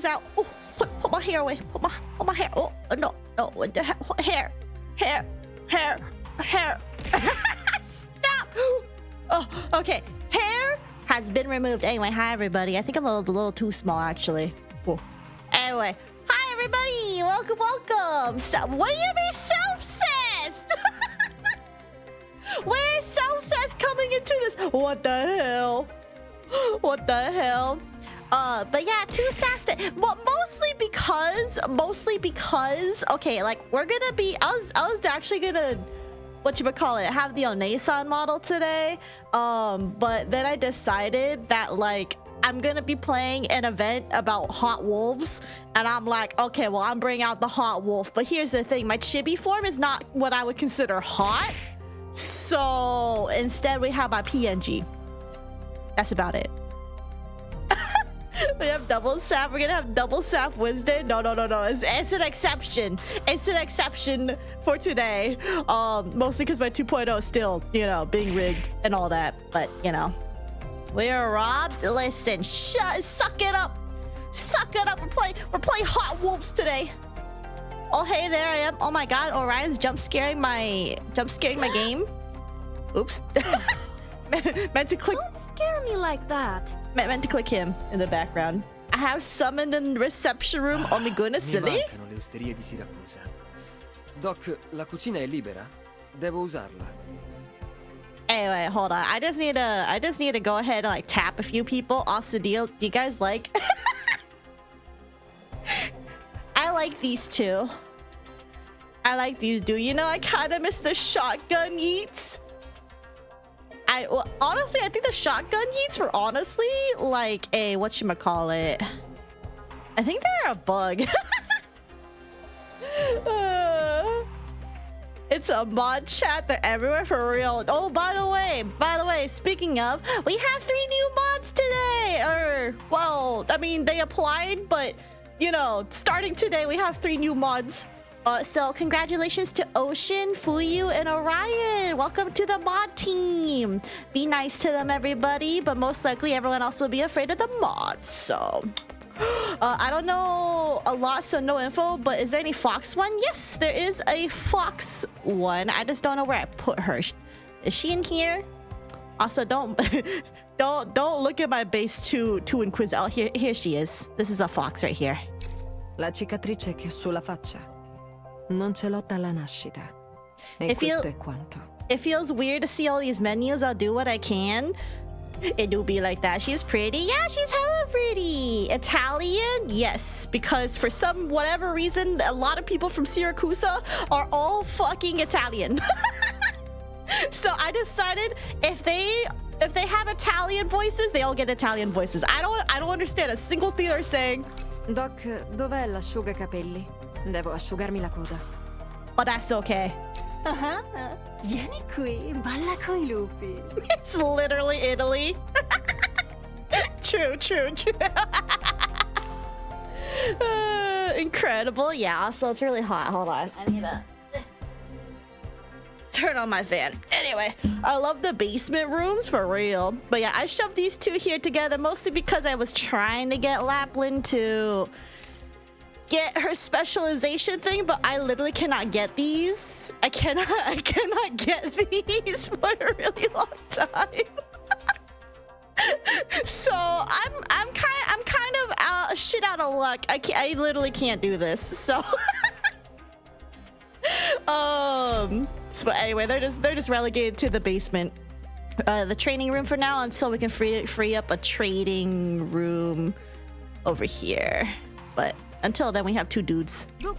is out. Oh, put my hair away. Put my hair. Oh no, what the hell? Hair. Stop. Oh, okay. Hair has been removed. Anyway, hi everybody. I think I'm a little too small actually. Whoa. Anyway, hi everybody. Welcome. So, what do you mean self-cessed? Where's self-cessed coming into this? What the hell? What the hell? But yeah, two sacks. Well, mostly because okay, like we're gonna be. I was actually gonna have the Onesan model today. But then I decided that like I'm gonna be playing an event about hot wolves, and I'm like, okay, well I'm bringing out the hot wolf. But here's the thing, my chibi form is not what I would consider hot. So instead we have my PNG. That's about it. We have double sap. We're gonna have double sap Wednesday. No. It's an exception. It's an exception for today. Mostly because my 2.0 is still, being rigged and all that. But we're robbed. Listen, suck it up. Suck it up. We're playing hot wolves today. Oh hey, there I am. Oh my god, Orion's jump scaring my game. Oops. Meant to click. Don't scare me like that. Meant to click him in the background. I have summoned in the reception room. Oh my goodness, silly. Mi mancano le osterie di Siracusa. Doc, la cucina è libera? Devo usarla. Anyway, hold on. I just need to go ahead and like tap a few people. Also, do you guys like? I like these two. I like these two. I kind of miss the shotgun yeets. Honestly, I think the shotgun yeets were honestly like a whatchamacallit. I think they're a bug. It's a mod chat. They're everywhere for real. Oh, by the way, speaking of, we have 3 new mods today. Or, well, I mean, they applied, but starting today, we have 3 new mods. So congratulations to Ocean, Fuyu, and Orion. Welcome to the mod team. Be nice to them, everybody, but most likely everyone else will be afraid of the mods. So I don't know a lot, so no info, but is there any Fox one? Yes, there is a Fox one. I just don't know where I put her. Is she in here? Also, don't look at my base too inquisitive. Oh, here she is. This is a Fox right here. La cicatrice che ho sulla faccia non ce l'ho dalla nascita. E questo è quanto. It feels weird to see all these menus. I'll do what I can. It do be like that. She's pretty. Yeah, she's hella pretty. Italian? Yes, because for whatever reason, a lot of people from Siracusa are all fucking Italian. So I decided if they have Italian voices, they all get Italian voices. I don't understand a single thing they're saying. Doc, dov'è l'asciugacapelli? Devo asciugarmi la coda. But that's okay. Vieni qui, balla coi lupi. It's literally Italy. True. Incredible. Yeah, also it's really hot. Hold on. I need to turn on my fan. Anyway, I love the basement rooms for real. But yeah, I shoved these two here together mostly because I was trying to get Lapland to get her specialization thing, but I literally cannot get these. I cannot get these for a really long time. So I'm kind of shit out of luck. I literally can't do this. So but anyway, they're just relegated to the basement, the training room for now until we can free up a trading room over here. But until then, we have 2 dudes. Oh,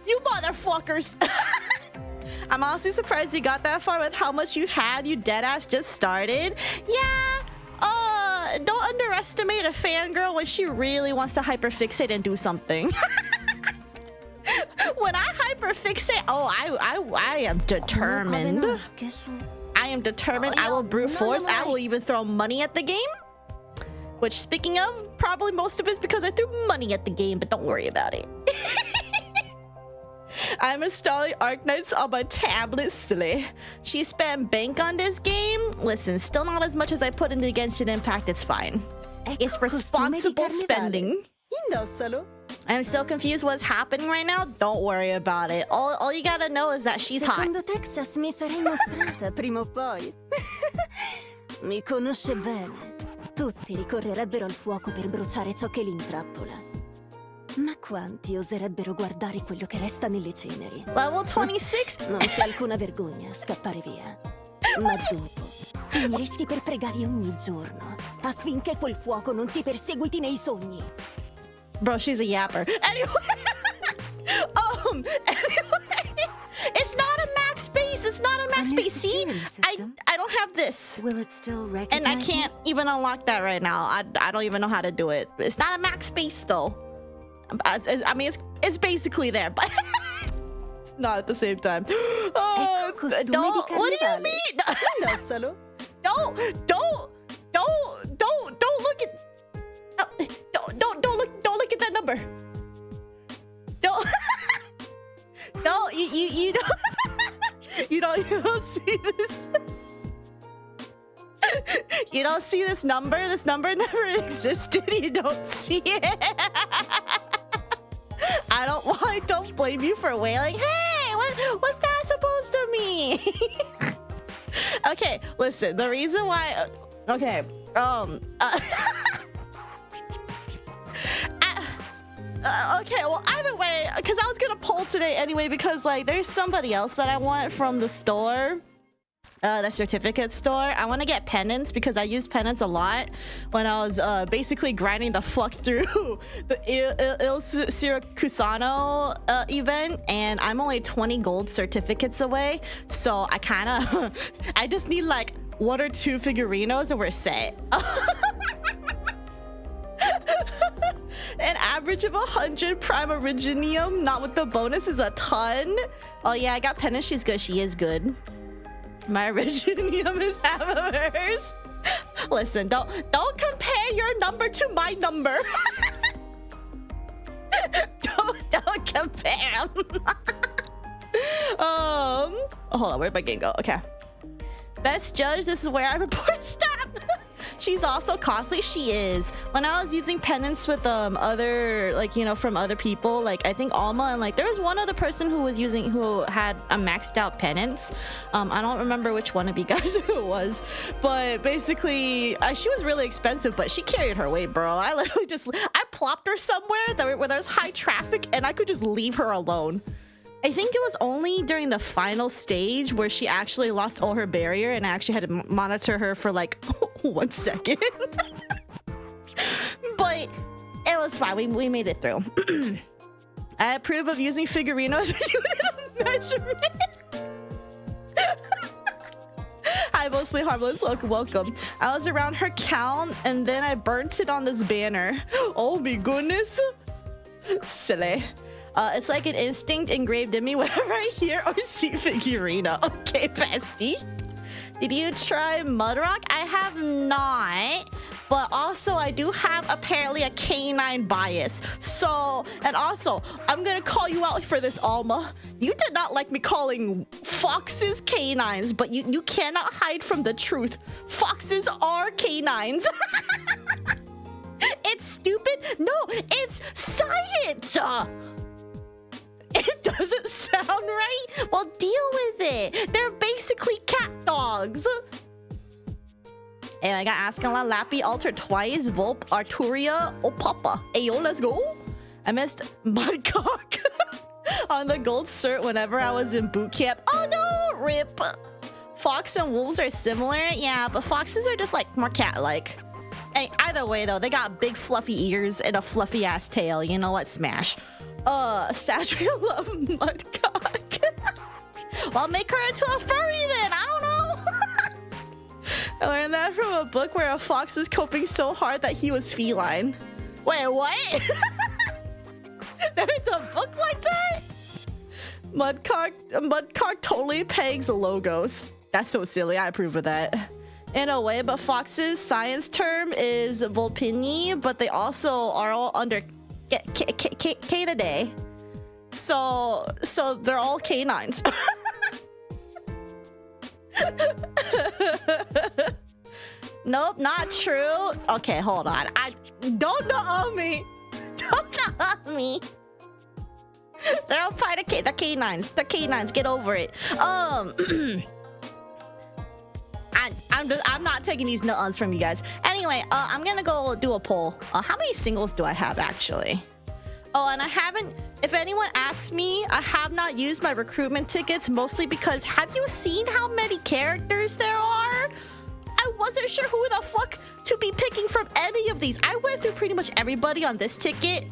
you motherfuckers! I'm honestly surprised you got that far with how much you had. You deadass just started. Yeah. Don't underestimate a fangirl when she really wants to hyperfixate and do something. When I hyperfixate, I am determined. I am determined. I will brute force. I will even throw money at the game. Which, speaking of, probably most of it's because I threw money at the game, but don't worry about it. I'm installing Arknights on my tablet, silly. She spent bank on this game. Listen, still not as much as I put into Genshin Impact, it's fine. is responsible spending. Indossalo. I'm so confused what's happening right now. Don't worry about it. All you gotta know is that she's hot. Secondo Texas mi sarei mostrata prima o poi. Mi conosce bene. Tutti ricorrerebbero al fuoco per bruciare ciò che li intrappola. Ma quanti oserebbero guardare quello che resta nelle ceneri? Level 26? Non c'è alcuna vergogna a scappare via. Ma dopo finiresti per pregare ogni giorno affinché quel fuoco non ti perseguiti nei sogni. Bro, she's a yapper. Anyway, anyway, it's not a max space. It's not a max space. See, I don't have this. Will it still recognize And I can't even unlock that right now. I don't even know how to do it. It's not a max space though. I mean, it's basically there, but it's not at the same time. Don't. What do you mean? Indossalo. Don't look at. Don't look at that number. Don't. No, you don't. You don't see this. You don't see this number. This number never existed. You don't see it. I don't blame you for wailing. Hey, what's that supposed to mean? Okay, listen. The reason why. Okay. Okay, well, either way, because I was gonna poll today anyway, because like there's somebody else that I want from the store, the certificate store. I want to get penance because I used penance a lot when I was basically grinding the fuck through the Il Siracusano event, and I'm only 20 gold certificates away, so I kind of I just need like 1 or 2 figurinos and we're set. An average of 100 prime originium, not with the bonus, is a ton. Oh yeah, I got penance. She's good. She is good. My originium is half of hers. Listen, don't compare your number to my number. don't compare. Oh, hold on. Where'd my game go? Okay. Best judge. This is where I report. Stop. She's also costly. She is. When I was using penance with other, like, you know, from other people, like I think Alma and like there was one other person who had a maxed out penance. I don't remember which one of you guys it was, but basically she was really expensive, but she carried her weight, bro. I literally I plopped her somewhere where there's high traffic and I could just leave her alone. I think it was only during the final stage where she actually lost all her barrier and I actually had to monitor her for like 1 second. But it was fine. We made it through. I approve of using figurinos as unit of measurement. Hi, mostly harmless. Welcome. I was around her count and then I burnt it on this banner. Oh my goodness. Silly. It's like an instinct engraved in me whenever I hear or see figurino. Okay, bestie. Did you try Mudrock? I have not, but also I do have apparently a canine bias. So, and also, I'm gonna call you out for this, Alma. You did not like me calling foxes canines, but you cannot hide from the truth. Foxes are canines. It's stupid? No, it's science! It doesn't sound right? Well, deal with it. They're basically cat dogs. Hey, I got Ascalon, Lappy, Alter twice, Volp, Arturia, oh Papa. Ayo, let's go. I missed Mudcock on the gold cert whenever I was in boot camp. Oh no, rip. Fox and wolves are similar. Yeah, but foxes are just like more cat-like. Hey, either way though, they got big fluffy ears and a fluffy ass tail. You know what? Smash. Saturday love Mudcock. Well, make her into a furry then. I don't know. I learned that from a book where a fox was coping so hard that he was feline. Wait, what? There's a book like that? Mudcock totally pegs logos. That's so silly. I approve of that. In a way, but fox's science term is Volpini, but they also are all under K-today. So they're all canines. Nope, not true. Okay, hold on. Don't nut on me. Don't nut on me. They're all part of they're canines. They're canines. Get over it. I'm not taking these nut-ons from you guys. Anyway, I'm gonna go do a poll. How many singles do I have actually? Oh, and I haven't. If anyone asks me, I have not used my recruitment tickets mostly because have you seen how many characters there are? I wasn't sure who the fuck to be picking from any of these. I went through pretty much everybody on this ticket,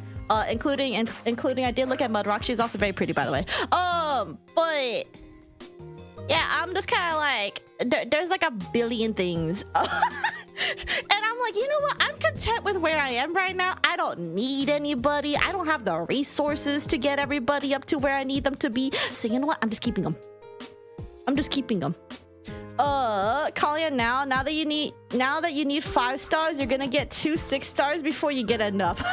including I did look at Mudrock. She's also very pretty, by the way. But yeah, I'm just kind of like, there's like a billion things. And I'm like, you know what? I'm content with where I am right now. I don't need anybody. I don't have the resources to get everybody up to where I need them to be. So you know what? I'm just keeping them. I'm just keeping them. Kalia, now that you need 5 stars, you're gonna get 2 6 stars before you get enough.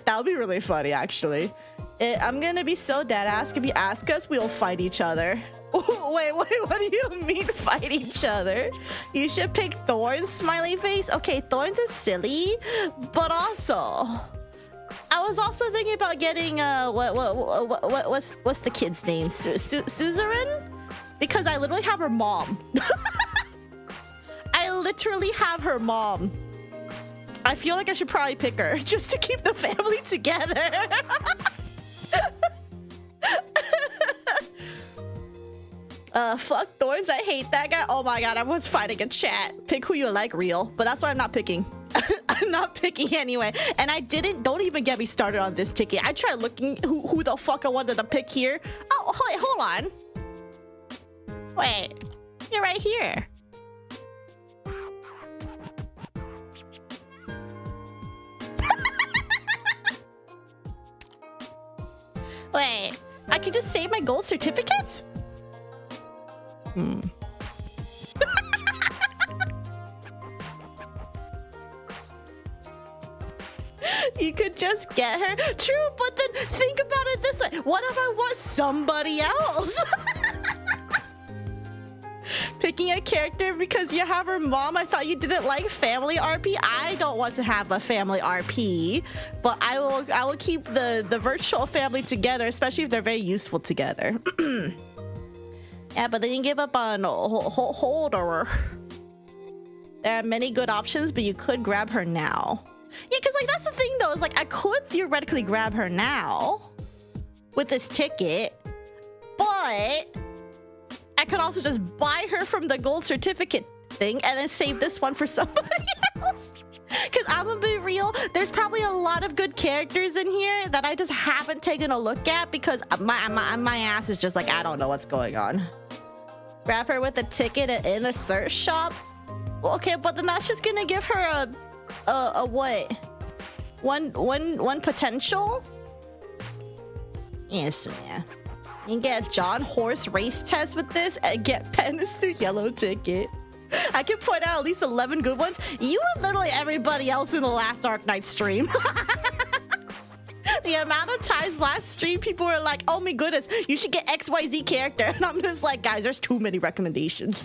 That would be really funny, actually. I'm gonna be so dead ass. If you ask us, we'll fight each other. Wait, what do you mean fight each other? You should pick Thorns, smiley face. Okay, Thorns is silly, but also I was also thinking about getting what's the kid's name? Suzerain? Because I literally have her mom. I literally have her mom. I feel like I should probably pick her just to keep the family together. Fuck Thorns, I hate that guy. Oh my god, I was fighting a chat. Pick who you like, real. But that's why I'm not picking. I'm not picking anyway. And don't even get me started on this ticket. I tried looking who the fuck I wanted to pick here. Oh, wait, hold on. Wait, you're right here. Wait, I can just save my gold certificates? You could just get her. True, but then think about it this way. What if I want somebody else? Picking a character because you have her mom. I thought you didn't like family RP. I don't want to have a family RP, but I will keep the virtual family together, especially if they're very useful together. Yeah, but then you give up on Holder. There are many good options, but you could grab her now. Yeah, because like that's the thing though, is like I could theoretically grab her now with this ticket, but I could also just buy her from the gold certificate thing and then save this one for somebody else. Because I'm gonna be real, there's probably a lot of good characters in here that I just haven't taken a look at because my ass is just like, I don't know what's going on. Grab her with a ticket in a search shop? Okay, but then that's just gonna give her a what? One potential? Yes, yeah. You can get a John Horse race test with this and get penance through yellow ticket. I can point out at least 11 good ones. You were literally everybody else in the last Arknights stream. The amount of times last stream people were like, oh my goodness, you should get XYZ character. And I'm just like, guys, there's too many recommendations.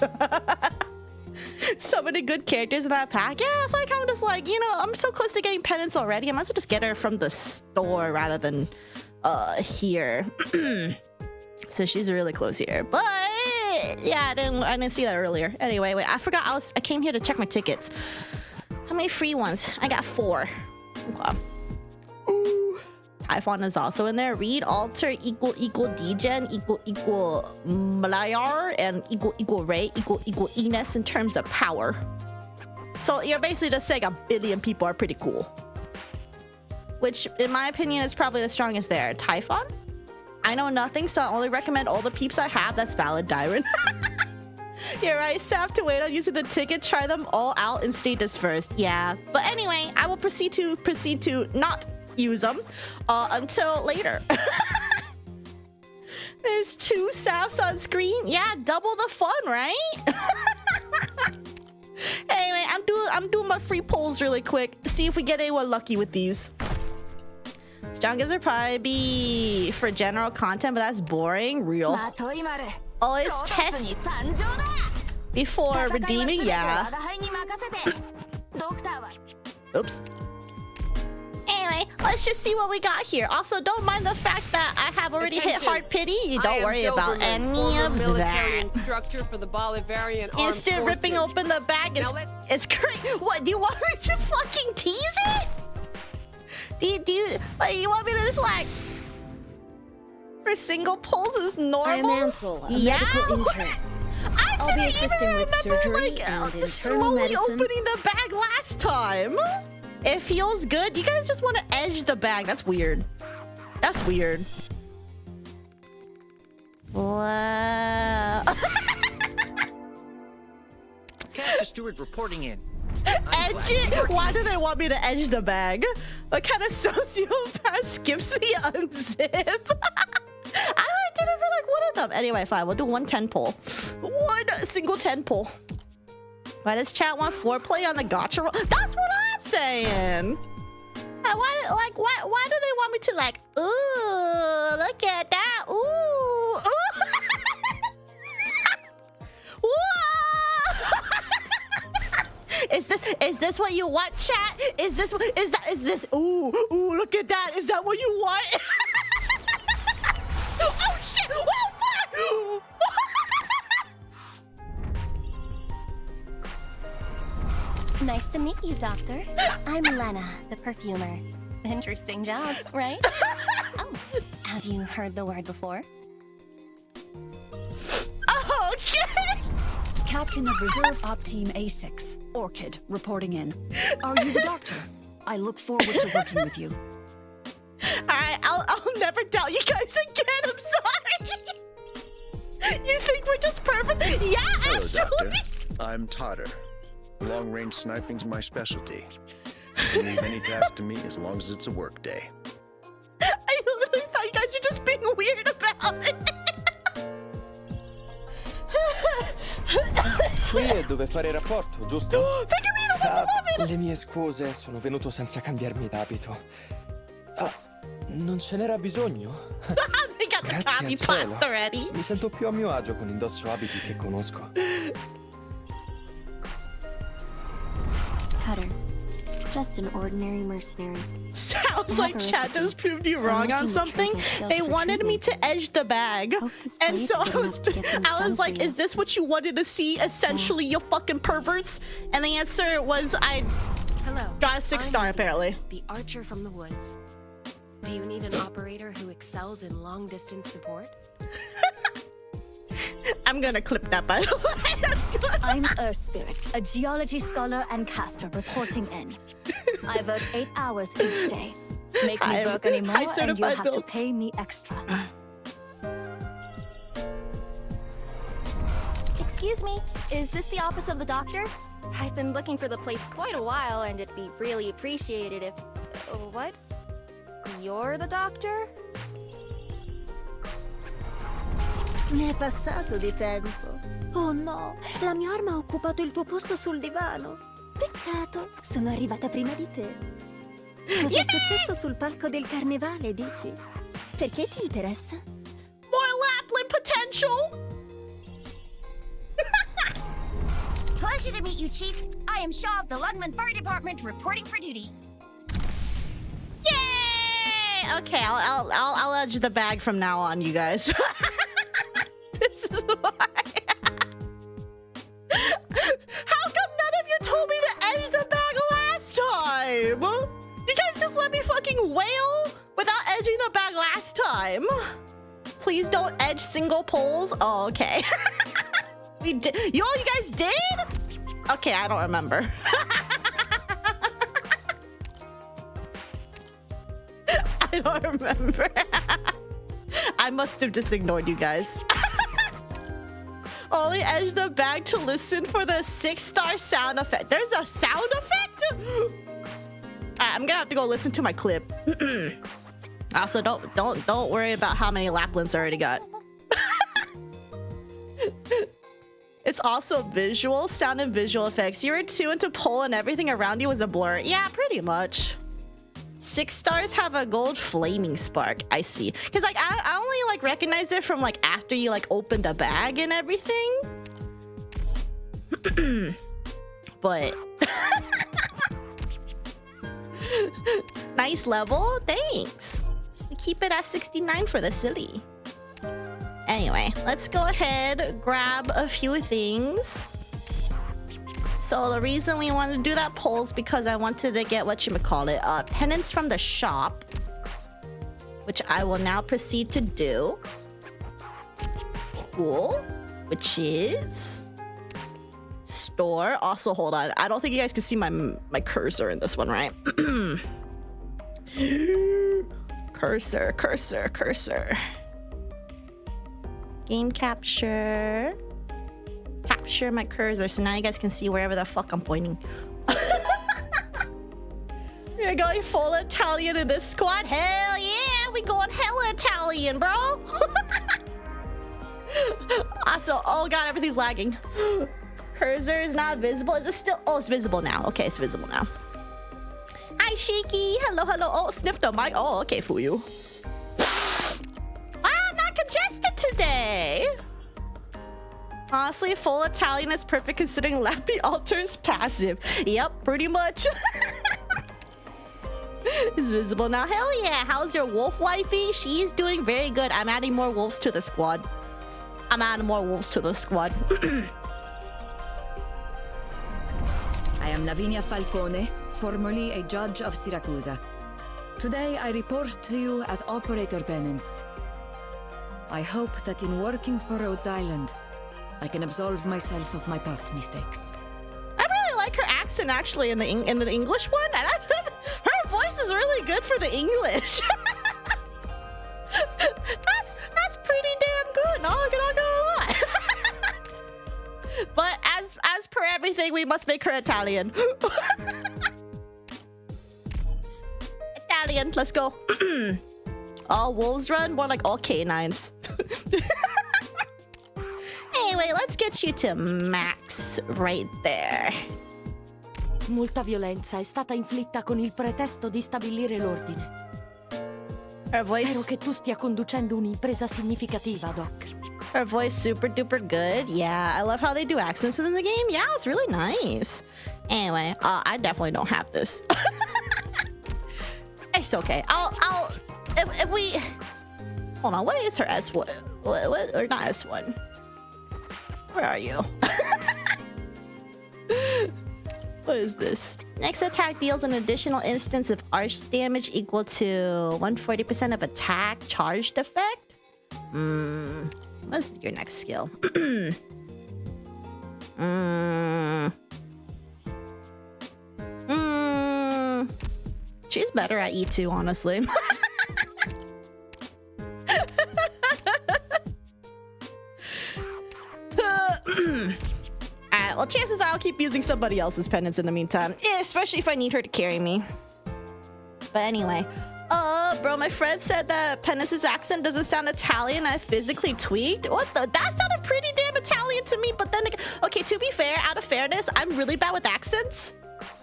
So many good characters in that pack. Yeah, so I kind of just like, you know, I'm so close to getting penance already. I might as well just get her from the store rather than here. So she's really close here. But yeah, I didn't see that earlier. Anyway, wait, I forgot I came here to check my tickets. How many free ones? I got 4. Okay. Ooh. Typhon is also in there. Read, alter, equal, degen, equal, Malayar, and equal Ray, equal Ines in terms of power. So you're basically just saying a billion people are pretty cool. Which, in my opinion, is probably the strongest there. Typhon? I know nothing, so I only recommend all the peeps I have. That's valid, Dyron. You're right, so I have to wait on using the ticket, try them all out in status first. Yeah, but anyway, I will proceed to not use them until later. There's 2 Saphs on screen. Yeah, double the fun, right? Anyway, I'm doing my free polls really quick to see if we get anyone lucky with these. Strongest would probably be for general content, but that's boring. Real. Oh, it's test. before redeeming, yeah. Oops. Anyway, let's just see what we got here. Also, don't mind the fact that I have already hit hard pity. Don't worry about any of that. Instructor for the Bolivarian Armed Instant ripping Forces. open the bag is great. What, do you want me to fucking tease it? Do you like, you want me to just like for single pulls is normal? I'm Ansel, a yeah. medical intern. I'll be assisting with surgery like, and internal slowly medicine. opening the bag last time. It feels good. You guys just want to edge the bag. That's weird. That's weird. Wow. Caster Stewart reporting in. Edge it? Why do they want me to edge the bag? What kind of sociopath skips the unzip? I did it for like one of them. Anyway, fine. We'll do one 10 pull. One single 10 pull. Why does chat want foreplay on the gotcha roll? That's what I'm saying. Why do they want me to like, ooh, look at that, ooh, ooh. Whoa. Is this what you want, chat? Is this, ooh, look at that. Is that what you want? Oh shit, oh fuck. Nice to meet you, Doctor. I'm Lena, the perfumer. Interesting job, right? Oh, have you heard the word before? Okay. Captain of Reserve Op Team A6, Orchid, reporting in. Are you the doctor? I look forward to working with you. Alright, I'll never doubt you guys again. I'm sorry. You think we're just perfect? Yeah, Hello, actually. Doctor. I'm Totter. Long-range sniping's my specialty. You can leave any task to me as long as it's a work day. I literally thought you guys were just being weird about it. Qui è dove fare rapporto, giusto? Figurino, I love it! Le mie scuse, sono venuto senza cambiarmi d'abito. Ah, non ce n'era bisogno? They got the Grazie copy al cielo. pasta ready. Mi sento più a mio agio con indosso abiti che conosco. Cutter. Just an ordinary mercenary. Sounds like chat just proved you wrong on something. They wanted me to edge the bag. And so I was like, is this what you wanted to see? Essentially, you fucking perverts. And the answer was I got a 6-star apparently. The archer from the woods. Do you need an operator who excels in long-distance support? I'm gonna clip that, by the way. That's good. I'm Earth Spirit, a geology scholar and caster reporting in. I work 8 hours each day. Make me work anymore and you'll have to pay me extra. Excuse me, is this the office of the doctor? I've been looking for the place quite a while, and it'd be really appreciated if... what? You're the doctor? Mi è passato di tempo. Oh no, la mia arma ha occupato il tuo posto sul divano. Peccato, sono arrivata prima di te. Cos'è successo sul palco del carnevale, dici? Perché ti interessa? More Lapland potential! Pleasure to meet you, Chief. I am Shaw of the Lungman Fire Department, reporting for duty. Yay! Okay, I'll edge the bag from now on, you guys. This is why. How come none of you told me to edge the bag last time? You guys just let me fucking wail without edging the bag last time. Please don't edge single pulls. Oh, okay. We did. You guys did? Okay, I don't remember. I don't remember. I must have just ignored you guys. Only edge the bag to listen for the 6-star sound effect. There's a sound effect? I'm gonna have to go listen to my clip. Also, don't worry about how many Laplands I already got. It's also visual, sound and visual effects. You were too into pull and everything around you was a blur. Yeah, pretty much. 6 stars have a gold flaming spark. I see. Because like I only like recognize it from like after you like opened a bag and everything. But nice level, thanks. We keep it at 69 for the silly. Anyway, let's go ahead, grab a few things. So the reason we wanted to do that poll is because I wanted to get whatchamacallit, penance from the shop, which I will now proceed to do. Cool. Which is store. Also, hold on. I don't think you guys can see my cursor in this one, right? Cursor. Game capture. Capture my cursor, so now you guys can see wherever the fuck I'm pointing. You're going full Italian in this squad? Hell yeah, we going hella Italian, bro. Also, oh god, everything's lagging. Cursor is not visible. Is it still? Oh, it's visible now. Okay, it's visible now. Hi, Shiki. Hello. Oh, sniffed the mic. Oh, okay, for you. I'm not congested today. Honestly, full Italian is perfect considering Lappy Alter is passive. Yep, pretty much. It's visible now. Hell yeah. How's your wolf wifey? She's doing very good. I'm adding more wolves to the squad. I am Lavinia Falcone, formerly a judge of Syracuse. Today I report to you as Operator Penance. I hope that in working for Rhodes Island, I can absolve myself of my past mistakes. I really like her accent actually in the English one. Her voice is really good for the English. That's pretty damn good. Not gonna lie. But as per everything, we must make her Italian. Italian, let's go. All wolves run, more like all canines. Anyway, let's get you to max right there. Molta violenza è stata inflitta con il pretesto di stabilire l'ordine. Her voice... Spero che tu stia conducendo un'impresa significativa, Doc. Her voice super duper good. Yeah, I love how they do accents in the game. Yeah, it's really nice. Anyway, I definitely don't have this. It's okay. I'll if we hold on. What is her S1? What or not S1? Where are you? What is this? Next attack deals an additional instance of arch damage equal to 140% of attack charged effect. What's your next skill? She's better at E2, honestly. Well, chances are I'll keep using somebody else's penance in the meantime, especially if I need her to carry me. But anyway, bro, my friend said that Penance's accent doesn't sound Italian. I physically tweaked. What the? That sounded pretty damn Italian to me. But then, okay, to be fair, out of fairness, I'm really bad with accents.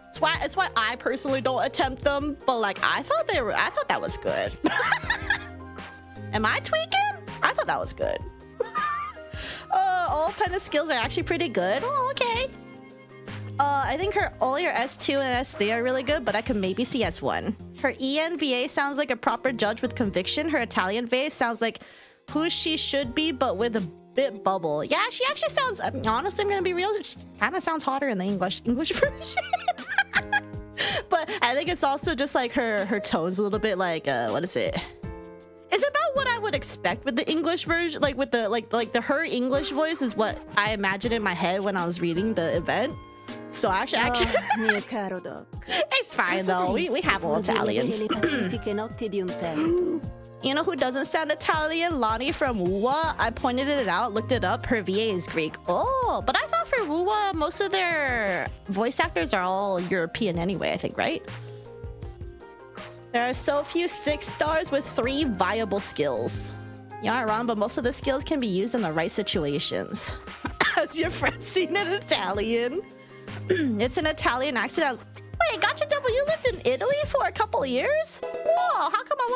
It's why I personally don't attempt them. But like, I thought that was good. Am I tweaking? I thought that was good. All Penance skills are actually pretty good. Oh, okay. I think only her S2 and S3 are really good, but I could maybe see S1. Her ENVA sounds like a proper judge with conviction. Her Italian VA sounds like who she should be, but with a bit bubble. Yeah, she actually sounds, honestly, I'm gonna be real, she kind of sounds hotter in the English version. But I think it's also just like her tone's a little bit like, what is it? It's about what I would expect with the English version, like with the her English voice is what I imagined in my head when I was reading the event. So actually, it's fine though. We have all Italians. You know who doesn't sound Italian? Lonnie from WUWA. I pointed it out, looked it up. Her VA is Greek. Oh, but I thought for WUWA, most of their voice actors are all European anyway, I think, right? There are so few 6 stars with 3 viable skills. You aren't wrong, but most of the skills can be used in the right situations. Has your friend seen an Italian? It's an Italian accent. Wait, Gotcha Double, you lived in Italy for a couple of years? Whoa, how come I'm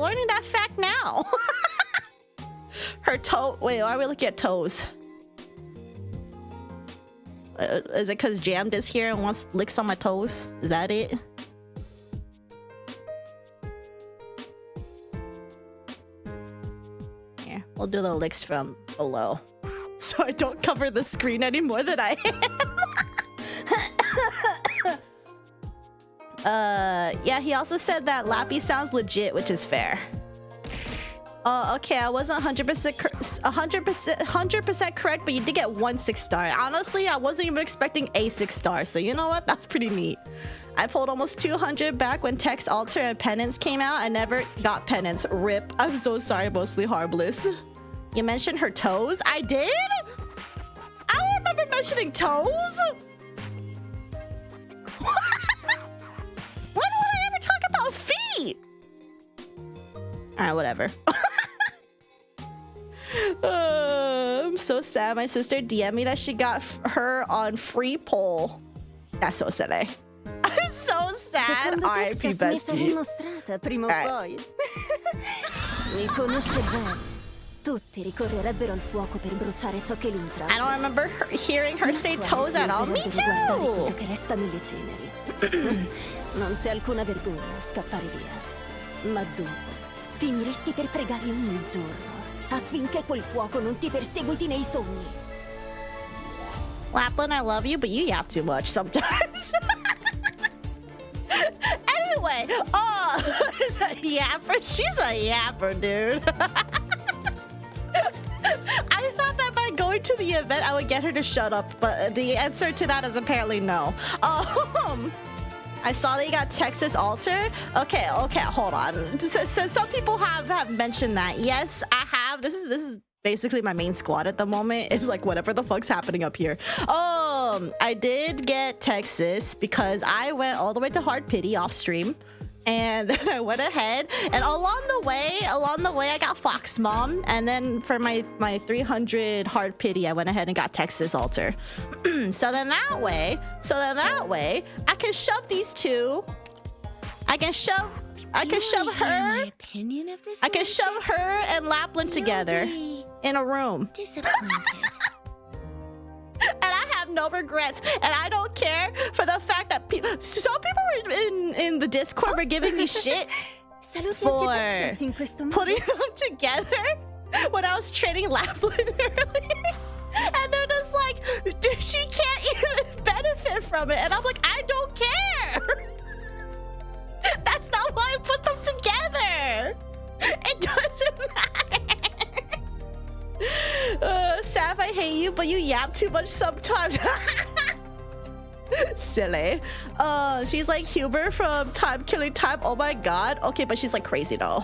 learning that fact now? Her toe. Wait, why are we looking at toes? Is it because Jammed is here and wants licks on my toes? Is that it? Here, we'll do the licks from below. So I don't cover the screen any more than I am. Yeah, he also said that Lappy sounds legit, which is fair. Okay, I wasn't 100% correct, but you did get 1 6-star. Honestly, I wasn't even expecting a 6-star, so you know what? That's pretty neat. I pulled almost 200 back when Text Alter and Penance came out. I never got Penance. RIP. I'm so sorry, mostly harmless. You mentioned her toes? I did? I don't remember mentioning toes. When would I ever talk about feet? Alright, whatever. I'm so sad. My sister DM'd me that she got her on free poll. That's so silly. I'm so sad. R.I.P. bestie. Alright. Mi conosce bene. Tutti ricorrerebbero al fuoco per bruciare ciò che l'intrappola. I don't remember hearing her say toes at all. Me too. Che resta nelle ceneri. Non c'è alcuna vergogna a scappare via. Ma dopo finiresti per pregare ogni giorno affinché quel fuoco non ti perseguiti nei sogni. Lapland, I love you, but you yap too much sometimes. Anyway, is a yapper? She's a yapper, dude. I thought that by going to the event, I would get her to shut up, but the answer to that is apparently no. I saw that you got Texas Alter. Okay, hold on. So some people have mentioned that. Yes, I have. This is basically my main squad at the moment. It's like whatever the fuck's happening up here. I did get Texas because I went all the way to Hard Pity off stream. And then I went ahead, and along the way, I got Fox Mom, and then for my 300 Hard Pity, I went ahead and got Texas Alter. So then that way, I can shove these two. I can shove her. My opinion of this. I can shove her and Lapland together in a room. Disappointed. And I have no regrets, and I don't care for the fact that some people were in the Discord were giving me shit for putting them together when I was training Lapland earlier. And they're just like, dude, she can't even benefit from it. And I'm like, I don't care. That's not why I put them together. It doesn't matter. Sav, I hate you, but you yap too much sometimes. Silly. She's like Huber from Time Killing Time. Oh my god. Okay, but she's like crazy though.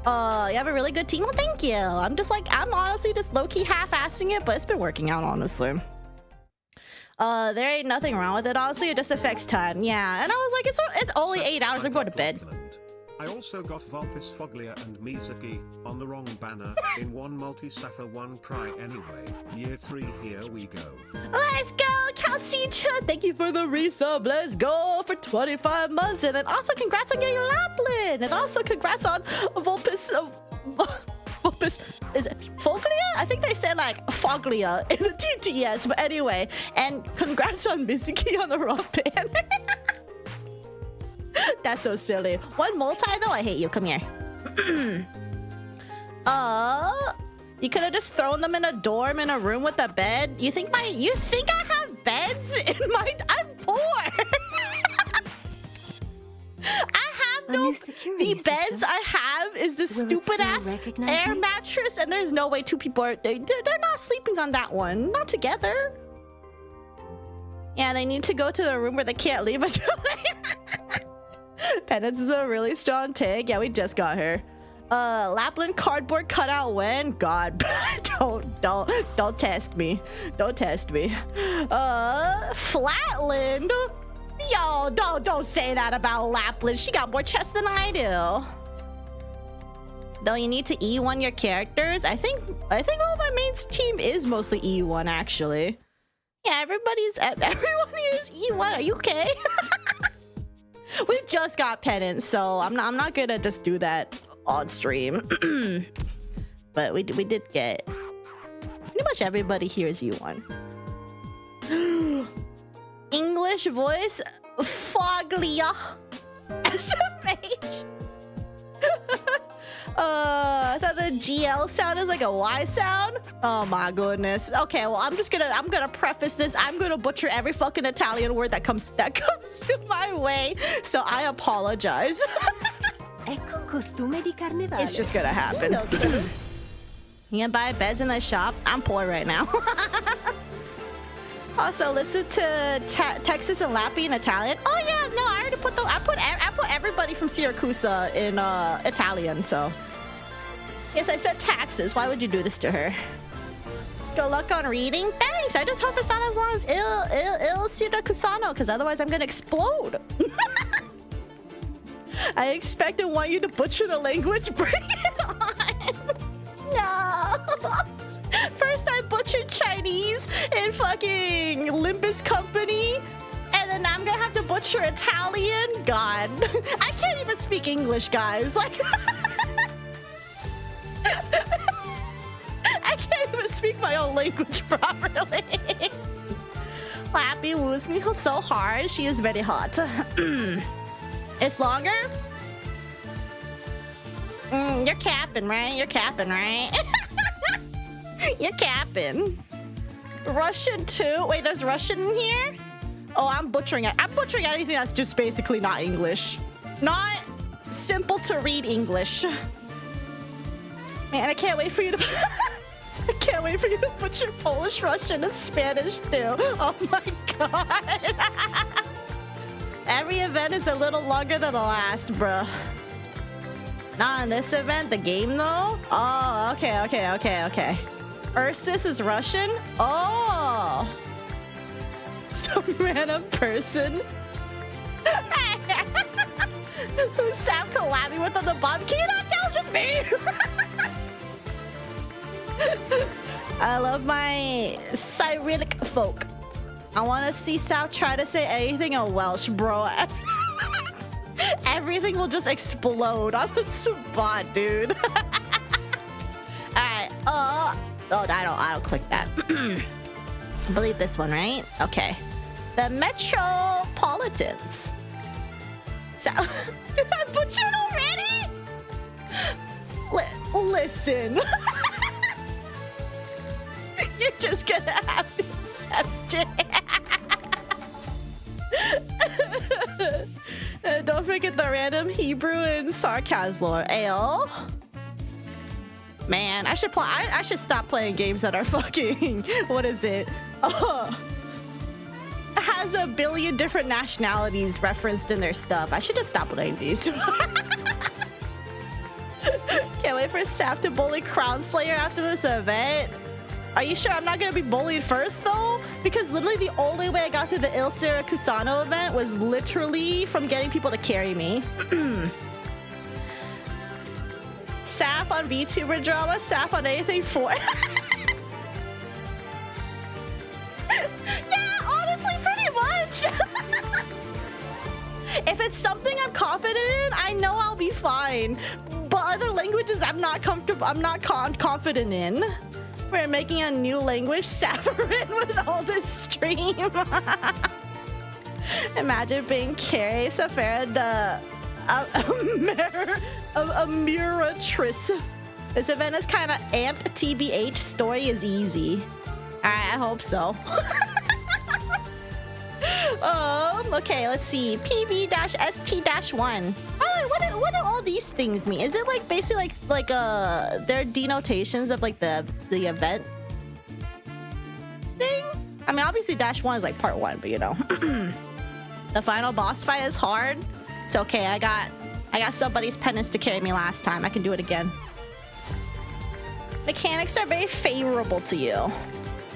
You have a really good team. Well, thank you. I'm honestly just low-key half-assing it, but it's been working out, honestly. There ain't nothing wrong with it, honestly. It just affects time. Yeah, and I was like, it's only 8 hours. I'm going to bed. I also got Vulpes Foglia and Mizuki on the wrong banner in one multi-Sapphire, one cry anyway. Year 3, here we go. Let's go, Calcicha! Thank you for the resub. Let's go for 25 months. And then also congrats on getting Lapland. And also congrats on Vulpes. Vulpes, is it Foglia? I think they said like Foglia in the TTS. But anyway, and congrats on Mizuki on the wrong banner. That's so silly. One multi though? I hate you. Come here. You could have just thrown them in a dorm in a room with a bed. You think I have beds in my... I'm poor. I have no... The beds I have is this stupid ass air mattress, and there's no way two people are... They're not sleeping on that one. Not together. Yeah, they need to go to the room where they can't leave until they... Penance is a really strong tag. Yeah, we just got her. Lapland cardboard cutout when? God, don't test me. Don't test me. Flatland? Yo, don't say that about Lapland. She got more chest than I do. Though you need to E1 your characters. I think all my main team is mostly E1 actually. Yeah, everyone here is E1. Are you okay? We just got Penance, so I'm not gonna just do that on stream. But we did get pretty much everybody here is E1. English voice Foglia SMH. I thought the GL sound is like a Y sound. Oh my goodness. Okay, well I'm gonna preface this. I'm gonna butcher every fucking Italian word that comes to my way. So I apologize. Ecco costume di carnevale. It's just gonna happen. You can buy beds in the shop. I'm poor right now. Also, listen to Texas and Lappy in Italian. Oh yeah, no, I already put I put everybody from Siracusa in Italian. So yes, I said taxes. Why would you do this to her? Good luck on reading. Thanks. I just hope it's not as long as Il Siracusano, because otherwise I'm gonna explode. I expect and want you to butcher the language. Bring it on. No. First I butchered Chinese in fucking Limbus Company, and then I'm gonna have to butcher Italian. God, I can't even speak English, guys. Like, I can't even speak my own language properly. Lappy woos me so hard. She is very hot. It's longer? You're capping, right? You're capping, right? You're capping. Russian too? Wait, there's Russian in here? Oh, I'm butchering it. I'm butchering anything that's just basically not English. Not simple to read English. Man, I can't wait for you to... I can't wait for you to butcher Polish, Russian, and Spanish too. Oh my god. Every event is a little longer than the last, bruh. Not in this event, the game though? Oh, okay. Ursus is Russian? Oh! Some random person who's Sam collabing with on the bottom. Can you not tell it's just me? I love my Cyrillic folk. I want to see South try to say anything in Welsh, bro. Everything will just explode on the spot, dude. Alright, oh, I don't click that. I believe this one, right? Okay. The Metropolitans. So, did I butcher it already? Listen. You're just gonna have to accept it. Don't forget the random Hebrew and sarcasm lore. Ayo. Man, I should stop playing games that are fucking, what is it? Has a billion different nationalities referenced in their stuff. I should just stop playing these. Can't wait for Sap to bully Crown Slayer after this event. Are you sure I'm not gonna be bullied first though? Because literally the only way I got through the Il Siracusano event was literally from getting people to carry me. Sap on VTuber drama, Sap on anything for. Yeah, honestly, pretty much. If it's something I'm confident in, I know I'll be fine. But other languages I'm not comfortable, I'm not confident in. We're making a new language, Saphera, with all this stream. Imagine being carried, Saphera, the Amiratrice. This event is kind of amped. TBH, story is easy. Alright, I hope so. Okay, let's see. PB-ST-1. Oh, what do all these things mean? Is it like basically like they're denotations of like the event thing? I mean, obviously -1 is like part 1, but you know. The final boss fight is hard. It's okay. I got somebody's penance to carry me last time. I can do it again. Mechanics are very favorable to you.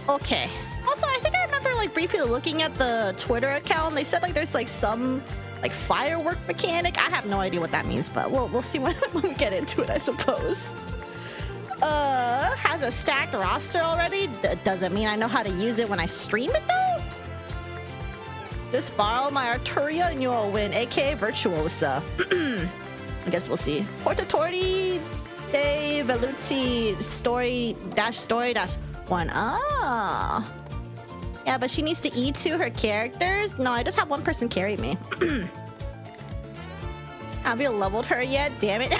Okay. Also, I think I remember like briefly looking at the Twitter account. They said like there's like some like firework mechanic. I have no idea what that means, but we'll see when we get into it, I suppose. Has a stacked roster already. Doesn't mean I know how to use it when I stream it though. Just borrow my Arturia and you'll win, aka Virtuosa. I guess we'll see. Portatorti de Veluti story-1. Ah. Yeah, but she needs to E2 her characters. No, I just have one person carry me. Have you leveled her yet? Damn it.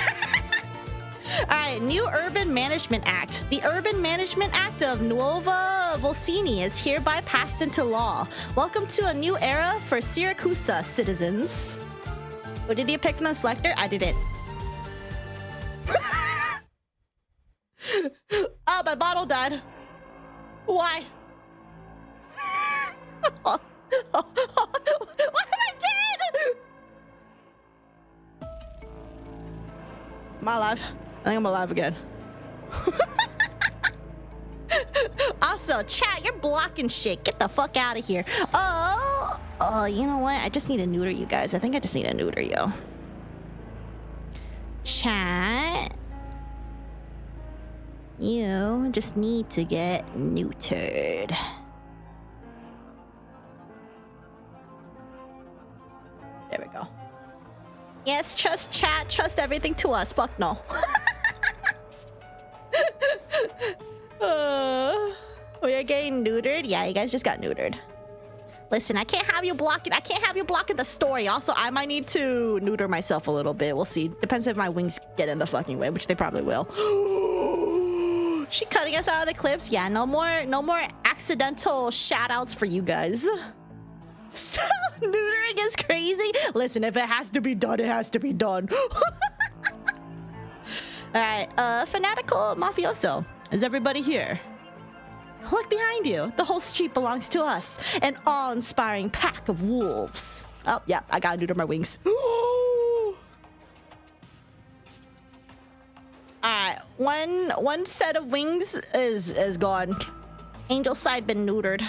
Alright, new Urban Management Act. The Urban Management Act of Nuova Volsini is hereby passed into law. Welcome to a new era for Siracusa citizens. What did you pick from the selector? I didn't. Oh, my bottle died. Why? What have I done? Am I alive? I think I'm alive again. Also, chat, you're blocking shit. Get the fuck out of here. Oh, you know what? I just need to neuter you guys. I think I just need to neuter you. Chat. You just need to get neutered. There we go. Yes, trust chat, trust everything to us. Fuck no. We are getting neutered. Yeah, you guys just got neutered. Listen, I can't have you blocking. I can't have you blocking the story. Also, I might need to neuter myself a little bit. We'll see. Depends if my wings get in the fucking way, which they probably will. She cutting us out of the clips. Yeah, no more accidental shout outs for you guys. So neutering is crazy. Listen, if it has to be done, it has to be done. Alright, fanatical mafioso. Is everybody here? Look behind you. The whole street belongs to us. An awe-inspiring pack of wolves. Oh, yeah, I gotta neuter my wings. Alright, one set of wings is gone. Angel side been neutered.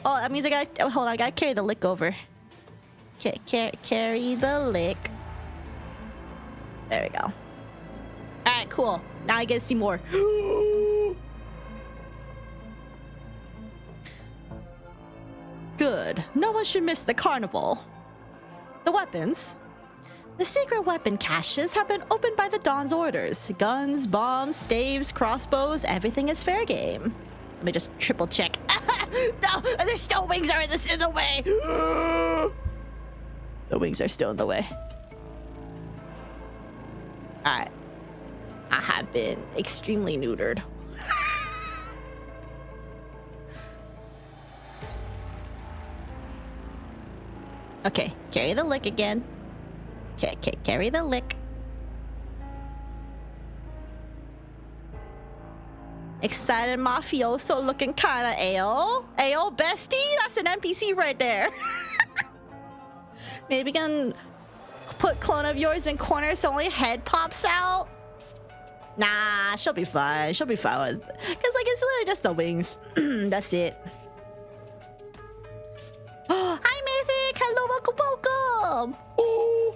Oh, that means I gotta hold on. I gotta carry the lick over. Carry the lick. There we go. All right, cool. Now I get to see more. Good. No one should miss the carnival. The weapons. The secret weapon caches have been opened by the Dawn's orders. Guns, bombs, staves, crossbows, everything is fair game. Let me just triple check. No, there's still wings are in the way. The wings are still in the way. Alright. I have been extremely neutered. Okay, carry the lick again. Okay, carry the lick. Excited mafioso looking kinda AO. AO bestie? That's an NPC right there. Maybe you can put clone of yours in corner so only head pops out. Nah, she'll be fine. She'll be fine with it. Cause like it's literally just the wings. That's it. Oh, hi Mythic! Hello, welcome. Oh.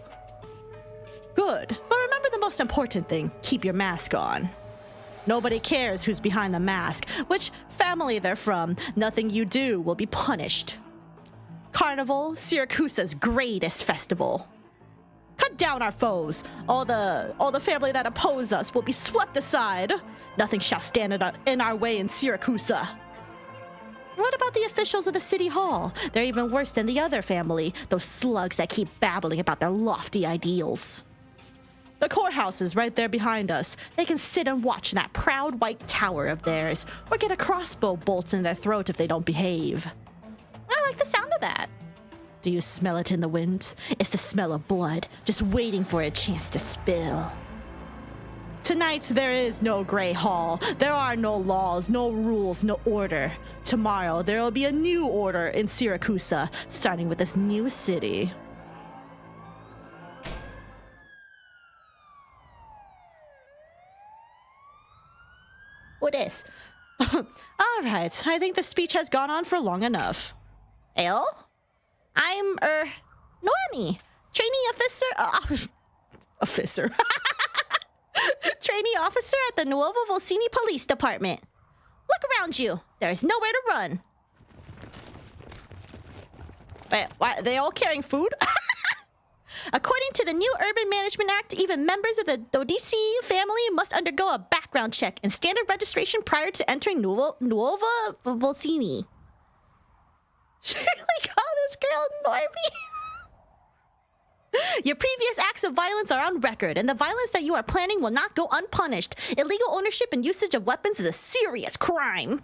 Good. But remember the most important thing. Keep your mask on. Nobody cares who's behind the mask, which family they're from. Nothing you do will be punished. Carnival, Siracusa's greatest festival. Cut down our foes. All the family that oppose us will be swept aside. Nothing shall stand in our way in Siracusa. What about the officials of the city hall? They're even worse than the other family, those slugs that keep babbling about their lofty ideals. The courthouse is right there behind us. They can sit and watch that proud white tower of theirs, or get a crossbow bolts in their throat if they don't behave. I like the sound of that. Do you smell it in the wind? It's the smell of blood, just waiting for a chance to spill. Tonight, there is no Grey Hall. There are no laws, no rules, no order. Tomorrow, there will be a new order in Siracusa, starting with this new city. What is? All right, I think the speech has gone on for long enough. Ayo? I'm, Noemi, trainee officer, officer. Trainee officer at the Nuova Volsini Police Department. Look around you. There's nowhere to run. Wait, why, are they all carrying food? According to the new Urban Management Act, even members of the Dodici family must undergo a background check and standard registration prior to entering Nuova Volsini. Should really call this girl Normie? Your previous acts of violence are on record, and the violence that you are planning will not go unpunished. Illegal ownership and usage of weapons is a serious crime.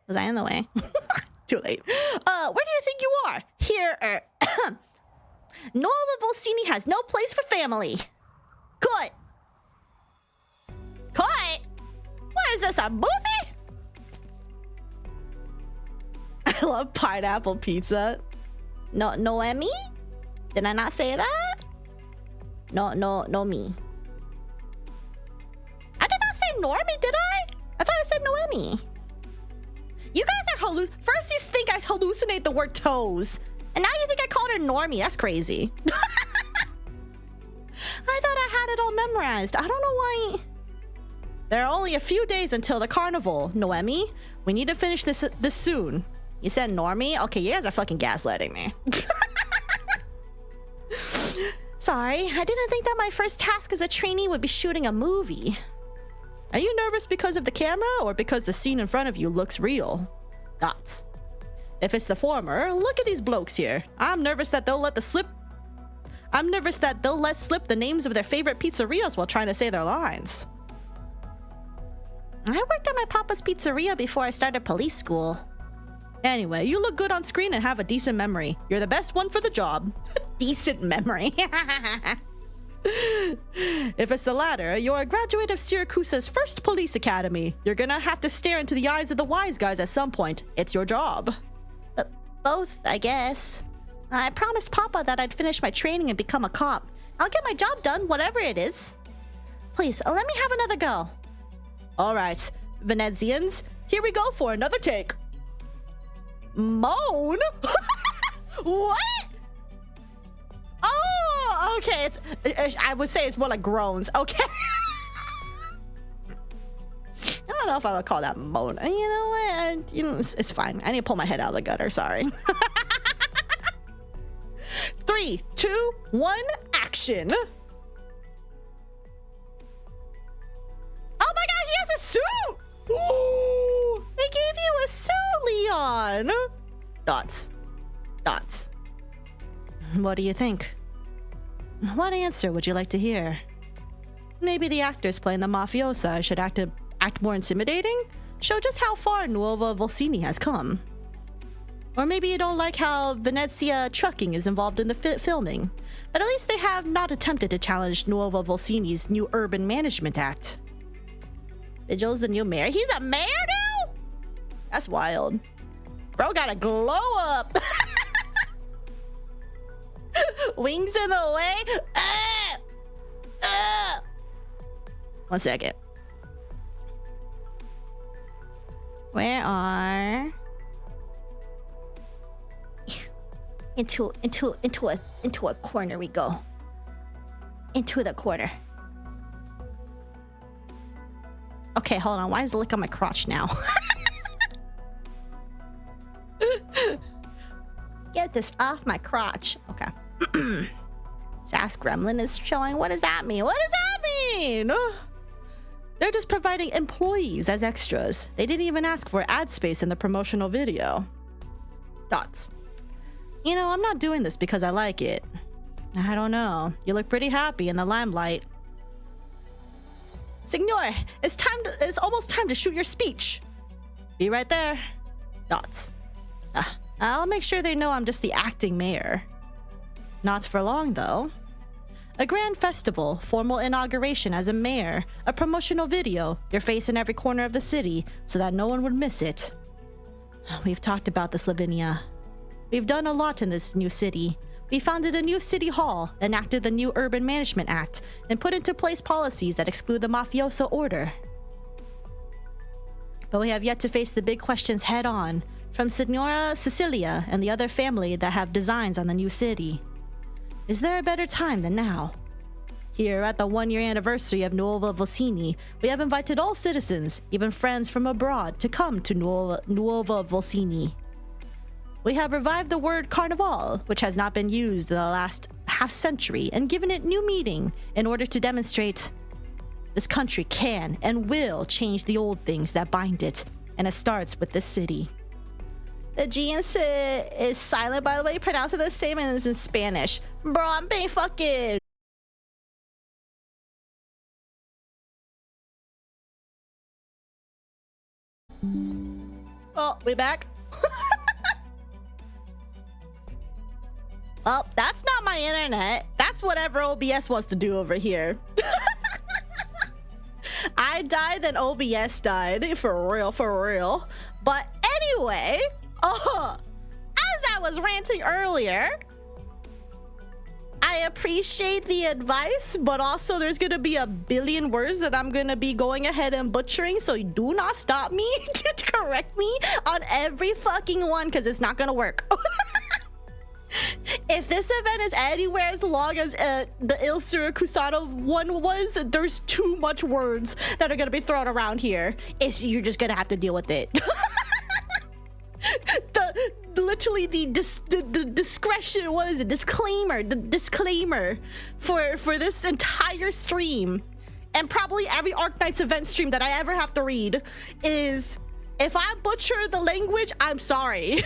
Was I in the way? Too late. Where do you think you are? Here, Nuova Volsini has no place for family. Cut. Cut? What is this, a movie? I love pineapple pizza. No, Noemi? Did I not say that? No, me. I did not say Normie, did I? I thought I said Noemi. You guys are First you think I hallucinate the word toes. And now you think I called her Normie. That's crazy. I thought I had it all memorized. I don't know why. There are only a few days until the carnival, Noemi. We need to finish this soon. You said Normie? Okay, you guys are fucking gaslighting me. Sorry, I didn't think that my first task as a trainee would be shooting a movie. Are you nervous because of the camera or because the scene in front of you looks real? Dots. If it's the former, look at these blokes here. I'm nervous that they'll let slip the names of their favorite pizzerias while trying to say their lines. I worked at my papa's pizzeria before I started police school. Anyway, you look good on screen and have a decent memory. You're the best one for the job. Decent memory. If it's the latter, you're a graduate of Siracusa's first police academy. You're gonna have to stare into the eyes of the wise guys at some point. It's your job. Both, I guess. I promised Papa that I'd finish my training and become a cop. I'll get my job done, whatever it is. Please, let me have another go. All right, Venezians, here we go for another take. Moan? What? Oh, okay. I would say it's more like groans. Okay. I don't know if I would call that moan. You know what? It's fine. I need to pull my head out of the gutter. Sorry. 3, 2, 1, action. Oh my god, he has a suit! Ooh, they gave you a suit, Leon! Dots. What do you think? What answer would you like to hear? Maybe the actors playing the mafiosa should act more intimidating? Show just how far Nuova Volsini has come. Or maybe you don't like how Venezia Trucking is involved in the filming. But at least they have not attempted to challenge Nuova Volsini's new Urban Management Act. Vigil's the new mayor? He's a mayor now? That's wild. Bro got a glow up. Wings in the way. 1 second. Where are... Into a corner we go. Into the corner. Okay, hold on. Why is the lick on my crotch now? Get this off my crotch. Okay. Sass Gremlin is showing. What does that mean? What does that mean? They're just providing employees as extras. They didn't even ask for ad space in the promotional video. Dots. You know, I'm not doing this because I like it. I don't know. You look pretty happy in the limelight. Signor, it's almost time to shoot your speech. Be right there. Dots. I'll make sure they know I'm just the acting mayor. Not for long, though. A grand festival, formal inauguration as a mayor, a promotional video, your face in every corner of the city, so that no one would miss it. We've talked about this, Lavinia. We've done a lot in this new city. We founded a new city hall, enacted the new Urban Management Act, and put into place policies that exclude the mafioso order. But we have yet to face the big questions head on, from Signora Cecilia and the other family that have designs on the new city. Is there a better time than now? Here, at the 1-year anniversary of Nuova Volsini, we have invited all citizens, even friends from abroad, to come to Nuova Volsini. We have revived the word carnival, which has not been used in the last half-century, and given it new meaning in order to demonstrate this country can and will change the old things that bind it, and it starts with this city. The G in sit is silent, by the way. Pronounce it the same as in Spanish. Bro, I'm being fucking... Oh, we back? Well, that's not my internet. That's whatever OBS wants to do over here. I died, then OBS died. For real, for real. But anyway, as I was ranting earlier, I appreciate the advice, but also there's gonna be a billion words that I'm gonna be going ahead and butchering, so do not stop me to correct me on every fucking one, because it's not gonna work. If this event is anywhere as long as the Il Siracusano one was, there's too much words that are gonna be thrown around here. You're just gonna have to deal with it. Literally the discretion, what is it, disclaimer, the disclaimer for this entire stream, and probably every Arknights event stream that I ever have to read, is if I butcher the language, I'm sorry.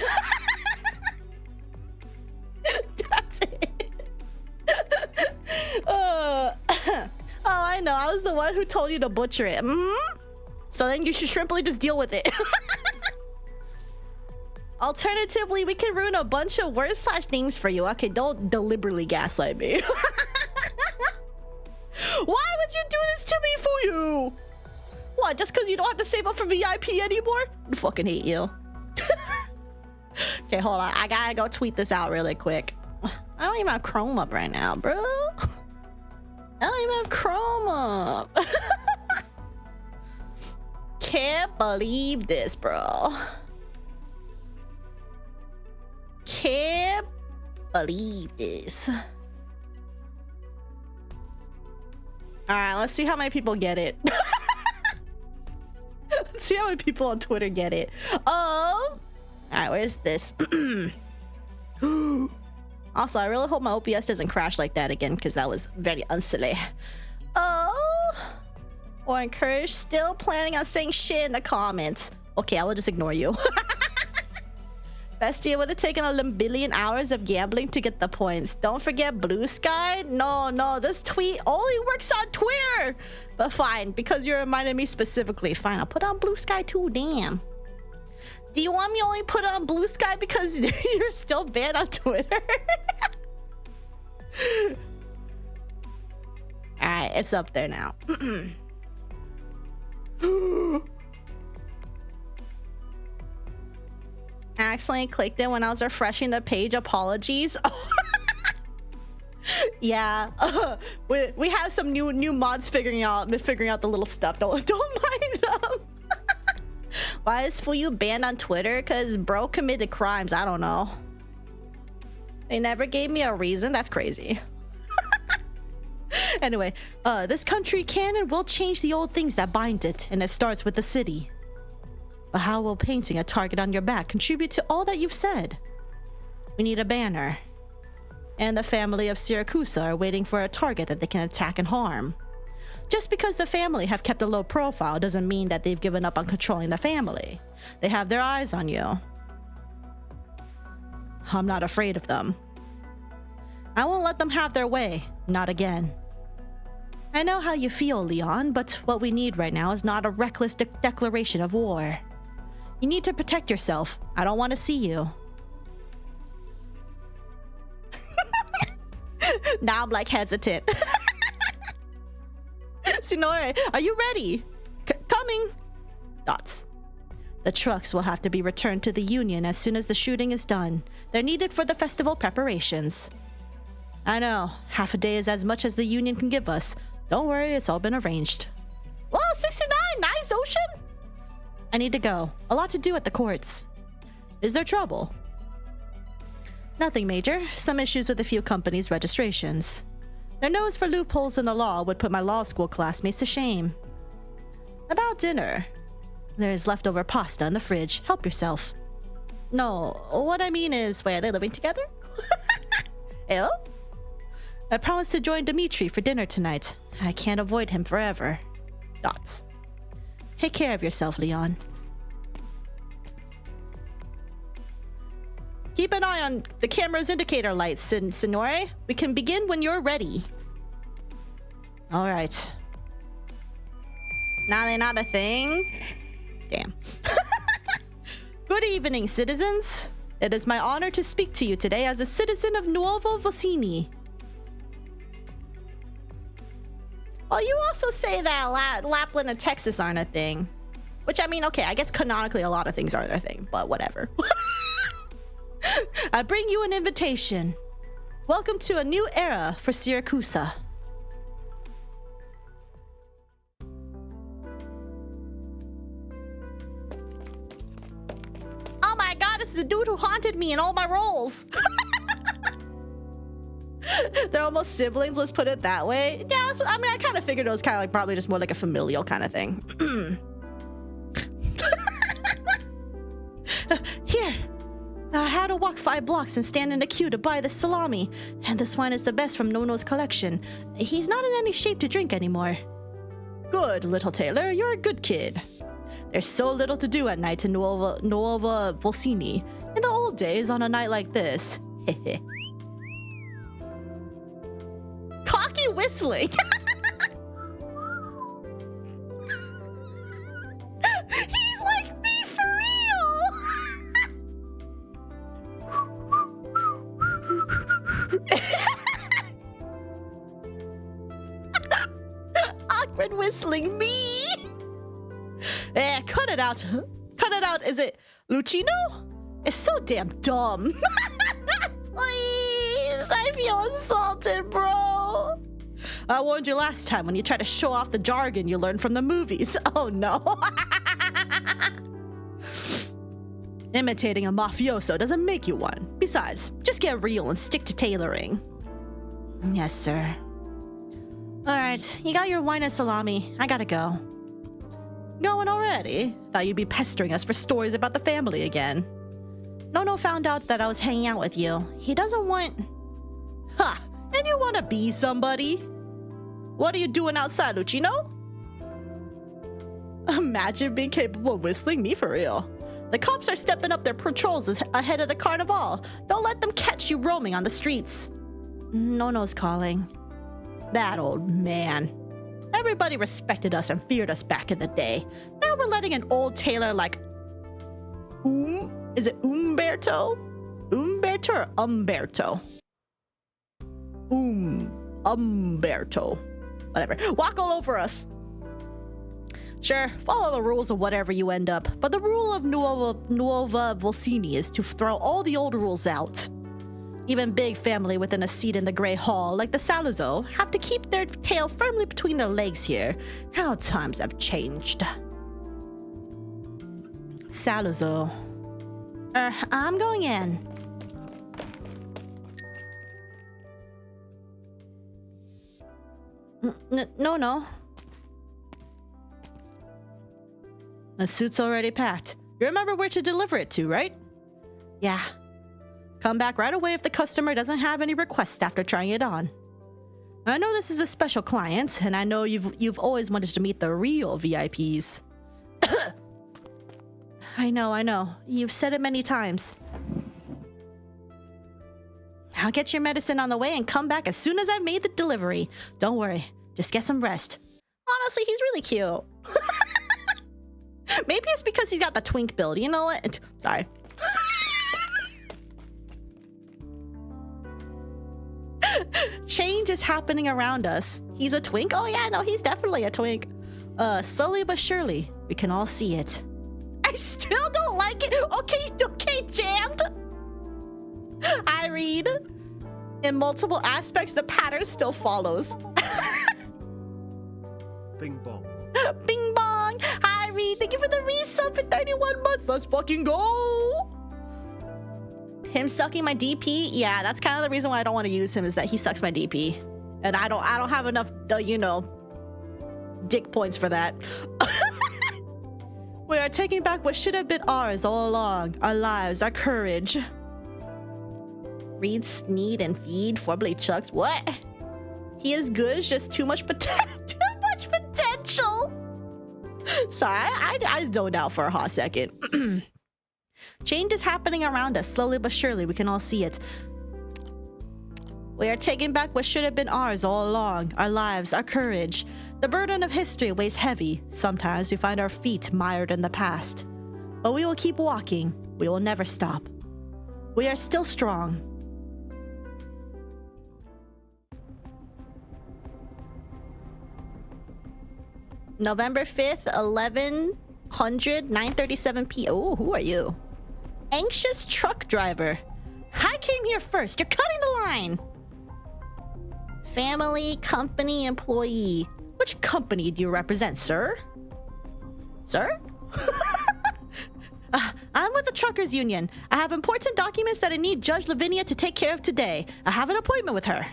That's it. Oh, I know, I was the one who told you to butcher it. So then you should simply just deal with it. Alternatively, we can ruin a bunch of words / names for you. Okay, don't deliberately gaslight me. Why would you do this to me for you? What, just because you don't have to save up for VIP anymore? I fucking hate you. Okay, hold on. I gotta go tweet this out really quick. I don't even have Chrome up right now, bro. I don't even have Chrome up. Can't believe this, bro. Can't believe this. All right, let's see how many people get it. Let's see how many people on Twitter get it. All right, where's this? Also, I really hope my OBS doesn't crash like that again, because that was very unsilly. Or encourage, still planning on saying shit in the comments. Okay, I will just ignore you. Bestie, it would have taken a billion hours of gambling to get the points. Don't forget Blue Sky. No, this tweet only works on Twitter. But fine, because you reminded me specifically. Fine, I'll put on Blue Sky too, damn. Do you want me to only put on Blue Sky because you're still banned on Twitter? Alright, it's up there now. I accidentally clicked it when I was refreshing the page. Apologies. Yeah, we have some new mods figuring out the little stuff. Don't mind them. Why is Fuyu banned on Twitter? Because bro committed crimes. I don't know. They never gave me a reason. That's crazy. Anyway, this country can and will change the old things that bind it, and it starts with the city. But how will painting a target on your back contribute to all that you've said? We need a banner. And the family of Siracusa are waiting for a target that they can attack and harm. Just because the family have kept a low profile doesn't mean that they've given up on controlling the family. They have their eyes on you. I'm not afraid of them. I won't let them have their way. Not again. I know how you feel, Leon, but what we need right now is not a reckless declaration of war. You need to protect yourself. I don't want to see you. Now I'm like hesitant. Sinore, are you ready? Coming. Dots. The trucks will have to be returned to the Union as soon as the shooting is done. They're needed for the festival preparations. I know. Half a day is as much as the Union can give us. Don't worry, it's all been arranged. Whoa, 69! Nice, Ocean! I need to go. A lot to do at the courts. Is there trouble? Nothing major. Some issues with a few companies' registrations. Their nose for loopholes in the law would put my law school classmates to shame. About dinner. There is leftover pasta in the fridge. Help yourself. No, what I mean is, wait, are they living together? Ew? I promised to join Dimitri for dinner tonight. I can't avoid him forever. Dots. Take care of yourself, Leon. Keep an eye on the camera's indicator lights, Signore. We can begin when you're ready. All right. Now they're not a thing. Damn. Good evening, citizens. It is my honor to speak to you today as a citizen of Nuovo Vocini. Well, you also say that Lapland and Texas aren't a thing. Which, I mean, okay, I guess canonically a lot of things aren't a thing, but whatever. I bring you an invitation. Welcome to a new era for Siracusa. Oh my god, it's the dude who haunted me in all my roles. They're almost siblings, let's put it that way. Yeah, so, I mean, I kind of figured it was kind of like probably just more like a familial kind of thing. Here. I had to walk 5 blocks and stand in a queue to buy the salami. And this wine is the best from Nono's collection. He's not in any shape to drink anymore. Good, little Taylor. You're a good kid. There's so little to do at night in Nuova Vocini. In the old days, on a night like this. Cocky whistling. He's like me for real. Awkward whistling me. Eh, cut it out. Cut it out. Is it Lucino? It's so damn dumb. Please, I feel insulted, bro. I warned you last time when you tried to show off the jargon you learned from the movies. Oh no. Imitating a mafioso doesn't make you one. Besides, just get real and stick to tailoring. Yes, sir. Alright, you got your wine and salami. I gotta go. Going already? Thought you'd be pestering us for stories about the family again. Nono found out that I was hanging out with you. He doesn't want... Ha! And you want to be somebody? What are you doing outside, Lucino? Imagine being capable of whistling me for real. The cops are stepping up their patrols ahead of the carnival. Don't let them catch you roaming on the streets. Nono's calling. That old man. Everybody respected us and feared us back in the day. Now we're letting an old tailor like... Is it Umberto? Umberto or Umberto? Umberto. Whatever. Walk all over us. Sure, follow the rules of whatever you end up, but the rule of Nuova Vocini is to throw all the old rules out. Even big family within a seat in the Grey Hall, like the Saluzzo, have to keep their tail firmly between their legs here. How times have changed. Saluzzo. I'm going in. No. The suit's already packed. You remember where to deliver it to, right? Yeah. Come back right away if the customer doesn't have any requests after trying it on. I know this is a special client, and I know you've always wanted to meet the real VIPs. I know. You've said it many times. I'll get your medicine on the way and come back as soon as I've made the delivery. Don't worry. Just get some rest. Honestly, he's really cute. Maybe it's because he's got the twink build. You know what? Sorry. Change is happening around us. He's a twink? Oh yeah, no, he's definitely a twink. Slowly but surely, we can all see it. I still don't like it. Okay, jammed. I read. In multiple aspects, the pattern still follows. Bing bong. Bing bong. Hi, Reed. Thank you for the resub for 31 months. Let's fucking go. Him sucking my DP? Yeah, that's kind of the reason why I don't want to use him, is that he sucks my DP. And I don't have enough, dick points for that. We are taking back what should have been ours all along. Our lives, our courage. Read, sneed, and feed. Four-blade chucks. What? He is good, it's just too much potential. Sorry, I zoned out for a hot second. Change is happening around us, slowly but surely. We can all see it. We are taking back what should have been ours all along. Our lives, our courage. The burden of history weighs heavy. Sometimes we find our feet mired in the past. But we will keep walking. We will never stop. We are still strong. November 5th, 1100, 9:37 p.m. Oh, who are you? Anxious truck driver. I came here first. You're cutting the line. Family, company, employee. Which company do you represent, sir? Sir? I'm with the truckers union. I have important documents that I need Judge Lavinia to take care of today. I have an appointment with her.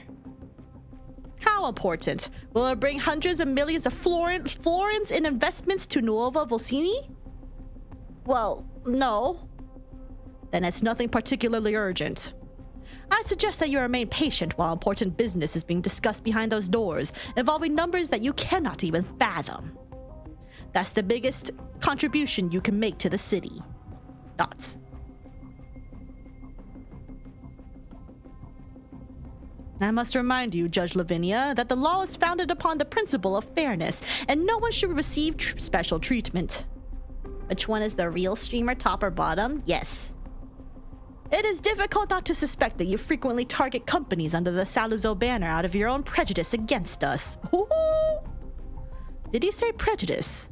How important? Will it bring hundreds of millions of florins in investments to Nuova Volsini? Well, no. Then it's nothing particularly urgent. I suggest that you remain patient while important business is being discussed behind those doors, involving numbers that you cannot even fathom. That's the biggest contribution you can make to the city. Dots. I must remind you, Judge Lavinia, that the law is founded upon the principle of fairness, and no one should receive special treatment. Which one is the real streamer, top or bottom? Yes. It is difficult not to suspect that you frequently target companies under the Salazzo banner out of your own prejudice against us. Ooh. Did you say prejudice?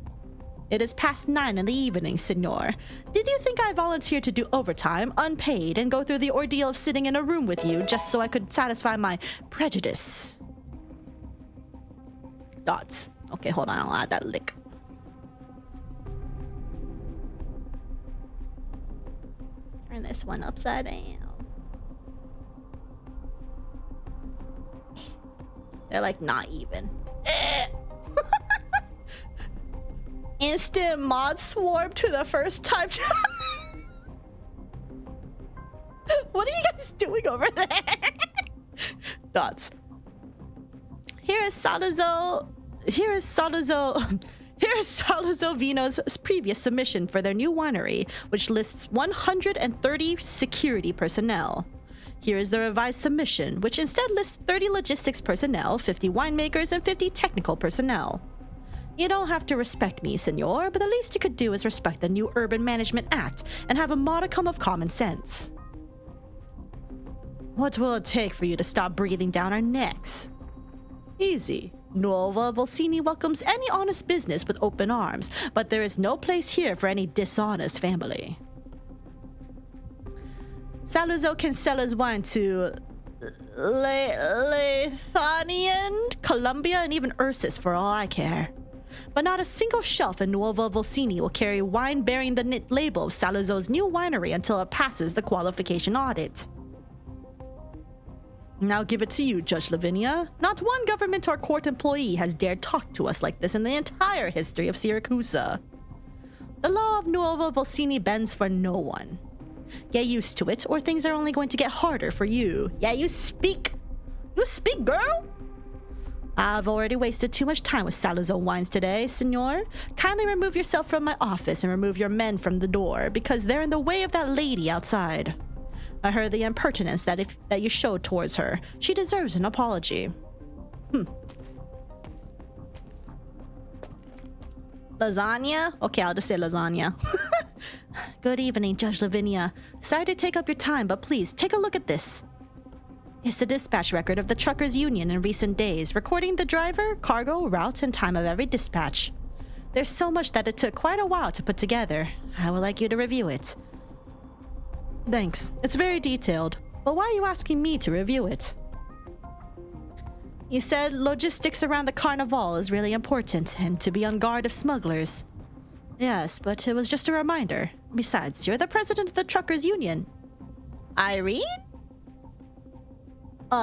It is past 9 in the evening, senor. Did you think I volunteered to do overtime, unpaid, and go through the ordeal of sitting in a room with you just so I could satisfy my prejudice? Dots. Okay, hold on, I'll add that lick. Turn this one upside down. They're like not even. Instant mod swarm to the first time. What are you guys doing over there? Dots. Here is Salazzo Vino's previous submission for their new winery, which lists 130 security personnel. Here is the revised submission, which instead lists 30 logistics personnel, 50 winemakers, and 50 technical personnel. You don't have to respect me, senor, but the least you could do is respect the new Urban Management Act and have a modicum of common sense. What will it take for you to stop breathing down our necks? Easy. Nuova Volsini welcomes any honest business with open arms, but there is no place here for any dishonest family. Salazzo can sell his wine to Lithuanian, Colombia, and even Ursus for all I care. But not a single shelf in Nuova Volsini will carry wine bearing the label of Salazzo's new winery until it passes the qualification audit. Now give it to you, Judge Lavinia. Not one government or court employee has dared talk to us like this in the entire history of Siracusa. The law of Nuova Volsini bends for no one. Get used to it, or things are only going to get harder for you. Yeah, you speak. You speak, girl? I've already wasted too much time with Salazzo wines today, senor. Kindly remove yourself from my office and remove your men from the door, because they're in the way of that lady outside. I heard the impertinence that you showed towards her. She deserves an apology. Lasagna? Okay, I'll just say lasagna. Good evening, Judge Lavinia. Sorry to take up your time, but please, take a look at this. It's the dispatch record of the Truckers Union in recent days, recording the driver, cargo, route, and time of every dispatch. There's so much that it took quite a while to put together. I would like you to review it. Thanks. It's very detailed. But why are you asking me to review it? You said logistics around the carnival is really important, and to be on guard of smugglers. Yes, but it was just a reminder. Besides, you're the president of the Truckers Union. Irene?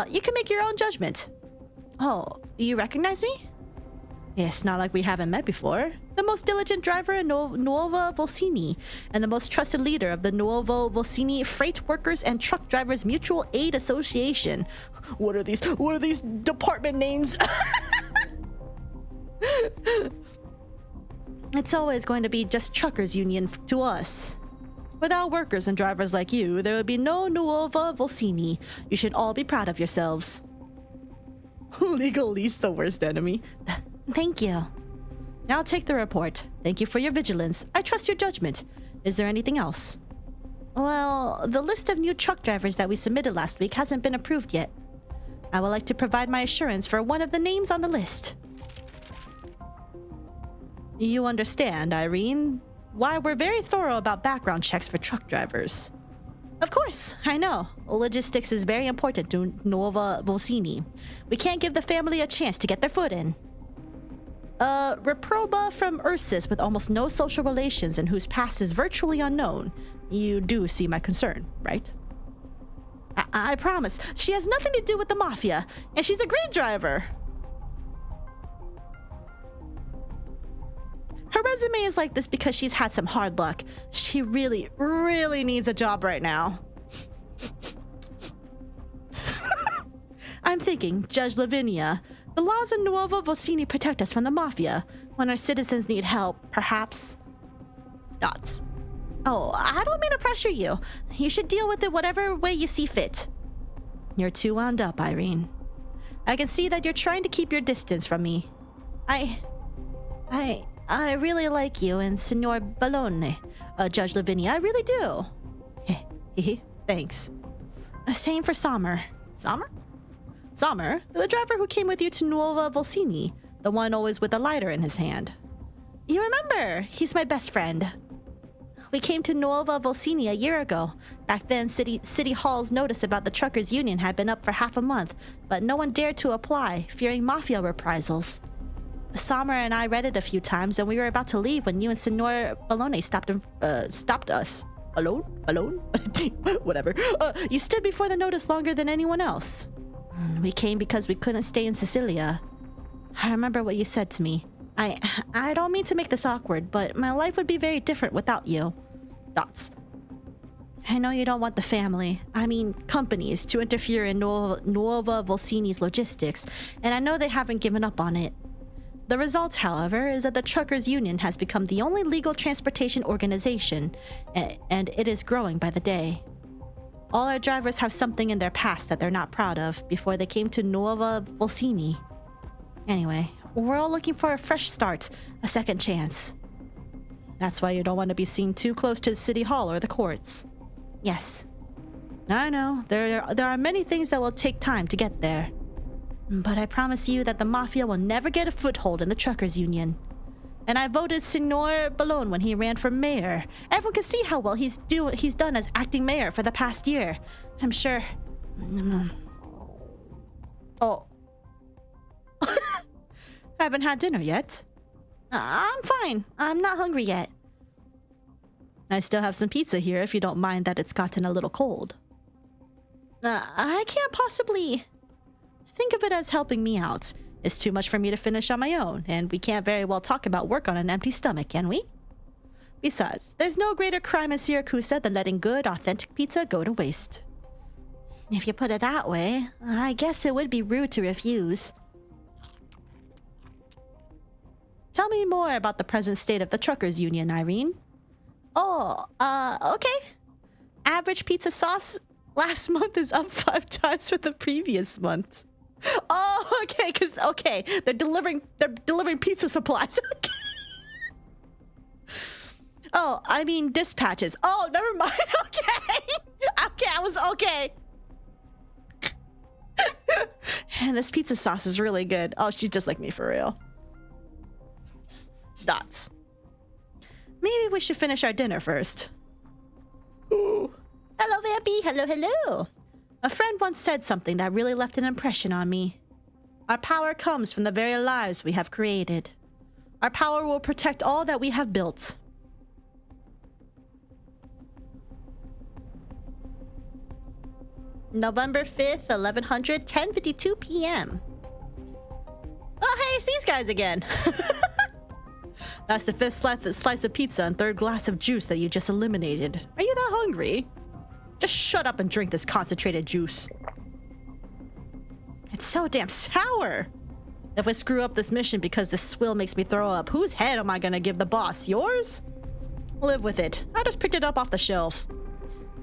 You can make your own judgment. Oh, you recognize me? Yes, not like we haven't met before. The most diligent driver in Nuova Volsini, and the most trusted leader of the Nuovo Volsini Freight Workers and Truck Drivers Mutual Aid Association. What are these? What are these department names? It's always going to be just truckers' union to us. Without workers and drivers like you, there would be no Nuova Volsini. You should all be proud of yourselves. Legalese the worst enemy. Thank you. Now take the report. Thank you for your vigilance. I trust your judgment. Is there anything else? Well, the list of new truck drivers that we submitted last week hasn't been approved yet. I would like to provide my assurance for one of the names on the list. You understand, Irene, why we're very thorough about background checks for truck drivers. Of course, I know. Logistics is very important to Nuova Volsini. We can't give the family a chance to get their foot in. Reproba from Ursus with almost no social relations and whose past is virtually unknown. You do see my concern, right? I promise. She has nothing to do with the Mafia, and she's a great driver. Her resume is like this because she's had some hard luck. She really, really needs a job right now. I'm thinking, Judge Lavinia, the laws in Nuova Volsini protect us from the Mafia. When our citizens need help, perhaps... Dots. Oh, I don't mean to pressure you. You should deal with it whatever way you see fit. You're too wound up, Irene. I can see that you're trying to keep your distance from me. I really like you and Signor Ballone, Judge Lavinia. I really do. Thanks. Same for Sommer. Sommer? Sommer, the driver who came with you to Nuova Volsini, the one always with a lighter in his hand. You remember, he's my best friend. We came to Nuova Volsini a year ago. Back then, City Hall's notice about the truckers' union had been up for half a month, but no one dared to apply, fearing Mafia reprisals. Sommer and I read it a few times, and we were about to leave when you and Signor Ballone stopped us. Alone? Whatever. You stood before the notice longer than anyone else. We came because we couldn't stay in Sicilia. I remember what you said to me. I don't mean to make this awkward, but my life would be very different without you. Dots. I know you don't want the family, companies, to interfere in Nuova Volsini's logistics, and I know they haven't given up on it. The result, however, is that the Truckers' Union has become the only legal transportation organization, and it is growing by the day. All our drivers have something in their past that they're not proud of before they came to Nuova Volsini. Anyway, we're all looking for a fresh start, a second chance. That's why you don't want to be seen too close to the City Hall or the courts. Yes. I know, there are many things that will take time to get there. But I promise you that the Mafia will never get a foothold in the Truckers' Union. And I voted Signor Ballone when he ran for mayor. Everyone can see how well he's done as acting mayor for the past year. I'm sure... Oh. Haven't had dinner yet. I'm fine. I'm not hungry yet. I still have some pizza here if you don't mind that it's gotten a little cold. I can't possibly... Think of it as helping me out. It's too much for me to finish on my own, and we can't very well talk about work on an empty stomach, can we? Besides, there's no greater crime in Siracusa than letting good, authentic pizza go to waste. If you put it that way, I guess it would be rude to refuse. Tell me more about the present state of the Truckers' Union, Irene. Oh, okay. Average pizza sauce last month is up 5 times from the previous month. Oh, okay, they're delivering pizza supplies. Okay. Oh, I mean dispatches. Oh, never mind. Okay, I was okay. And this pizza sauce is really good. Oh, she's just like me for real. Dots. Maybe we should finish our dinner first. Ooh. Hello, Vampy. Hello. A friend once said something that really left an impression on me. Our power comes from the very lives we have created. Our power will protect all that we have built. November 5th, 1100, 10:52 p.m. Oh, hey, it's these guys again. That's the 5th slice of pizza and 3rd glass of juice that you just eliminated. Are you that hungry? Just shut up and drink this concentrated juice. It's so damn sour. If I screw up this mission because this swill makes me throw up, whose head am I gonna give the boss? Yours? Live with it. I just picked it up off the shelf.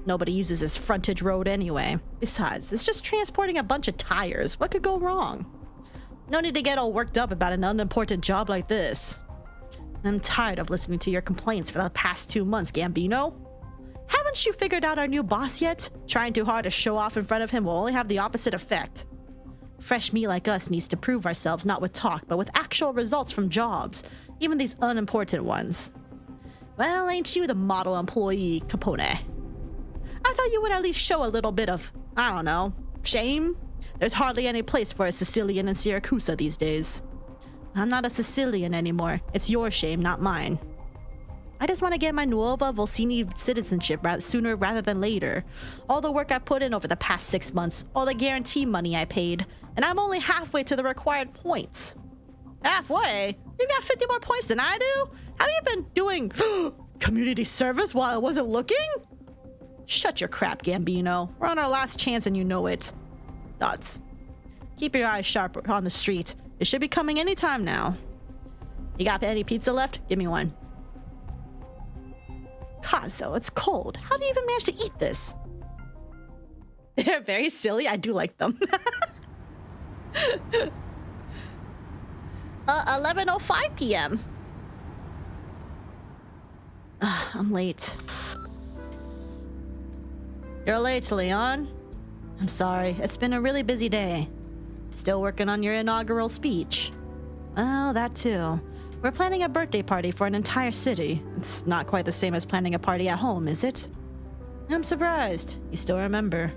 Nobody uses this frontage road anyway. Besides, it's just transporting a bunch of tires. What could go wrong? No need to get all worked up about an unimportant job like this. I'm tired of listening to your complaints for the past 2 months, Gambino. Haven't you figured out our new boss yet? Trying too hard to show off in front of him will only have the opposite effect. Fresh meat like us needs to prove ourselves not with talk, but with actual results from jobs, even these unimportant ones. Well, ain't you the model employee, Capone? I thought you would at least show a little bit of, I don't know, shame? There's hardly any place for a Sicilian in Siracusa these days. I'm not a Sicilian anymore. It's your shame, not mine. I just want to get my Nuova Volsini citizenship sooner rather than later. All the work I put in over the past 6 months, all the guarantee money I paid, and I'm only halfway to the required points. Halfway? You got 50 more points than I do? Have you been doing community service while I wasn't looking? Shut your crap, Gambino. We're on our last chance and you know it. Dots. Keep your eyes sharp on the street. It should be coming anytime now. You got any pizza left? Give me one. Kazo, it's cold. How do you even manage to eat this? They're very silly. I do like them. 11:05 p.m. I'm late. You're late, Leon. I'm sorry. It's been a really busy day. Still working on your inaugural speech. Oh, that too. We're planning a birthday party for an entire city. It's not quite the same as planning a party at home, is it? I'm surprised. You still remember.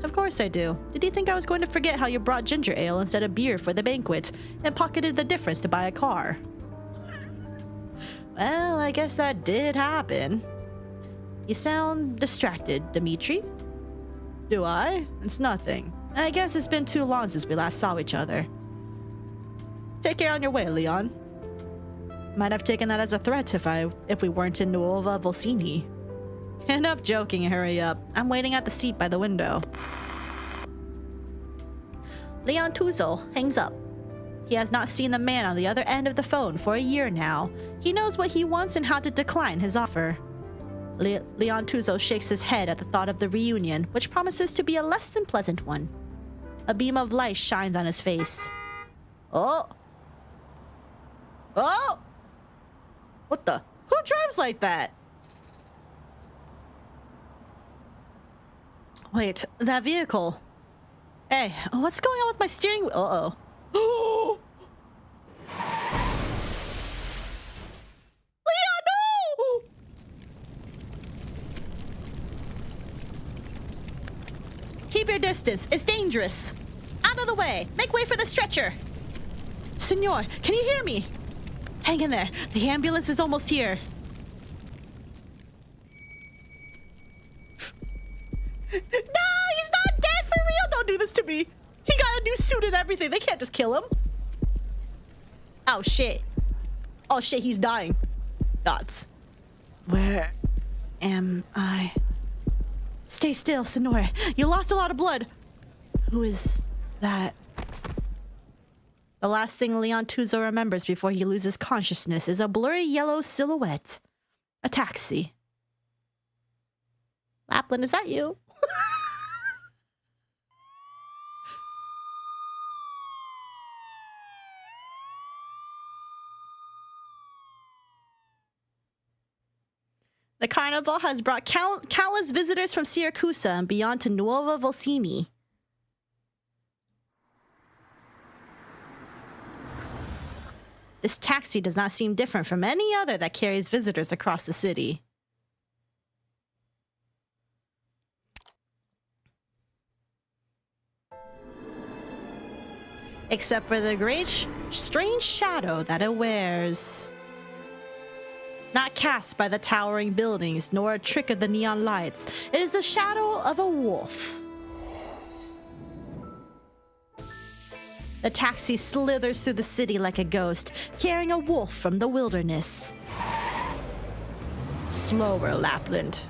Of course I do. Did you think I was going to forget how you brought ginger ale instead of beer for the banquet and pocketed the difference to buy a car? Well, I guess that did happen. You sound distracted, Dimitri. Do I? It's nothing. I guess it's been too long since we last saw each other. Take care on your way, Leon. Might have taken that as a threat if we weren't in Nuova Volsini. Enough joking, hurry up. I'm waiting at the seat by the window. Leon Tuzo hangs up. He has not seen the man on the other end of the phone for a year now. He knows what he wants and how to decline his offer. Leon Tuzo shakes his head at the thought of the reunion, which promises to be a less than pleasant one. A beam of light shines on his face. Oh! Oh! What the? Who drives like that? Wait, that vehicle. Hey, what's going on with my steering wheel? Uh-oh. Leon, no! Keep your distance. It's dangerous. Out of the way. Make way for the stretcher. Senor, can you hear me? Hang in there. The ambulance is almost here. No, he's not dead for real. Don't do this to me. He got a new suit and everything. They can't just kill him. Oh, shit. Oh, shit, he's dying. Dots. Where am I? Stay still, Sonora. You lost a lot of blood. Who is that? The last thing Leon Tuzo remembers before he loses consciousness is a blurry yellow silhouette. A taxi. Lapland, is that you? The carnival has brought countless visitors from Siracusa and beyond to Nuova Volsini. This taxi does not seem different from any other that carries visitors across the city. Except for the great, strange shadow that it wears. Not cast by the towering buildings, nor a trick of the neon lights. It is the shadow of a wolf. The taxi slithers through the city like a ghost, carrying a wolf from the wilderness. Slower, Lapland.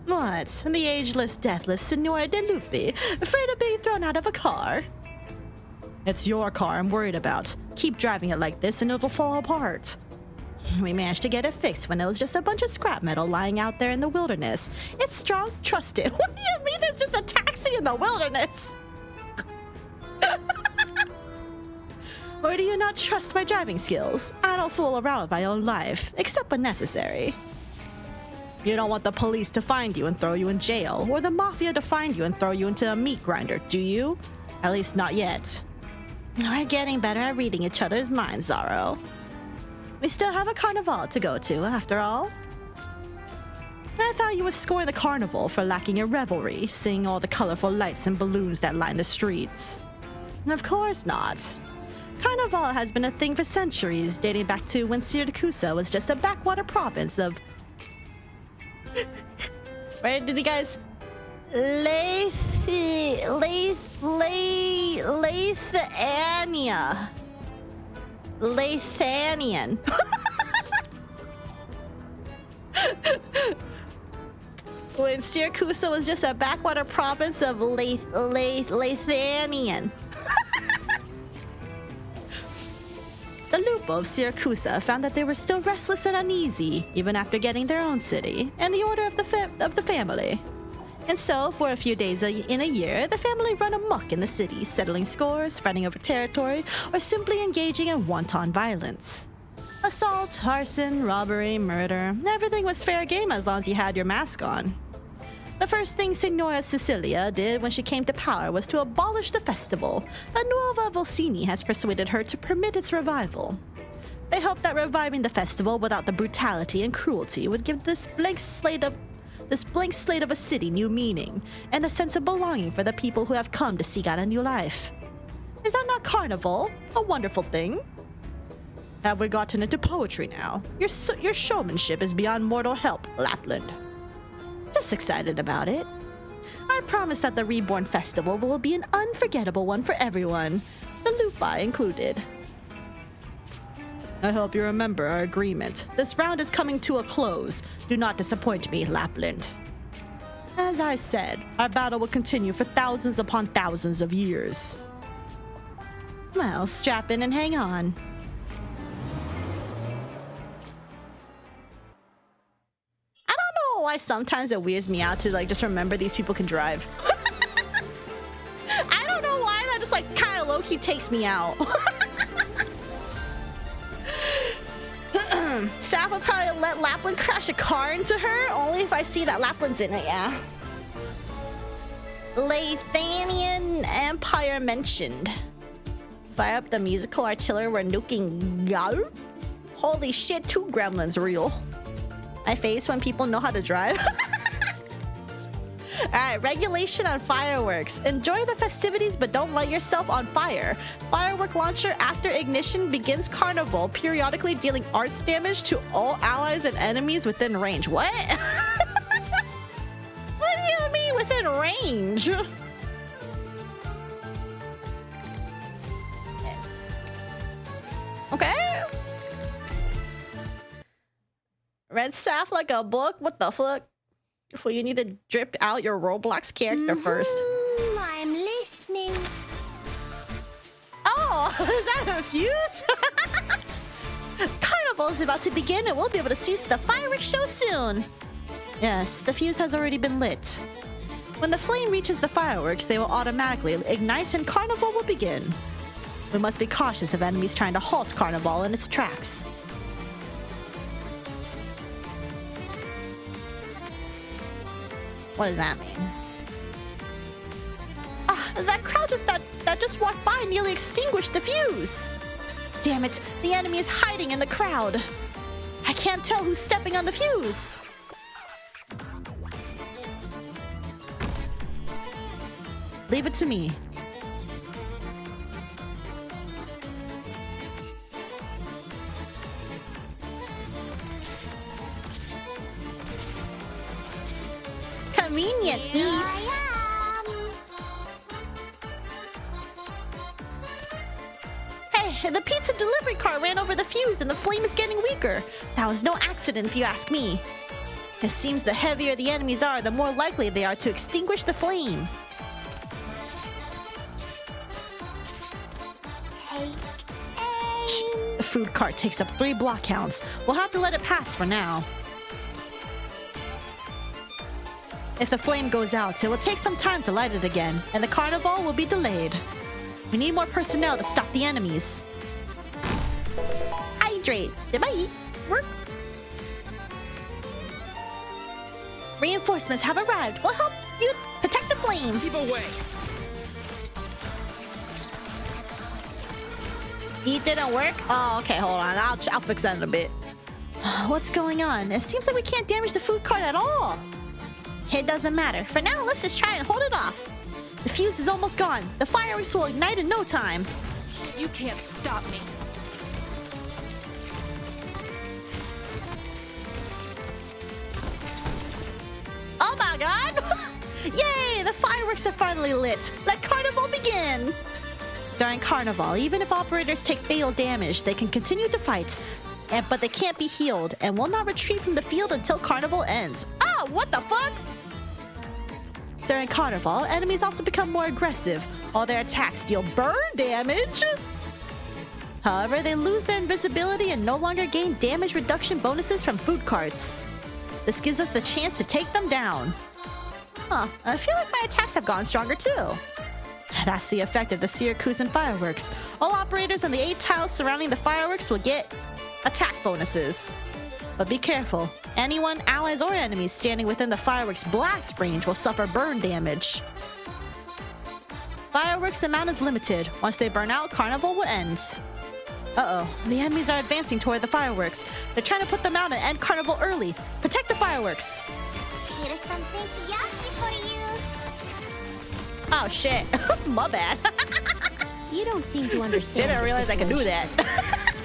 What? The ageless, deathless Signora De Lupi, afraid of being thrown out of a car? It's your car I'm worried about. Keep driving it like this and it'll fall apart. We managed to get it fixed when it was just a bunch of scrap metal lying out there in the wilderness. It's strong, trust it. What do you mean there's just a taxi in the wilderness? Or do you not trust my driving skills? I don't fool around with my own life, except when necessary. You don't want the police to find you and throw you in jail, or the mafia to find you and throw you into a meat grinder, do you? At least not yet. We're getting better at reading each other's minds, Zaro. We still have a carnival to go to, after all. I thought you would score the carnival for lacking in revelry, seeing all the colorful lights and balloons that line the streets. Of course not. Carnival has been a thing for centuries, dating back to when Siracusa was just a backwater province of... Where did you guys... Lathania. Lathanian. When Siracusa was just a backwater province of Lathanian. The Lupo of Siracusa found that they were still restless and uneasy, even after getting their own city, and the order of the family. And so, for a few days in a year, the family run amok in the city, settling scores, fighting over territory, or simply engaging in wanton violence. Assault, arson, robbery, murder, everything was fair game as long as you had your mask on. The first thing Signora Cecilia did when she came to power was to abolish the festival, but Nuova Volsini has persuaded her to permit its revival. They hope that reviving the festival without the brutality and cruelty would give this blank slate of a city new meaning and a sense of belonging for the people who have come to seek out a new life. Is that not carnival? A wonderful thing? Have we gotten into poetry now? Your showmanship is beyond mortal help, Lapland. Just excited about it. I promise that the Reborn Festival will be an unforgettable one for everyone, the Lupi included. I hope you remember our agreement. This round is coming to a close. Do not disappoint me, Lapland. As I said, our battle will continue for thousands upon thousands of years. Well, strap in and hang on. I don't know why sometimes it weirds me out to just remember these people can drive. I don't know why that just kind of low-key takes me out. Saf will probably let Lapland crash a car into her, only if I see that Lapland's in it, yeah. Lathanian Empire mentioned. Fire up the musical artillery, we're nuking Gal? Holy shit, 2 gremlins real. My face when people know how to drive. Alright, regulation on fireworks. Enjoy the festivities, but don't light yourself on fire. Firework launcher after ignition begins carnival, periodically dealing arts damage to all allies and enemies within range. What? What do you mean within range? Okay. Read Saf like a book? What the fuck? Well, you need to drip out your Roblox character first. I'm listening. Oh, is that a fuse? Carnival is about to begin and we'll be able to see the fireworks show soon. Yes, the fuse has already been lit. When the flame reaches the fireworks, they will automatically ignite and Carnival will begin. We must be cautious of enemies trying to halt Carnival in its tracks. What does that mean? Ah, that crowd that just walked by nearly extinguished the fuse. Damn it, the enemy is hiding in the crowd. I can't tell who's stepping on the fuse. Leave it to me. Convenient eats. Hey, the pizza delivery car ran over the fuse and the flame is getting weaker. That was no accident if you ask me. It seems the heavier the enemies are, the more likely they are to extinguish the flame. The food cart takes up 3 block counts. We'll have to let it pass for now. If the flame goes out, it will take some time to light it again, and the carnival will be delayed. We need more personnel to stop the enemies. Hydrate. Bye. Work. Reinforcements have arrived. We'll help you protect the flame. Keep away. It didn't work? Oh, okay, hold on. I'll fix that in a bit. What's going on? It seems like we can't damage the food cart at all. It doesn't matter. For now, let's just try and hold it off. The fuse is almost gone. The fireworks will ignite in no time. You can't stop me. Oh my god! Yay! The fireworks are finally lit. Let Carnival begin! During Carnival, even if operators take fatal damage, they can continue to fight. But they can't be healed, and will not retreat from the field until Carnival ends. Oh, what the fuck? During Carnival, enemies also become more aggressive. All their attacks deal burn damage. However, they lose their invisibility and no longer gain damage reduction bonuses from food carts. This gives us the chance to take them down. Huh, I feel like my attacks have gotten stronger too. That's the effect of the Siracusan fireworks. All operators on the 8 tiles surrounding the fireworks will get attack bonuses. But be careful. Anyone, allies, or enemies standing within the fireworks blast range will suffer burn damage. Fireworks amount is limited. Once they burn out, Carnival will end. Uh-oh. The enemies are advancing toward the fireworks. They're trying to put them out and end Carnival early. Protect the fireworks. Here's something yummy for you. Oh, shit. My bad. You don't seem to understand. Didn't realize I could do that.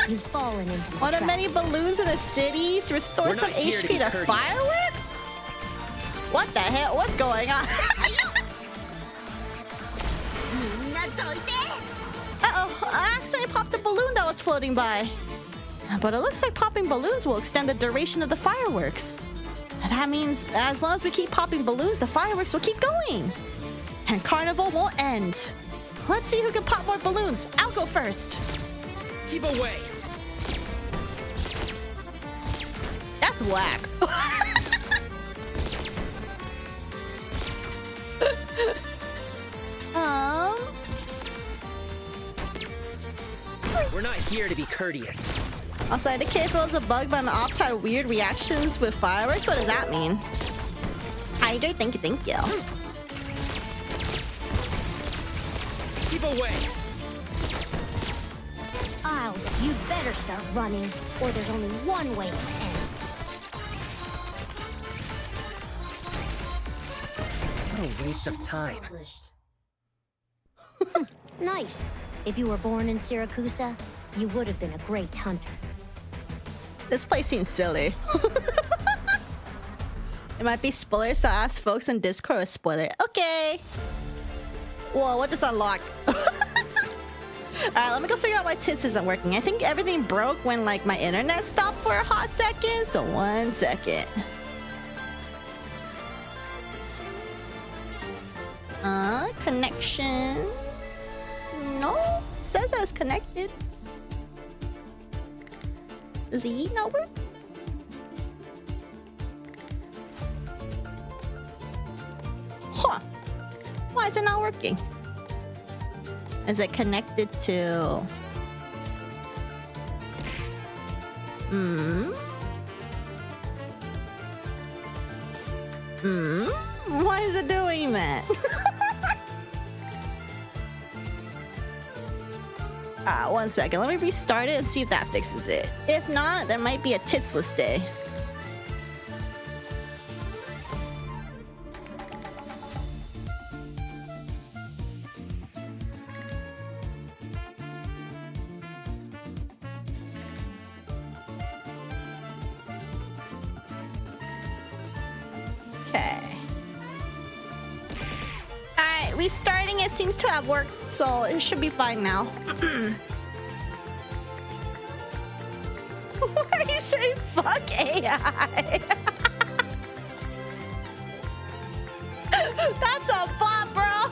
You've fallen into the One of trap. many balloons in the city restore some HP to firework? What the hell? What's going on? Uh-oh, I accidentally popped the balloon that was floating by. But it looks like popping balloons will extend the duration of the fireworks. That means as long as we keep popping balloons, the fireworks will keep going. And Carnival won't end. Let's see who can pop more balloons. I'll go first. Keep away. That's whack. We're not here to be courteous. Also, the kid feels a bug, but my ops had weird reactions with fireworks. What does that mean? Hydrate, thank you, thank you. Keep away. Ow, you better start running, or there's only one way this ends. What a waste of time. Nice. If you were born in Siracusa, you would have been a great hunter. This place seems silly. It might be spoilers, so ask folks in Discord a spoiler. Okay. Whoa, what just unlocked? Alright, let me go figure out why Tits isn't working. I think everything broke when like my internet stopped for a hot second. So 1 second. Connections. No, it says it's connected. Does the Yeet not work? Huh. Why is it not working? Is it connected to... Why is it doing that? Ah, 1 second. Let me restart it and see if that fixes it. If not, there might be a titsless day. Okay. Alright, restarting it seems to have worked, so it should be fine now. Why you say fuck AI? That's a bot, bro.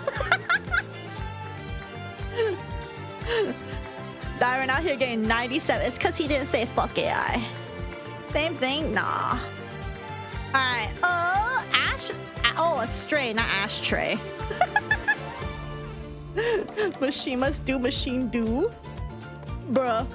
Dyron out here getting 97. It's because he didn't say fuck AI. Same thing? Nah. Alright. Ash. Oh, a stray, not ashtray. Machine must do, machine do. Bruh.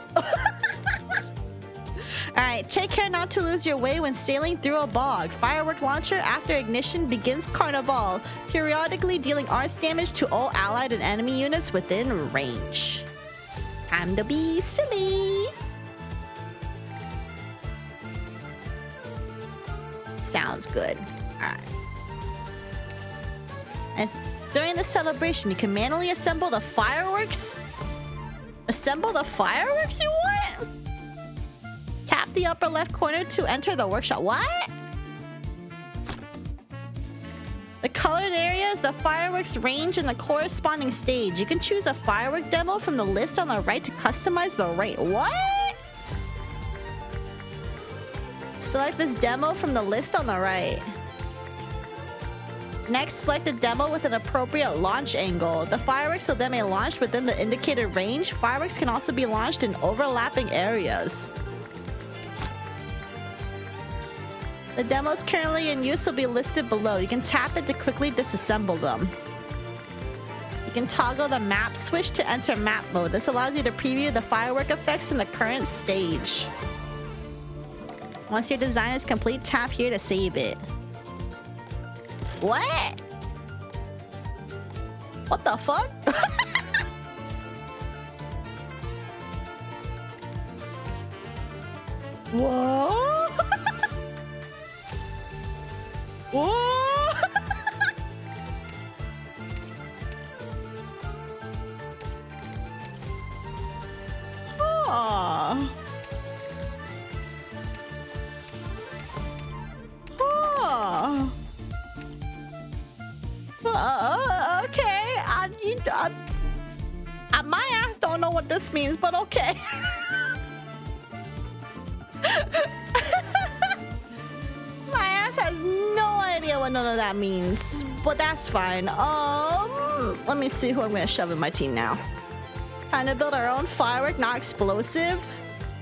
Alright, take care not to lose your way when sailing through a bog. Firework launcher after ignition begins carnival, periodically dealing arts damage to all allied and enemy units within range. Time to be silly. Sounds good. Alright. And during the celebration, you can manually assemble the fireworks. Assemble the fireworks you want? Tap the upper left corner to enter the workshop. What? The colored area is the fireworks range and the corresponding stage. You can choose a firework demo from the list on the right to customize the rate. What? Select this demo from the list on the right. Next, select a demo with an appropriate launch angle. The fireworks will then be launched within the indicated range. Fireworks can also be launched in overlapping areas. The demos currently in use will be listed below. You can tap it to quickly disassemble them. You can toggle the map switch to enter map mode. This allows you to preview the firework effects in the current stage. Once your design is complete, tap here to save it. What? What the fuck? Whoa! Whoa! Oh. Oh. Okay. My ass don't know what this means, but okay. My ass has no idea what none of that means, but that's fine. Let me see who I'm gonna shove in my team now. Trying to build our own firework, not explosive.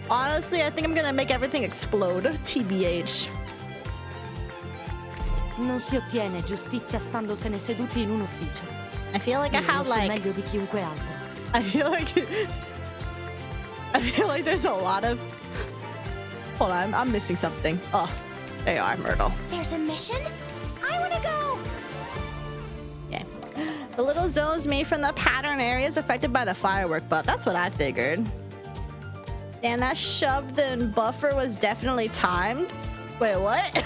Honestly, I think I'm gonna make everything explode. TBH. Non si ottiene giustizia standosene seduti in un ufficio. I feel like I have like meglio di chiunque altro. I feel like there's a lot of. Hold on, I'm missing something. Oh, there you are, Myrtle. There's a mission? I wanna go! Yeah. The little zones made from the pattern areas affected by the firework buff. That's what I figured. Damn, that shoved in buffer was definitely timed. Wait, what?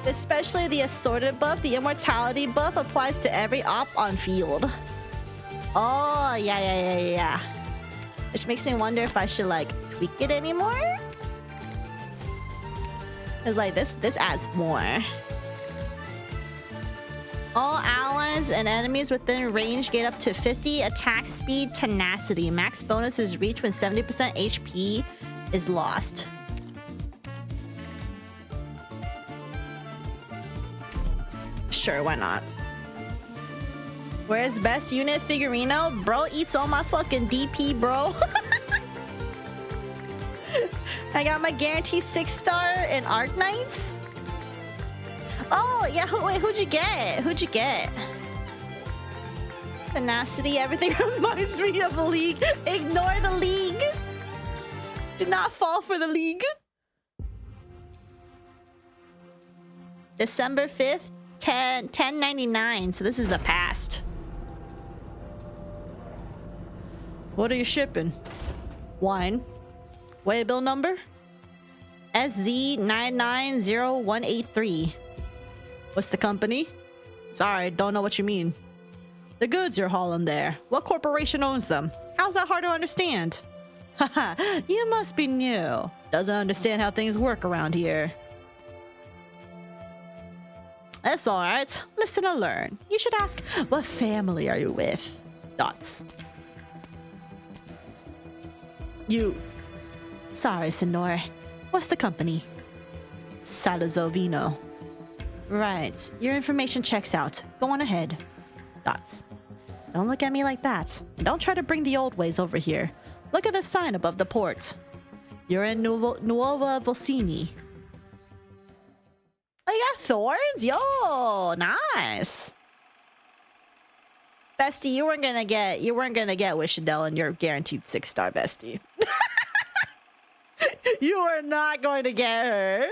Especially the assorted buff, the immortality buff applies to every op on field. Oh, yeah. Which makes me wonder if I should like tweak it anymore. Cause like this adds more. All allies and enemies within range get up to 50 attack speed tenacity. Max bonus is reached when 70% HP is lost. Sure, why not? Where's best unit Figurino? Bro eats all my fucking DP, bro. I got my guarantee 6-star in Arknights. Oh, yeah, wait, who'd you get? Who'd you get? Tenacity, everything reminds me of a league. Ignore the league. Do not fall for the league. December 5th, 1099. So this is the past. What are you shipping? Wine. Waybill number? SZ990183. What's the company? Sorry, don't know what you mean. The goods you're hauling there. What corporation owns them? How's that hard to understand? Haha, you must be new. Doesn't understand how things work around here. That's alright. Listen and learn. You should ask, what family are you with? Dots. You Sorry, Signor. What's the company? Salazovino. Right. Your information checks out. Go on ahead. Dots. Don't look at me like that. And don't try to bring the old ways over here. Look at the sign above the port. You're in Nuova Volsini. Oh, you got thorns? Yo, nice. Bestie, you weren't gonna get Wishadell and you're guaranteed 6-star, bestie. You are not going to get her.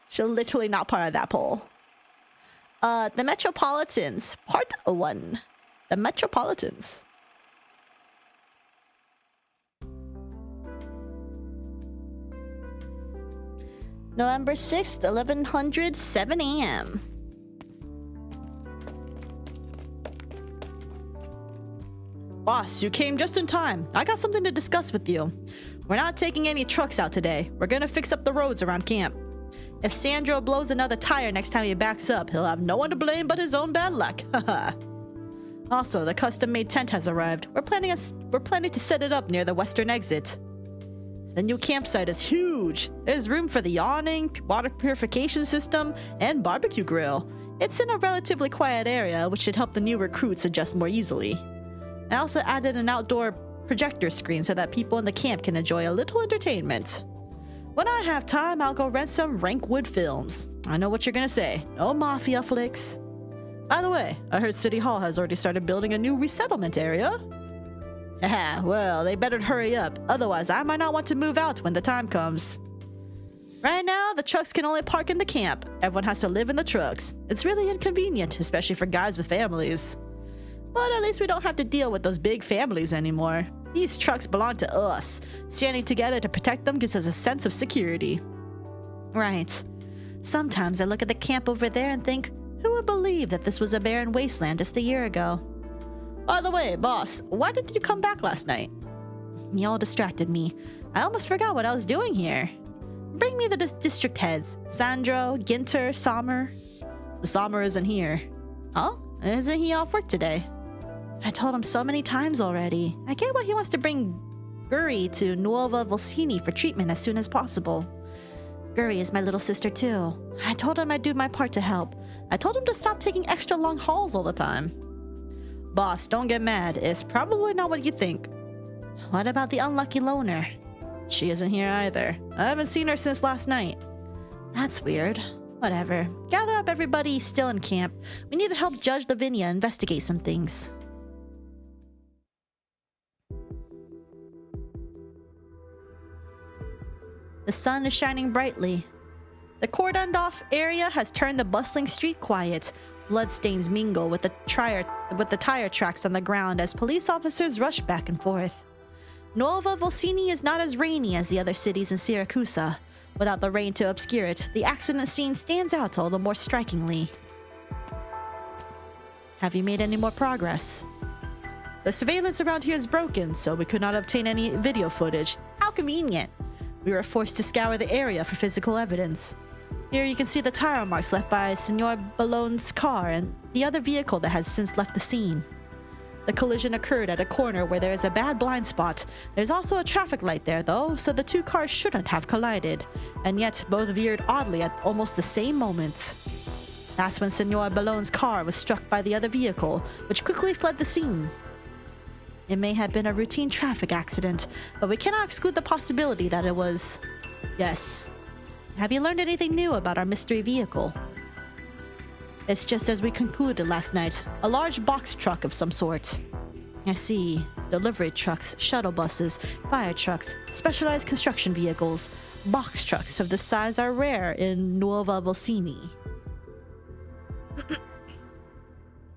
She's literally not part of that poll. The Metropolitans, part 1. The Metropolitans. November 6th, 1100, 7 a.m. Boss, you came just in time. I got something to discuss with you. We're not taking any trucks out today. We're gonna fix up the roads around camp. If Sandro blows another tire next time he backs up, he'll have no one to blame but his own bad luck. Haha. Also, the custom-made tent has arrived. We're planning to set it up near the western exit. The new campsite is huge. There's room for the awning, water purification system, and barbecue grill. It's in a relatively quiet area, which should help the new recruits adjust more easily. I also added an outdoor projector screen so that people in the camp can enjoy a little entertainment. When I have time, I'll go rent some Rankwood films. I know what you're gonna say. No mafia flicks. By the way, I heard City Hall has already started building a new resettlement area. Haha, well, they better hurry up. Otherwise, I might not want to move out when the time comes. Right now, the trucks can only park in the camp. Everyone has to live in the trucks. It's really inconvenient, especially for guys with families. But at least we don't have to deal with those big families anymore. These trucks belong to us. Standing together to protect them gives us a sense of security. Right. Sometimes I look at the camp over there and think, who would believe that this was a barren wasteland just a year ago? By the way, boss, why didn't you come back last night? Y'all distracted me. I almost forgot what I was doing here. Bring me the district heads. Sandro, Ginter, Sommer. The Sommer isn't here. Oh? Isn't he off work today? I told him so many times already. I get why he wants to bring Guri to Nuova Volsini for treatment as soon as possible. Guri is my little sister too. I told him I'd do my part to help. I told him to stop taking extra long hauls all the time. Boss, don't get mad. It's probably not what you think. What about the unlucky loner? She isn't here either. I haven't seen her since last night. That's weird. Whatever. Gather up everybody still in camp. We need to help Judge Lavinia investigate some things. The sun is shining brightly. The cordoned-off area has turned the bustling street quiet. Bloodstains mingle with the tire tracks on the ground as police officers rush back and forth. Nuova Volsini is not as rainy as the other cities in Siracusa. Without the rain to obscure it, the accident scene stands out all the more strikingly. Have you made any more progress? The surveillance around here is broken, so we could not obtain any video footage. How convenient! We were forced to scour the area for physical evidence. Here you can see the tire marks left by Signor Ballone's car and the other vehicle that has since left the scene. The collision occurred at a corner where there is a bad blind spot. There's also a traffic light there though, so the two cars shouldn't have collided. And yet both veered oddly at almost the same moment. That's when Signor Ballone's car was struck by the other vehicle, which quickly fled the scene. It may have been a routine traffic accident, but we cannot exclude the possibility that it was... Yes. Have you learned anything new about our mystery vehicle? It's just as we concluded last night. A large box truck of some sort. I see. Delivery trucks, shuttle buses, fire trucks, specialized construction vehicles. Box trucks of this size are rare in Nuova Volsini.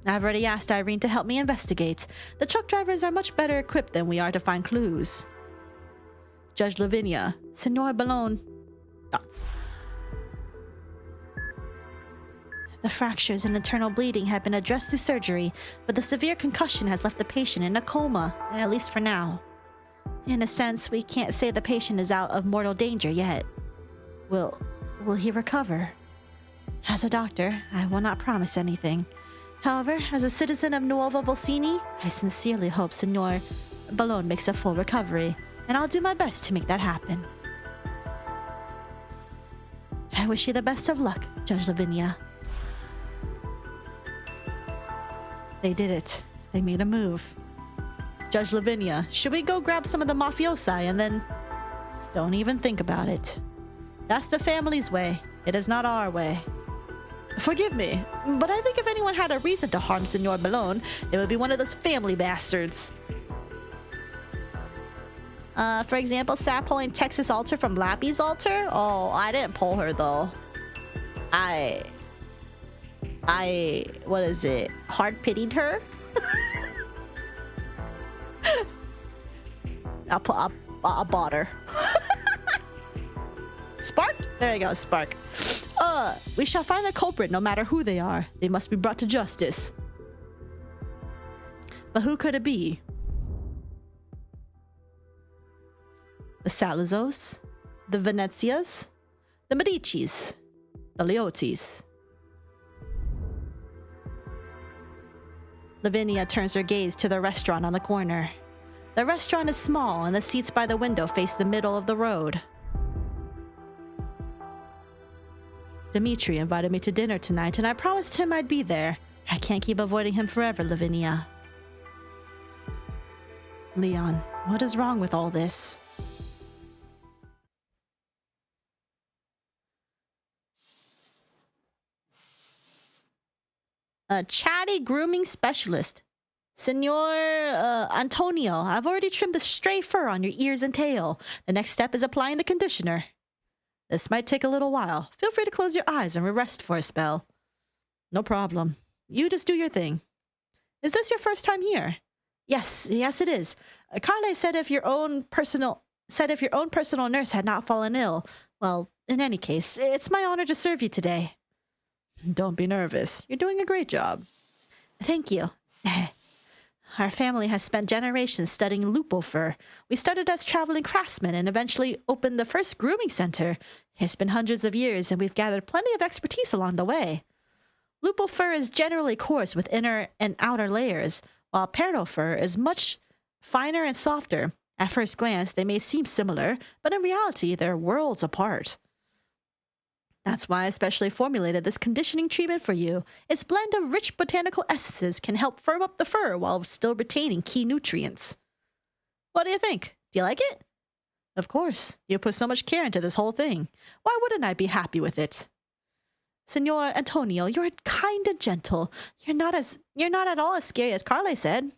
I've already asked Irene to help me investigate. The truck drivers are much better equipped than we are to find clues. Judge Lavinia, Signor Ballone... Dots. The fractures and internal bleeding have been addressed through surgery, but the severe concussion has left the patient in a coma, at least for now. In a sense, we can't say the patient is out of mortal danger yet. Will he recover? As a doctor, I will not promise anything. However, as a citizen of Nuova Volsini, I sincerely hope Signor Ballone makes a full recovery, and I'll do my best to make that happen. I wish you the best of luck, Judge Lavinia. They did it. They made a move. Judge Lavinia, should we go grab some of the mafiosi and then... Don't even think about it. That's the family's way. It is not our way. Forgive me, but I think if anyone had a reason to harm Senor Malone, it would be one of those family bastards. For example, Sap pulling Texas altar from Lappy's altar? Oh, I didn't pull her though. What is it? Hard pitied her? I bought her. Spark? There you go, Spark. We shall find the culprit no matter who they are. They must be brought to justice. But who could it be? The Salazos? The Venezias? The Medicis? The Leotis? Lavinia turns her gaze to the restaurant on the corner. The restaurant is small and the seats by the window face the middle of the road. Dimitri invited me to dinner tonight and I promised him I'd be there. I can't keep avoiding him forever, Lavinia. Leon, what is wrong with all this? A chatty grooming specialist. Senor Antonio, I've already trimmed the stray fur on your ears and tail. The next step is applying the conditioner. This might take a little while. Feel free to close your eyes and rest for a spell. No problem. You just do your thing. Is this your first time here? Yes, it is. Carle said if your own personal nurse had not fallen ill. Well, in any case, it's my honor to serve you today. Don't be nervous. You're doing a great job. Thank you. Our family has spent generations studying lupo fur. We started as traveling craftsmen and eventually opened the first grooming center. It's been hundreds of years and we've gathered plenty of expertise along the way. Lupo fur is generally coarse with inner and outer layers, while perro fur is much finer and softer. At first glance, they may seem similar, but in reality, they're worlds apart. That's why I specially formulated this conditioning treatment for you. Its blend of rich botanical essences can help firm up the fur while still retaining key nutrients. What do you think? Do you like it? Of course. You put so much care into this whole thing. Why wouldn't I be happy with it? Senor Antonio, you're kind and gentle. You're not at all as scary as Carle said.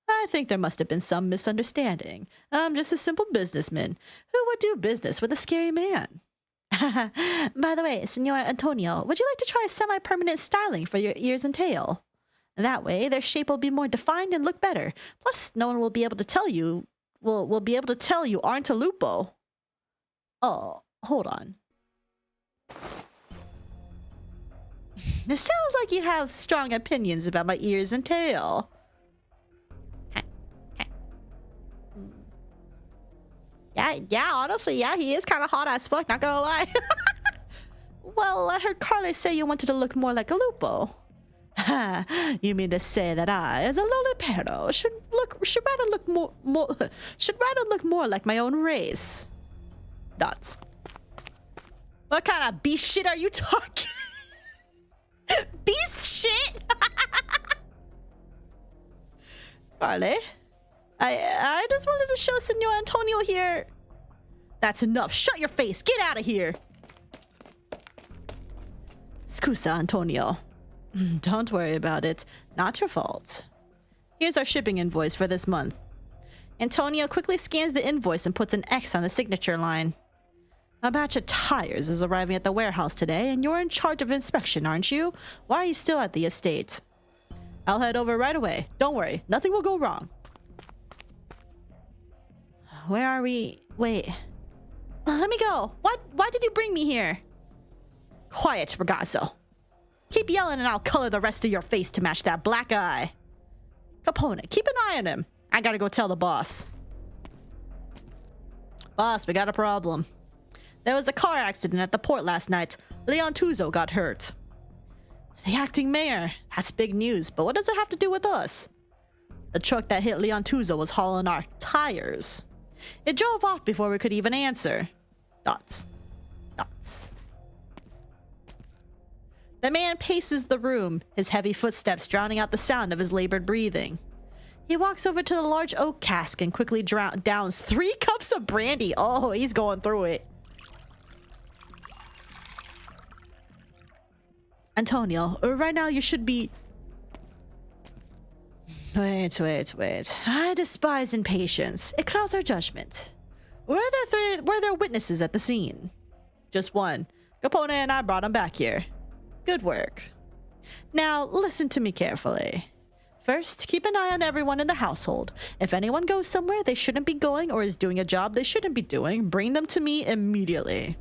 I think there must have been some misunderstanding. I'm just a simple businessman. Who would do business with a scary man? By the way, Senor Antonio, would you like to try a semi-permanent styling for your ears and tail? That way, their shape will be more defined and look better. Plus, no one will be able to tell you, will be able to tell you aren't a lupo. Oh, hold on. It sounds like you have strong opinions about my ears and tail. Yeah, honestly, yeah, he is kind of hot as fuck, not gonna lie. Well, I heard Carle say you wanted to look more like a lupo. You mean to say that I, as a lowly perro, should rather look more like my own race? Dots. What kind of beast shit are you talking? Beast shit? Carle? I just wanted to show Senor Antonio here. That's enough. Shut your face. Get out of here. Scusa, Antonio. Don't worry about it. Not your fault. Here's our shipping invoice for this month. Antonio quickly scans the invoice and puts an X on the signature line. A batch of tires is arriving at the warehouse today, and you're in charge of inspection, aren't you? Why are you still at the estate? I'll head over right away. Don't worry. Nothing will go wrong. Where are we? Wait. Let me go. Why did you bring me here? Quiet, ragazzo. Keep yelling and I'll color the rest of your face to match that black eye. Capone, keep an eye on him. I gotta go tell the boss. Boss, we got a problem. There was a car accident at the port last night. Leon Tuzo got hurt. The acting mayor. That's big news, but what does it have to do with us? The truck that hit Leon Tuzo was hauling our tires. It drove off before we could even answer. Dots. Dots. The man paces the room, his heavy footsteps drowning out the sound of his labored breathing. He walks over to the large oak cask and quickly downs 3 cups of brandy. Oh, he's going through it. Antonio, right now you should be... Wait. I despise impatience. It clouds our judgment. Were there witnesses at the scene? Just one. Capone and I brought him back here. Good work. Now, listen to me carefully. First, keep an eye on everyone in the household. If anyone goes somewhere they shouldn't be going or is doing a job they shouldn't be doing, bring them to me immediately.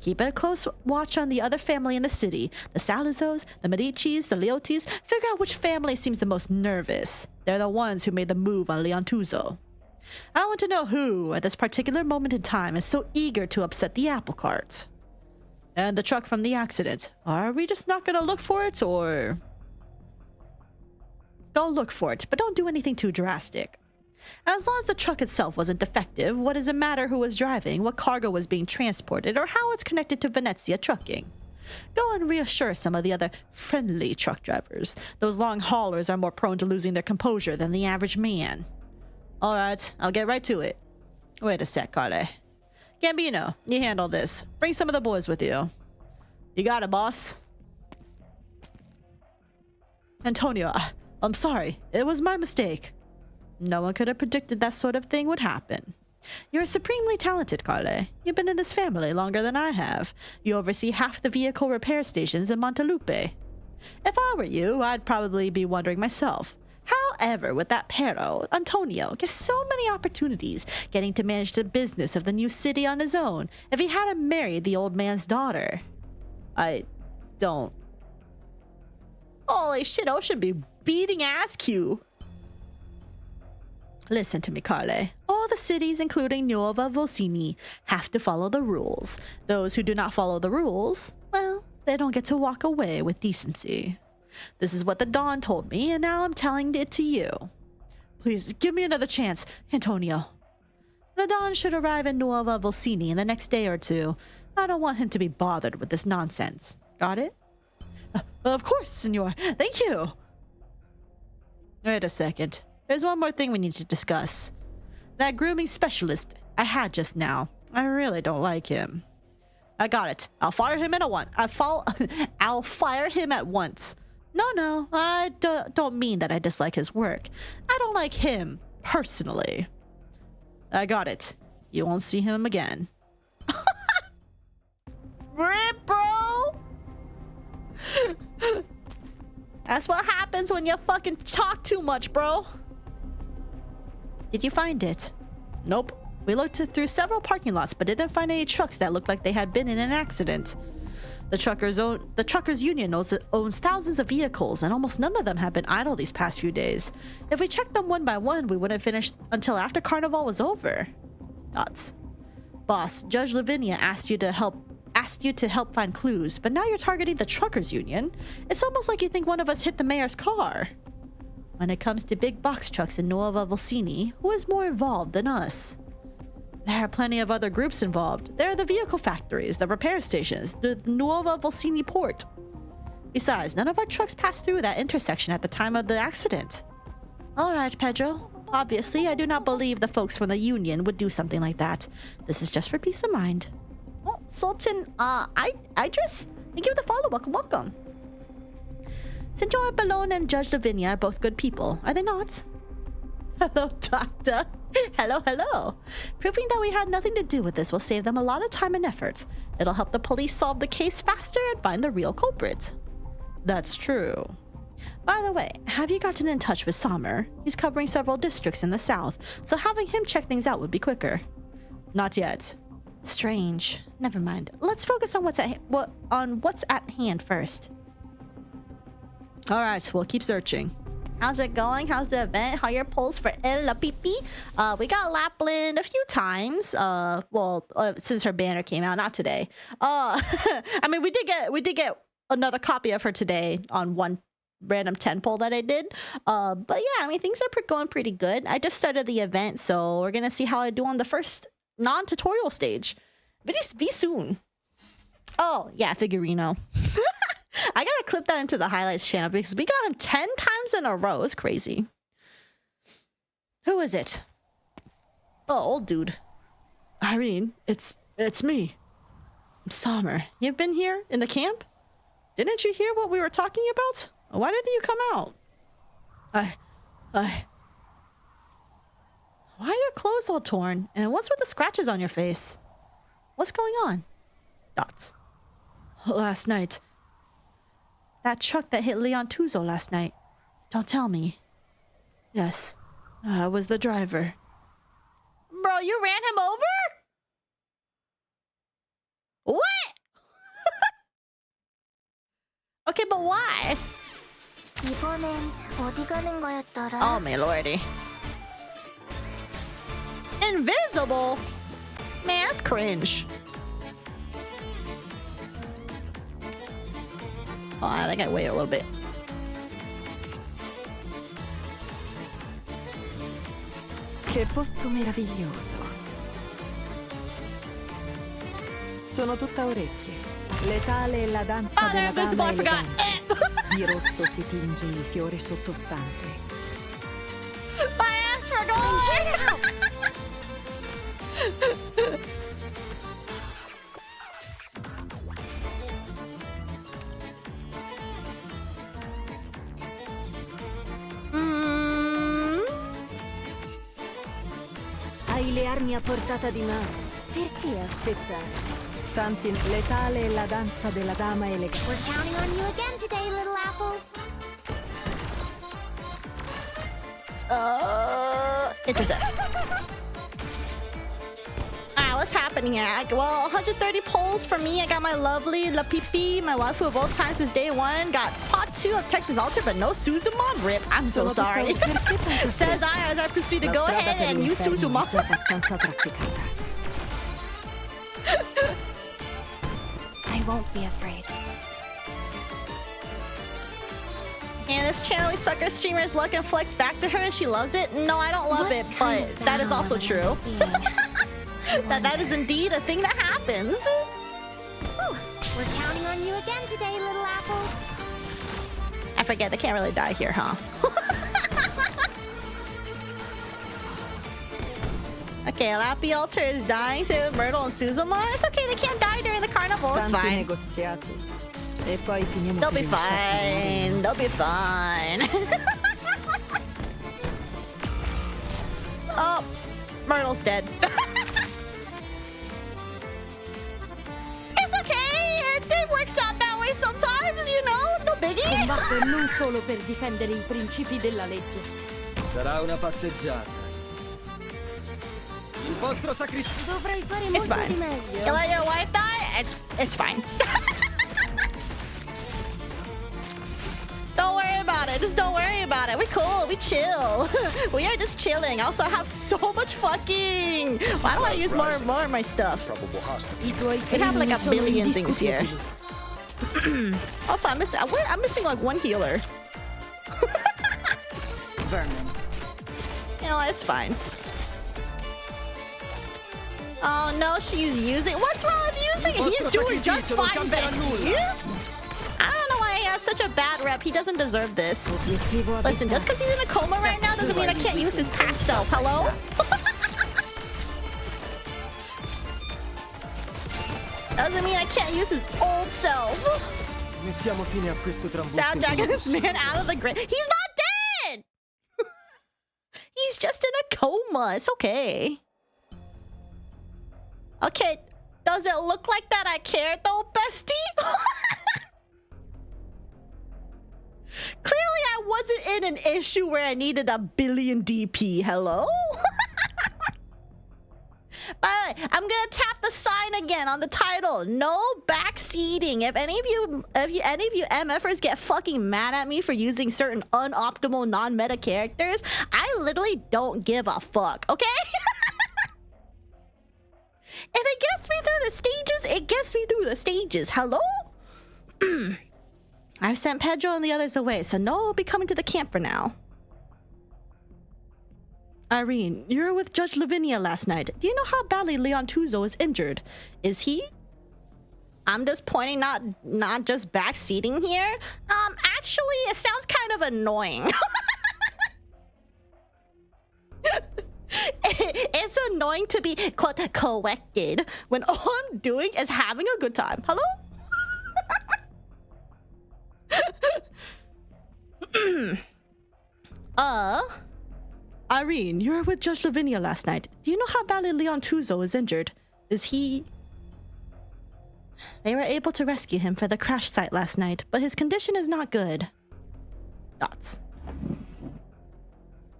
Keep a close watch on the other family in the city. The Salazos, the Medicis, the Leotis. Figure out which family seems the most nervous. They're the ones who made the move on Leontuzo. I want to know who, at this particular moment in time, is so eager to upset the apple cart. And the truck from the accident. Are we just not going to look for it, or... Go look for it, but don't do anything too drastic. As long as the truck itself wasn't defective, what does it matter who was driving, what cargo was being transported, or how it's connected to Venezia trucking? Go and reassure some of the other friendly truck drivers. Those long haulers are more prone to losing their composure than the average man. Alright, I'll get right to it. Wait a sec, Carle. Gambino, you handle this. Bring some of the boys with you. You got it, boss. Antonio, I'm sorry. It was my mistake. No one could have predicted that sort of thing would happen. You're supremely talented, Carle. You've been in this family longer than I have. You oversee half the vehicle repair stations in Montelupe. If I were you, I'd probably be wondering myself. However, with that Pero, Antonio gets so many opportunities getting to manage the business of the new city on his own if he hadn't married the old man's daughter. I don't... Holy shit, I should be beating ass Q. Listen to me, Carle. All the cities, including Nuova Volsini, have to follow the rules. Those who do not follow the rules, well, they don't get to walk away with decency. This is what the Don told me, and now I'm telling it to you. Please, give me another chance, Antonio. The Don should arrive in Nuova Volsini in the next day or 2. I don't want him to be bothered with this nonsense. Got it? Of course, senor. Thank you. Wait a second. There's one more thing we need to discuss. That grooming specialist I had just now. I really don't like him. I got it. I'll fire him I'll fire him at once. No, I don't mean that I dislike his work. I don't like him, personally. I got it. You won't see him again. Rip, bro! That's what happens when you fucking talk too much, bro. Did you find it? Nope. We looked through several parking lots, but didn't find any trucks that looked like they had been in an accident. The truckers union owns thousands of vehicles, and almost none of them have been idle these past few days. If we checked them one by one, we wouldn't finish until after Carnival was over. Dots. Boss, Judge Lavinia asked you to help find clues, but now you're targeting the truckers union. It's almost like you think one of us hit the mayor's car. When it comes to big box trucks in Nuova Volsini, who is more involved than us? There are plenty of other groups involved. There are the vehicle factories, the repair stations, the Nuova Volsini port. Besides, none of our trucks passed through that intersection at the time of the accident. Alright, Pedro. Obviously, I do not believe the folks from the union would do something like that. This is just for peace of mind. Oh, Sultan, Idris, thank you for the follow. Welcome. Senor Ballone and Judge Lavinia are both good people, are they not? Hello, Doctor. Hello. Proving that we had nothing to do with this will save them a lot of time and effort. It'll help the police solve the case faster and find the real culprit. That's true. By the way, have you gotten in touch with Sommer? He's covering several districts in the south, so having him check things out would be quicker. Not yet. Strange. Never mind. Let's focus on what's at hand first. All right, we'll keep searching. How's it going? How's the event? How are your polls for El Pipi? We got Lapland a few times. Since her banner came out, not today. I mean, we did get another copy of her today on one random 10 poll that I did. But yeah, I mean, things are going pretty good. I just started the event, so we're gonna see how I do on the first non-tutorial stage. But it's be soon. Oh yeah, Figurino. I gotta clip that into the highlights channel because we got him 10 times in a row. It's crazy. Who is it? Oh, old dude. Irene, it's me. Summer. You've been here in the camp? Didn't you hear what we were talking about? Why didn't you come out? Why are your clothes all torn? And what's with the scratches on your face? What's going on? Dots. Last night. That truck that hit Leon Tuzo last night. Don't tell me. Yes, I was the driver. Bro, you ran him over? What? Okay, but why? Oh my lordy. Invisible? Man, that's cringe. Oh, I think I wait a little bit. Che posto meraviglioso. Sono tutta orecchie. Letale è la danza della dama elegante. Di rosso si tinge il fiore sottostante. My ass for going! Hai le armi a portata di mano. Perché aspettare? Tanti letale è la danza della dama elegante. We're counting on you again today, little apple. Intercept. What's happening here? Well, 130 polls for me. I got my lovely La Pipi, my waifu of all time since day one. Got pot 2 of Texas Alter, but no Suzumon. Rip. I'm so sorry. Says I as I proceed to go ahead and use Suzumon. I won't be afraid. And this channel, we suck our streamers' luck and flex back to her and she loves it. No, I don't love it, but that is also true. that is indeed a thing that happens. Whew. We're counting on you again today, little apple. I forget, they can't really die here, huh? Okay, Lappy Alter is dying, so Myrtle and Suzuma. It's okay, they can't die during the carnival, it's fine. They'll be fine. They'll be fine. Oh, Myrtle's dead. It's okay. It works out that way sometimes, you know. No biggie. Combatte non solo per difendere i principi della legge. Sarà una passeggiata. Il vostro sacrificio. Dovrei fare It's molto fine. di meglio. You let your wife die? It's fine. Don't worry about it. Just don't worry about it. We're cool. We chill. We are just chilling. Also, I have so much fucking. Why do I use more of my stuff? We have like a billion things here. Also, I'm missing like one healer. Vermin. You know, it's fine. Oh no, she's using. What's wrong with using it? He's doing just fine, bestie. I don't know why he has such a bad rep. He doesn't deserve this. Listen, just because he's in a coma right now doesn't mean I can't use his past self. Hello? Doesn't mean I can't use his old self. Sound dragging this man out of the grave. He's not dead! He's just in a coma. It's okay. Okay, does it look like that I care though, bestie? Clearly I wasn't in an issue where I needed a billion DP. Hello? By the way, I'm gonna tap the sign again on the title. No backseating. If any of you MFers get fucking mad at me for using certain unoptimal non-meta characters, I literally don't give a fuck, okay? If it gets me through the stages, it gets me through the stages. Hello? I've sent Pedro and the others away, so Noah will be coming to the camp for now. Irene, you were with Judge Lavinia last night. Do you know how badly Leon Tuzo is injured? Is he? I'm just pointing, not just backseating here. Actually, it sounds kind of annoying. It's annoying to be, quote, corrected when all I'm doing is having a good time. Hello? Irene, you were with Judge Lavinia last night. Do you know how badly Leon Tuzo is injured? Is he... They were able to rescue him for the crash site last night, but his condition is not good. Dots.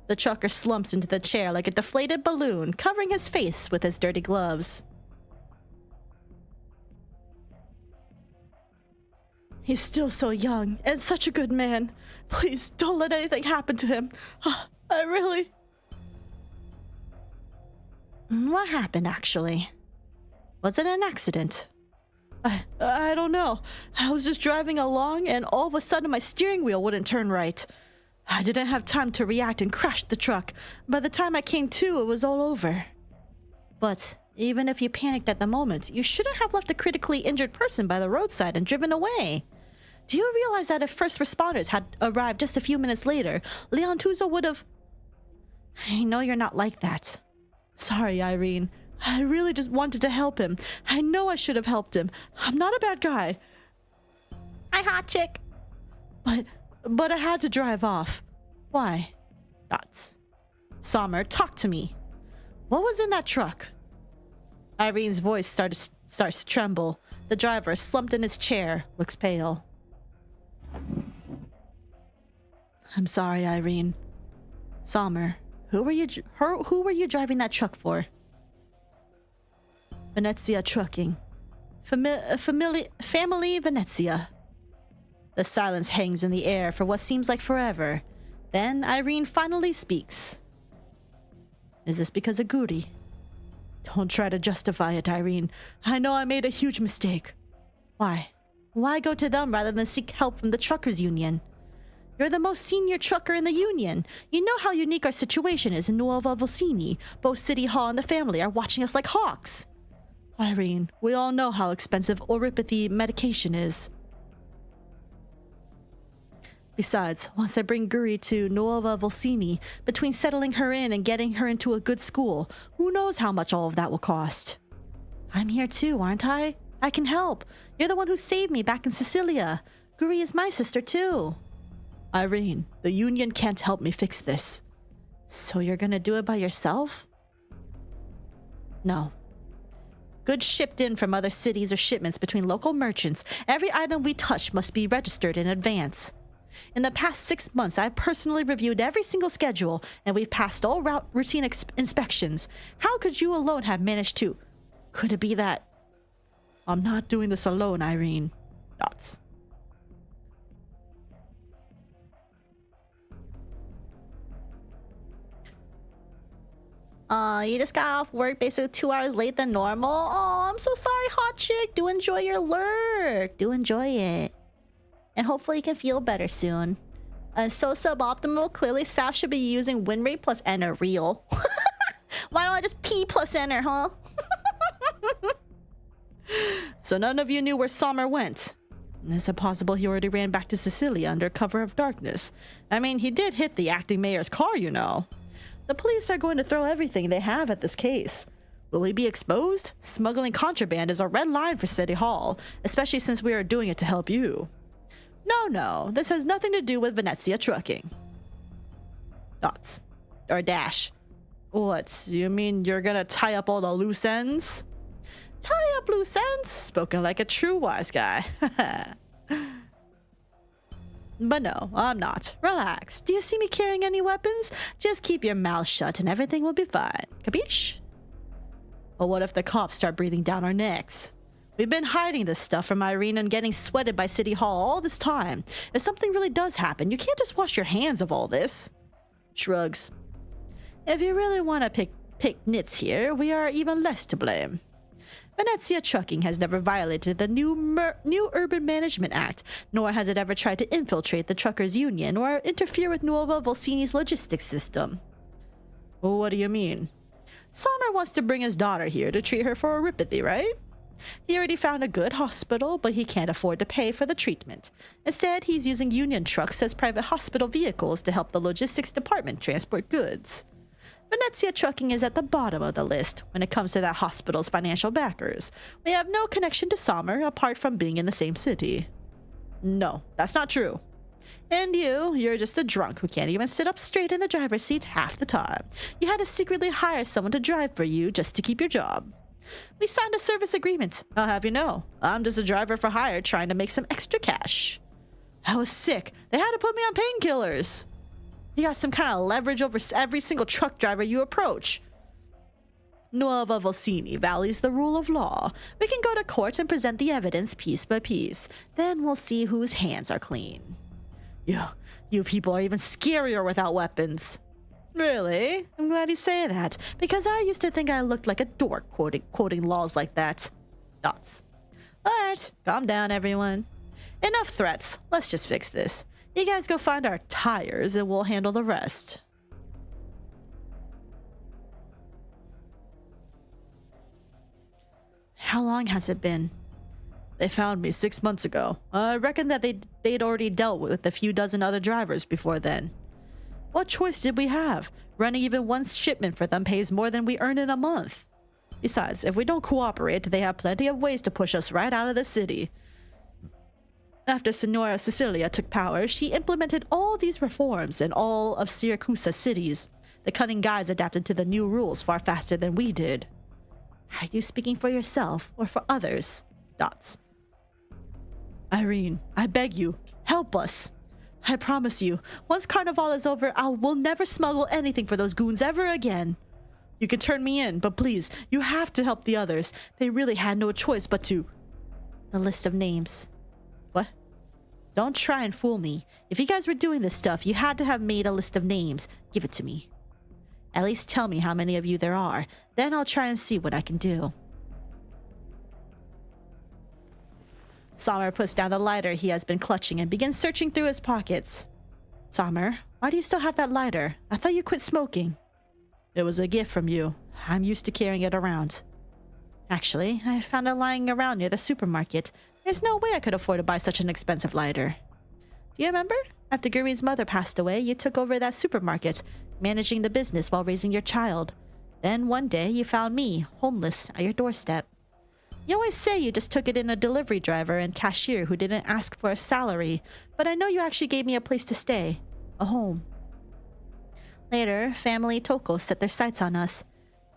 The trucker slumps into the chair like a deflated balloon, covering his face with his dirty gloves. He's still so young, and such a good man. Please, don't let anything happen to him. I really... What happened, actually? Was it an accident? I don't know. I was just driving along, and all of a sudden my steering wheel wouldn't turn right. I didn't have time to react and crashed the truck. By the time I came to, it was all over. But even if you panicked at the moment, you shouldn't have left a critically injured person by the roadside and driven away. Do you realize that if first responders had arrived just a few minutes later, Leon Tuzo would have... I know you're not like that. Sorry, Irene. I really just wanted to help him. I know I should have helped him. I'm not a bad guy. Hi, hot chick. But I had to drive off. Why? Dots. Sommer, talk to me. What was in that truck? Irene's voice starts to tremble. The driver, slumped in his chair, looks pale. I'm sorry, Irene. Sommer, who were you driving that truck for? Venezia Trucking. Family Venezia. The silence hangs in the air for what seems like forever. Then Irene finally speaks. Is this because of Guri? Don't try to justify it, Irene. I know I made a huge mistake. Why? Why go to them rather than seek help from the truckers' union? You're the most senior trucker in the union. You know how unique our situation is in Nuova Vocini. Both City Hall and the family are watching us like hawks. Irene, we all know how expensive oropathy medication is. Besides, once I bring Guri to Nuova Volsini, between settling her in and getting her into a good school, who knows how much all of that will cost? I'm here too, aren't I? I can help. You're the one who saved me back in Sicilia. Guri is my sister too. Irene, the union can't help me fix this. So you're gonna do it by yourself? No. Goods shipped in from other cities or shipments between local merchants, every item we touch must be registered in advance. In the past 6 months, I've personally reviewed every single schedule, and we've passed all routine inspections. How could you alone have managed to? Could it be that... I'm not doing this alone, Irene. Dots. You just got off work basically 2 hours late than normal? Oh, I'm so sorry, hot chick. Do enjoy your lurk. Do enjoy it. And hopefully you can feel better soon. So suboptimal. Clearly, Saf should be using win rate plus enter real. Why don't I just P plus enter, huh? So none of you knew where Sommer went. Is it possible he already ran back to Sicilia under cover of darkness? I mean, he did hit the acting mayor's car, you know. The police are going to throw everything they have at this case. Will he be exposed? Smuggling contraband is a red line for City Hall, especially since we are doing it to help you. No, this has nothing to do with Venezia Trucking. Dots. Or dash. What, you mean you're gonna tie up all the loose ends? Tie up loose ends? Spoken like a true wise guy. But no, I'm not. Relax. Do you see me carrying any weapons? Just keep your mouth shut and everything will be fine. Capiche? But what if the cops start breathing down our necks? We've been hiding this stuff from Irene and getting sweated by City Hall all this time. If something really does happen, you can't just wash your hands of all this. Shrugs. If you really want to pick nits here, we are even less to blame. Venezia Trucking has never violated the new Urban Management Act, nor has it ever tried to infiltrate the truckers' union or interfere with Nuova Volsini's logistics system. Well, what do you mean? Sommer wants to bring his daughter here to treat her for oropathy, right? He already found a good hospital, but he can't afford to pay for the treatment. Instead, he's using union trucks as private hospital vehicles to help the logistics department transport goods. Venezia Trucking is at the bottom of the list when it comes to that hospital's financial backers. We have no connection to Sommer apart from being in the same city. No, that's not true. And you're just a drunk who can't even sit up straight in the driver's seat half the time. You had to secretly hire someone to drive for you just to keep your job. We signed a service agreement. I'll have you know, I'm just a driver for hire trying to make some extra cash. I was sick. They had to put me on painkillers. You got some kind of leverage over every single truck driver you approach. Nuova Volsini values the rule of law. We can go to court and present the evidence piece by piece. Then we'll see whose hands are clean. You people are even scarier without weapons. Really? I'm glad you say that, because I used to think I looked like a dork quoting laws like that. Dots. Alright, calm down everyone. Enough threats. Let's just fix this. You guys go find our tires and we'll handle the rest. How long has it been? They found me 6 months ago. I reckon that they'd already dealt with a few dozen other drivers before then. What choice did we have? Running even one shipment for them pays more than we earn in a month. Besides, if we don't cooperate, they have plenty of ways to push us right out of the city. After Signora Cecilia took power, she implemented all these reforms in all of Siracusa's cities. The cunning guides adapted to the new rules far faster than we did. Are you speaking for yourself or for others? Dots. Irene, I beg you, help us. I promise you, once Carnival is over, we'll never smuggle anything for those goons ever again. You can turn me in, but please, you have to help the others. They really had no choice but to... The list of names. What? Don't try and fool me. If you guys were doing this stuff, you had to have made a list of names. Give it to me. At least tell me how many of you there are. Then I'll try and see what I can do. Sommer puts down the lighter he has been clutching and begins searching through his pockets. Sommer, why do you still have that lighter? I thought you quit smoking. It was a gift from you. I'm used to carrying it around. Actually, I found it lying around near the supermarket. There's no way I could afford to buy such an expensive lighter. Do you remember? After Guri's mother passed away, you took over that supermarket, managing the business while raising your child. Then one day you found me, homeless, at your doorstep. You always say you just took it in a delivery driver and cashier who didn't ask for a salary, but I know you actually gave me a place to stay. A home. Later, family Toko set their sights on us.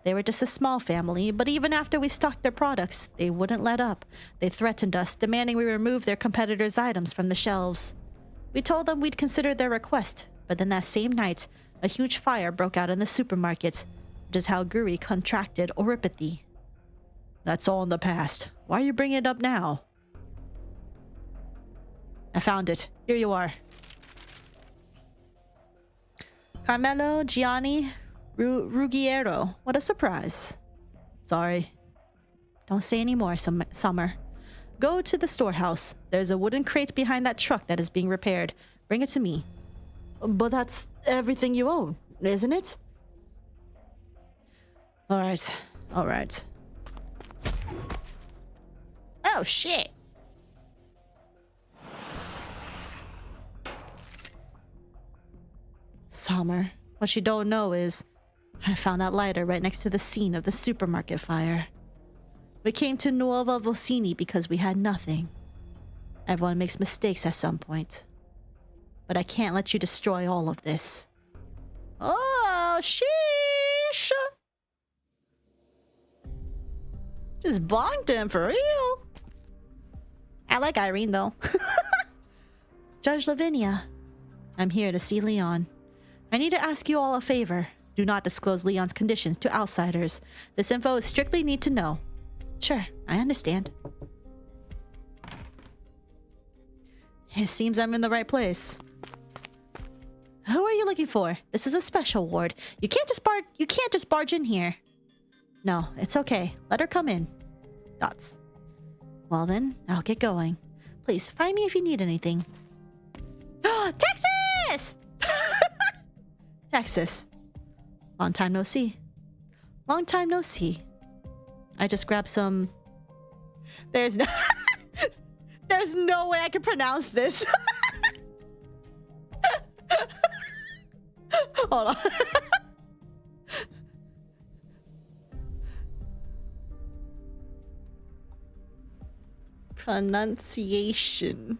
They were just a small family, but even after we stocked their products, they wouldn't let up. They threatened us, demanding we remove their competitors' items from the shelves. We told them we'd consider their request, but then that same night, a huge fire broke out in the supermarket, which is how Guri contracted oropathy. That's all in the past. Why are you bringing it up now? I found it. Here you are. Carmelo, Gianni, Ruggiero. What a surprise. Sorry. Don't say any more, Sommer. Go to the storehouse. There's a wooden crate behind that truck that is being repaired. Bring it to me. But that's everything you own, isn't it? Alright. Alright. Oh, shit. Sommer, what you don't know is I found that lighter right next to the scene of the supermarket fire. We came to Nuova Volsini because we had nothing. Everyone makes mistakes at some point. But I can't let you destroy all of this. Oh, sheesh! Just bonked him for real. I like Irene though. Judge Lavinia, I'm here to see Leon. I need to ask you all a favor. Do not disclose Leon's conditions to outsiders. This info is strictly need to know. Sure, I understand. It seems I'm in the right place. Who are you looking for? This is a special ward. You can't just barge in here. No, it's okay. Let her come in. Dots. Well then, I'll get going. Please, find me if you need anything. Texas! Texas. Long time no see. Long time no see. I just grabbed some... There's no... There's no way I can pronounce this. Hold on. Pronunciation.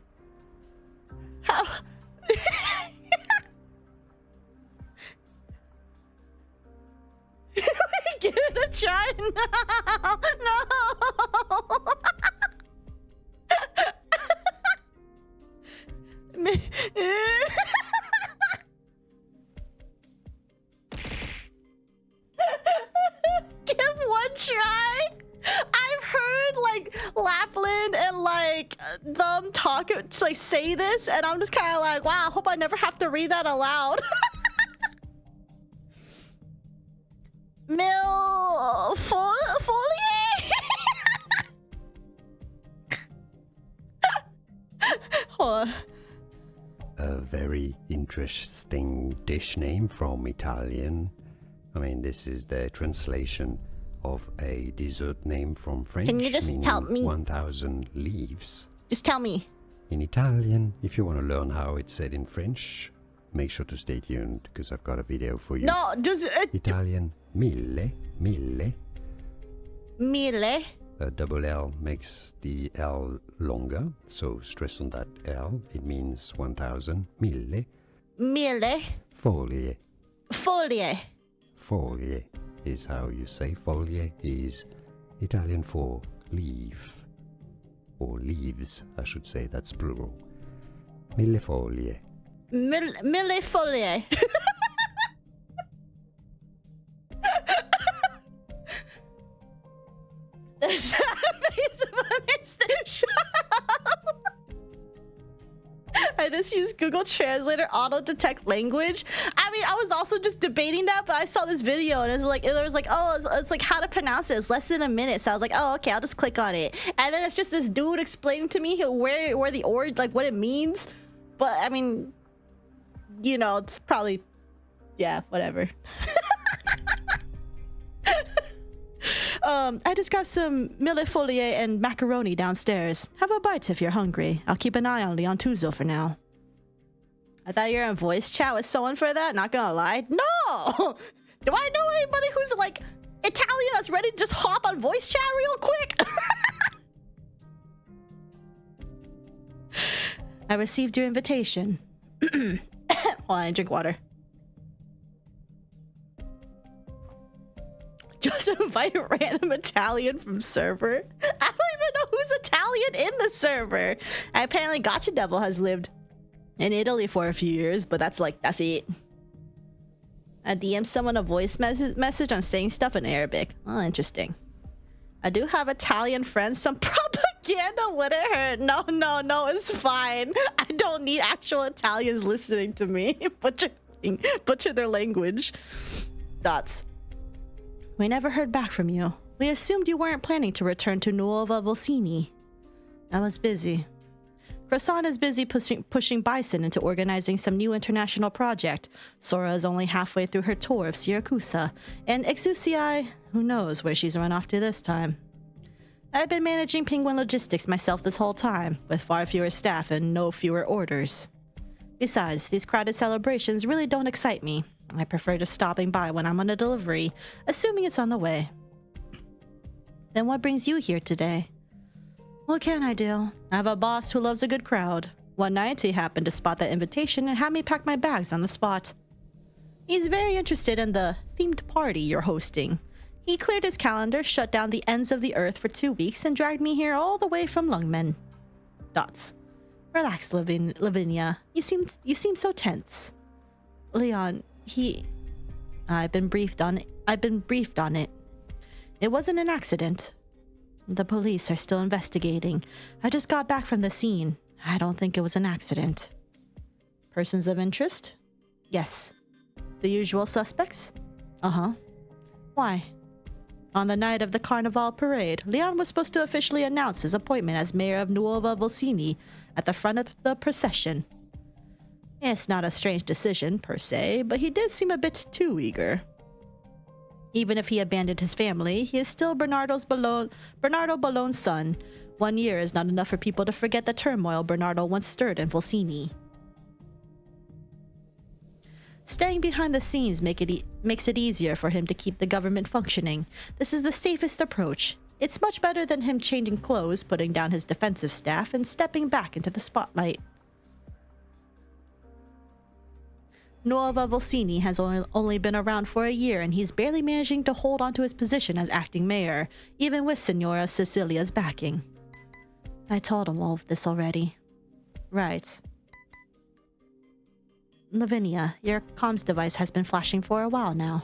How? Give it a try. No. No. Give one try. I've heard like Lapland and like them talk, like say this, and I'm just kind of like, wow, I hope I never have to read that aloud. Folier. Hold on. A very interesting dish name from Italian. I mean, this is the translation of a dessert name from French. Can you just tell me? 1,000 leaves. Just tell me. In Italian, if you want to learn how it's said in French, make sure to stay tuned because I've got a video for you. No, just Italian, mille. Mille. A double L makes the L longer, so stress on that L. It means 1,000. Mille. Mille. Folie. Folie. Folie is how you say. Folie is Italian for leaf. Or leaves, I should say. That's plural. Mille folie. Mille folie. That's I just use Google Translator auto-detect language. I mean, I was also just debating that, but I saw this video and it was like, oh, it's like how to pronounce it. It's less than a minute. So I was like, oh, okay, I'll just click on it. And then it's just this dude explaining to me where the origin, like what it means. But I mean, you know, it's probably, yeah, whatever. I just grabbed some millefeuille and macaroni downstairs. Have a bite if you're hungry. I'll keep an eye on Leon Tuzo for now. I thought you were in voice chat with someone for that, not gonna lie. No! Do I know anybody who's like Italian that's ready to just hop on voice chat real quick? I received your invitation. Hold on, I drink water. Just invite a random Italian from server. I don't even know who's Italian in the server. And apparently Gotcha Devil has lived in Italy for a few years, but that's it. I DM someone a voice message on saying stuff in Arabic. Oh, interesting. I do have Italian friends. Some propaganda wouldn't hurt. No, it's fine. I don't need actual Italians listening to me. Butcher their language. Dots. We never heard back from you. We assumed you weren't planning to return to Nuova Volsini. I was busy. Croissant is busy pushing Bison into organizing some new international project. Sora is only halfway through her tour of Siracusa. And Exusii, who knows where she's run off to this time. I've been managing Penguin Logistics myself this whole time, with far fewer staff and no fewer orders. Besides, these crowded celebrations really don't excite me. I prefer just stopping by when I'm on a delivery, assuming it's on the way. Then what brings you here today? What can I do? I have a boss who loves a good crowd. One night, he happened to spot that invitation and had me pack my bags on the spot. He's very interested in the themed party you're hosting. He cleared his calendar, shut down the ends of the earth for 2 weeks, and dragged me here all the way from Lungmen. Dots. Relax, Lavinia. You seem so tense. Leon, I've been briefed on it. It wasn't an accident. The police are still investigating. I just got back from the scene. I don't think it was an accident. Persons of interest? Yes. The usual suspects? Uh-huh. Why? On the night of the Carnival parade, Leon was supposed to officially announce his appointment as mayor of Nuova Volsini at the front of the procession. It's not a strange decision, per se, but he did seem a bit too eager. Even if he abandoned his family, he is still Bernardo Ballone's son. 1 year is not enough for people to forget the turmoil Bernardo once stirred in Volsini. Staying behind the scenes makes it easier for him to keep the government functioning. This is the safest approach. It's much better than him changing clothes, putting down his defensive staff, and stepping back into the spotlight. Nuova Volsini has only been around for a year, and he's barely managing to hold onto his position as acting mayor, even with Signora Cecilia's backing. I told him all of this already. Right. Lavinia, your comms device has been flashing for a while now.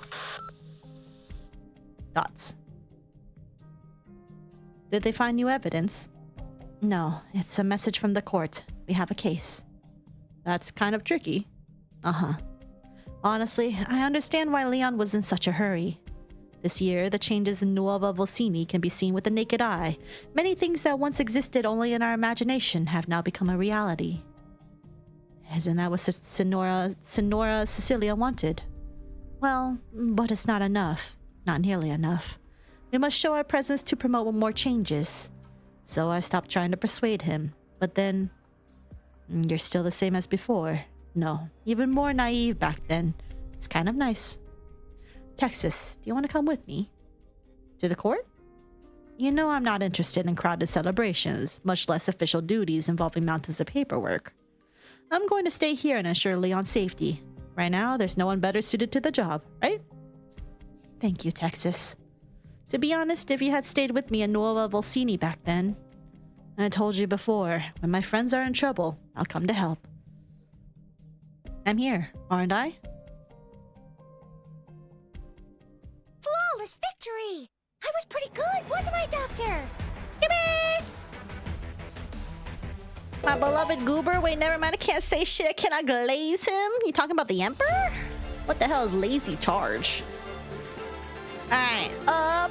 Dots. Did they find new evidence? No, it's a message from the court. We have a case. That's kind of tricky. Uh-huh. Honestly, I understand why Leon was in such a hurry. This year, the changes in Nuova Volsini can be seen with the naked eye. Many things that once existed only in our imagination have now become a reality. Isn't that what Signora Cecilia wanted? Well, but it's not enough. Not nearly enough. We must show our presence to promote more changes. So I stopped trying to persuade him. But then... You're still the same as before. No, even more naive back then. It's kind of nice. Texas, do you want to come with me? To the court? You know I'm not interested in crowded celebrations, much less official duties involving mountains of paperwork. I'm going to stay here and ensure Leon's safety. Right now, there's no one better suited to the job, right? Thank you, Texas. To be honest, if you had stayed with me in Nuova Volsini back then, I told you before, when my friends are in trouble, I'll come to help. I'm here, aren't I? Flawless victory! I was pretty good, wasn't I, Doctor? Yippee! My beloved Goober. Wait, never mind. I can't say shit. Can I glaze him? You talking about the Emperor? What the hell is lazy charge? Alright.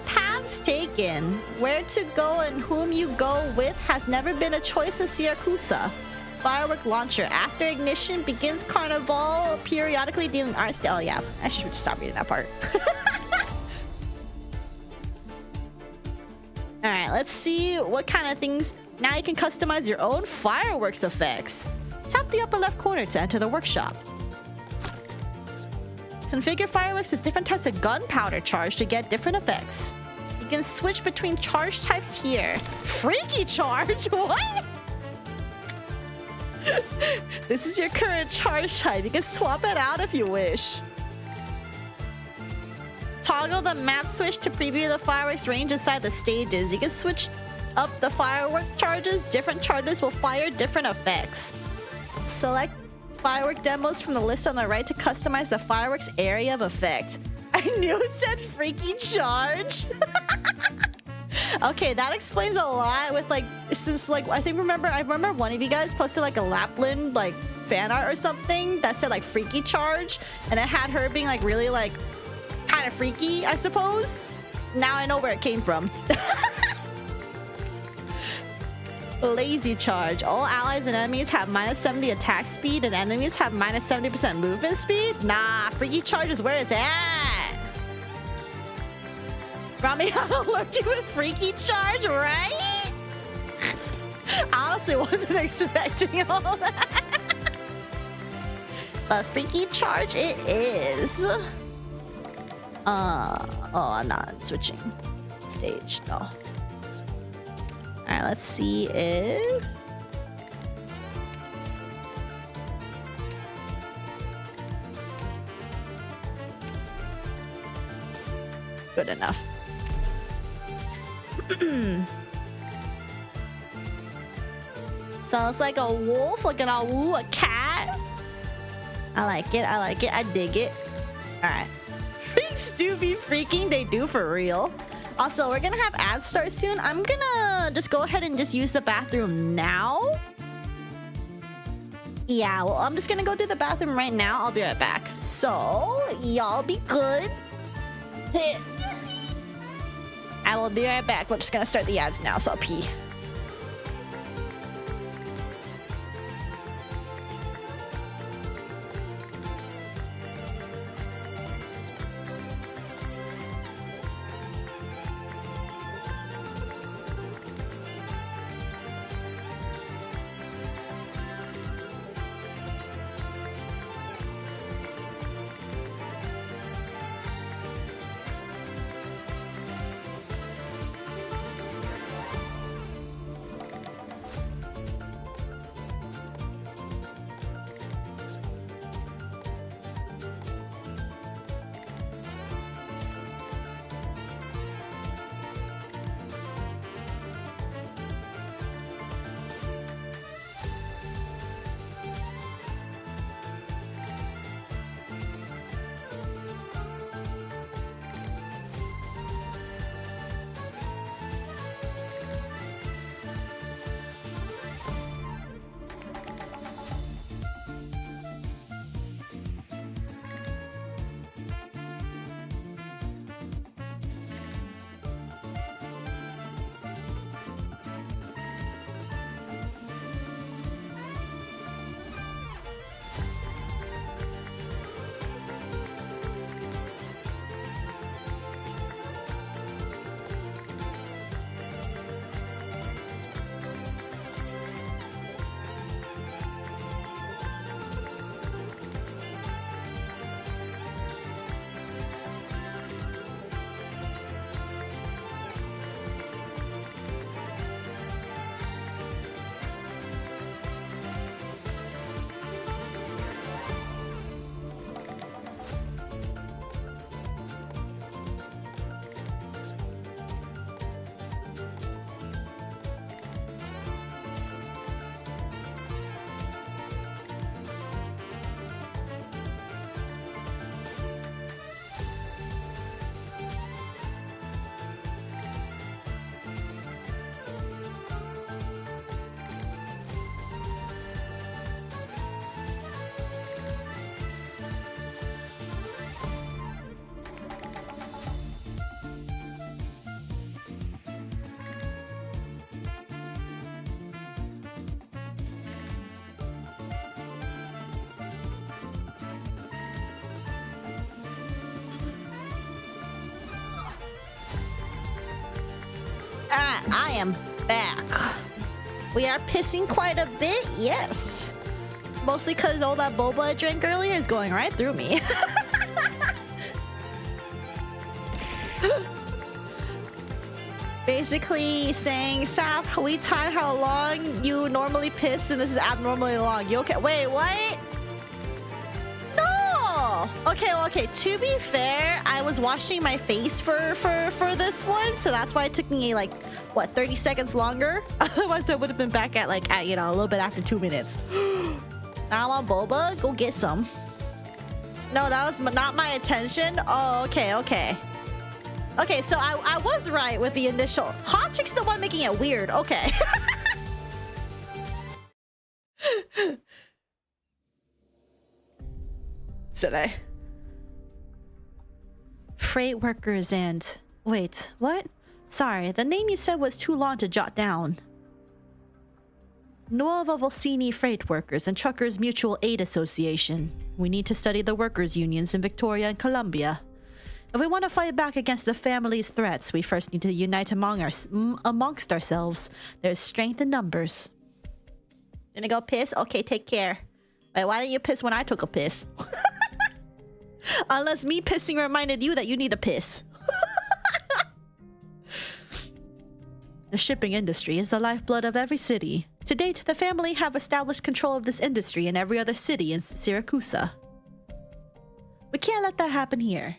Paths taken. Where to go and whom you go with has never been a choice in Siracusa. Firework launcher. After ignition begins carnival, periodically dealing art. Oh yeah, I should just stop reading that part. Alright, let's see what kind of things. Now you can customize your own fireworks effects. Tap the upper left corner to enter the workshop. Configure fireworks with different types of gunpowder charge to get different effects. You can switch between charge types here. Freaky charge? What? This is your current charge type. You can swap it out if you wish. Toggle the map switch to preview the fireworks range inside the stages. You can switch up the firework charges. Different charges will fire different effects. Select firework demos from the list on the right to customize the fireworks area of effect. I knew it said freaky charge. Okay, that explains a lot with like, since like, I remember one of you guys posted like a Lapland like fan art or something that said like freaky charge, and it had her being like really like kind of freaky, I suppose. Now I know where it came from. Lazy charge. All allies and enemies have -70 attack speed, and enemies have -70% movement speed? Nah, freaky charge is where it's at. Rami, I don't look you with freaky charge, right? I honestly wasn't expecting all that. But freaky charge it is. Oh, I'm not switching stage. No. Alright, let's see if... Good enough. Sounds like a wolf, like a cat. I like it, I dig it. Alright. Freaks do be freaking, they do for real. Also, we're gonna have ads start soon. I'm gonna just go ahead and just use the bathroom now. Yeah, well, I'm just gonna go to the bathroom right now. I'll be right back. So, y'all be good. I will be right back. We're just gonna start the ads now, so I'll pee. I am back. We are pissing quite a bit, yes. Mostly because all that boba I drank earlier is going right through me. Basically saying, Sap, we time how long you normally piss and this is abnormally long. You okay? Wait, what? No! Okay, to be fair, I was washing my face for this one, so that's why it took me like, what, 30 seconds longer? Otherwise I would have been back at like, you know, a little bit after 2 minutes. Now I want boba? Go get some. No, that was not my intention. Oh, okay. Okay, so I was right with the initial. Hot Chick's the one making it weird. Okay. Today. Freight workers and... Wait, what? Sorry, the name you said was too long to jot down. Nuova Volsini Freight Workers and Truckers Mutual Aid Association. We need to study the workers' unions in Victoria and Colombia. If we want to fight back against the family's threats, we first need to unite amongst ourselves. There's strength in numbers. Gonna go piss? Okay, take care. Wait, why didn't you piss when I took a piss? Unless me pissing reminded you that you need a piss. The shipping industry is the lifeblood of every city. To date, the family have established control of this industry in every other city in Siracusa. We can't let that happen here.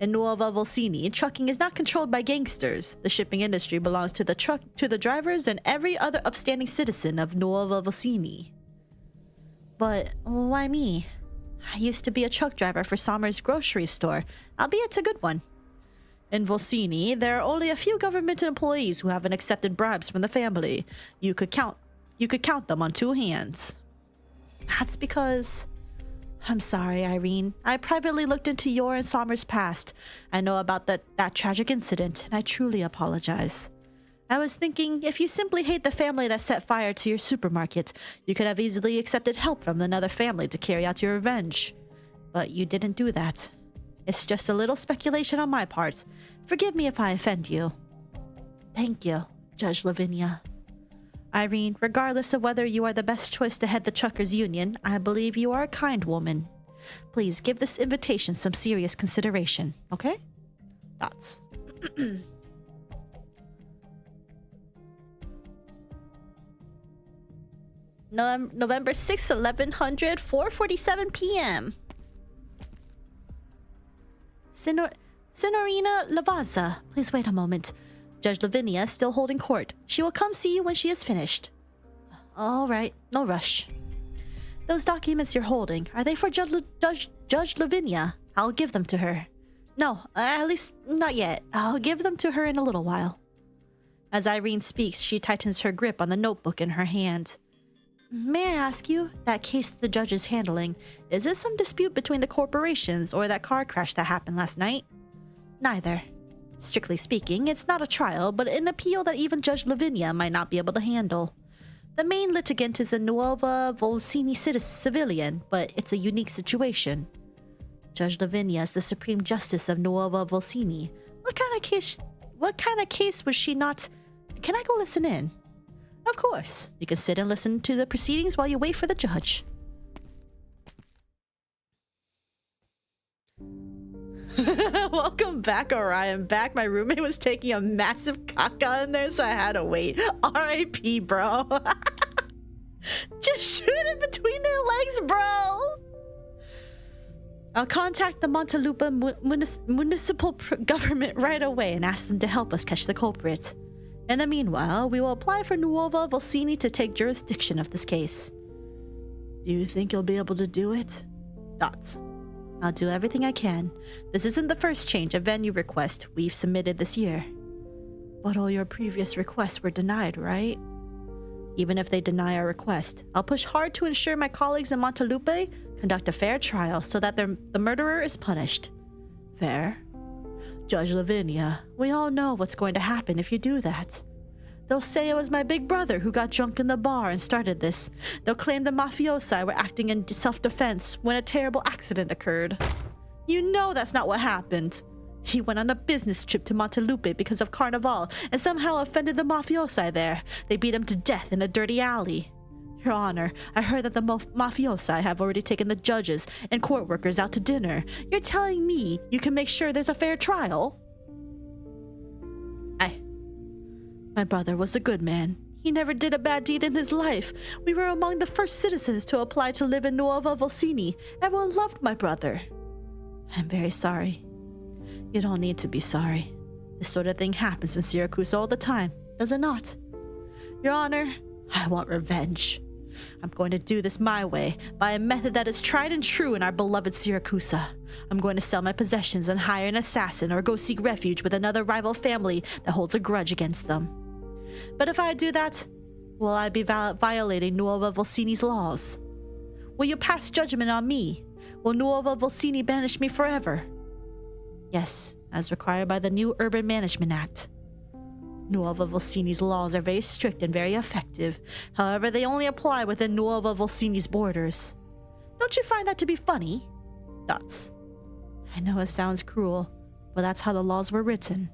In Nuova Volsini, trucking is not controlled by gangsters. The shipping industry belongs to the drivers and every other upstanding citizen of Nuova Volsini. But why me? I used to be a truck driver for Sommer's grocery store, albeit a good one. In Volsini, there are only a few government employees who haven't accepted bribes from the family. You could count them on 2 hands. That's because I'm sorry, Irene. I privately looked into your and Sommer's past. I know about that tragic incident, and I truly apologize. I was thinking, if you simply hate the family that set fire to your supermarket, you could have easily accepted help from another family to carry out your revenge. But you didn't do that. It's just a little speculation on my part. Forgive me if I offend you. Thank you, Judge Lavinia. Irene, regardless of whether you are the best choice to head the truckers' union, I believe you are a kind woman. Please give this invitation some serious consideration, okay? Dots. November 6th, 1100, 4:47 p.m. Signorina Lavazza, please wait a moment. Judge Lavinia is still holding court. She will come see you when she is finished. All right, no rush. Those documents you're holding, are they for Judge Lavinia? I'll give them to her. No, at least not yet. I'll give them to her in a little while. As Irene speaks, she tightens her grip on the notebook in her hand. May I ask you, that case the judge is handling, is this some dispute between the corporations or that car crash that happened last night? Neither. Strictly speaking, it's not a trial, but an appeal that even Judge Lavinia might not be able to handle. The main litigant is a Nuova Volsini civilian, but it's a unique situation. Judge Lavinia is the Supreme Justice of Nuova Volsini. What kind of case was she not... Can I go listen in? Of course. You can sit and listen to the proceedings while you wait for the judge. Welcome back, Orion. Back. My roommate was taking a massive caca in there, so I had to wait. R.I.P., bro. Just shoot it between their legs, bro. I'll contact the Montelupa municipal government right away and ask them to help us catch the culprit. In the meanwhile, we will apply for Nuova Volsini to take jurisdiction of this case. Do you think you'll be able to do it? Dots. I'll do everything I can. This isn't the first change of venue request we've submitted this year. But all your previous requests were denied, right? Even if they deny our request, I'll push hard to ensure my colleagues in Montelupe conduct a fair trial so that the murderer is punished. Fair? Judge Lavinia, we all know what's going to happen if you do that. They'll say it was my big brother who got drunk in the bar and started this. They'll claim the mafiosi were acting in self-defense when a terrible accident occurred. You know that's not what happened. He went on a business trip to Montelupe because of Carnival and somehow offended the mafiosi there. They beat him to death in a dirty alley. Your Honor, I heard that the mafiosi have already taken the judges and court workers out to dinner. You're telling me you can make sure there's a fair trial? My brother was a good man. He never did a bad deed in his life. We were among the first citizens to apply to live in Nuova Volsini. Everyone loved my brother. I'm very sorry. You don't need to be sorry. This sort of thing happens in Syracuse all the time, does it not? Your Honor, I want revenge. I'm going to do this my way, by a method that is tried and true in our beloved Syracuse. I'm going to sell my possessions and hire an assassin or go seek refuge with another rival family that holds a grudge against them. But if I do that, will I be violating Nuova Volsini's laws? Will you pass judgment on me? Will Nuova Volsini banish me forever? Yes, as required by the new Urban Management Act. Nuova Volsini's laws are very strict and very effective. However, they only apply within Nuova Volsini's borders. Don't you find that to be funny? Dots. I know it sounds cruel, but that's how the laws were written.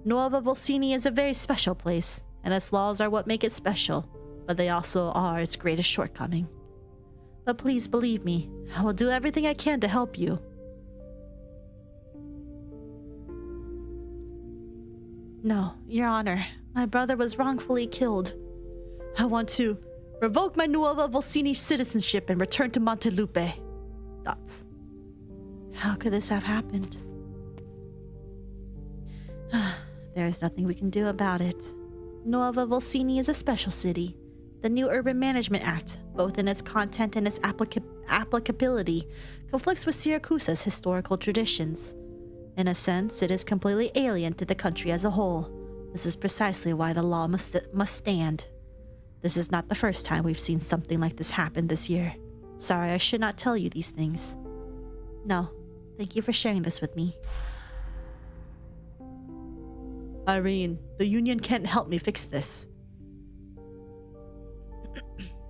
Nuova Volsini is a very special place, and its laws are what make it special, but they also are its greatest shortcoming. But please believe me, I will do everything I can to help you. No, Your Honor, my brother was wrongfully killed. I want to revoke my Nuova Volsini citizenship and return to Montelupe. Dots. How could this have happened? There is nothing we can do about it. Nuova Volsini is a special city. The new Urban Management Act, both in its content and its applicability, conflicts with Syracuse's historical traditions. In a sense, it is completely alien to the country as a whole. This is precisely why the law must stand. This is not the first time we've seen something like this happen this year. Sorry, I should not tell you these things. No, thank you for sharing this with me. Irene, the Union can't help me fix this.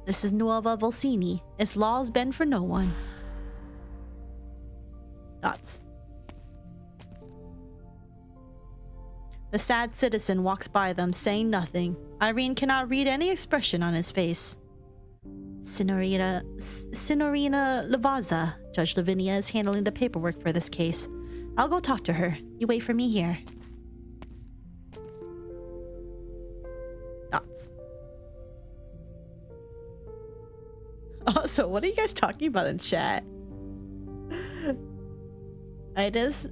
This is Nuova Volsini. Its laws bend for no one. Dots. The sad citizen walks by them, saying nothing. Irene cannot read any expression on his face. Signorina Lavazza, Judge Lavinia is handling the paperwork for this case. I'll go talk to her. You wait for me here. Dots. Also, what are you guys talking about in chat? I just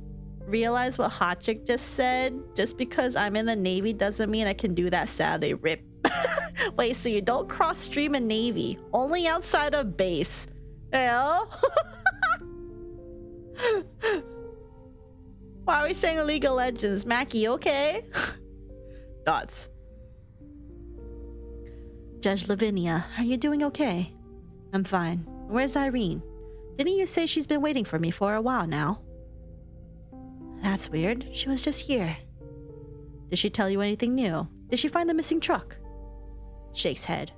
realized what Hot Chick just said. Just because I'm in the Navy doesn't mean I can do that Saturday rip. Wait, so you don't cross stream in Navy? Only outside of base. Hell? Why are we saying League of Legends? Mackie, okay? Dots. Judge Lavinia, are you doing okay? I'm fine. Where's Irene? Didn't you say she's been waiting for me for a while now? That's weird. She was just here. Did she tell you anything new? Did she find the missing truck? Shakes head.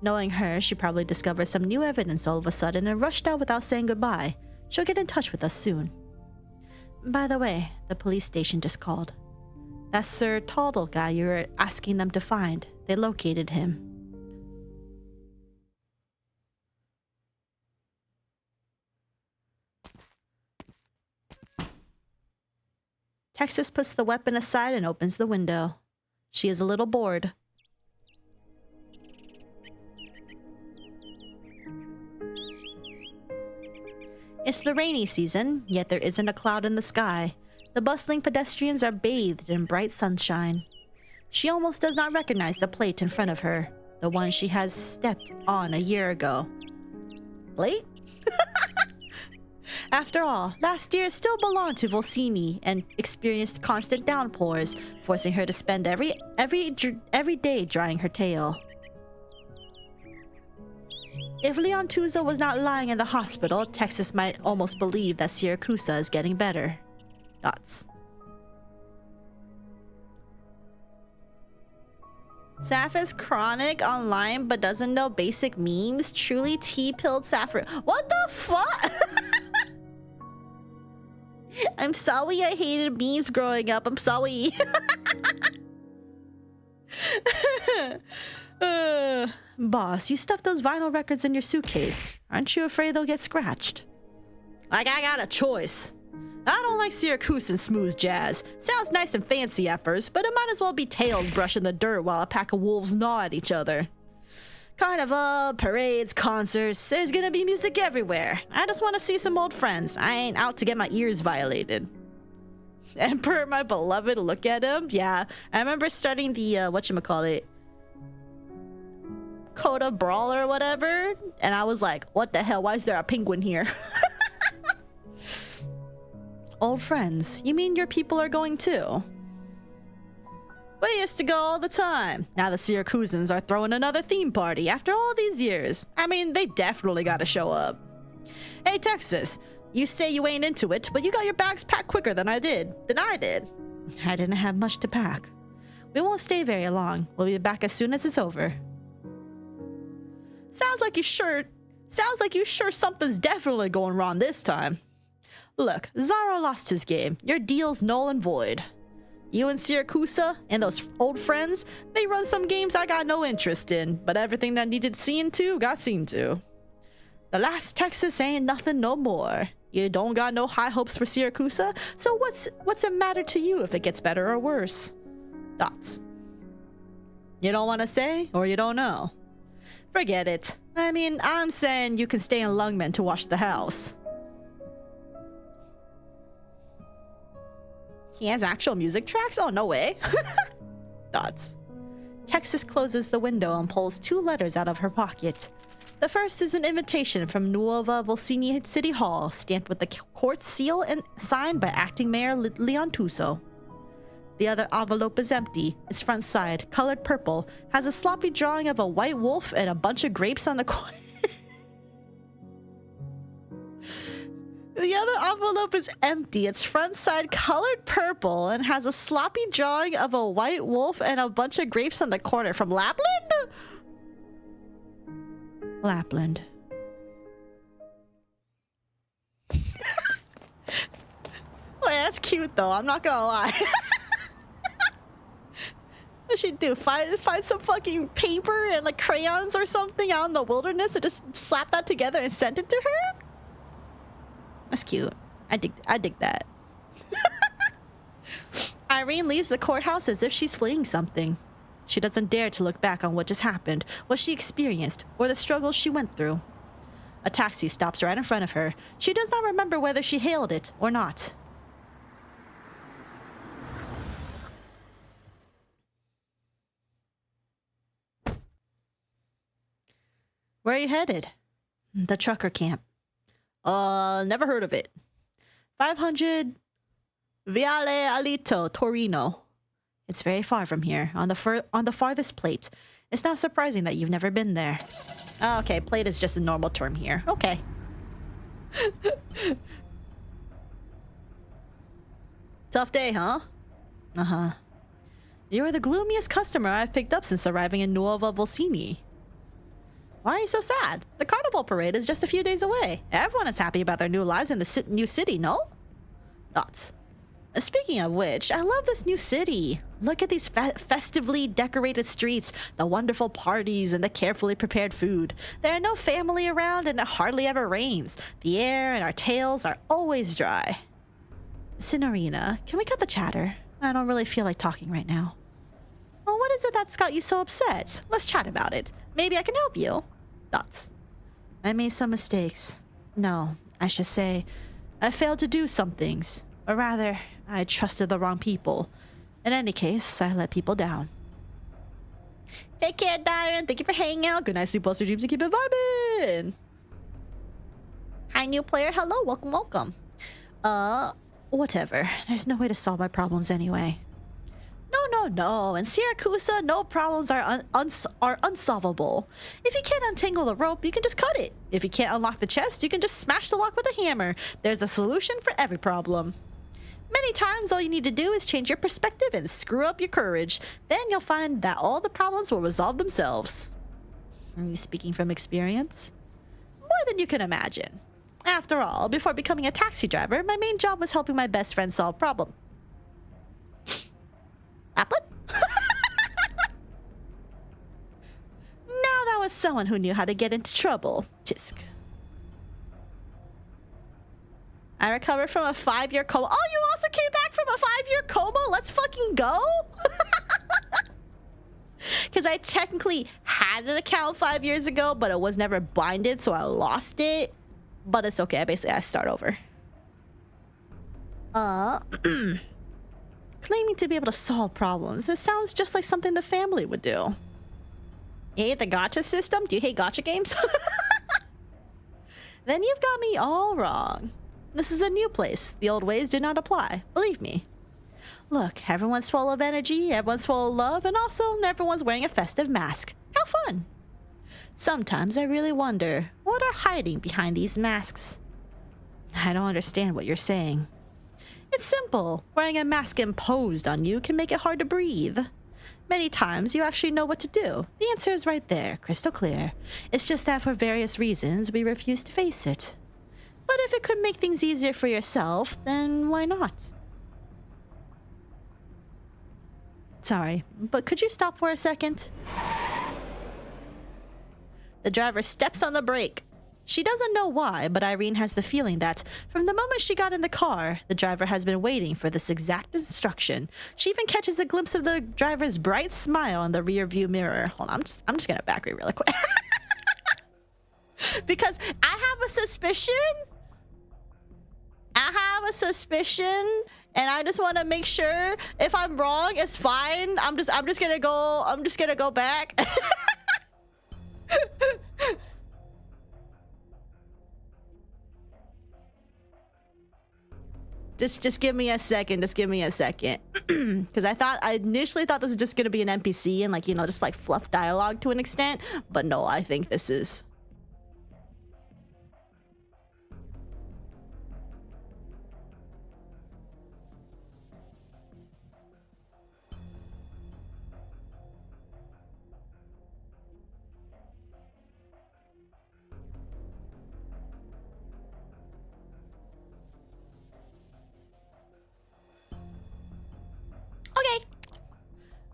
Knowing her, she probably discovered some new evidence all of a sudden and rushed out without saying goodbye. She'll get in touch with us soon. By the way, the police station just called. That Sir Taldal guy you were asking them to find. They located him. Texas puts the weapon aside and opens the window. She is a little bored. It's the rainy season, yet there isn't a cloud in the sky. The bustling pedestrians are bathed in bright sunshine. She almost does not recognize the plate in front of her, the one she has stepped on a year ago. Plate? After all, last year still belonged to Volsini and experienced constant downpours, forcing her to spend every day drying her tail. If Leontuso was not lying in the hospital, Texas might almost believe that Siracusa is getting better. Dots. Saph is chronic online but doesn't know basic memes. Truly T-pilled Saphera. What the fuck? I'm sorry I hated memes growing up. I'm sorry. Boss, you stuffed those vinyl records in your suitcase. Aren't you afraid they'll get scratched? Like I got a choice. I don't like Siracusan smooth jazz. Sounds nice and fancy at first, but it might as well be tails brushing the dirt while a pack of wolves gnaw at each other. Carnival, parades, concerts, there's gonna be music everywhere. I just want to see some old friends. I ain't out to get my ears violated. Emperor, my beloved, look at him. Yeah, I remember starting the, whatchamacallit, Coda Brawl or whatever, and I was like, what the hell, why is there a penguin here? Old friends, you mean your people are going too? We used to go all the time. Now the Siracusans are throwing another theme party after all these years. I mean, they definitely gotta show up. Hey Texas, you say you ain't into it, but you got your bags packed quicker than I did. I didn't have much to pack. We won't stay very long. We'll be back as soon as it's over. Sounds like you sure something's definitely going wrong this time. Look, Zaro lost his game. Your deal's null and void. You and Siracusa and those old friends, they run some games I got no interest in, but everything that needed seeing to got seen to. The last Texas ain't nothing no more. You don't got no high hopes for Siracusa, so what's it matter to you if it gets better or worse? Dots. You don't want to say, or you don't know? Forget it. I mean, I'm saying you can stay in Lungmen to watch the house. He has actual music tracks? Oh, no way. Dots. Texas closes the window and pulls 2 letters out of her pocket. The first is an invitation from Nuova Volsini City Hall, stamped with the court seal and signed by Acting Mayor Leontuso. The other envelope is empty. Its front side, colored purple, has a sloppy drawing of a white wolf and a bunch of grapes on the corner. The other envelope is empty. Its front side colored purple and has a sloppy drawing of a white wolf and a bunch of grapes on the corner. From Lapland? Lapland. Wait, that's cute though. I'm not gonna lie. What should do? Find some fucking paper and like crayons or something out in the wilderness and just slap that together and send it to her? That's cute. I dig that. Irene leaves the courthouse as if she's fleeing something. She doesn't dare to look back on what just happened, what she experienced, or the struggles she went through. A taxi stops right in front of her. She does not remember whether she hailed it or not. Where are you headed? The trucker camp. Never heard of it. 500 Viale Alito, Torino. It's very far from here, on the farthest plate. It's not surprising that you've never been there. Oh, okay, plate is just a normal term here. Okay. Tough day, huh? Uh-huh. You are the gloomiest customer I've picked up since arriving in Nuova Volsini. Why are you so sad? The carnival parade is just a few days away. Everyone is happy about their new lives in the new city, no? Dots. Speaking of which, I love this new city. Look at these festively decorated streets, the wonderful parties, and the carefully prepared food. There are no family around and it hardly ever rains. The air and our tails are always dry. Signorina, can we cut the chatter? I don't really feel like talking right now. Well, what is it that's got you so upset? Let's chat about it. Maybe I can help you. Dots. I made some mistakes. No, I should say, I failed to do some things. Or rather, I trusted the wrong people. In any case, I let people down. Take care, Darren. Thank you for hanging out. Good night, sleep, well, dreams, and keep it vibing. Hi, new player. Hello, welcome, welcome. Whatever. There's no way to solve my problems anyway. No. In Siracusa, no problems are unsolvable. If you can't untangle the rope, you can just cut it. If you can't unlock the chest, you can just smash the lock with a hammer. There's a solution for every problem. Many times, all you need to do is change your perspective and screw up your courage. Then you'll find that all the problems will resolve themselves. Are you speaking from experience? More than you can imagine. After all, before becoming a taxi driver, my main job was helping my best friend solve problems. Applet? Now that was someone who knew how to get into trouble. Tisk. I recovered from a 5-year coma. Oh, you also came back from a 5-year coma? Let's fucking go! Because I technically had an account 5 years ago, but it was never binded, so I lost it. But it's okay. I start over. Claiming to be able to solve problems. It sounds just like something the family would do. You hate the gacha system? Do you hate gacha games? Then you've got me all wrong. This is a new place. The old ways do not apply. Believe me. Look, everyone's full of energy, everyone's full of love, and also everyone's wearing a festive mask. How fun! Sometimes I really wonder, what are hiding behind these masks? I don't understand what you're saying. It's simple. Wearing a mask imposed on you can make it hard to breathe. Many times you actually know what to do. The answer is right there, crystal clear. It's just that for various reasons we refuse to face it. But if it could make things easier for yourself, then why not? Sorry, but could you stop for a second? The driver steps on the brake. She doesn't know why, but Irene has the feeling that from the moment she got in the car, the driver has been waiting for this exact instruction. She even catches a glimpse of the driver's bright smile in the rear view mirror. Hold on, I'm just gonna back read really quick. Because I have a suspicion, and I just want to make sure. If I'm wrong, it's fine. I'm just gonna go back. Just give me a second. Just give me a second. Because I initially thought this was just gonna be an NPC and, like, you know, just like fluff dialogue to an extent. But no, I think this is.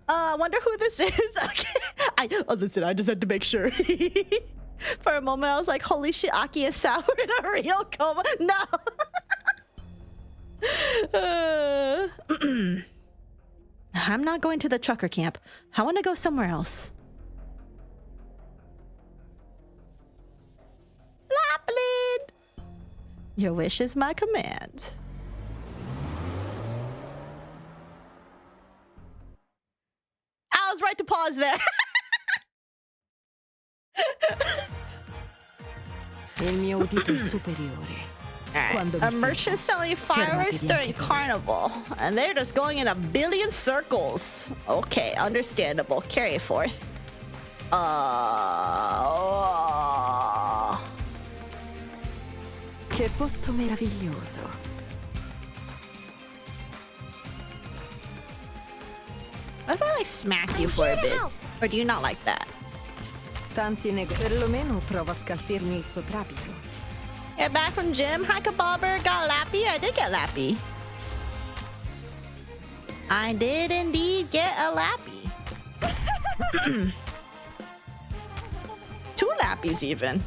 I wonder who this is. Okay. Listen, I just had to make sure. For a moment, I was like, holy shit, Aki is sour in a real coma. No. I'm not going to the trucker camp. I want to go somewhere else. Lapland! Your wish is my command. I was right to pause there. Il mio udito è superiore. A merchant selling fireworks during carnival, and they're just going in a billion circles. Okay, understandable. Carry forth. Che posto meraviglioso. What if I like smack you for a bit? Or do you not like that? Tanti perlomeno prova a scalfirmi il soprabito. Get back from gym. Hi, Kabobber. Got Lappy? I did get Lappy. I did indeed get a Lappy. 2 Lappies even.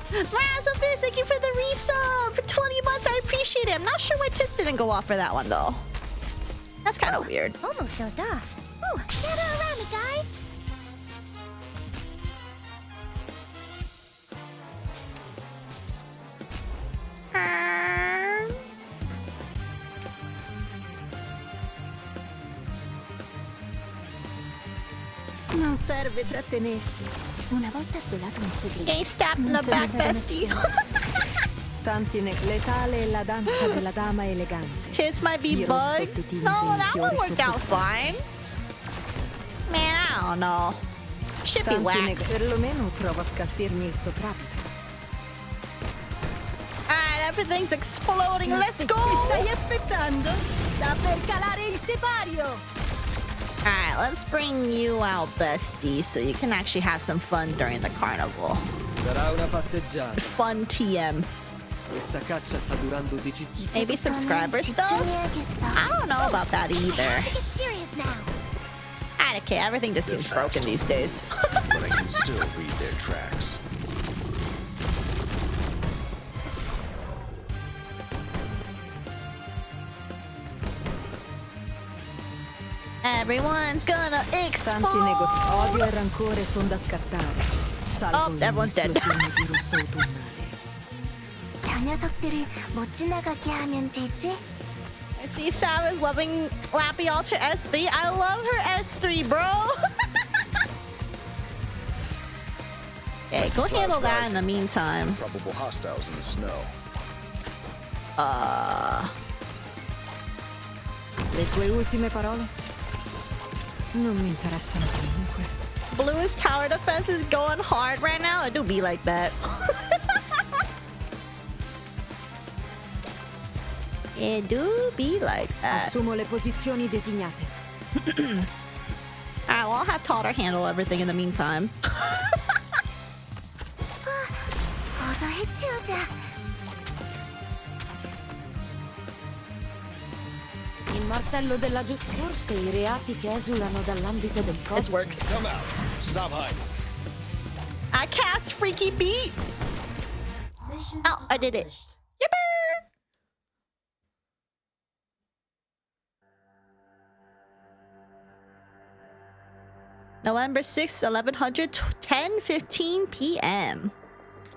Razzlefish, thank you for the resub for 20 months. I appreciate it. I'm not sure why Tits didn't go off for that one though. That's kind of weird. Almost dozed off. Ooh, gather around me, guys. Non serve trattenersi. Una volta svelato un segreto. Getting stabbed in the back, bestie. Tanti letale e la danza della dama elegante. Tits might be bugged. No, that one worked out fine. Man, I don't know. Should be whack. Perlomeno prova a scalfirmi il soprabito. Alright, everything's exploding. Let's go. Stai aspettando? Sta per calare il sipario. Alright, let's bring you out, bestie, so you can actually have some fun during the carnival. Sarà una passeggiata. Fun TM. Questa caccia sta durando Maybe subscriber stuff? I don't know about that either. Get serious now. I don't care, everything just seems broken these days. But I can still read their tracks. Everyone's gonna explode. Tanti negozi. Odio e rancore son da scartare. Oh, everyone's dead. 저 녀석들을 못 지나가게 하면 되지? I see Sam is loving Lappy Alter S3. I love her S3, bro. Okay, go handle that in the meantime. Probable hostiles in the snow. Le tue ultime parole? Non mi interessano comunque. Blue's tower defense is going hard right now. It do be like that. It do be like that. Assumo le posizioni designate. Alright, well, I'll have Totter handle everything in the meantime. 어서 해치우자. Il martello della giustizia. Forse i reati che esulano dall'ambito del codice. This works. Come out. Stop hiding. I cast Freaky Beat. Oh, I did it. Yipper! November 6th, 1100, 10:15 p.m.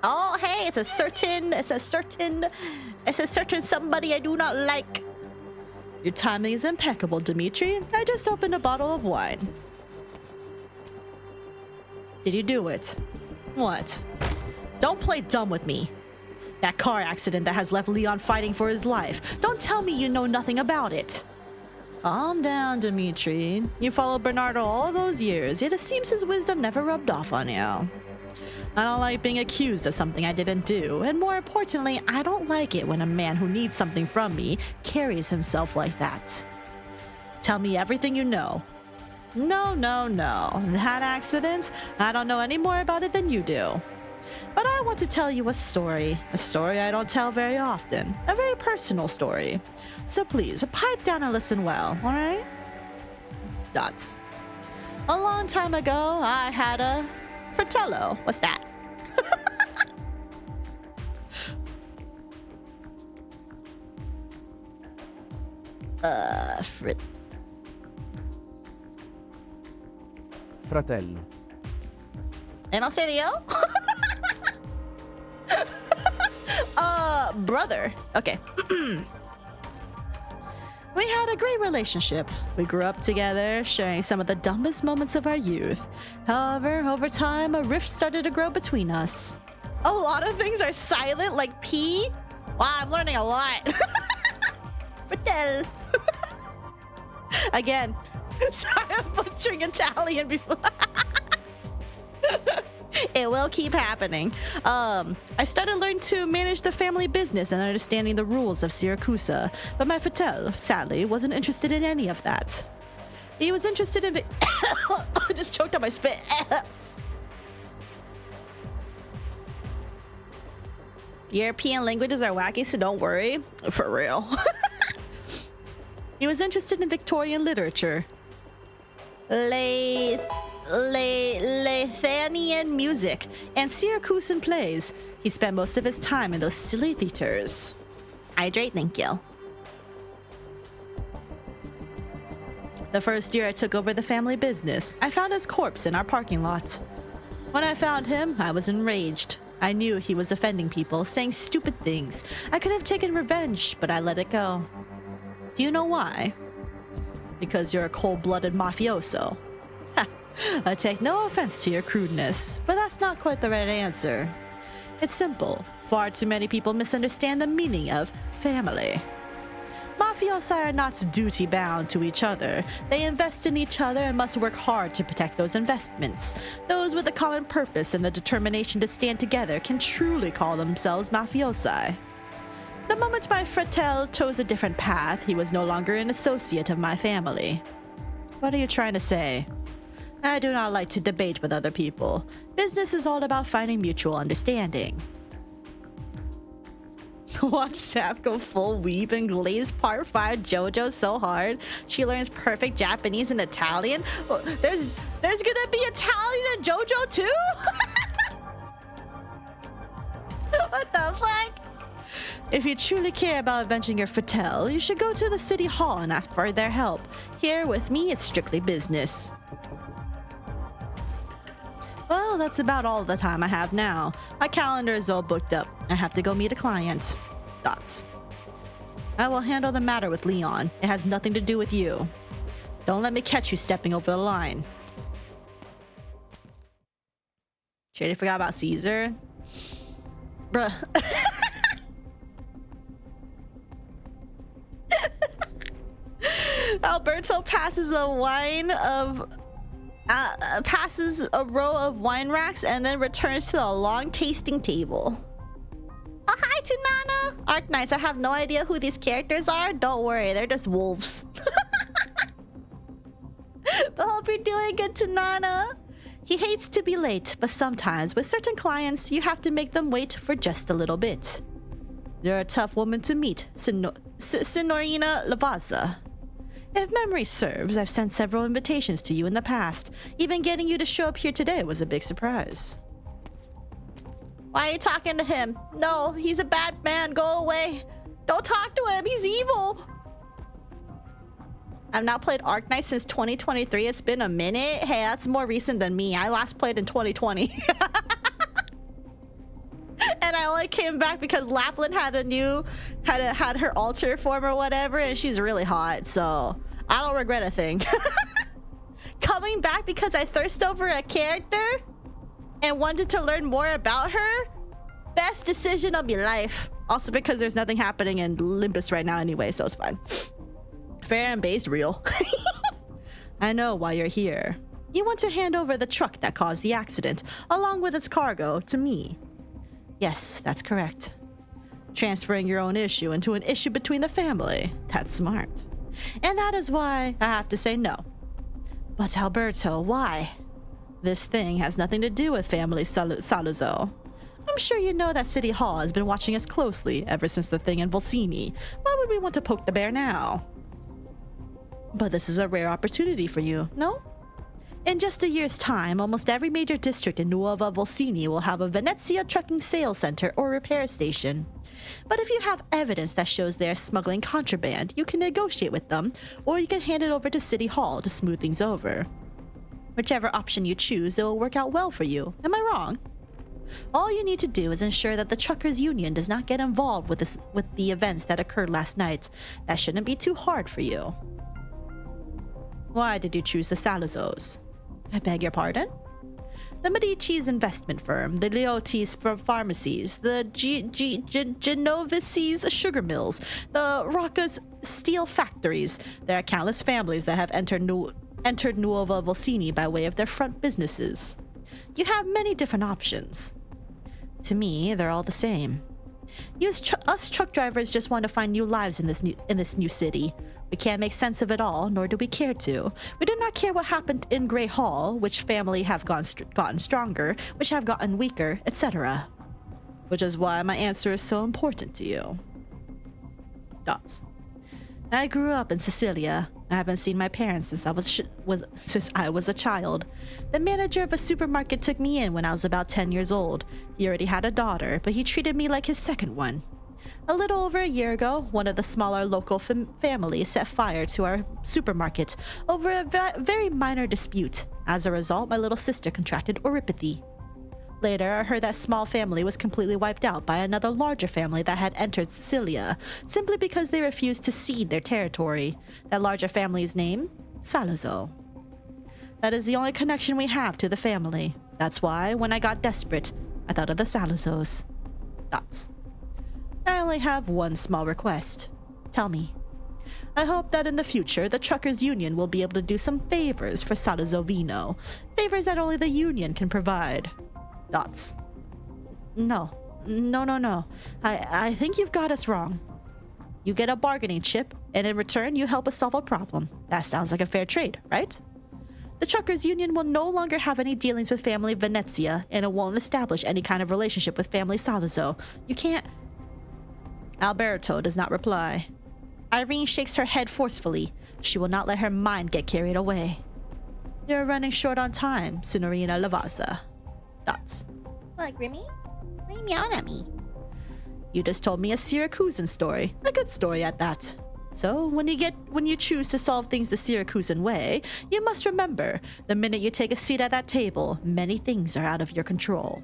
Oh, hey, it's a certain somebody I do not like. Your timing is impeccable, Dimitri. I just opened a bottle of wine. Did you do it? What? Don't play dumb with me. That car accident that has left Leon fighting for his life. Don't tell me you know nothing about it. Calm down, Dimitri. You followed Bernardo all those years, yet it seems his wisdom never rubbed off on you. I don't like being accused of something I didn't do, and more importantly, I don't like it when a man who needs something from me carries himself like that. Tell me everything you know. No. That accident? I don't know any more about it than you do. But I want to tell you a story I don't tell very often, a very personal story. So please, pipe down and listen well, alright? Dots. A long time ago, I had a fratello. What's that? Fratello. And I'll say the O? Brother. Okay. We had a great relationship. We grew up together, sharing some of the dumbest moments of our youth. However, over time, a rift started to grow between us. A lot of things are silent, like P. Wow, I'm learning a lot. Fratello. Again, sorry, I'm butchering Italian before. It will keep happening. I started learning to manage the family business and understanding the rules of Siracusa, but my fratello, sadly, wasn't interested in any of that. He was interested in I just choked on my spit. European languages are wacky, so don't worry. For real. He was interested in Victorian literature, Lithuanian music, and Syracusan plays. He spent most of his time in those silly theaters. Hydrate, thank you. The first year I took over the family business, I found his corpse in our parking lot. When I found him, I was enraged. I knew he was offending people, saying stupid things. I could have taken revenge, but I let it go. Do you know why? Because you're a cold-blooded mafioso. I take no offense to your crudeness, but that's not quite the right answer. It's simple. Far too many people misunderstand the meaning of family. Mafiosi are not duty-bound to each other. They invest in each other and must work hard to protect those investments. Those with a common purpose and the determination to stand together can truly call themselves mafiosi. The moment my fratello chose a different path, he was no longer an associate of my family. What are you trying to say? I do not like to debate with other people. Business is all about finding mutual understanding. Watch Sap go full weeb and glaze part 5 JoJo so hard she learns perfect Japanese and Italian. There's gonna be Italian in JoJo too? What the fuck? If you truly care about avenging your fratello, you should go to the city hall and ask for their help. Here with me, it's strictly business. Well, that's about all the time I have now. My calendar is all booked up. I have to go meet a client. Dots. I will handle the matter with Leon. It has nothing to do with you. Don't let me catch you stepping over the line. Shady forgot about Caesar. Bruh. Alberto passes a row of wine racks and then returns to the long tasting table. Oh, hi, Tunana! Arknights, I have no idea who these characters are. Don't worry, they're just wolves. But hope you're doing good, Tunana. He hates to be late, but sometimes with certain clients, you have to make them wait for just a little bit. You're a tough woman to meet, Signorina Lavazza. If memory serves, I've sent several invitations to you in the past. Even getting you to show up here today was a big surprise. Why are you talking to him? No, he's a bad man. Go away. Don't talk to him. He's evil. I've now played Arknights since 2023. It's been a minute. Hey, that's more recent than me. I last played in 2020. And I only came back because Lapland had had her alter form or whatever, and she's really hot, so I don't regret a thing. Coming back because I thirst over a character and wanted to learn more about her. Best decision of my life. Also because there's nothing happening in Olympus right now anyway, so it's fine. Fair and base real. I know why you're here. You want to hand over the truck that caused the accident, along with its cargo, to me. Yes, that's correct. Transferring your own issue into an issue between the family. That's smart. And that is why I have to say no. But Alberto, why? This thing has nothing to do with family Saluzzo. I'm sure you know that City Hall has been watching us closely ever since the thing in Volsini. Why would we want to poke the bear now? But this is a rare opportunity for you, no? In just a year's time, almost every major district in Nuova Volsini will have a Venezia trucking sales center or repair station. But if you have evidence that shows they are smuggling contraband, you can negotiate with them, or you can hand it over to City Hall to smooth things over. Whichever option you choose, it will work out well for you. Am I wrong? All you need to do is ensure that the Truckers Union does not get involved with the events that occurred last night. That shouldn't be too hard for you. Why did you choose the Salazos? I beg your pardon? The Medici's investment firm, the Leotis pharmacies, the Genovices sugar mills, the Rocca's steel factories. There are countless families that have entered Nuova Volsini by way of their front businesses. You have many different options. To me, they're all the same. Us truck drivers just want to find new lives in this new city. We can't make sense of it all, nor do we care to. We do not care what happened in Grey Hall, which family have gotten stronger, which have gotten weaker, etc. Which is why my answer is so important to you. Dots. I grew up in Sicilia. I haven't seen my parents since I was a child. The manager of a supermarket took me in when I was about 10 years old. He already had a daughter, but he treated me like his second one. A little over a year ago, one of the smaller local families set fire to our supermarket over a very minor dispute. As a result, my little sister contracted oripathy. Later, I heard that small family was completely wiped out by another larger family that had entered Sicilia, simply because they refused to cede their territory. That larger family's name? Salazzo. That is the only connection we have to the family. That's why, when I got desperate, I thought of the Salazzos. Dots. I only have one small request. Tell me. I hope that in the future, the Truckers Union will be able to do some favors for Salazzovino. Favors that only the Union can provide. Dots. No. I think you've got us wrong. You get a bargaining chip, and in return, you help us solve a problem. That sounds like a fair trade, right? The Truckers Union will no longer have any dealings with family Venezia, and it won't establish any kind of relationship with family Salazzo. You can't... Alberto does not reply. Irene shakes her head forcefully. She will not let her mind get carried away. You're running short on time, Signorina Lavazza. Dots. What, Grimmy? Why are you meowing at me? You just told me a Syracusan story. A good story at that. So, when you choose to solve things the Syracusan way, you must remember, the minute you take a seat at that table, many things are out of your control.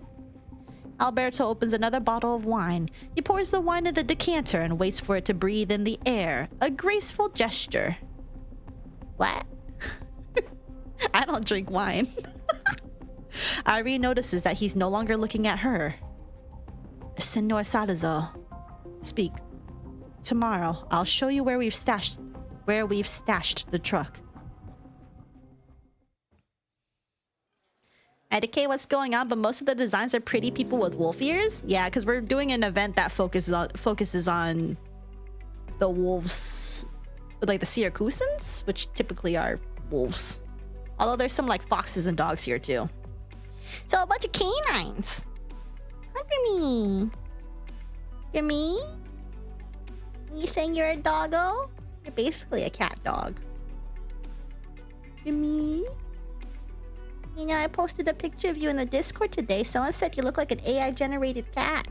Alberto opens another bottle of wine. He pours the wine in the decanter and waits for it to breathe in the air. A graceful gesture. What? I don't drink wine. Irene notices that he's no longer looking at her. Senor Salazar, speak. Tomorrow, I'll show you where we've stashed the truck. IDK, what's going on? But most of the designs are pretty people with wolf ears. Yeah, because we're doing an event that focuses on the wolves, like the Syracusans, which typically are wolves. Although there's some like foxes and dogs here too. So a bunch of canines. Look at me. You're me? You saying you're a doggo? You're basically a cat dog. You're me? You know, I posted a picture of you in the Discord today. Someone said you look like an AI-generated cat.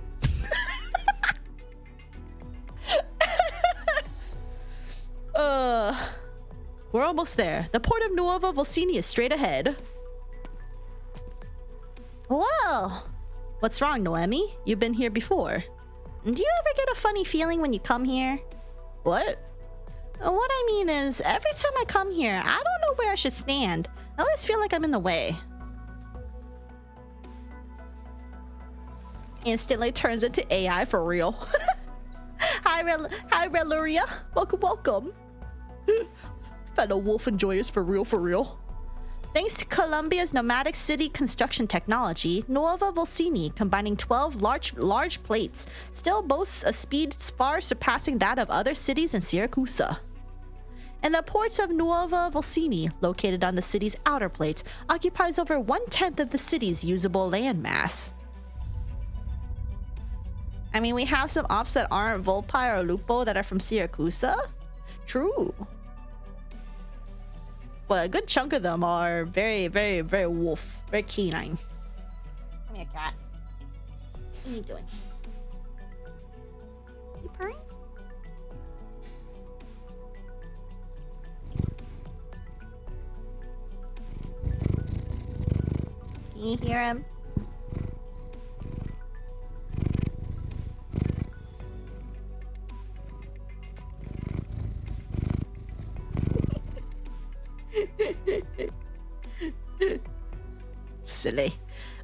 We're almost there. The port of Nuova Volsini is straight ahead. Whoa! What's wrong, Noemi? You've been here before. Do you ever get a funny feeling when you come here? What? What I mean is, every time I come here, I don't know where I should stand. I always feel like I'm in the way. Instantly turns into AI for real. Hi, Reluria. Welcome. Fellow wolf enjoyers for real. Thanks to Colombia's nomadic city construction technology, Nuova Volsini, combining 12 large plates, still boasts a speed far surpassing that of other cities in Siracusa. And the port of Nuova Volsini, located on the city's outer plate, occupies over 1/10 of the city's usable landmass. I mean, we have some ops that aren't Volpi or Lupo that are from Siracusa. True. but a good chunk of them are very, very, very wolf, very canine. Come here, cat. What are you doing? You purring? Can you hear him? Silly.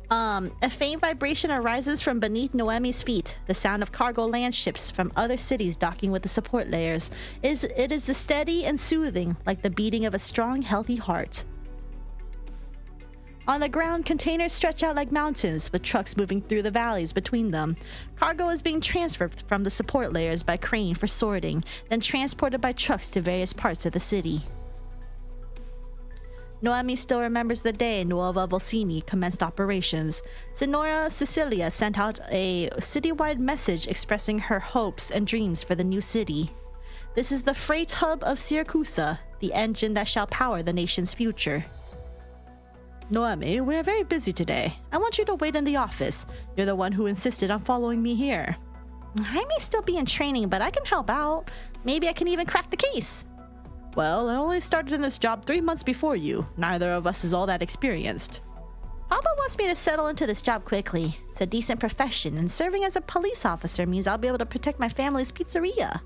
A faint vibration arises from beneath Noemi's feet, the sound of cargo land ships from other cities docking with the support layers. It is the steady and soothing, like the beating of a strong, healthy heart. On the ground, containers stretch out like mountains, with trucks moving through the valleys between them. Cargo is being transferred from the support layers by crane for sorting, then transported by trucks to various parts of the city. Noemi still remembers the day Nuova Volsini commenced operations. Signora Cecilia sent out a citywide message expressing her hopes and dreams for the new city. This is the freight hub of Siracusa, the engine that shall power the nation's future. Noemi, we are very busy today. I want you to wait in the office. You're the one who insisted on following me here. I may still be in training, but I can help out. Maybe I can even crack the case. Well, I only started in this job 3 months before you. Neither of us is all that experienced. Papa wants me to settle into this job quickly. It's a decent profession, and serving as a police officer means I'll be able to protect my family's pizzeria.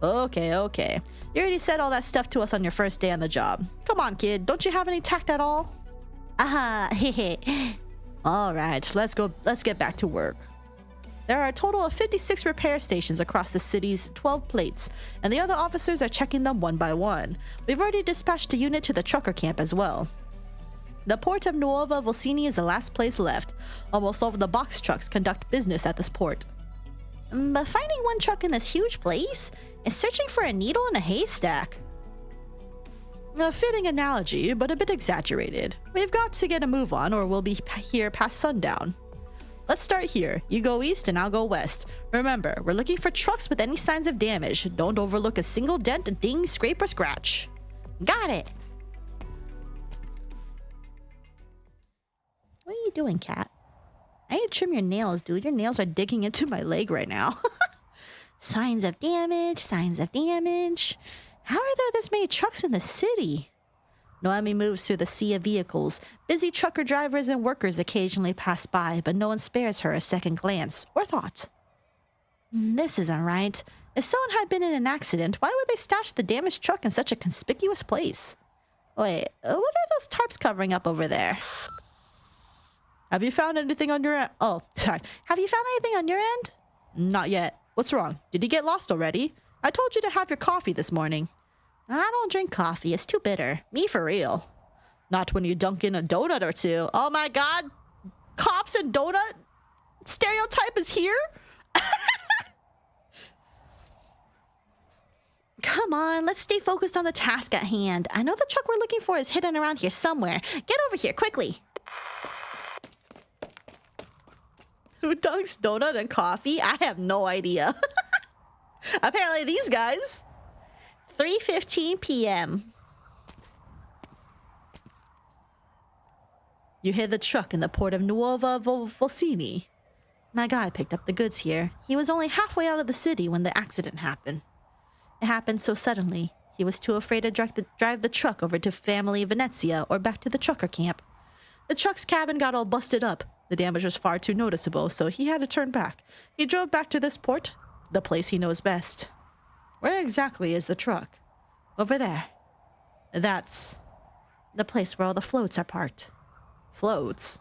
Okay. You already said all that stuff to us on your first day on the job. Come on, kid. Don't you have any tact at all? Hehe. Alright, let's get back to work. There are a total of 56 repair stations across the city's 12 plates, and the other officers are checking them one by one. We've already dispatched a unit to the trucker camp as well. The port of Nuova Volsini is the last place left. Almost all of the box trucks conduct business at this port. But finding one truck in this huge place is searching for a needle in a haystack. A fitting analogy, but a bit exaggerated. We've got to get a move on or we'll be here past sundown. Let's start here. You go east and I'll go west. Remember, we're looking for trucks with any signs of damage. Don't overlook a single dent, ding, scrape, or scratch. Got it. What are you doing, cat? I need to trim your nails, dude. Your nails are digging into my leg right now. Signs of damage, signs of damage. How are there this many trucks in the city? Noemi moves through the sea of vehicles. Busy trucker drivers and workers occasionally pass by, but no one spares her a second glance or thought. This isn't right. If someone had been in an accident, why would they stash the damaged truck in such a conspicuous place? Wait, what are those tarps covering up over there? Have you found anything on your end? Oh, sorry. Have you found anything on your end? Not yet. What's wrong? Did you get lost already? I told you to have your coffee this morning. I don't drink coffee. It's too bitter. Me for real. Not when you dunk in a donut or two. Oh my god. Cops and donut stereotype is here? Come on, let's stay focused on the task at hand. I know the truck we're looking for is hidden around here somewhere. Get over here, quickly. Who dunks donut and coffee? I have no idea. Apparently these guys. 3:15 p.m. You hit the truck in the port of Nuova Volsini. My guy picked up the goods here. He was only halfway out of the city when the accident happened. It happened so suddenly, he was too afraid to drive the truck over to family Venezia or back to the trucker camp. The truck's cabin got all busted up. The damage was far too noticeable, so he had to turn back. He drove back to this port, the place he knows best. Where exactly is the truck? Over there. That's the place where all the floats are parked. Floats?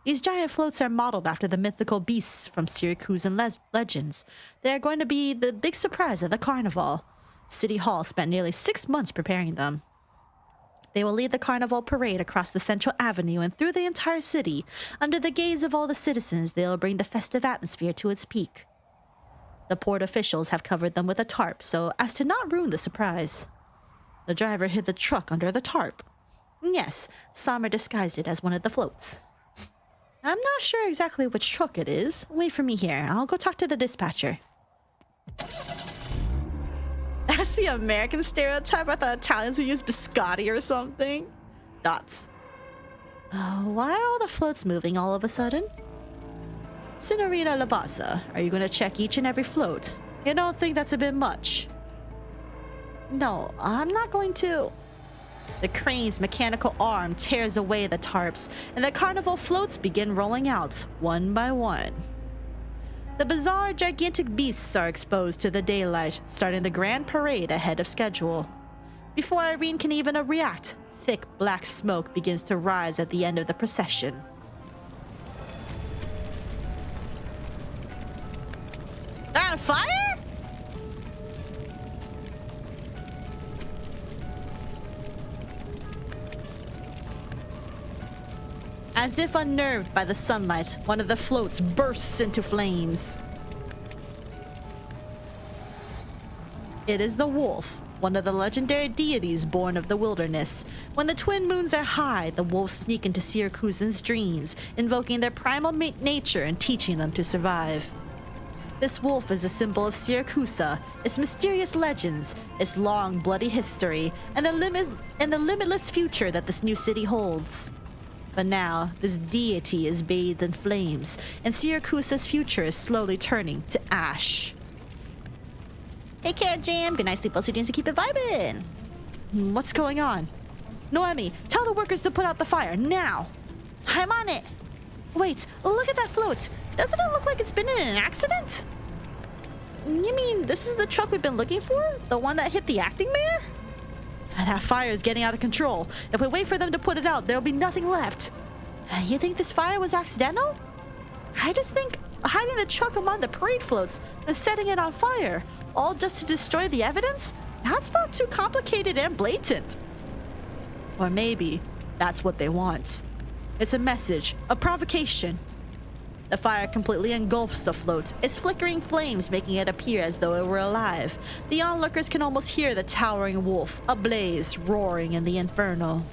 These giant floats are modeled after the mythical beasts from Siracusan legends. They are going to be the big surprise of the carnival. City Hall spent nearly 6 months preparing them. They will lead the carnival parade across the central avenue and through the entire city. Under the gaze of all the citizens, they will bring the festive atmosphere to its peak. The port officials have covered them with a tarp so as to not ruin the surprise. The driver hid the truck under the tarp. Yes, Sommer disguised it as one of the floats. I'm not sure exactly which truck it is. Wait for me here. I'll go talk to the dispatcher. That's the American stereotype. I thought Italians would use biscotti or something. Dots. Why are all the floats moving all of a sudden? Signorina Lavazza, are you going to check each and every float? You don't think that's a bit much? No, I'm not going to. The crane's mechanical arm tears away the tarps, and the carnival floats begin rolling out, one by one. The bizarre, gigantic beasts are exposed to the daylight, starting the grand parade ahead of schedule. Before Irene can even react, thick black smoke begins to rise at the end of the procession. On fire? As if unnerved by the sunlight, one of the floats bursts into flames. It is the wolf, one of the legendary deities born of the wilderness. When the twin moons are high, the wolves sneak into Siracusan's dreams, invoking their primal nature and teaching them to survive. This wolf is a symbol of Siracusa, its mysterious legends, its long, bloody history, and the limitless future that this new city holds. But now, this deity is bathed in flames, and Siracusa's future is slowly turning to ash. Hey, Carrot Jam. Good night, sleep well, sweet dreams, and keep it vibing. What's going on? Noemi, tell the workers to put out the fire, now. I'm on it. Wait, look at that float. Doesn't it look like it's been in an accident? You mean this is the truck we've been looking for? The one that hit the acting mayor? That fire is getting out of control. If we wait for them to put it out, there'll be nothing left. You think this fire was accidental? I just think hiding the truck among the parade floats and setting it on fire, all just to destroy the evidence? That's far too complicated and blatant. Or maybe that's what they want. It's a message, a provocation. The fire completely engulfs the float, its flickering flames making it appear as though it were alive. The onlookers can almost hear the towering wolf, ablaze, roaring in the inferno.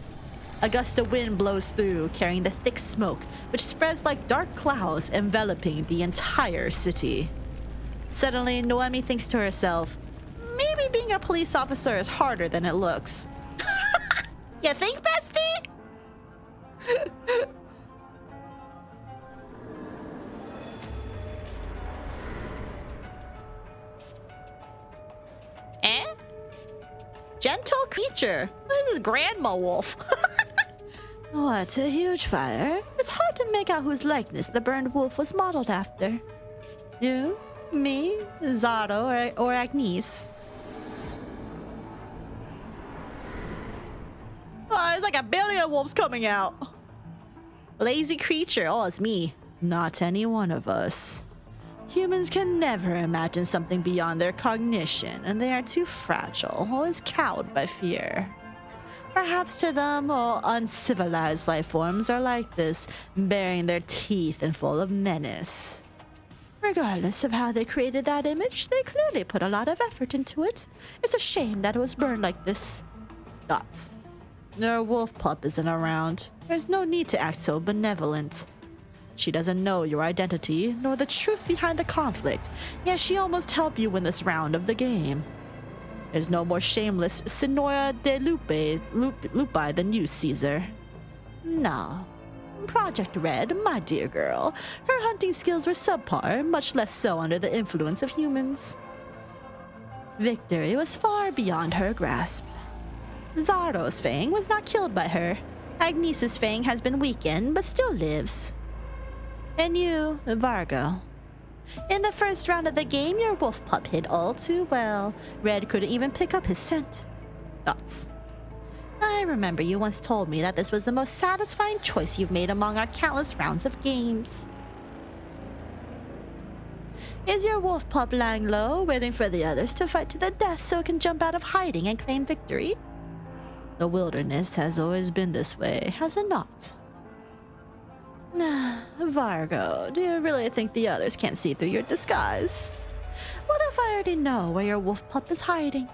A gust of wind blows through, carrying the thick smoke, which spreads like dark clouds, enveloping the entire city. Suddenly, Noemi thinks to herself, maybe being a police officer is harder than it looks. You think, bestie? Eh? Gentle creature. What is this grandma wolf? What a huge fire. It's hard to make out whose likeness the burned wolf was modeled after. You? Me? Zato? Or Agnes? Oh, there's like a billion wolves coming out. Lazy creature. Oh, it's me. Not any one of us. Humans can never imagine something beyond their cognition, and they are too fragile, always cowed by fear. Perhaps to them, all uncivilized life forms are like this, baring their teeth and full of menace. Regardless of how they created that image, they clearly put a lot of effort into it. It's a shame that it was burned like this. Dots. Their wolf pup isn't around. There's no need to act so benevolent. She doesn't know your identity, nor the truth behind the conflict, yet she almost helped you win this round of the game. There's no more shameless Signora de Lupi than you, Caesar. No. Project Red, my dear girl, her hunting skills were subpar, much less so under the influence of humans. Victory was far beyond her grasp. Zardo's fang was not killed by her. Agnes's fang has been weakened, but still lives. And you, Vargo. In the first round of the game, your wolf pup hid all too well. Red couldn't even pick up his scent. Dots. I remember you once told me that this was the most satisfying choice you've made among our countless rounds of games. Is your wolf pup lying low, waiting for the others to fight to the death so it can jump out of hiding and claim victory? The wilderness has always been this way, has it not? Vargo, do you really think the others can't see through your disguise? What if I already know where your wolf pup is hiding?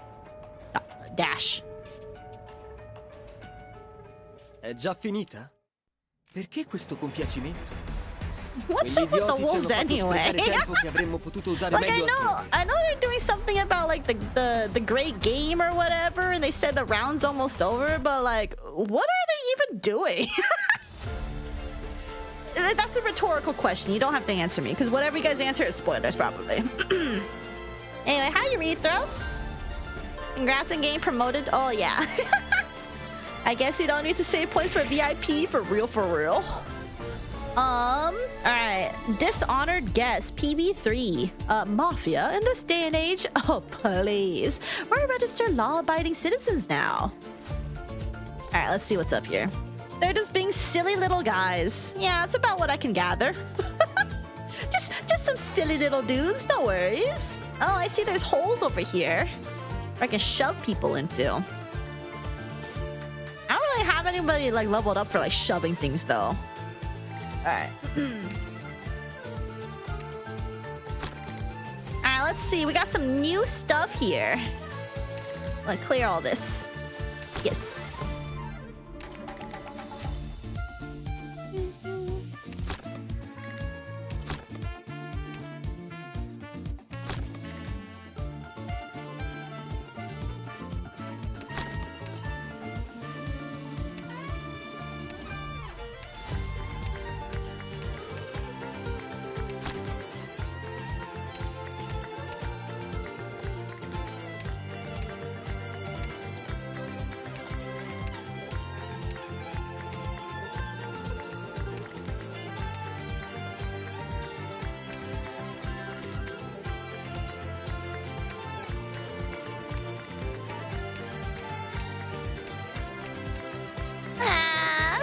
Dash. È già finita? Perché questo compiacimento? What's up with the wolves anyway? Like I know they're doing something about like the great game or whatever, and they said the round's almost over, but like, what are they even doing? That's a rhetorical question. You don't have to answer me, because whatever you guys answer is spoilers probably. Anyway, how you read throw? Congrats on getting promoted. Oh yeah. I guess you don't need to save points for VIP for real. Alright. Dishonored guest, PB3. Mafia, in this day and age? Oh, please. We're registered law-abiding citizens now. Alright, let's see what's up here. They're just being silly little guys. Yeah, that's about what I can gather. just some silly little dudes, no worries. Oh, I see there's holes over here where I can shove people into. I don't really have anybody like leveled up for like shoving things though. Alright. Alright, let's see. We got some new stuff here. Let's clear all this. Yes.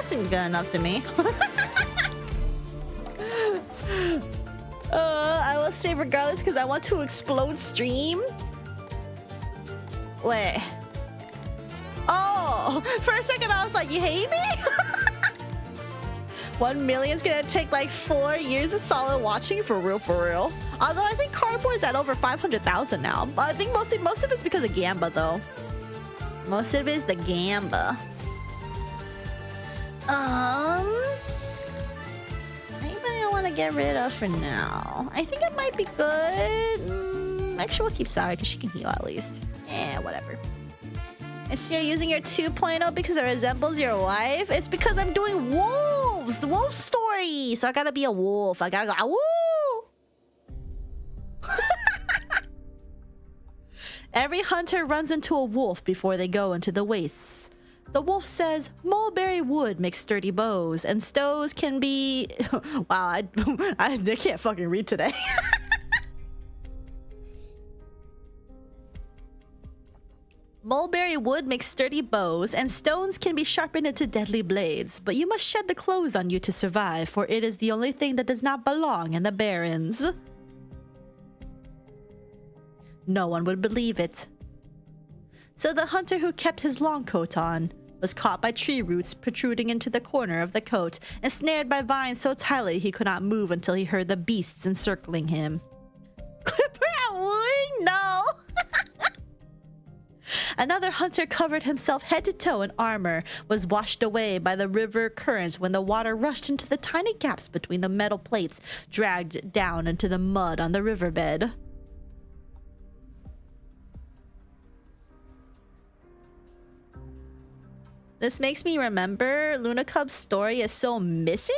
Seems good enough to me. I will stay regardless because I want to explode stream. Wait. Oh, for a second I was like, you hate me? 1 million's gonna take like 4 years of solid watching for real. Although I think Cardboard's at over 500,000 now. But I think most of it's because of Gamba though. Most of it is the Gamba. Anybody I want to get rid of for now? I think it might be good. Actually, we'll keep Sari because she can heal at least. Yeah, whatever. Is you're using your 2.0 because it resembles your wife? It's because I'm doing wolves, the wolf story. So I gotta be a wolf. I gotta go. Woo! Every hunter runs into a wolf before they go into the wastes. The wolf says, mulberry wood makes sturdy bows, and stones can be... Wow, I can't fucking read today. Mulberry wood makes sturdy bows, and stones can be sharpened into deadly blades. But you must shed the clothes on you to survive, for it is the only thing that does not belong in the barrens. No one would believe it. So the hunter who kept his long coat on was caught by tree roots protruding into the corner of the coat and snared by vines so tightly he could not move until he heard the beasts encircling him. Clipper at wooing? No! Another hunter covered himself head to toe in armor, was washed away by the river currents when the water rushed into the tiny gaps between the metal plates, dragged down into the mud on the riverbed. This makes me remember Luna Cub's story is so missing?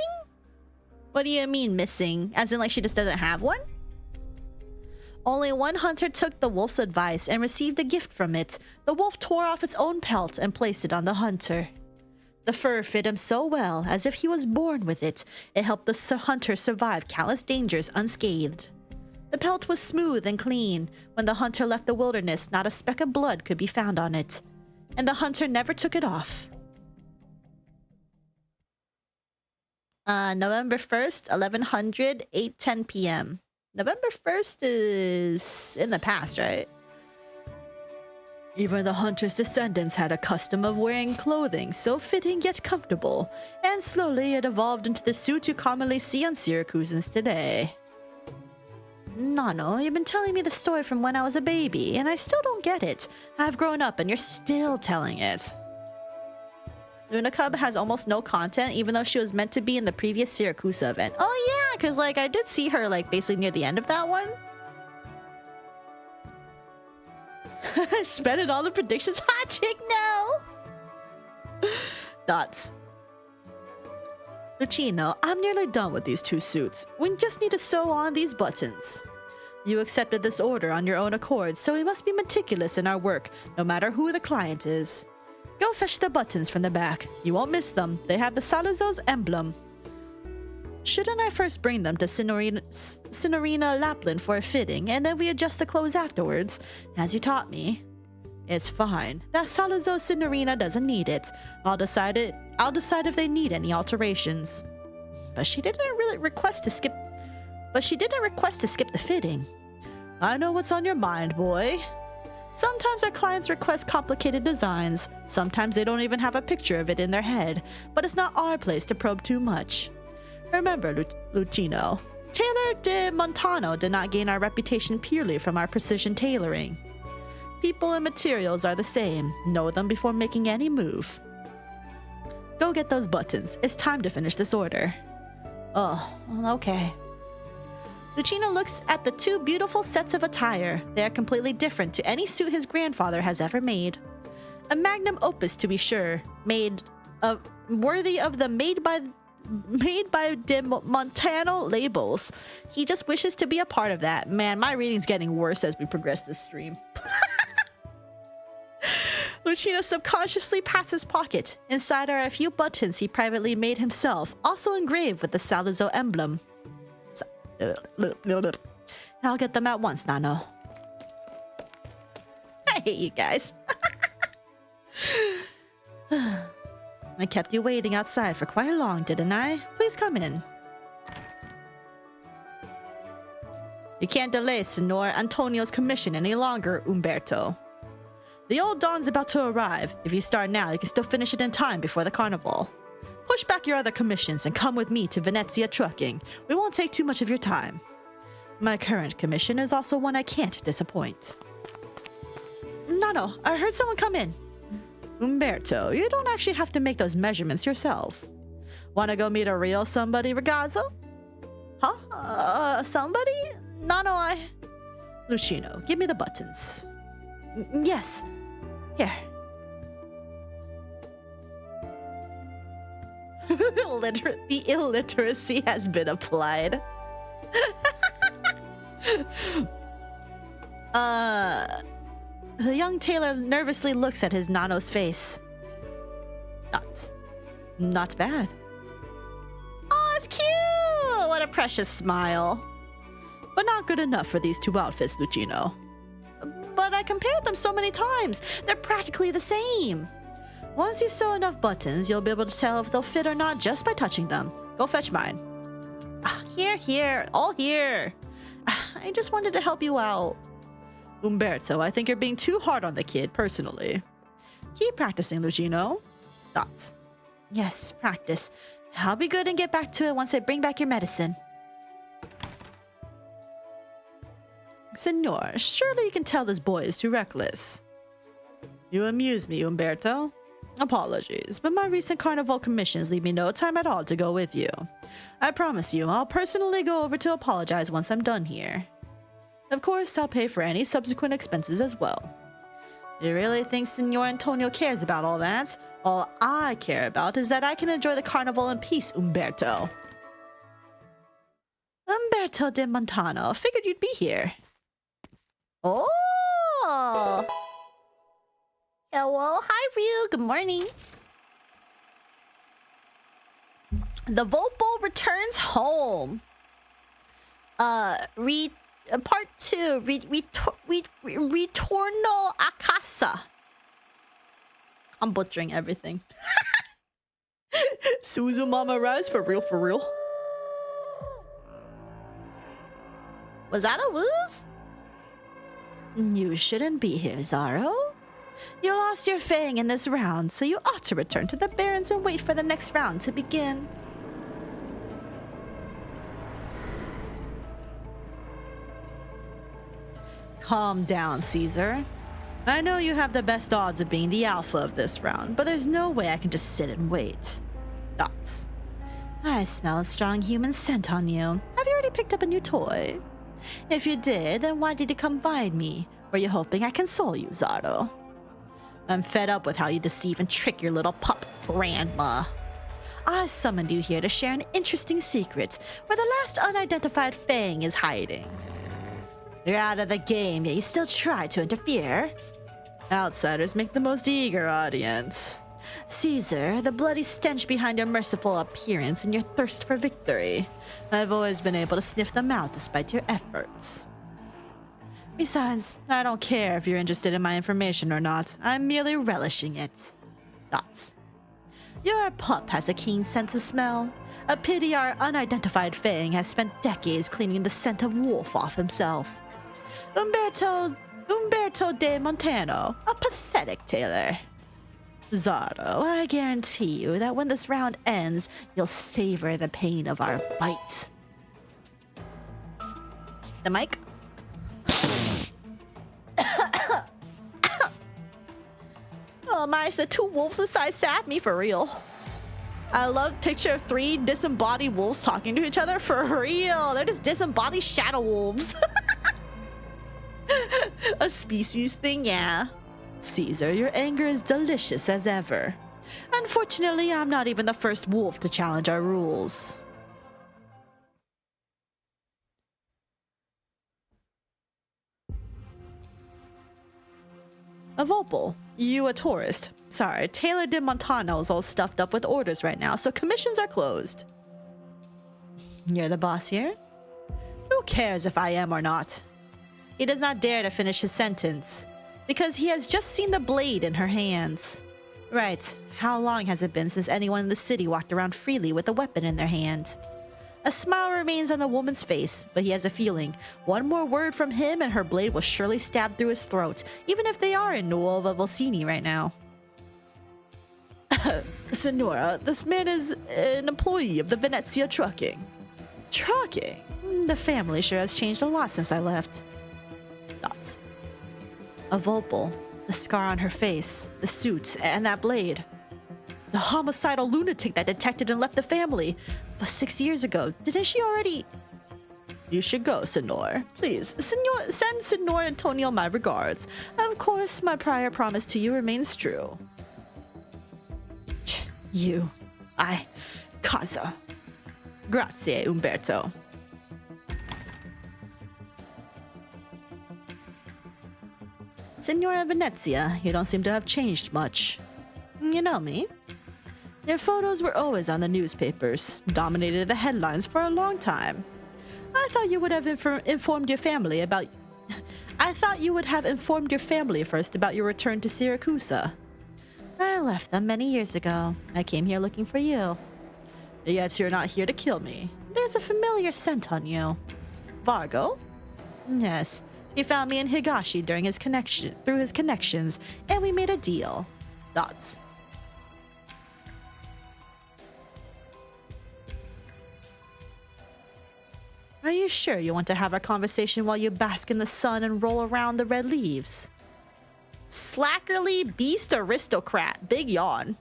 What do you mean missing? As in like she just doesn't have one? Only one hunter took the wolf's advice and received a gift from it. The wolf tore off its own pelt and placed it on the hunter. The fur fit him so well, as if he was born with it. It helped the hunter survive countless dangers unscathed. The pelt was smooth and clean. When the hunter left the wilderness, not a speck of blood could be found on it. And the hunter never took it off. November 1st, 1100, 8:10 p.m. November 1st is in the past, right? Even the hunter's descendants had a custom of wearing clothing so fitting yet comfortable, and slowly it evolved into the suit you commonly see on Syracusans today. Nano, you've been telling me the story from when I was a baby, and I still don't get it. I've grown up and you're still telling it. Luna Cub has almost no content, even though she was meant to be in the previous Siracusa event. Oh yeah, because like I did see her like basically near the end of that one. Spending all the predictions. Hot chick, no. Dots. Lucino, I'm nearly done with these 2 suits. We just need to sew on these buttons. You accepted this order on your own accord, so we must be meticulous in our work, no matter who the client is. Go fetch the buttons from the back. You won't miss them. They have the Salazzo's emblem. Shouldn't I first bring them to Signorina Lapland for a fitting, and then we adjust the clothes afterwards, as you taught me? It's fine. That Salazzo Signorina doesn't need it. I'll decide if they need any alterations. But she didn't really request to skip. The fitting. I know what's on your mind, boy. Sometimes our clients request complicated designs. Sometimes they don't even have a picture of it in their head. But it's not our place to probe too much. Remember, Lucino, Taylor de Montano did not gain our reputation purely from our precision tailoring. People and materials are the same. Know them before making any move. Go get those buttons. It's time to finish this order. Oh, okay. Lucino looks at the 2 beautiful sets of attire. They are completely different to any suit his grandfather has ever made. A magnum opus, to be sure, worthy of the made by de Montano labels. He just wishes to be a part of that. Man, my reading's getting worse as we progress this stream. Lucino subconsciously pats his pocket. Inside are a few buttons he privately made himself, also engraved with the Salazzo emblem. I'll get them at once, Nano. I hate you guys. I kept you waiting outside for quite long, didn't I? Please come in. You can't delay Signor Antonio's commission any longer, Umberto. The old Don's about to arrive. If you start now, you can still finish it in time before the carnival. Push back your other commissions and come with me to Venezia Trucking. We won't take too much of your time. My current commission is also one I can't disappoint. Nano, I heard someone come in. Umberto, you don't actually have to make those measurements yourself. Wanna go meet a real somebody, ragazzo? Huh? Somebody? Nano, Lucino, give me the buttons. Yes. Here. The illiteracy has been applied. The young tailor nervously looks at his Nano's face. Not bad. Oh, it's cute! What a precious smile. But not good enough for these 2 outfits, Lucino. But I compared them so many times. They're practically the same. Once you sew enough buttons, you'll be able to tell if they'll fit or not just by touching them. Go fetch mine. Here. All here. I just wanted to help you out. Umberto, I think you're being too hard on the kid, personally. Keep practicing, Lucino. Thoughts? Yes, practice. I'll be good and get back to it once I bring back your medicine. Senor, surely you can tell this boy is too reckless. You amuse me, Umberto. Apologies, but my recent carnival commissions leave me no time at all to go with you. I promise you, I'll personally go over to apologize once I'm done here. Of course, I'll pay for any subsequent expenses as well. You really think Signor Antonio cares about all that? All I care about is that I can enjoy the carnival in peace, Umberto. Umberto de Montano, figured you'd be here. Oh! Hello, hi Ryu, good morning. The Volpo returns home. Part 2, Ritorno a casa. I'm butchering everything. Suzu Mama Rise, for real. Was that a wooz? You shouldn't be here, Zaro. You lost your fang in this round, so you ought to return to the Barrens and wait for the next round to begin. Calm down, Caesar. I know you have the best odds of being the alpha of this round, but there's no way I can just sit and wait. Dots. I smell a strong human scent on you. Have you already picked up a new toy? If you did, then why did you come find me? Were you hoping I console you, Zardo? I'm fed up with how you deceive and trick your little pup, Grandma. I summoned you here to share an interesting secret where the last unidentified Fang is hiding. You're out of the game, yet you still try to interfere. Outsiders make the most eager audience. Caesar, the bloody stench behind your merciful appearance and your thirst for victory. I've always been able to sniff them out despite your efforts. Besides, I don't care if you're interested in my information or not. I'm merely relishing it. Dots. Your pup has a keen sense of smell. A pity our unidentified Fang has spent decades cleaning the scent of wolf off himself. Umberto de Montano, a pathetic tailor. Zardo, I guarantee you that when this round ends, you'll savor the pain of our bite. The mic? Oh my, it's the two wolves inside sat me for real. I love picture of 3 disembodied wolves talking to each other for real. They're just disembodied shadow wolves. A species thing, yeah. Caesar, your anger is delicious as ever. Unfortunately, I'm not even the first wolf to challenge our rules. A Volpal, you a tourist. Sorry, Taylor de Montano is all stuffed up with orders right now, so commissions are closed. You're the boss here? Who cares if I am or not? He does not dare to finish his sentence, because he has just seen the blade in her hands. Right, how long has it been since anyone in the city walked around freely with a weapon in their hand? A smile remains on the woman's face, but he has a feeling. One more word from him and her blade will surely stab through his throat, even if they are in Nuova Volsini right now. Signora, this man is an employee of the Venezia Trucking. Trucking? The family sure has changed a lot since I left. Dots. A Volpal, the scar on her face, the suit, and that blade. The homicidal lunatic that detected and left the family. But 6 years ago, didn't she already... You should go, Senor. Please, send Senor Antonio my regards. Of course, my prior promise to you remains true. Casa. Grazie, Umberto. Signora Venezia, you don't seem to have changed much. You know me. Your photos were always on the newspapers, dominated the headlines for a long time. I thought you would have informed your family about... I thought you would have informed your family first about your return to Siracusa. I left them many years ago. I came here looking for you. Yet you're not here to kill me. There's a familiar scent on you. Vargo? Yes. He found me in Higashi through his connections, and we made a deal. Dots. Are you sure you want to have our conversation while you bask in the sun and roll around the red leaves? Slackerly beast aristocrat. Big yawn.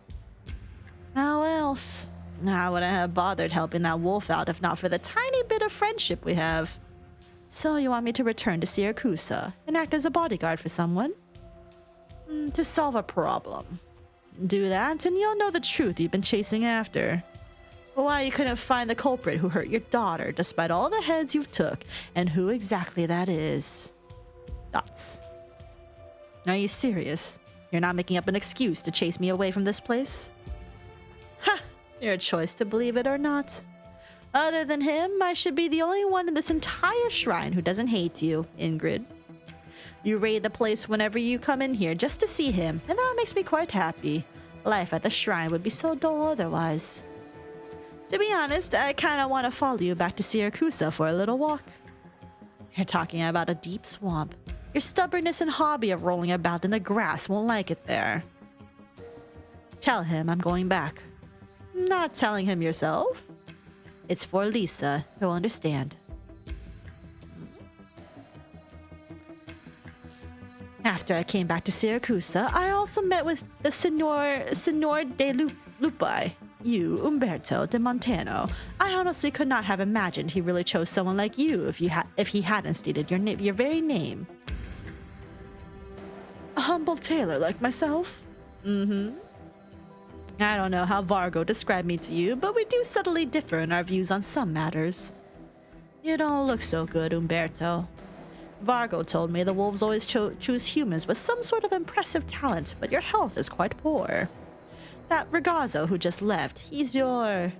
How else? I wouldn't have bothered helping that wolf out if not for the tiny bit of friendship we have. So you want me to return to Siracusa and act as a bodyguard for someone? To solve a problem. Do that and you'll know the truth you've been chasing after. Why you couldn't find the culprit who hurt your daughter despite all the heads you've took and who exactly that is. Dots. Are you serious? You're not making up an excuse to chase me away from this place? Ha! Your choice to believe it or not. Other than him, I should be the only one in this entire shrine who doesn't hate you, Ingrid. You raid the place whenever you come in here just to see him, and that makes me quite happy. Life at the shrine would be so dull otherwise. To be honest, I kinda want to follow you back to Siracusa for a little walk. You're talking about a deep swamp. Your stubbornness and hobby of rolling about in the grass won't like it there. Tell him I'm going back. Not telling him yourself? It's for Lisa. He'll understand. After I came back to Siracusa, I also met with the Signor de Lupi, you, Umberto de Montano. I honestly could not have imagined he really chose someone like you if he hadn't stated your very name. A humble tailor like myself? Mm-hmm. I don't know how Vargo described me to you, but we do subtly differ in our views on some matters. You don't look so good, Umberto. Vargo told me the wolves always choose humans with some sort of impressive talent, but your health is quite poor. That Ragazzo who just left, he's your...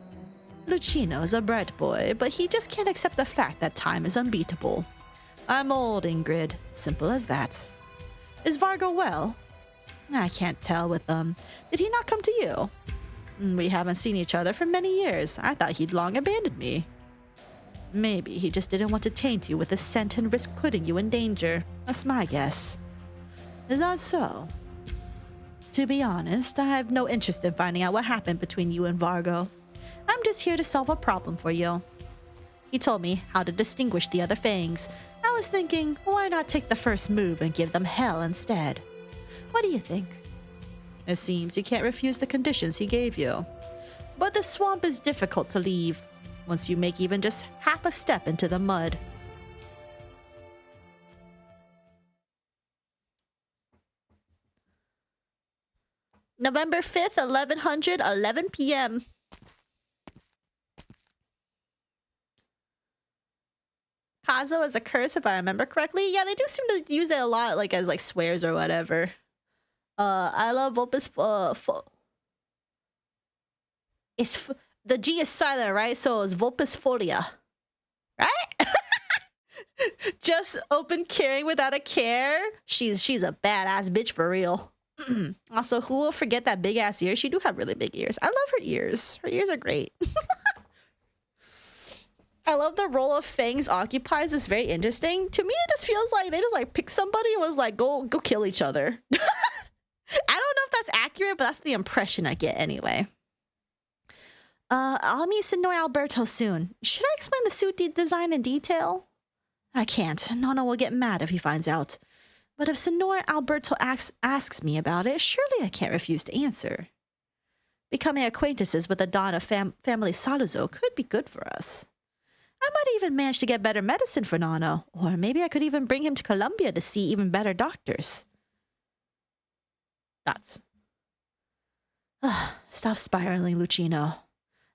Lucino's a bright boy, but he just can't accept the fact that time is unbeatable. I'm old, Ingrid. Simple as that. Is Vargo well? I can't tell with them. Did he not come to you? We haven't seen each other for many years. I thought he'd long abandoned me. Maybe he just didn't want to taint you with his scent and risk putting you in danger. That's my guess. Is that so? To be honest, I have no interest in finding out what happened between you and Vargo. I'm just here to solve a problem for you. He told me how to distinguish the other fangs. I was thinking, why not take the first move and give them hell instead? What do you think? It seems you can't refuse the conditions he gave you. But the swamp is difficult to leave once you make even just half a step into the mud. November 5th, 1100, 11 p.m. Kazo is a curse if I remember correctly. Yeah, they do seem to use it a lot, like as like swears or whatever. I love Vulpes. The G is silent, right? So it's Vulpes Folia, right? Just open caring without a care. She's a badass bitch for real. Also, who will forget that big ass ears? She do have really big ears. I love her ears. Her ears are great. I love the role of Fangs occupies is very interesting. To me, it just feels like they just like picked somebody and was like, go kill each other. I don't know if that's accurate, but that's the impression I get anyway. I'll meet Signor Alberto soon. Should I explain the suit design in detail? I can't. Nono will get mad if he finds out. But if Signor Alberto asks me about it, surely I can't refuse to answer. Becoming acquaintances with the Don of family Saluzzo could be good for us. I might even manage to get better medicine for Nono, or maybe I could even bring him to Colombia to see even better doctors. Dots. Stop spiraling, Lucino.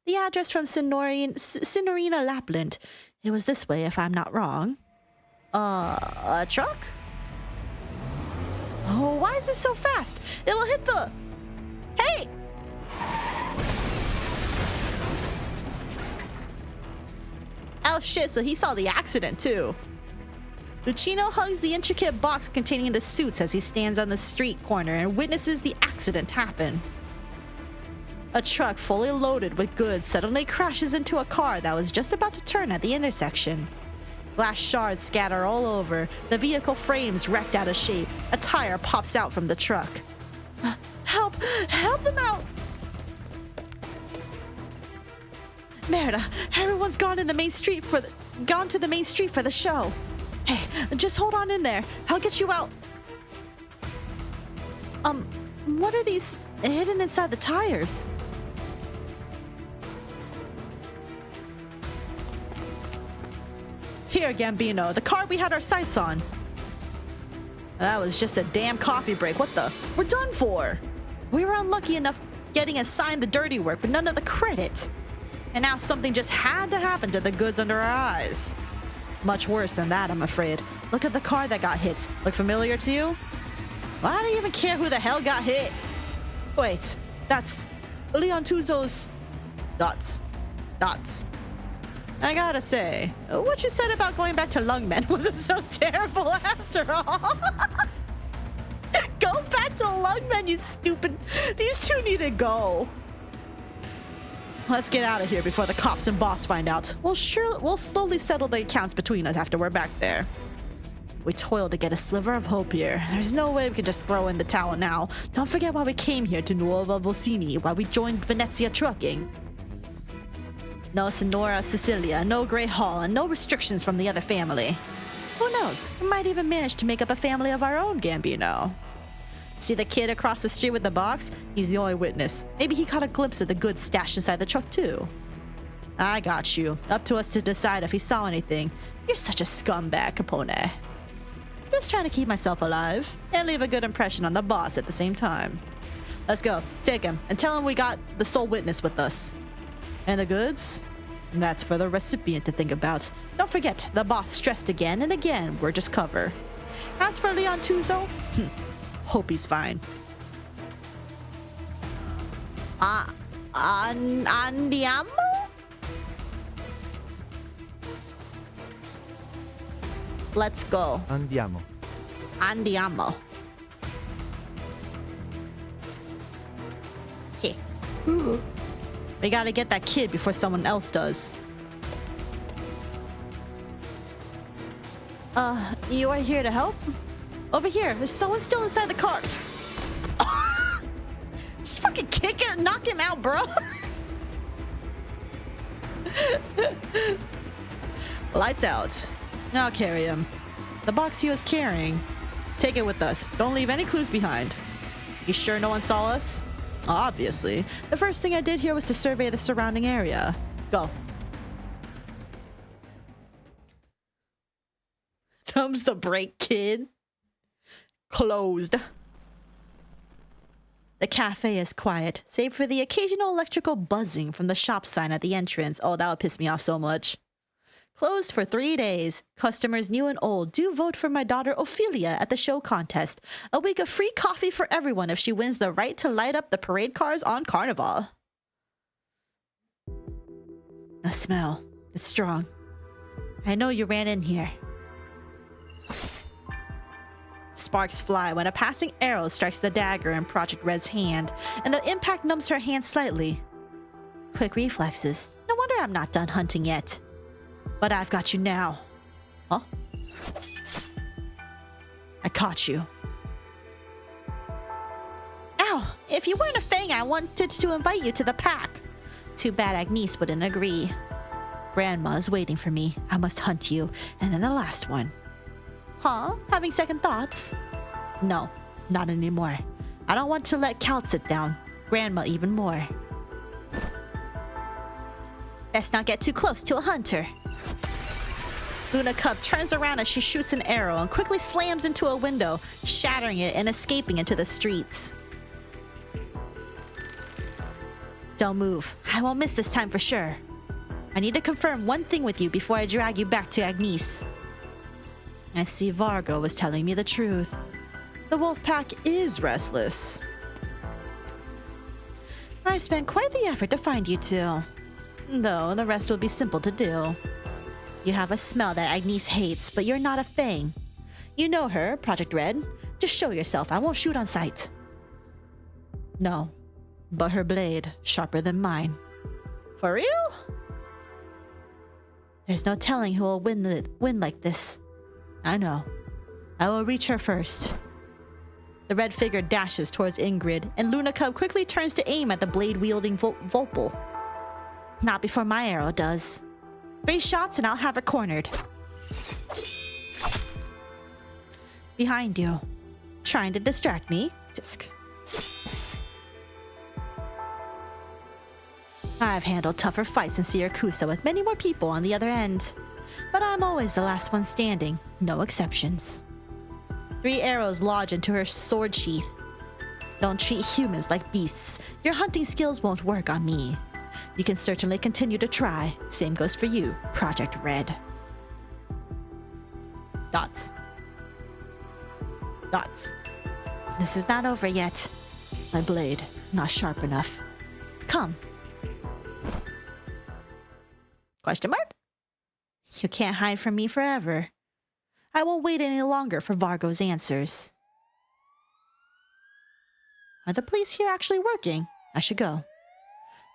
The address from Signorina Lapland. It was this way, if I'm not wrong. A truck? Oh, why is this so fast? It'll hit the... Hey! Oh shit, so he saw the accident too. Lucino hugs the intricate box containing the suits as he stands on the street corner and witnesses the accident happen. A truck fully loaded with goods suddenly crashes into a car that was just about to turn at the intersection. Glass shards scatter all over, the vehicle frames wrecked out of shape. A tire pops out from the truck. Help! Help them out! Merda, everyone's gone to the main street for the show. Hey, just hold on in there. I'll get you out. What are these hidden inside the tires? Here, Gambino, the car we had our sights on. That was just a damn coffee break. What the? We're done for. We were unlucky enough getting assigned the dirty work, but none of the credit. And now something just had to happen to the goods under our eyes. Much worse than that, I'm afraid. Look at the car that got hit. Look familiar to you? Why do you even care who the hell got hit? Wait, that's Leon Tuzo's... Dots. I gotta say, what you said about going back to Lungmen wasn't so terrible after all. Go back to Lungmen, you stupid... These two need to go. Let's get out of here before the cops and boss find out. We'll slowly settle the accounts between us after we're back there. We toiled to get a sliver of hope here. There's no way we can just throw in the towel now. Don't forget why we came here to Nuova Volsini, why we joined Venezia Trucking. No Signora Cecilia, no Grey Hall, and no restrictions from the other family. Who knows? We might even manage to make up a family of our own, Gambino. See the kid across the street with the box? He's the only witness. Maybe he caught a glimpse of the goods stashed inside the truck too. I got you. Up to us to decide if he saw anything. You're such a scumbag, Capone. Just trying to keep myself alive and leave a good impression on the boss at the same time. Let's go. Take him and tell him we got the sole witness with us. And the goods? That's for the recipient to think about. Don't forget, the boss stressed again and again, we're just cover. As for Leon Tuzo, hope he's fine. Andiamo? Let's go. Andiamo. Andiamo. Okay. We gotta get that kid before someone else does. You are here to help? Over here. Is someone still inside the car? Just fucking kick him, knock him out, bro. Lights out. Now carry him. The box he was carrying. Take it with us. Don't leave any clues behind. You sure no one saw us? Obviously. The first thing I did here was to survey the surrounding area. Go. Thumbs the brake, kid. Closed. The cafe is quiet, save for the occasional electrical buzzing from the shop sign at the entrance. Oh, that would piss me off so much. Closed for 3 days. Customers new and old do vote for my daughter Ophelia at the show contest. A week of free coffee for everyone if she wins the right to light up the parade cars on Carnival. The smell. It's strong. I know you ran in here. Sparks fly when a passing arrow strikes the dagger in Project Red's hand, and the impact numbs her hand slightly. Quick reflexes. No wonder I'm not done hunting yet. But I've got you now. Huh? I caught you. Ow! If you weren't a Fang, I wanted to invite you to the pack. Too bad Agnes wouldn't agree. Grandma's waiting for me. I must hunt you. And then the last one. Huh? Having second thoughts? No, not anymore. I don't want to let Cal sit down. Grandma even more. Let's not get too close to a hunter. Luna Cub turns around as she shoots an arrow and quickly slams into a window, shattering it and escaping into the streets. Don't move. I won't miss this time for sure. I need to confirm one thing with you before I drag you back to Agnes. I see Vargo was telling me the truth. The wolf pack is restless. I spent quite the effort to find you two. Though the rest will be simple to do. You have a smell that Agnes hates, but you're not a Fang. You know her, Project Red. Just show yourself. I won't shoot on sight. No, but her blade, sharper than mine. For real? There's no telling who will win like this. I know. I will reach her first. The red figure dashes towards Ingrid, and Luna Cub quickly turns to aim at the blade-wielding Volpal. Not before my arrow does. 3 shots and I'll have her cornered. Behind you. Trying to distract me. Disc. I've handled tougher fights in Siracusa with many more people on the other end. But I'm always the last one standing. No exceptions. 3 arrows lodge into her sword sheath. Don't treat humans like beasts. Your hunting skills won't work on me. You can certainly continue to try. Same goes for you, Project Red. Dots. Dots. This is not over yet. My blade, not sharp enough. Come. Question mark? You can't hide from me forever. I won't wait any longer for Vargo's answers. Are the police here actually working? I should go.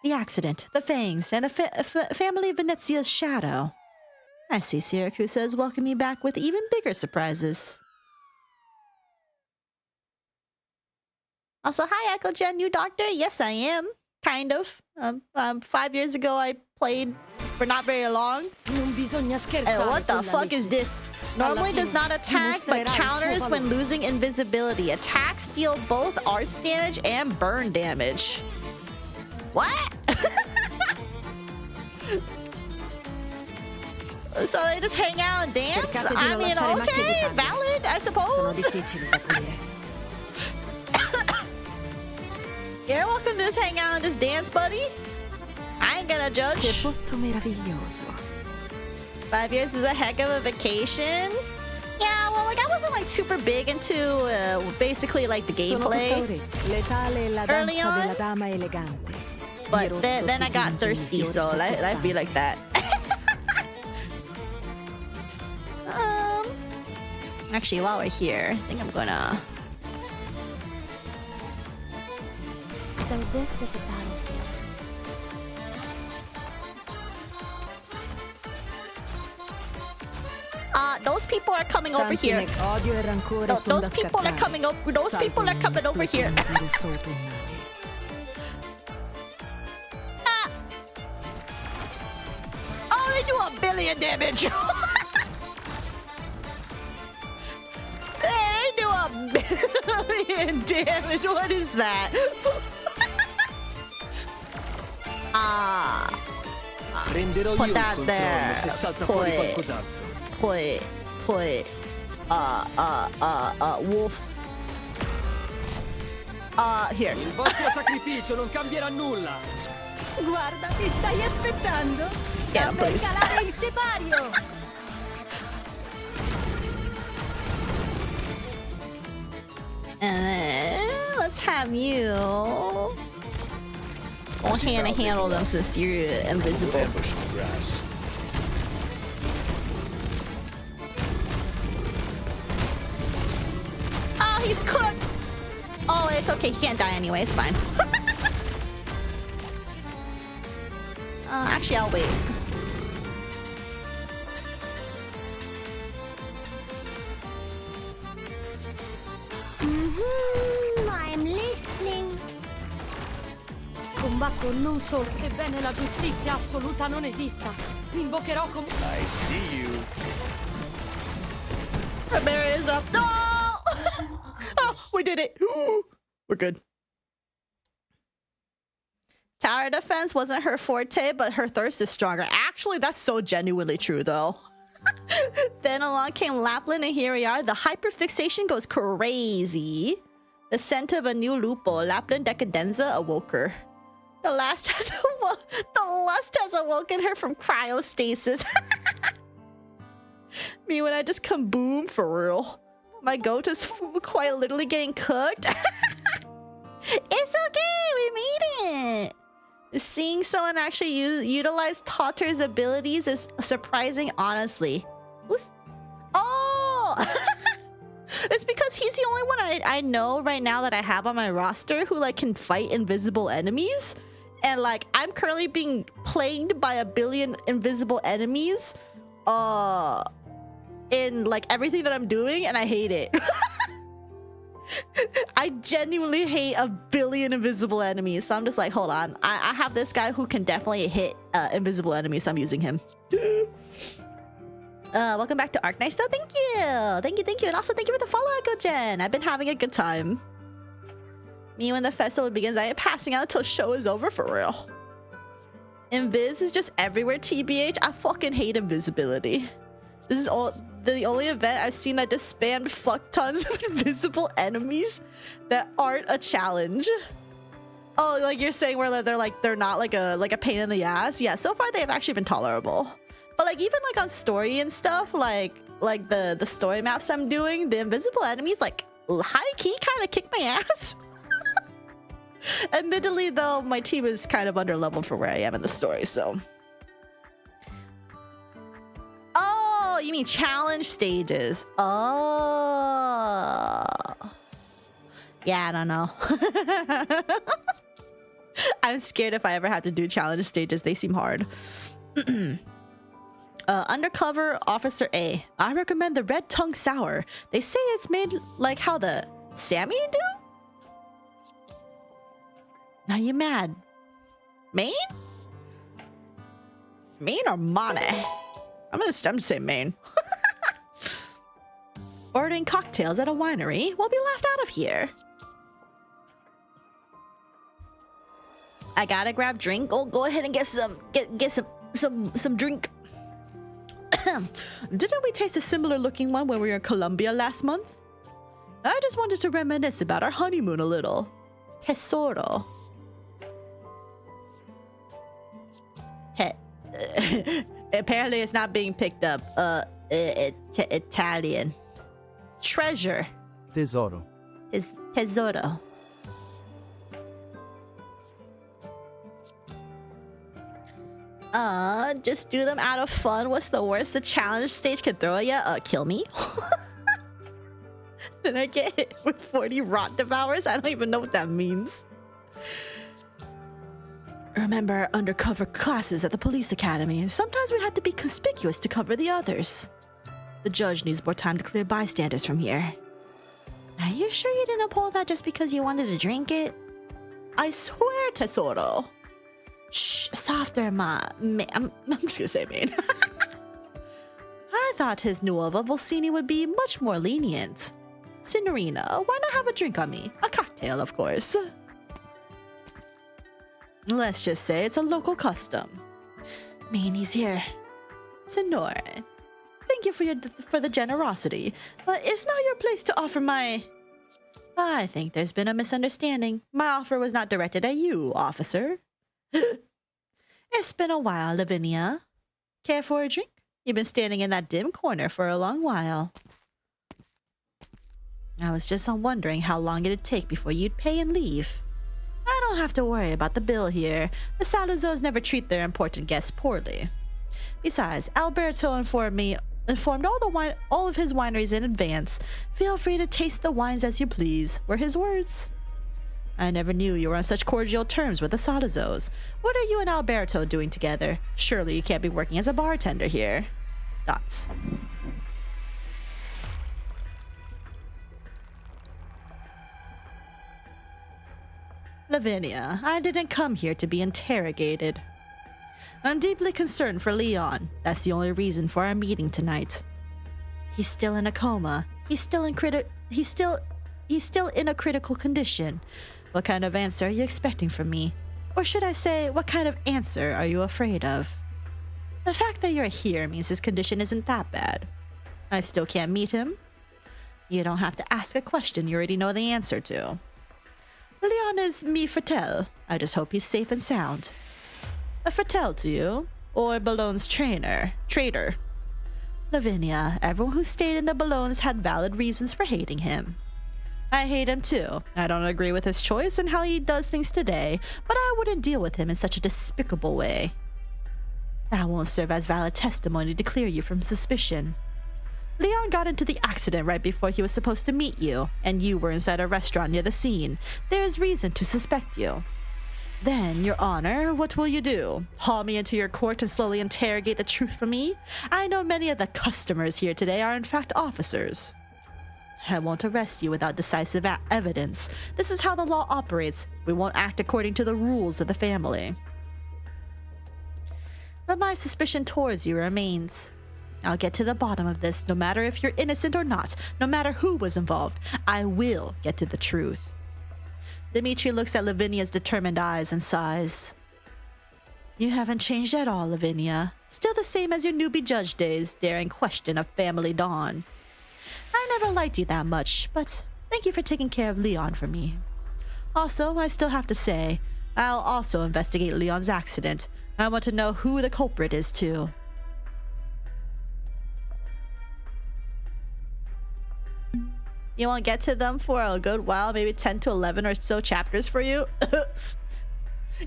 The accident, the Fangs, and the family of Venezia's shadow. I see Siracusa is welcoming me back with even bigger surprises. Also, hi, Echo Gen, new doctor. Yes, I am. Kind of. 5 years ago, I played for not very long. Non bisogna scherzare. What the fuck is this? Normally does not attack, but counters when losing invisibility. Attacks deal both arts damage and burn damage. What? So they just hang out and dance? I mean, okay, valid, I suppose. You're welcome to just hang out and just dance, buddy. I ain't gonna judge. 5 years is a heck of a vacation. Yeah, well, like I wasn't like super big into basically like the gameplay early on. But then I got thirsty, so I'd be like that. Actually, while we're here, I think I'm gonna. So this is a battlefield. Those people are coming over here. No, those people are coming over. Those people are coming over here. Oh, they do 1 billion damage. They do 1 billion damage. What is that? Put that there. Put wolf. Here. Il vostro sacrificio non cambierà nulla. Guarda, ti stai aspettando? Yeah, sta per calare il sipario. And then let's have you handle them since you're invisible. Oh, he's cooked. Oh, it's okay. He can't die anyway. It's fine. Actually, I'll wait. I'm listening. Combatto non solo, sebbene la giustizia assoluta non esista. Invocherò I see you. The barrier is up. No! Oh, we did it. We're good. Tower defense wasn't her forte, but her thirst is stronger. Actually, that's so genuinely true, though. Then along came Lapland, and here we are. The hyperfixation goes crazy. The scent of a new lupo, Lapland Decadenza, awoke her. The lust has awoken her from cryostasis. Me when I just come boom for real. My goat is quite literally getting cooked. It's okay, we made it. Seeing someone actually utilize Totter's abilities is surprising, honestly. Oh! It's because he's the only one I know right now that I have on my roster who like can fight invisible enemies. And like I'm currently being plagued by 1 billion invisible enemies in like everything that I'm doing, and I hate it. I genuinely hate 1 billion invisible enemies. So I'm just like, hold on. I have this guy who can definitely hit invisible enemies, so I'm using him. Welcome back to Arknights Starting. Thank you. Thank you. And also thank you for the follow, Echo Jen. I've been having a good time. Me when the festival begins, I ain't passing out until show is over for real. Invis is just everywhere, TBH. I fucking hate invisibility. This is the only event I've seen that just spammed fuck tons of invisible enemies that aren't a challenge. Oh, like you're saying where they're not like a pain in the ass. Yeah, so far they have actually been tolerable. But like even like on story and stuff, like the story maps I'm doing, the invisible enemies like high key kind of kick my ass. Admittedly though, my team is kind of underleveled for where I am in the story, so. Oh, you mean challenge stages? Oh. Yeah, I don't know. I'm scared if I ever have to do challenge stages. They seem hard. Undercover Officer A. I recommend the Red Tongue Sour. They say it's made like how the Sammy do? Now you mad? Maine? Maine or Money? I'm gonna say Maine. Ordering cocktails at a winery will be left out of here. I gotta grab drink. Oh, go ahead and get some drink. Didn't we taste a similar looking one when we were in Colombia last month? I just wanted to reminisce about our honeymoon a little. Tesoro. Apparently it's not being picked up. Italian. Treasure. Tesoro. Tesoro. Just do them out of fun. What's the worst the challenge stage could throw at you? Kill me. Then I get hit with 40 rot devours? I don't even know what that means. Remember undercover classes at the police academy. Sometimes we had to be conspicuous to cover the others. The judge needs more time to clear bystanders from here. Are you sure you didn't pull that just because you wanted to drink it? I swear, Tesoro. Shh, softer, Ma. I'm just gonna say Maine. I thought his nuova Volsini would be much more lenient. Signorina, why not have a drink on me? A cocktail, of course. Let's just say it's a local custom. Mainie's here. Signore, thank you for the generosity, but it's not your place to offer my... I think there's been a misunderstanding. My offer was not directed at you, officer. It's been a while, Lavinia. Care for a drink? You've been standing in that dim corner for a long while. I was just wondering how long it'd take before you'd pay and leave. I don't have to worry about the bill here. The Salazos never treat their important guests poorly. Besides, Alberto informed all of his wineries in advance. Feel free to taste the wines as you please, were his words. I never knew you were on such cordial terms with the Salazos. What are you and Alberto doing together? Surely you can't be working as a bartender here. Dots. Lavinia, I didn't come here to be interrogated. I'm deeply concerned for Leon. That's the only reason for our meeting tonight. He's still in a coma. He's still in a critical condition. What kind of answer are you expecting from me? Or should I say, what kind of answer are you afraid of? The fact that you're here means his condition isn't that bad. I still can't meet him. You don't have to ask a question you already know the answer to. Leon is mi fratello. I just hope he's safe and sound. A fratello to you? Or Bologne's traitor? Lavinia, everyone who stayed in the Bolognes had valid reasons for hating him. I hate him too. I don't agree with his choice and how he does things today, but I wouldn't deal with him in such a despicable way. That won't serve as valid testimony to clear you from suspicion. Leon got into the accident right before he was supposed to meet you, and you were inside a restaurant near the scene. There is reason to suspect you. Then, Your Honor, what will you do? Haul me into your court and slowly interrogate the truth from me? I know many of the customers here today are in fact officers. I won't arrest you without decisive evidence. This is how the law operates. We won't act according to the rules of the family. But my suspicion towards you remains. I'll get to the bottom of this, no matter if you're innocent or not, no matter who was involved. I will get to the truth. Dimitri looks at Lavinia's determined eyes and sighs. You haven't changed at all, Lavinia. Still the same as your newbie judge days, daring question a family dawn. I never liked you that much, but thank you for taking care of Leon for me. Also, I still have to say, I'll also investigate Leon's accident. I want to know who the culprit is too. You won't get to them for a good while, maybe 10 to 11 or so chapters for you.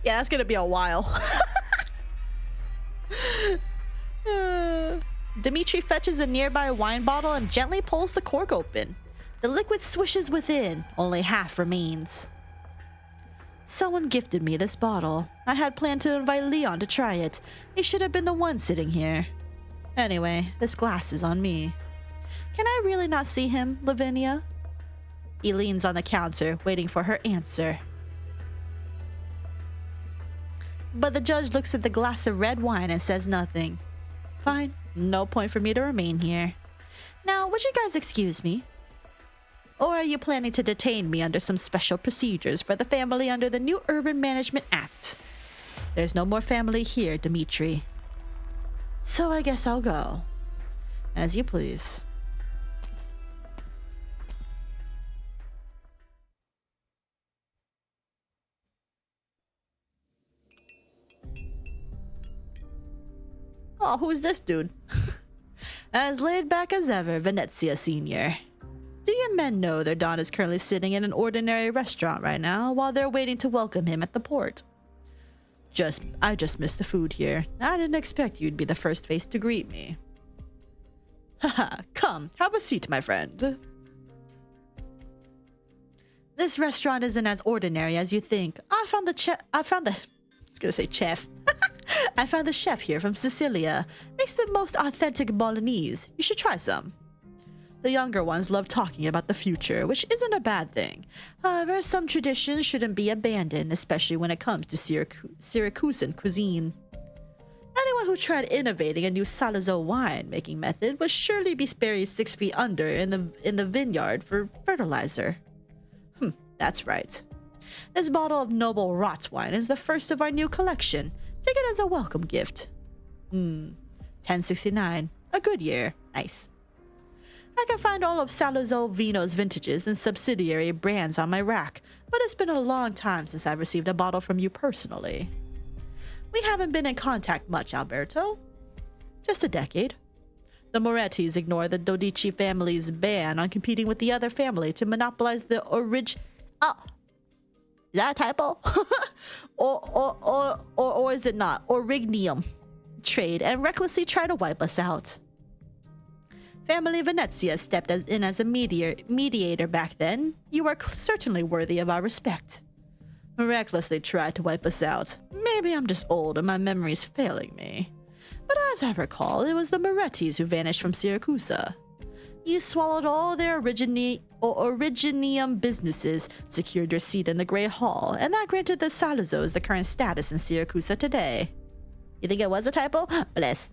Yeah, that's gonna be a while. Dimitri fetches a nearby wine bottle and gently pulls the cork open. The liquid swishes within, only half remains. Someone gifted me this bottle. I had planned to invite Leon to try it. He should have been the one sitting here. Anyway, this glass is on me. Can I really not see him, Lavinia? He leans on the counter, waiting for her answer. but the judge looks at the glass of red wine and says nothing. Fine, no point for me to remain here. Now, would you guys excuse me? Or are you planning to detain me under some special procedures for the family under the new Urban Management Act? There's no more family here, Dimitri. So I guess I'll go. As you please. Oh, who's this dude? As laid back as ever, Venezia Senior. Do your men know their Don is currently sitting in an ordinary restaurant right now while they're waiting to welcome him at the port? I just missed the food here. I didn't expect you'd be the first face to greet me. Haha, come, have a seat, my friend. This restaurant isn't as ordinary as you think. I found the chef here from Sicilia. Makes the most authentic bolognese. You should try some. The younger ones love talking about the future, which isn't a bad thing. However, some traditions shouldn't be abandoned, especially when it comes to Syracusan cuisine. Anyone who tried innovating a new Salazzo wine-making method would surely be buried 6 feet under in the vineyard for fertilizer. That's right. This bottle of noble rot wine is the first of our new collection. Take it as a welcome gift. 1069. A good year. Nice. I can find all of Salazzo Vino's vintages and subsidiary brands on my rack, but it's been a long time since I've received a bottle from you personally. We haven't been in contact much, Alberto. Just a decade. The Morettis ignore the Dodici family's ban on competing with the other family to monopolize the is that a typo? or is it not? Orignium trade and recklessly try to wipe us out. Family Venezia stepped in as a mediator back then. You are certainly worthy of our respect. Recklessly tried to wipe us out. Maybe I'm just old and my memory's failing me. But as I recall, it was the Morettis who vanished from Siracusa. You swallowed all their originium businesses, secured your seat in the Grey Hall, and that granted the Salazzos the current status in Siracusa today. You think it was a typo? Bless.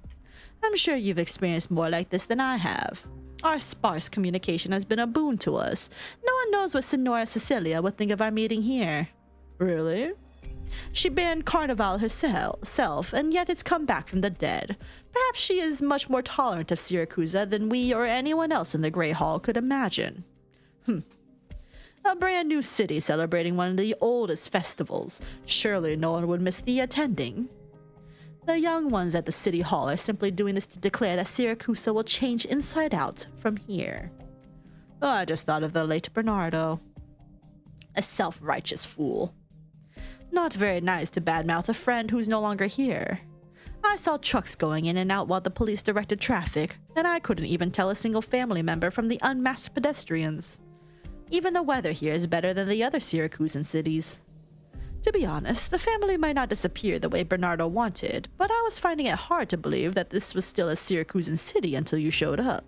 I'm sure you've experienced more like this than I have. Our sparse communication has been a boon to us. No one knows what Signora Cecilia would think of our meeting here. Really? She banned Carnival herself, and yet it's come back from the dead. Perhaps she is much more tolerant of Siracusa than we or anyone else in the Grey Hall could imagine. A brand new city celebrating one of the oldest festivals. Surely no one would miss the attending. The young ones at the City Hall are simply doing this to declare that Siracusa will change inside out from here. Oh, I just thought of the late Bernardo. A self-righteous fool. Not very nice to badmouth a friend who's no longer here. I saw trucks going in and out while the police directed traffic, and I couldn't even tell a single family member from the unmasked pedestrians. Even the weather here is better than the other Syracusan cities. To be honest, the family might not disappear the way Bernardo wanted, but I was finding it hard to believe that this was still a Syracusan city until you showed up.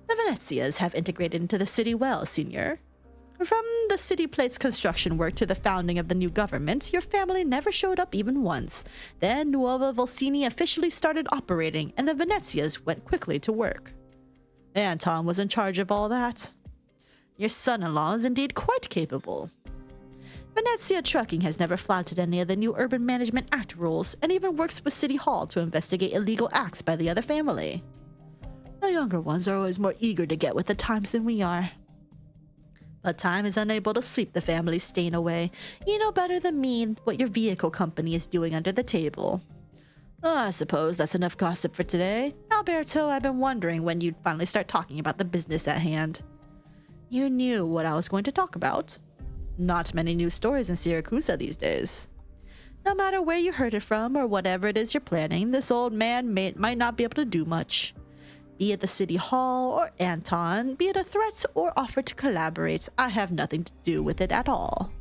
The Venezias have integrated into the city well, Signor. From the city plate's construction work to the founding of the new government, your family never showed up even once. Then Nuova Volsini officially started operating, and the Venezias went quickly to work. Anton was in charge of all that. Your son-in-law is indeed quite capable. Venezia Trucking has never flouted any of the new Urban Management Act rules, and even works with City Hall to investigate illegal acts by the other family. The younger ones are always more eager to get with the times than we are. But time is unable to sweep the family stain away. You know better than me what your vehicle company is doing under the table. Oh, I suppose that's enough gossip for today. Alberto, I've been wondering when you'd finally start talking about the business at hand. You knew what I was going to talk about. Not many news stories in Siracusa these days. No matter where you heard it from or whatever it is you're planning, this old man might not be able to do much. Be it the City Hall or Anton, be it a threat or offer to collaborate, I have nothing to do with it at all.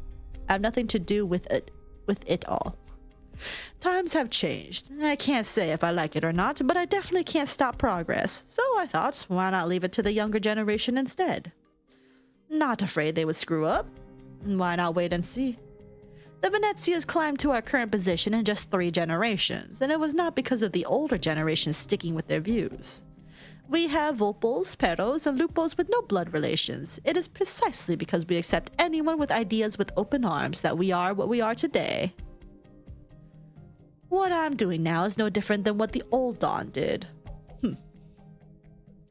I have nothing to do with it all. Times have changed. I can't say if I like it or not, but I definitely can't stop progress. So I thought, why not leave it to the younger generation instead? Not afraid they would screw up. Why not wait and see? The Venezias climbed to our current position in just 3 generations, and it was not because of the older generations sticking with their views. We have Volpos, Perros, and Lupos with no blood relations. It is precisely because we accept anyone with ideas with open arms that we are what we are today. What I'm doing now is no different than what the old Dawn did.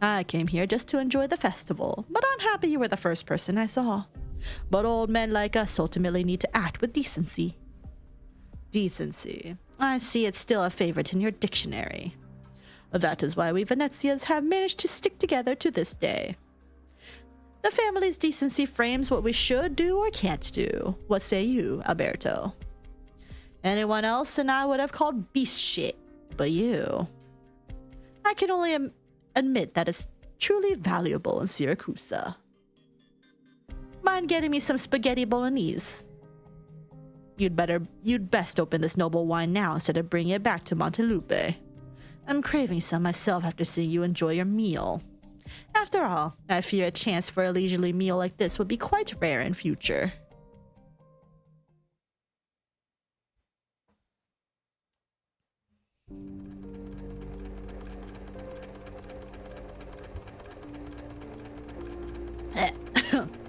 I came here just to enjoy the festival, but I'm happy you were the first person I saw. But old men like us ultimately need to act with decency. Decency. I see it's still a favorite in your dictionary. That is why we Venezias have managed to stick together to this day. The family's decency frames what we should do or can't do. What say you, Alberto? Anyone else and I would have called beast shit, but you. I can only admit that it's truly valuable in Siracusa. Mind getting me some spaghetti bolognese? You'd best open this noble wine now instead of bringing it back to Montelupe. I'm craving some myself after seeing you enjoy your meal. After all, I fear a chance for a leisurely meal like this would be quite rare in future.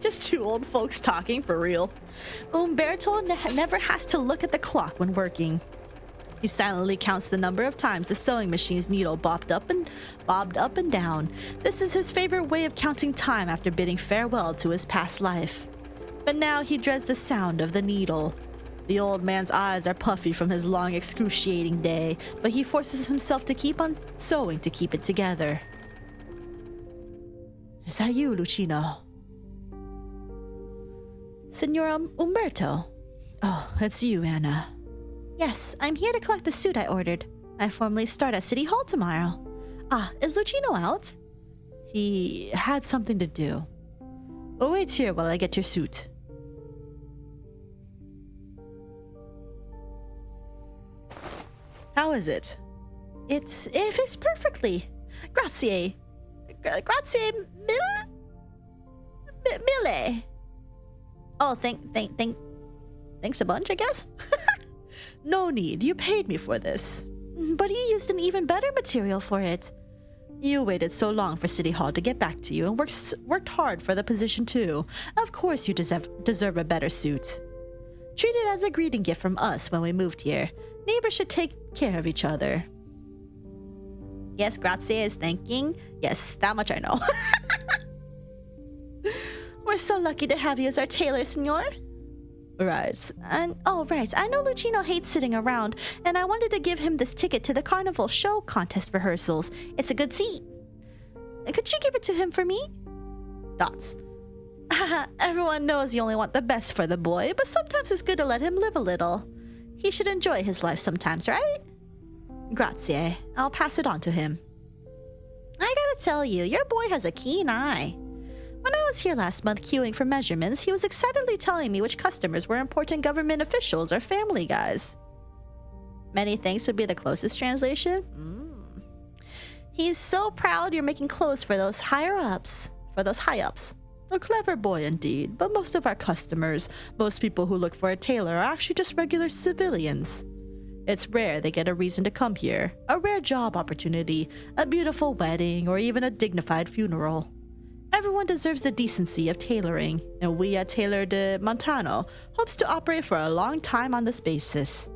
Just 2 old folks talking for real. Umberto never has to look at the clock when working. He silently counts the number of times the sewing machine's needle bobbed up and down. This is his favorite way of counting time after bidding farewell to his past life. But now he dreads the sound of the needle. The old man's eyes are puffy from his long, excruciating day, but he forces himself to keep on sewing to keep it together. Is that you, Lucino? Signora Umberto? Oh, it's you, Anna. Yes, I'm here to collect the suit I ordered. I formally start at City Hall tomorrow. Ah, is Lucino out? He had something to do. Oh, wait here while I get your suit. How is it? It fits perfectly. Grazie. Grazie mille. Oh, thanks a bunch, I guess? No need, you paid me for this. But you used an even better material for it. You waited so long for City Hall to get back to you and worked hard for the position too. Of course you deserve a better suit. Treat it as a greeting gift from us when we moved here. Neighbors should take care of each other. Yes, grazie is thanking. Yes, that much I know. We're so lucky to have you as our tailor, senor. Right. And right. I know Lucino hates sitting around, and I wanted to give him this ticket to the carnival show contest rehearsals. It's a good seat. Could you give it to him for me? Dots. Everyone knows you only want the best for the boy, but sometimes it's good to let him live a little. He should enjoy his life sometimes, right? Grazie. I'll pass it on to him. I gotta tell you, your boy has a keen eye. When I was here last month queuing for measurements, he was excitedly telling me which customers were important government officials or family guys. Many thanks would be the closest translation. He's so proud you're making clothes for those high-ups. A clever boy indeed, but most of our customers, most people who look for a tailor are actually just regular civilians. It's rare they get a reason to come here, a rare job opportunity, a beautiful wedding, or even a dignified funeral. Everyone deserves the decency of tailoring, and we at Tailor de Montano hopes to operate for a long time on this basis.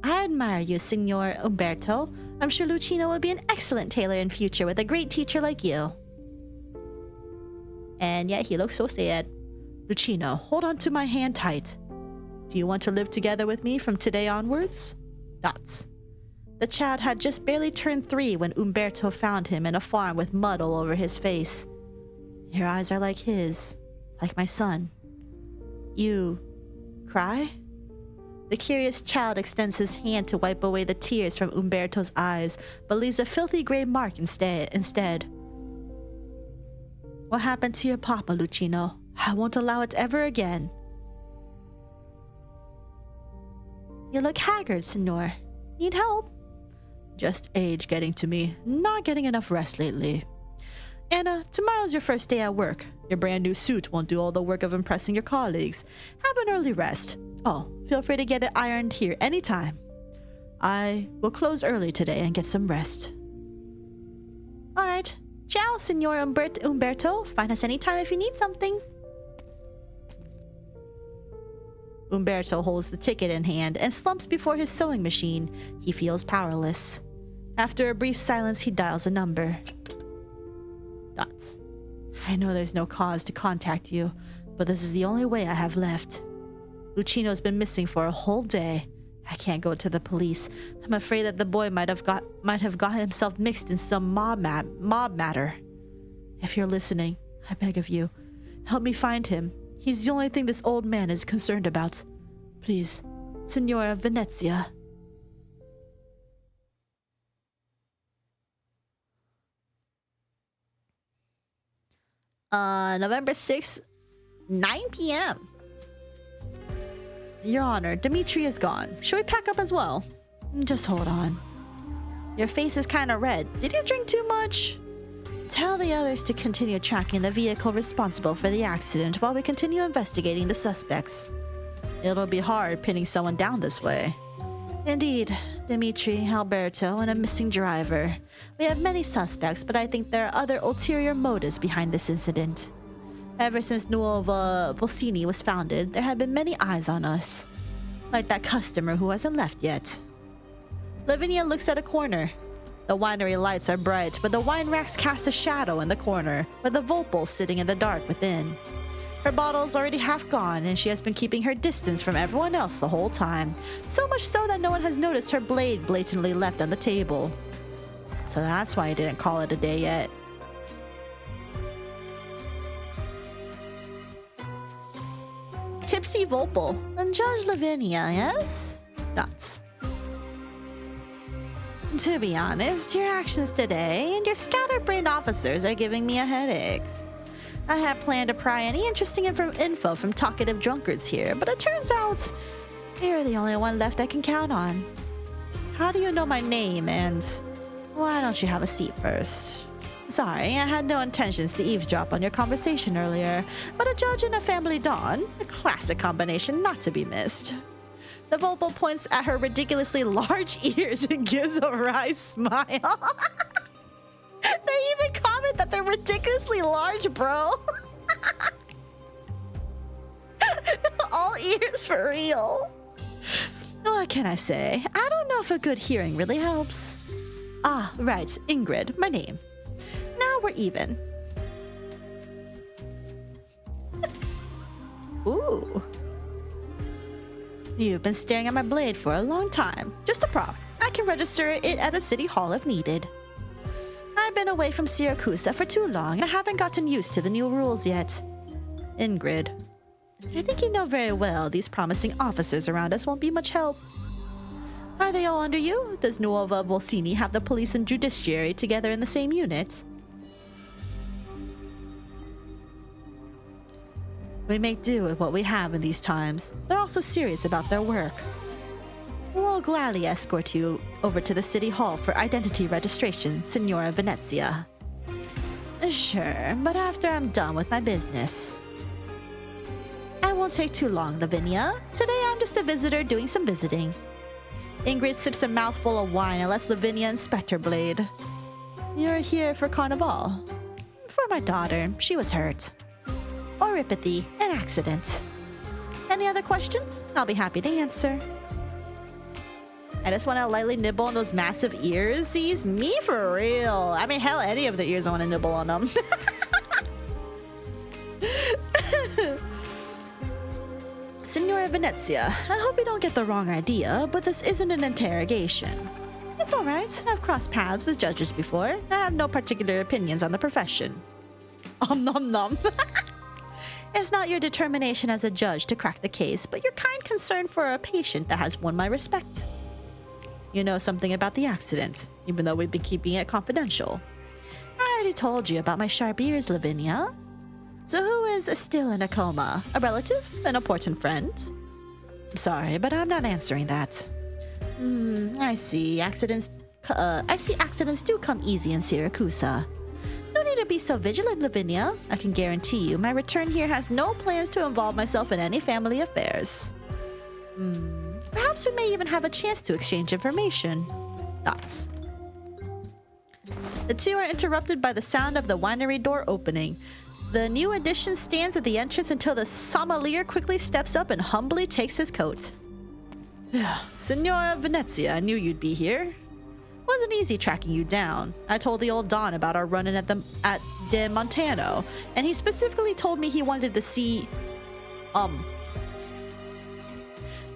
I admire you, Signor Umberto. I'm sure Lucino will be an excellent tailor in future with a great teacher like you. And yet he looks so sad. Lucino, hold on to my hand tight. Do you want to live together with me from today onwards? Dots. The child had just barely turned 3 when Umberto found him in a farm with mud all over his face. Your eyes are like his, like my son. You cry? The curious child extends his hand to wipe away the tears from Umberto's eyes, but leaves a filthy gray mark instead. What happened to your papa, Lucino? I won't allow it ever again. You look haggard, senor. Need help? Just age getting to me. Not getting enough rest lately. Anna, tomorrow's your first day at work. Your brand new suit won't do all the work of impressing your colleagues. Have an early rest. Oh, feel free to get it ironed here anytime. I will close early today and get some rest. Alright. Ciao, Signor Umberto. Find us anytime if you need something. Umberto holds the ticket in hand and slumps before his sewing machine. He feels powerless. After a brief silence, he dials a number. Dots. I know there's no cause to contact you, but this is the only way I have left. Lucino's been missing for a whole day. I can't go to the police. I'm afraid that the boy might have got himself mixed in some mob matter. If you're listening, I beg of you, help me find him. He's the only thing this old man is concerned about. Please, Signora Venezia. November 6th, 9 p.m. Your Honor, Dimitri is gone. Should we pack up as well? Just hold on. Your face is kind of red. Did you drink too much? Tell the others to continue tracking the vehicle responsible for the accident while we continue investigating the suspects. It'll be hard pinning someone down this way. Indeed, Dimitri, Alberto, and a missing driver. We have many suspects, but I think there are other ulterior motives behind this incident. Ever since Nuova Volsini was founded, there have been many eyes on us. Like that customer who hasn't left yet. Lavinia looks at a corner. The winery lights are bright, but the wine racks cast a shadow in the corner, with the Volpole sitting in the dark within. Her bottle's already half gone, and she has been keeping her distance from everyone else the whole time. So much so that no one has noticed her blade blatantly left on the table. So that's why I didn't call it a day yet. Tipsy Volpole. And Judge Lavinia, yes? Dots. To be honest, your actions today and your scatterbrained officers are giving me a headache. I had planned to pry any interesting info from talkative drunkards here, but it turns out you're the only one left I can count on. How do you know my name, and why don't you have a seat first? Sorry, I had no intentions to eavesdrop on your conversation earlier, but a judge and a family don, a classic combination not to be missed. The Volpole points at her ridiculously large ears and gives a wry smile. They even comment that they're ridiculously large, bro. All ears for real. What can I say? I don't know if a good hearing really helps. Ah, right, Ingrid, my name. Now we're even. Ooh. You've been staring at my blade for a long time. Just a prop. I can register it at a city hall if needed. I've been away from Siracusa for too long and I haven't gotten used to the new rules yet. Ingrid. I think you know very well these promising officers around us won't be much help. Are they all under you? Does Nuova Volsini have the police and judiciary together in the same unit? We make do with what we have in these times. They're also serious about their work. We'll gladly escort you over to the city hall for identity registration, Signora Venezia. Sure, but after I'm done with my business. I won't take too long, Lavinia. Today I'm just a visitor doing some visiting. Ingrid sips a mouthful of wine and lets Lavinia inspect her blade. You're here for Carnival? For my daughter. She was hurt. Oripathy, an accident. Any other questions? I'll be happy to answer. I just want to lightly nibble on those massive ears. Sees me for real. I mean, hell, any of the ears I want to nibble on them. Signora Venezia, I hope you don't get the wrong idea, but this isn't an interrogation. It's alright. I've crossed paths with judges before. I have no particular opinions on the profession. Nom nom. It's not your determination as a judge to crack the case, but your kind concern for a patient that has won my respect. You know something about the accident, even though we've been keeping it confidential. I already told you about my sharp ears, Lavinia. So who is still in a coma? A relative? An important friend? I'm sorry, but I'm not answering that. I see. Accidents do come easy in Siracusa. No need to be so vigilant, Lavinia. I can guarantee you my return here has no plans to involve myself in any family affairs. Perhaps we may even have a chance to exchange information. Thoughts? The two are interrupted by the sound of the winery door opening. The new addition stands at the entrance until the sommelier quickly steps up and humbly takes his coat. Signora Venezia, I knew you'd be here. Wasn't easy tracking you down. I told the old Don about our run-in at De Montano, and he specifically told me he wanted to see...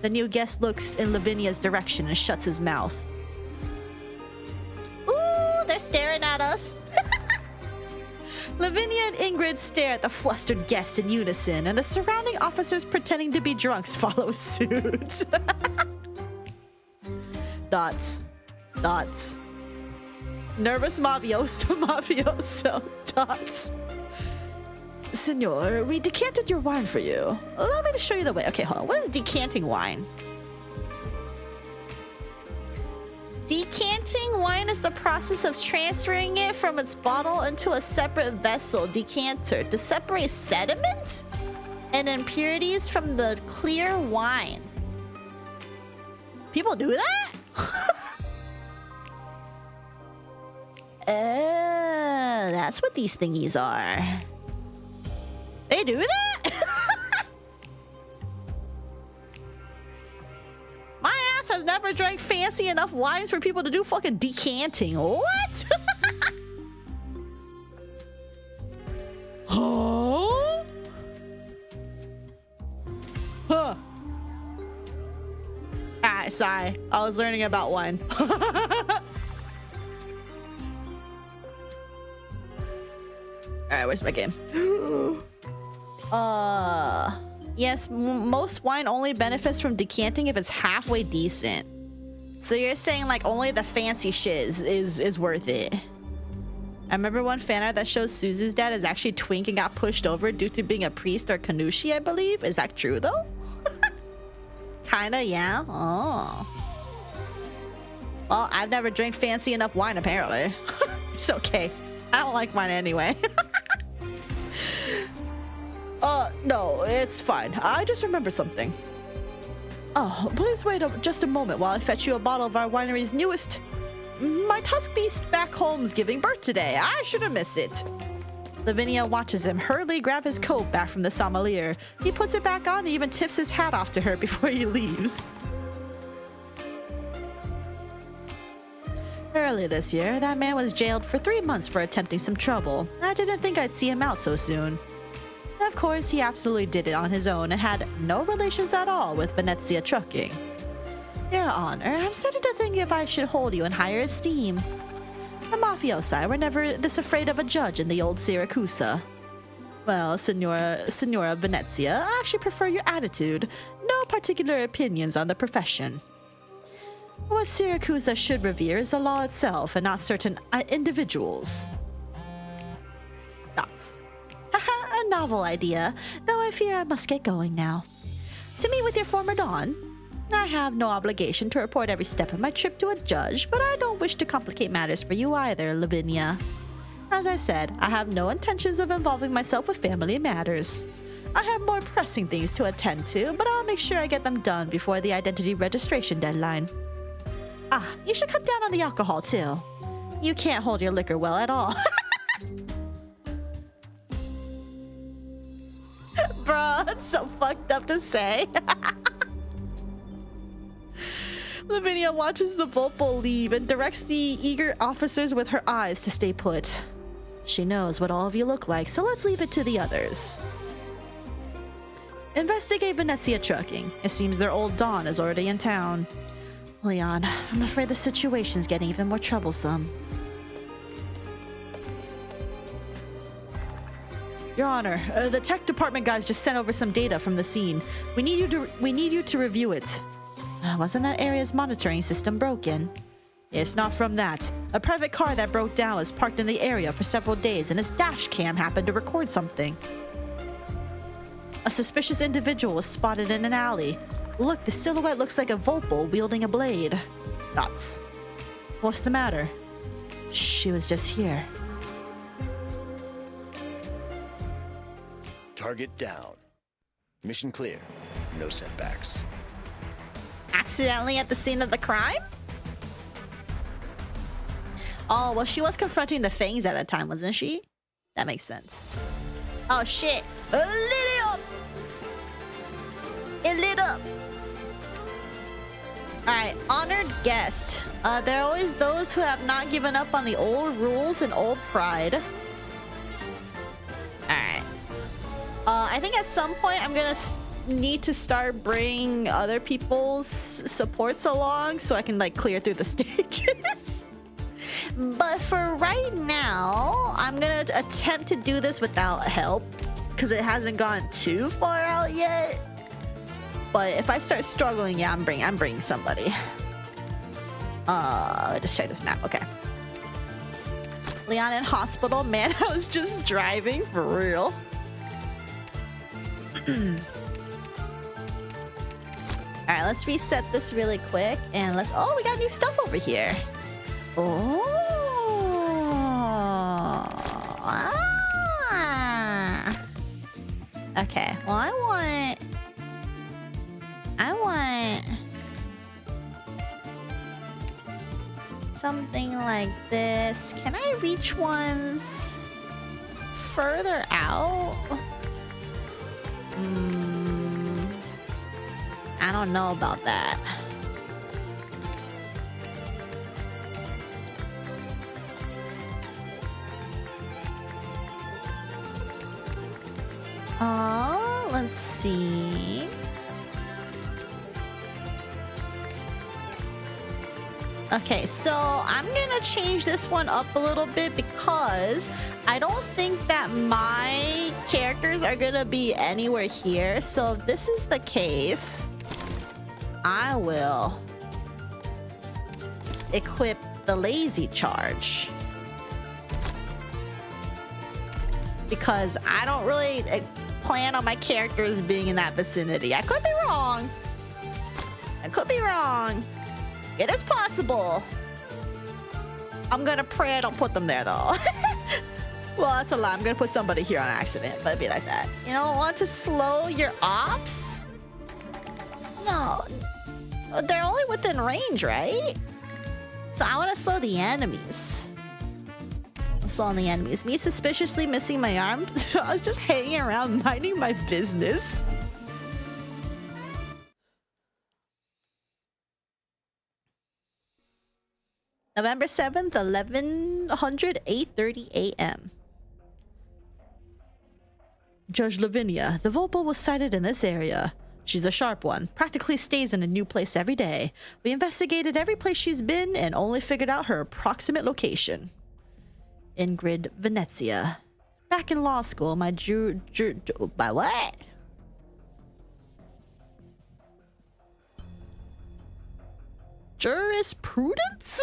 The new guest looks in Lavinia's direction and shuts his mouth. Ooh, they're staring at us. Lavinia and Ingrid stare at the flustered guests in unison, and the surrounding officers pretending to be drunks follow suit. Dots. Dots. Nervous mafioso. Dots. Senor, we decanted your wine for you. Allow me to show you the way. Okay, hold on. What is decanting wine? Decanting wine is the process of transferring it from its bottle into a separate vessel, decanter, to separate sediment and impurities from the clear wine. People do that? Oh, that's what these thingies are. They do that? My ass has never drank fancy enough wines for people to do fucking decanting. What? Huh? Huh. Ah, sorry. I was learning about wine. Alright, where's my game? Yes, most wine only benefits from decanting if it's halfway decent. So you're saying like only the fancy shit is worth it. I remember one fan art that shows Susie's dad is actually twink and got pushed over due to being a priest or Kanushi, I believe. Is that true though? Kinda, yeah. Oh. Well, I've never drank fancy enough wine apparently. It's okay. I don't like wine anyway. No, it's fine. I just remembered something. Oh, please wait just a moment while I fetch you a bottle of our winery's newest. My tusk beast back home's giving birth today. I shouldn't miss it. Lavinia watches him hurriedly grab his coat back from the sommelier. He puts it back on and even tips his hat off to her before he leaves. Earlier this year, that man was jailed for 3 months for attempting some trouble. I didn't think I'd see him out so soon. Of course, he absolutely did it on his own and had no relations at all with Venezia Trucking. Your Honor, I'm starting to think if I should hold you in higher esteem. The mafiosi were never this afraid of a judge in the old Siracusa. Well, Signora Venezia, I actually prefer your attitude. No particular opinions on the profession. What Siracusa should revere is the law itself and not certain individuals. Thoughts? A novel idea, though I fear I must get going now. To meet with your former Don? I have no obligation to report every step of my trip to a judge, but I don't wish to complicate matters for you either, Lavinia. As I said, I have no intentions of involving myself with family matters. I have more pressing things to attend to, but I'll make sure I get them done before the identity registration deadline. Ah, you should cut down on the alcohol too. You can't hold your liquor well at all. Bruh, it's so fucked up to say. Lavinia watches the Volpo leave and directs the eager officers with her eyes to stay put. She knows what all of you look like, so let's leave it to the others. Investigate Venezia Trucking. It seems their old Don is already in town. Leon, I'm afraid the situation's getting even more troublesome. Your Honor, the tech department guys just sent over some data from the scene. We need you to review it. Wasn't that area's monitoring system broken? It's not from that. A private car that broke down was parked in the area for several days and its dash cam happened to record something. A suspicious individual was spotted in an alley. Look, the silhouette looks like a Volpo wielding a blade. Dots. What's the matter? She was just here. Target down. Mission clear. No setbacks. Accidentally at the scene of the crime? Oh, well, she was confronting the Fangs at that time, wasn't she? That makes sense. Oh, shit. It lit up! It lit up! Alright, honored guest. There are always those who have not given up on the old rules and old pride. Alright. I think at some point I'm gonna need to start bringing other people's supports along so I can like clear through the stages. But for right now, I'm gonna attempt to do this without help because it hasn't gone too far out yet. But if I start struggling, yeah, I'm bringing somebody. Just check this map. Okay. Leon in hospital. Man, I was just driving for real. All right, let's reset this really quick and let's. Oh, we got new stuff over here. Oh. Ah. Okay. Well, I want something like this. Can I reach ones further out? I don't know about that. Let's see. Okay, so I'm gonna change this one up a little bit because I don't think that my characters are gonna be anywhere here. So if this is the case, I will equip the lazy charge. Because I don't really plan on my characters being in that vicinity. I could be wrong. I could be wrong. It is possible. I'm gonna pray I don't put them there though. Well, that's a lie. I'm gonna put somebody here on accident, but it'd be like that. You don't want to slow your ops? No. They're only within range, right? So I want to slow the enemies. I'm slowing the enemies. Me suspiciously missing my arm. So I was just hanging around minding my business. November 7th, 1100, 8:30 a.m. Judge Lavinia, the Volpo was sighted in this area. She's a sharp one, practically stays in a new place every day. We investigated every place she's been and only figured out her approximate location. Ingrid, Venezia. Back in law school, my by what? Jurisprudence?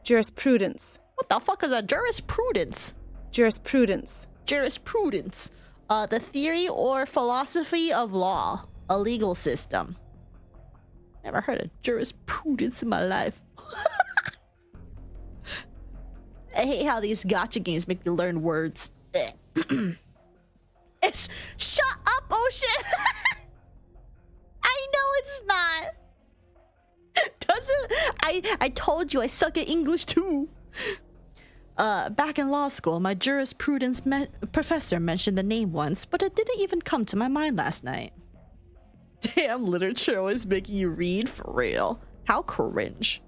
Jurisprudence. What the fuck is a jurisprudence? Jurisprudence. Jurisprudence. The theory or philosophy of law. A legal system. Never heard of jurisprudence in my life. I hate how these gacha games make you learn words. It's shut up, Ocean. I know it's not. Doesn't I told you I suck at English too. Back in law school, my jurisprudence professor mentioned the name once, but it didn't even come to my mind last night. Damn, literature always making you read for real. How cringe.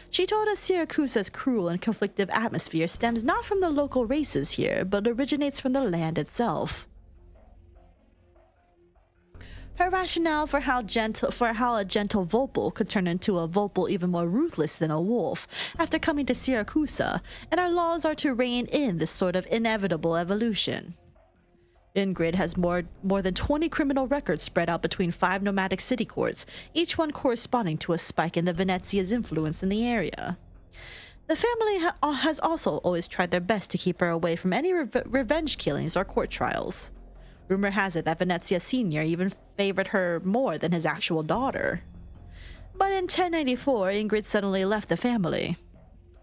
She told us Siracusa's cruel and conflictive atmosphere stems not from the local races here, but originates from the land itself. Her rationale for how a gentle Volpal could turn into a Volpal even more ruthless than a wolf after coming to Siracusa, and our laws are to rein in this sort of inevitable evolution. Ingrid has more than 20 criminal records spread out between 5 nomadic city courts, each one corresponding to a spike in the Venezia's influence in the area. The family has also always tried their best to keep her away from any revenge killings or court trials. Rumor has it that Venezia Sr. even favored her more than his actual daughter. But in 1094, Ingrid suddenly left the family.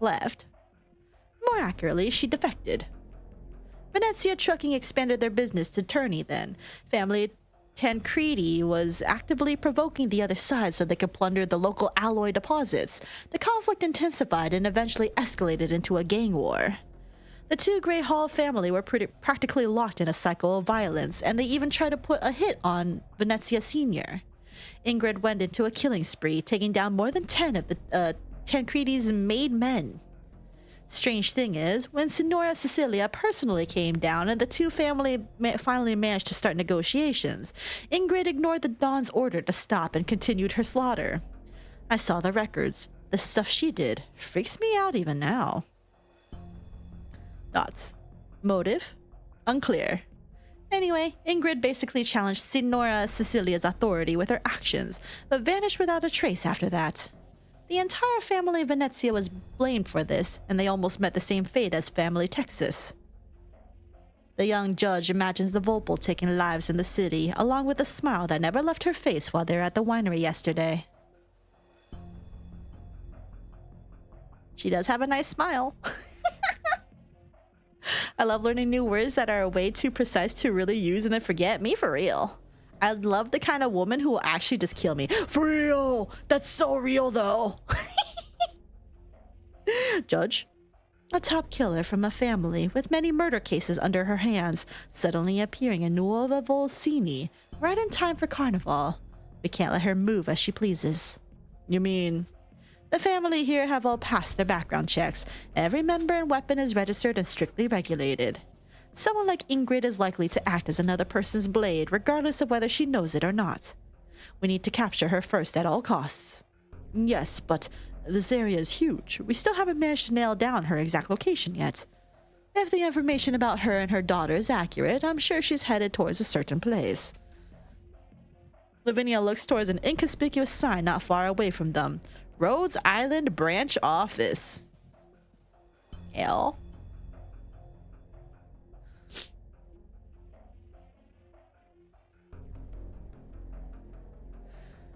Left? More accurately, she defected. Venezia Trucking expanded their business to Turney then. Family Tancredi was actively provoking the other side so they could plunder the local alloy deposits. The conflict intensified and eventually escalated into a gang war. The two Grey Hall family were practically locked in a cycle of violence, and they even tried to put a hit on Venezia Sr. Ingrid went into a killing spree, taking down more than 10 of the Tancredi's made men. Strange thing is, when Signora Cecilia personally came down and the two families finally managed to start negotiations, Ingrid ignored the Don's order to stop and continued her slaughter. I saw the records. The stuff she did freaks me out even now. Dots. Motive? Unclear. Anyway, Ingrid basically challenged Signora Cecilia's authority with her actions, but vanished without a trace after that. The entire family Venezia was blamed for this, and they almost met the same fate as family Texas. The young judge imagines the Volpel taking lives in the city, along with a smile that never left her face while they were at the winery yesterday. She does have a nice smile. I love learning new words that are way too precise to really use and then forget. Me for real. I love the kind of woman who will actually just kill me. For real! That's so real though! Judge. A top killer from a family with many murder cases under her hands, suddenly appearing in Nuova Volsini, right in time for Carnival. We can't let her move as she pleases. You mean... The family here have all passed their background checks. Every member and weapon is registered and strictly regulated. Someone like Ingrid is likely to act as another person's blade, regardless of whether she knows it or not. We need to capture her first at all costs. Yes, but this area is huge. We still haven't managed to nail down her exact location yet. If the information about her and her daughter is accurate, I'm sure she's headed towards a certain place. Lavinia looks towards an inconspicuous sign not far away from them. Rhodes Island Branch Office. L.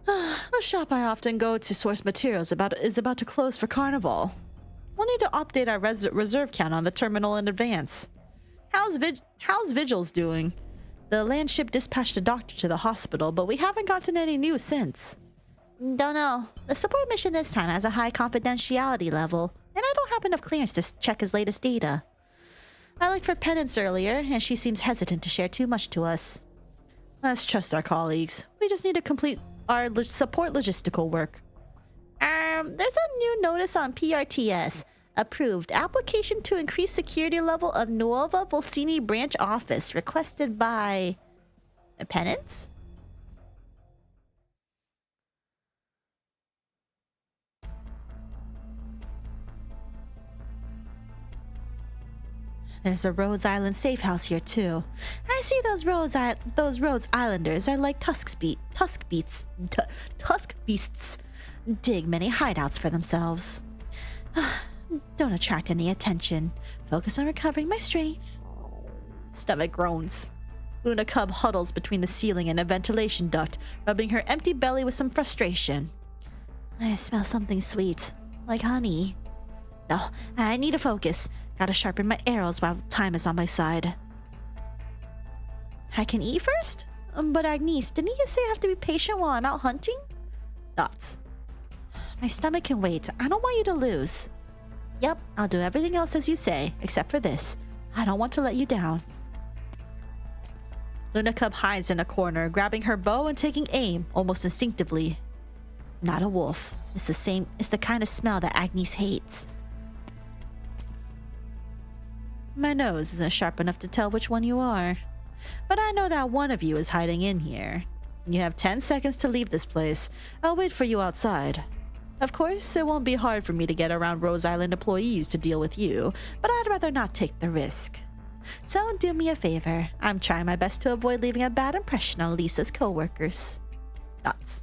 The shop I often go to source materials is about to close for Carnival. We'll need to update our reserve count on the terminal in advance. How's Vigils doing? The land ship dispatched a doctor to the hospital, but we haven't gotten any news since. Don't know. The support mission this time has a high confidentiality level, and I don't have enough clearance to check his latest data. I looked for Penance earlier, and she seems hesitant to share too much to us. Let's trust our colleagues. We just need to complete our support logistical work. There's a new notice on PRTS. Approved. Application to increase security level of Nuova Volsini branch office requested by... Penance? There's a Rhodes Island safe house here too. I see those Rhodes Islanders are like tusk beasts. Dig many hideouts for themselves. Don't attract any attention. Focus on recovering my strength. Stomach groans. Luna Cub huddles between the ceiling and a ventilation duct, rubbing her empty belly with some frustration. I smell something sweet, like honey. No, I need to focus. Gotta sharpen my arrows while time is on my side. I can eat first? But Agnes, didn't you say I have to be patient while I'm out hunting? Dots. My stomach can wait. I don't want you to lose. Yep, I'll do everything else as you say, except for this. I don't want to let you down. Luna Cub hides in a corner, grabbing her bow and taking aim, almost instinctively. Not a wolf. It's the kind of smell that Agnes hates. My nose isn't sharp enough to tell which one you are. But I know that one of you is hiding in here. You have 10 seconds to leave this place. I'll wait for you outside. Of course, it won't be hard for me to get around Rose Island employees to deal with you, but I'd rather not take the risk. So do me a favor. I'm trying my best to avoid leaving a bad impression on Lisa's co-workers. Dots.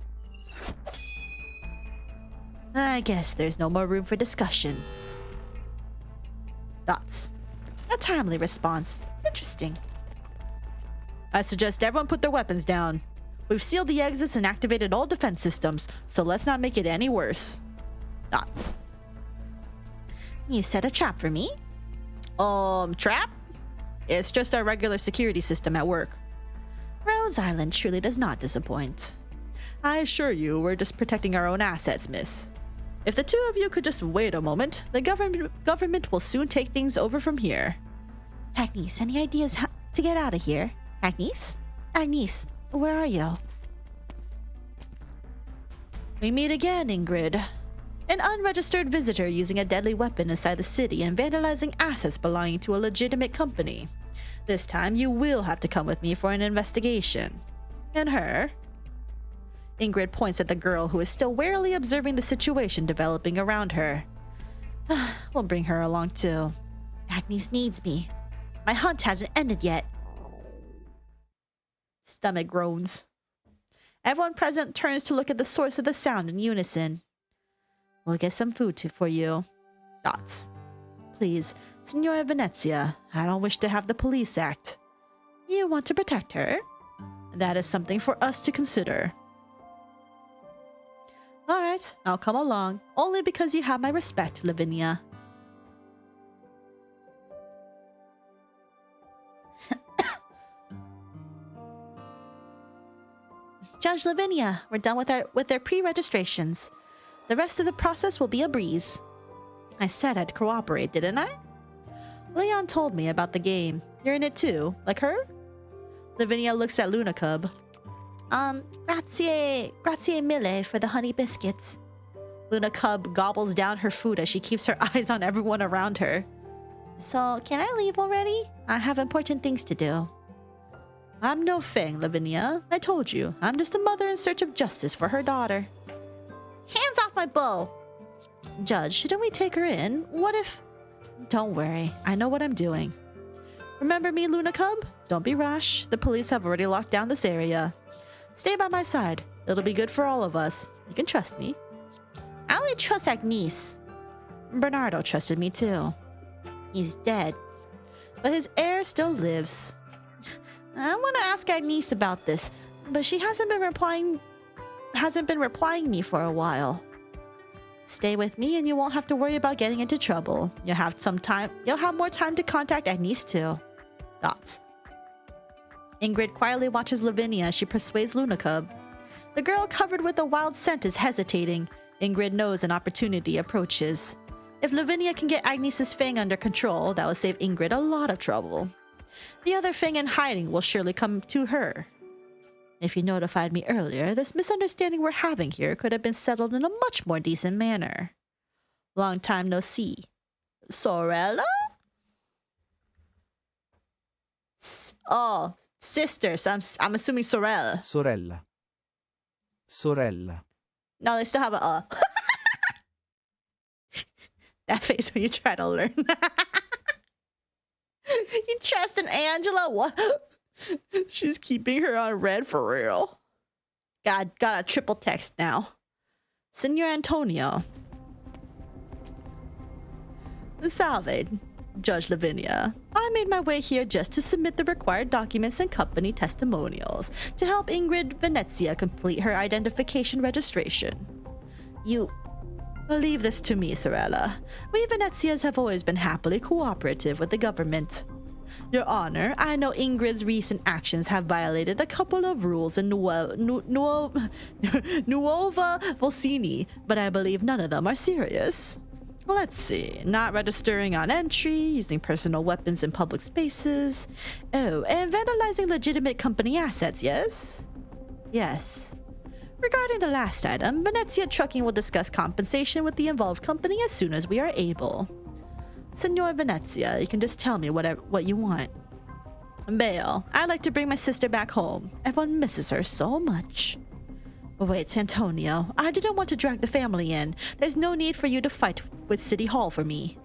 I guess there's no more room for discussion. Dots. A timely response. Interesting. I suggest everyone put their weapons down. We've sealed the exits and activated all defense systems, so let's not make it any worse. Dots. You set a trap for me? Trap? It's just our regular security system at work. Rhodes Island truly does not disappoint. I assure you, we're just protecting our own assets, miss. If the two of you could just wait a moment, the government will soon take things over from here. Agnes, any ideas how to get out of here? Agnes? Agnes, where are you? We meet again, Ingrid. An unregistered visitor using a deadly weapon inside the city and vandalizing assets belonging to a legitimate company. This time, you will have to come with me for an investigation. And her? Ingrid points at the girl who is still warily observing the situation developing around her. We'll bring her along too. Agnes needs me. My hunt hasn't ended yet. Stomach groans. Everyone present turns to look at the source of the sound in unison. We'll get some food for you. Dots. Please, Signora Venezia, I don't wish to have the police act. You want to protect her? That is something for us to consider. Alright, I'll come along, only because you have my respect, Lavinia. Judge Lavinia, we're done with their pre-registrations. The rest of the process will be a breeze. I said I'd cooperate, didn't I? Leon told me about the game. You're in it too, like her? Lavinia looks at Luna Cub. Grazie mille for the honey biscuits. Luna Cub gobbles down her food as she keeps her eyes on everyone around her. So, can I leave already? I have important things to do. I'm no Fang, Lavinia. I told you, I'm just a mother in search of justice for her daughter. Hands off my bow! Judge, shouldn't we take her in? What if... Don't worry, I know what I'm doing. Remember me, Luna Cub? Don't be rash. The police have already locked down this area. Stay by my side. It'll be good for all of us. You can trust me. I only trust Agnes. Bernardo trusted me too. He's dead. But his heir still lives. I want to ask Agnes about this, but she hasn't been replying me for a while. Stay with me and you won't have to worry about getting into trouble. You'll have more time to contact Agnes too. Dots. Ingrid quietly watches Lavinia as she persuades Luna Cub. The girl covered with a wild scent is hesitating. Ingrid knows an opportunity approaches. If Lavinia can get Agnes's Fang under control, that will save Ingrid a lot of trouble. The other Fang in hiding will surely come to her. If you notified me earlier, this misunderstanding we're having here could have been settled in a much more decent manner. Long time no see. Sorella? Oh, sisters. I'm assuming Sorella. Sorella. No, they still have a That face when you try to learn. You trust in Angela? What? She's keeping her on red for real. Got a triple text now. Senor Antonio. Salve, Judge Lavinia. I made my way here just to submit the required documents and company testimonials to help Ingrid Venezia complete her identification registration. Leave this to me, Sorella. We Venezias have always been happily cooperative with the government. Your Honor, I know Ingrid's recent actions have violated a couple of rules in Nuova Volsini, but I believe none of them are serious. Let's see. Not registering on entry, using personal weapons in public spaces. Oh, and vandalizing legitimate company assets, yes? Yes. Regarding the last item, Venezia Trucking will discuss compensation with the involved company as soon as we are able. Senor Venezia, you can just tell me what you want. Bail, I'd like to bring my sister back home. Everyone misses her so much. Wait, Antonio, I didn't want to drag the family in. There's no need for you to fight with City Hall for me.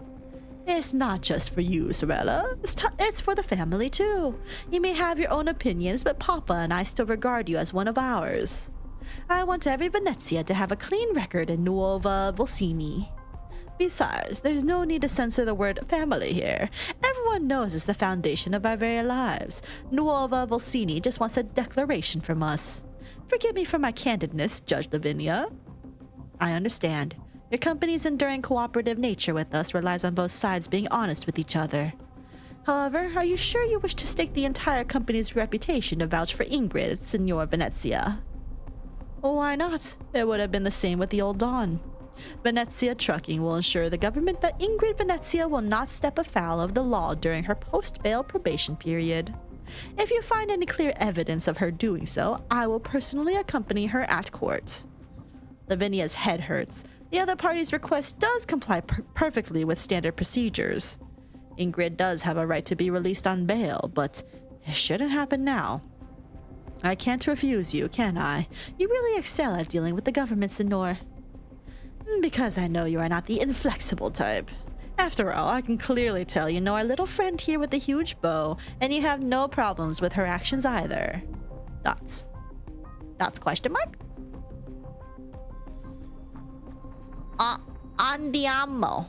It's not just for you, Sorella. It's for the family too. You may have your own opinions, but Papa and I still regard you as one of ours. I want every Venezia to have a clean record in Nuova Volsini. Besides, there's no need to censor the word family here. Everyone knows it's the foundation of our very lives. Nuova Volsini just wants a declaration from us. Forgive me for my candidness, Judge Lavinia. I understand. Your company's enduring cooperative nature with us relies on both sides being honest with each other. However, are you sure you wish to stake the entire company's reputation to vouch for Ingrid, Signor Venezia? Why not? It would have been the same with the old Don. Venezia Trucking will ensure the government that Ingrid Venezia will not step afoul of the law during her post-bail probation period. If you find any clear evidence of her doing so, I will personally accompany her at court. Lavinia's head hurts. The other party's request does comply perfectly with standard procedures. Ingrid does have a right to be released on bail, but it shouldn't happen now. I can't refuse you, can I? You really excel at dealing with the government, Senor. Because I know you are not the inflexible type. After all, I can clearly tell you know our little friend here with the huge bow, and you have no problems with her actions either. Dots. Dots question mark? Andiamo.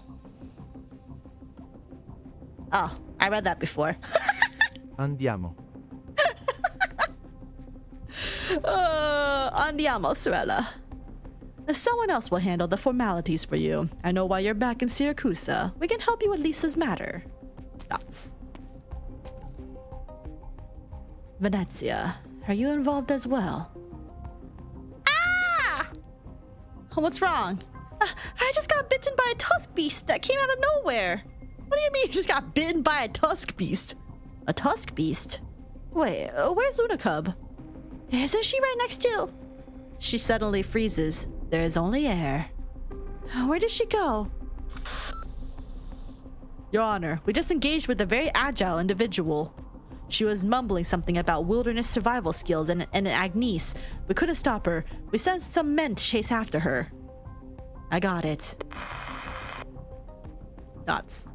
Oh, I read that before. Andiamo. Andiamo, Sorella. Someone else will handle the formalities for you. I know while you're back in Siracusa, we can help you with Lisa's matter. Dots. Venezia, are you involved as well? Ah! What's wrong? I just got bitten by a tusk beast that came out of nowhere. What do you mean you just got bitten by a tusk beast? A tusk beast? Wait, where's Luna Cub? Isn't she right next to? She suddenly freezes. There is only air. Where did she go? Your Honor, we just engaged with a very agile individual. She was mumbling something about wilderness survival skills and an Agnes. We couldn't stop her. We sent some men to chase after her. I got it. Dots.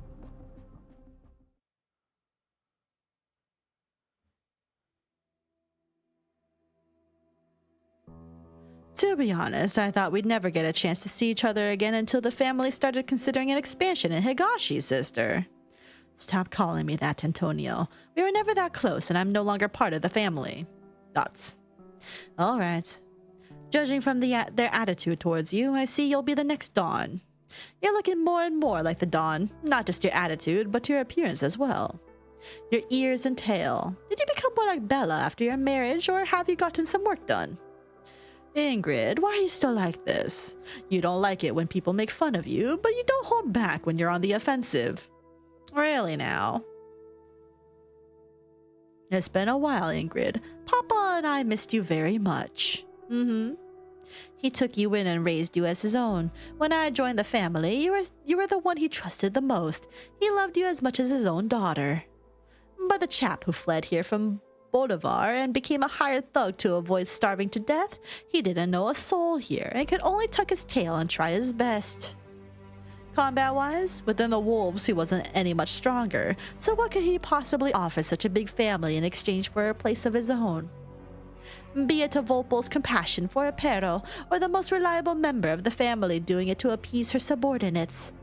To be honest, I thought we'd never get a chance to see each other again until the family started considering an expansion in Higashi, sister. Stop calling me that, Antonio. We were never that close, and I'm no longer part of the family. Dots. All right. Judging from their attitude towards you, I see you'll be the next Dawn. You're looking more and more like the Dawn, not just your attitude, but your appearance as well. Your ears and tail. Did you become more like Bella after your marriage, or have you gotten some work done? Ingrid, why are you still like this? You don't like it when people make fun of you, but you don't hold back when you're on the offensive. Really now? It's been a while, Ingrid. Papa and I missed you very much. He took you in and raised you as his own. When I joined the family, you were the one he trusted the most. He loved you as much as his own daughter. But the chap who fled here from Bolivar and became a hired thug to avoid starving to death, he didn't know a soul here and could only tuck his tail and try his best. Combat-wise, within the wolves he wasn't any much stronger, so what could he possibly offer such a big family in exchange for a place of his own? Be it a Volpo's compassion for a Pero, or the most reliable member of the family doing it to appease her subordinates.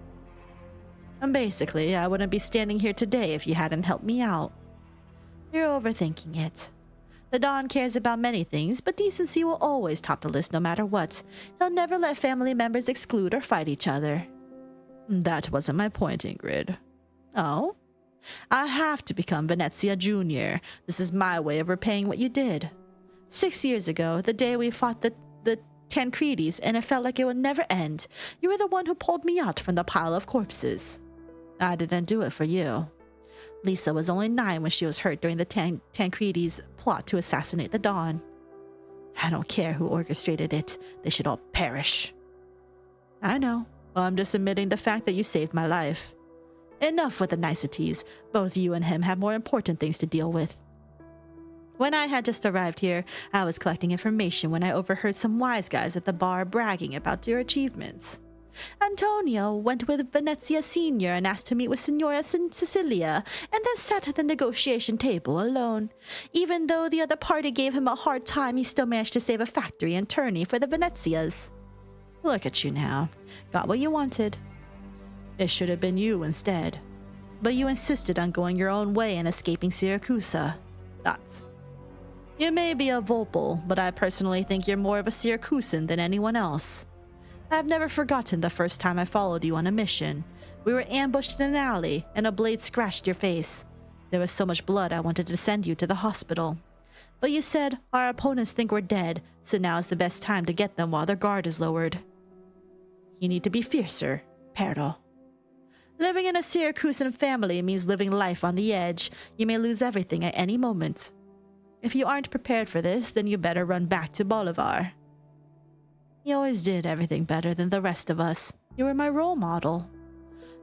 And basically, I wouldn't be standing here today if you hadn't helped me out. You're overthinking it. The Don cares about many things, but decency will always top the list no matter what. He'll never let family members exclude or fight each other. That wasn't my point, Ingrid. Oh? I have to become Venezia Jr. This is my way of repaying what you did. 6 years ago, the day we fought the Tancredis, and it felt like it would never end, you were the one who pulled me out from the pile of corpses. I didn't do it for you. Lisa was only 9 when she was hurt during the Tancredis' plot to assassinate the Don. I don't care who orchestrated it. They should all perish. I know. Well, I'm just admitting the fact that you saved my life. Enough with the niceties. Both you and him have more important things to deal with. When I had just arrived here, I was collecting information when I overheard some wise guys at the bar bragging about your achievements. Antonio went with Venezia Senior and asked to meet with Signora Cecilia, and then sat at the negotiation table alone. Even though the other party gave him a hard time, he still managed to save a factory and tourney for the Venezias. Look at you now. Got what you wanted. It should have been you instead. But you insisted on going your own way and escaping Siracusa. Dots. You may be a Volpal, but I personally think you're more of a Siracusan than anyone else. I've never forgotten the first time I followed you on a mission. We were ambushed in an alley, and a blade scratched your face. There was so much blood I wanted to send you to the hospital. But you said, our opponents think we're dead, so now is the best time to get them while their guard is lowered. You need to be fiercer, Pero. Living in a Siracusan family means living life on the edge. You may lose everything at any moment. If you aren't prepared for this, then you better run back to Bolivar. You always did everything better than the rest of us. You were my role model.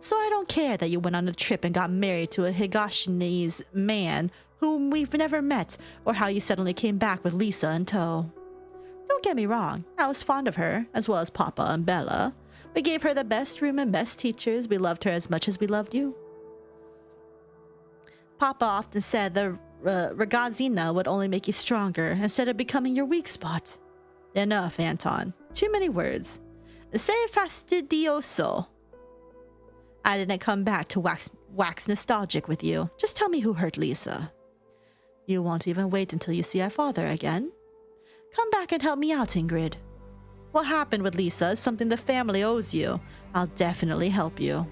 So I don't care that you went on a trip and got married to a Higashinese man whom we've never met, or how you suddenly came back with Lisa in tow. Don't get me wrong, I was fond of her, as well as Papa and Bella. We gave her the best room and best teachers. We loved her as much as we loved you. Papa often said the Ragazzina would only make you stronger instead of becoming your weak spot. Enough, Anton. Too many words. Sei fastidioso. I didn't come back to wax nostalgic with you. Just tell me who hurt Lisa. You won't even wait until you see our father again. Come back and help me out, Ingrid. What happened with Lisa is something the family owes you. I'll definitely help you.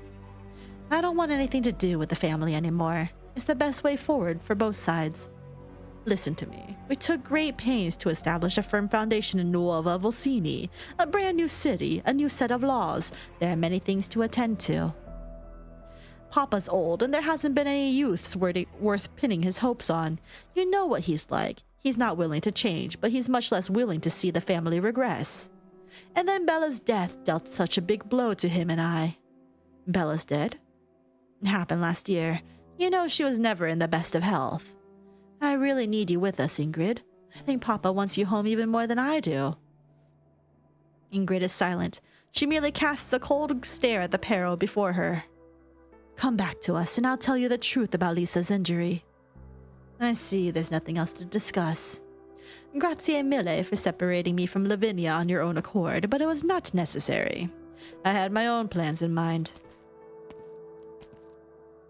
I don't want anything to do with the family anymore. It's the best way forward for both sides. Listen to me. We took great pains to establish a firm foundation in Nuova Volsini, a brand new city, a new set of laws. There are many things to attend to. Papa's old, and there hasn't been any youths worth pinning his hopes on. You know what he's like. He's not willing to change, but he's much less willing to see the family regress. And then Bella's death dealt such a big blow to him and I. Bella's dead? It happened last year. You know she was never in the best of health. I really need you with us, Ingrid. I think Papa wants you home even more than I do. Ingrid is silent. She merely casts a cold stare at the Pero before her. Come back to us, and I'll tell you the truth about Lisa's injury. I see there's nothing else to discuss. Grazie mille for separating me from Lavinia on your own accord, but it was not necessary. I had my own plans in mind.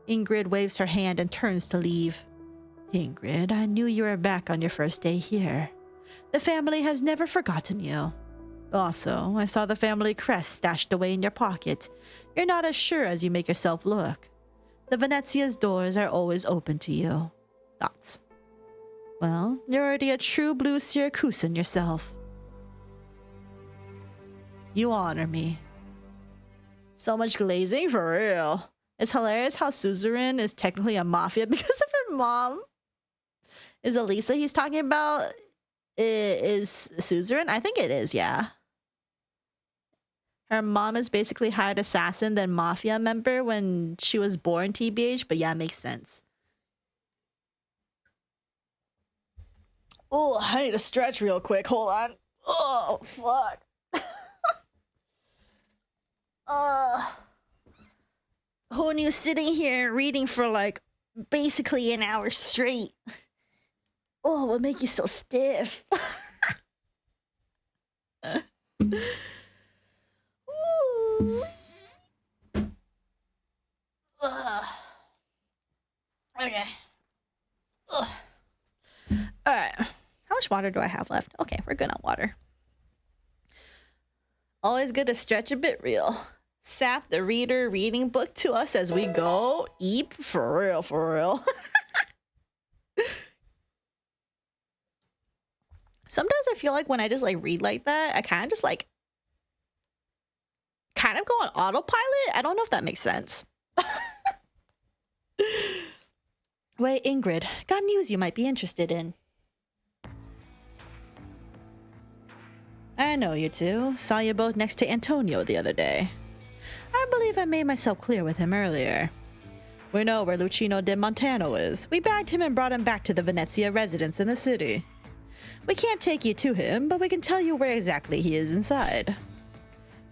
Ingrid waves her hand and turns to leave. Ingrid, I knew you were back on your first day here. The family has never forgotten you. Also, I saw the family crest stashed away in your pocket. You're not as sure as you make yourself look. The Venezia's doors are always open to you. Thoughts? Well, you're already a true blue Siracusan yourself. You honor me. So much glazing for real. It's hilarious how Suzerain is technically a mafia because of her mom. Is Elisa he's talking about is Suzerain? I think it is, yeah. Her mom is basically hired assassin, then mafia member when she was born, TBH, but yeah, it makes sense. Oh, I need to stretch real quick. Hold on. Oh, fuck. Who knew sitting here reading for like basically an hour straight? Oh, what make you so stiff? Okay. Alright. How much water do I have left? Okay, we're good on water. Always good to stretch a bit real. Sap the reader reading book to us as we go. Eep. For real, for real. Sometimes I feel like when I just like read like that, I kind of just like kind of go on autopilot. I don't know if that makes sense. Wait, Ingrid, got news you might be interested in. I know you two. Saw you both next to Antonio the other day. I believe I made myself clear with him earlier. We know where Lucino de Montano is. We bagged him and brought him back to the Venezia residence in the city. We can't take you to him, but we can tell you where exactly he is inside.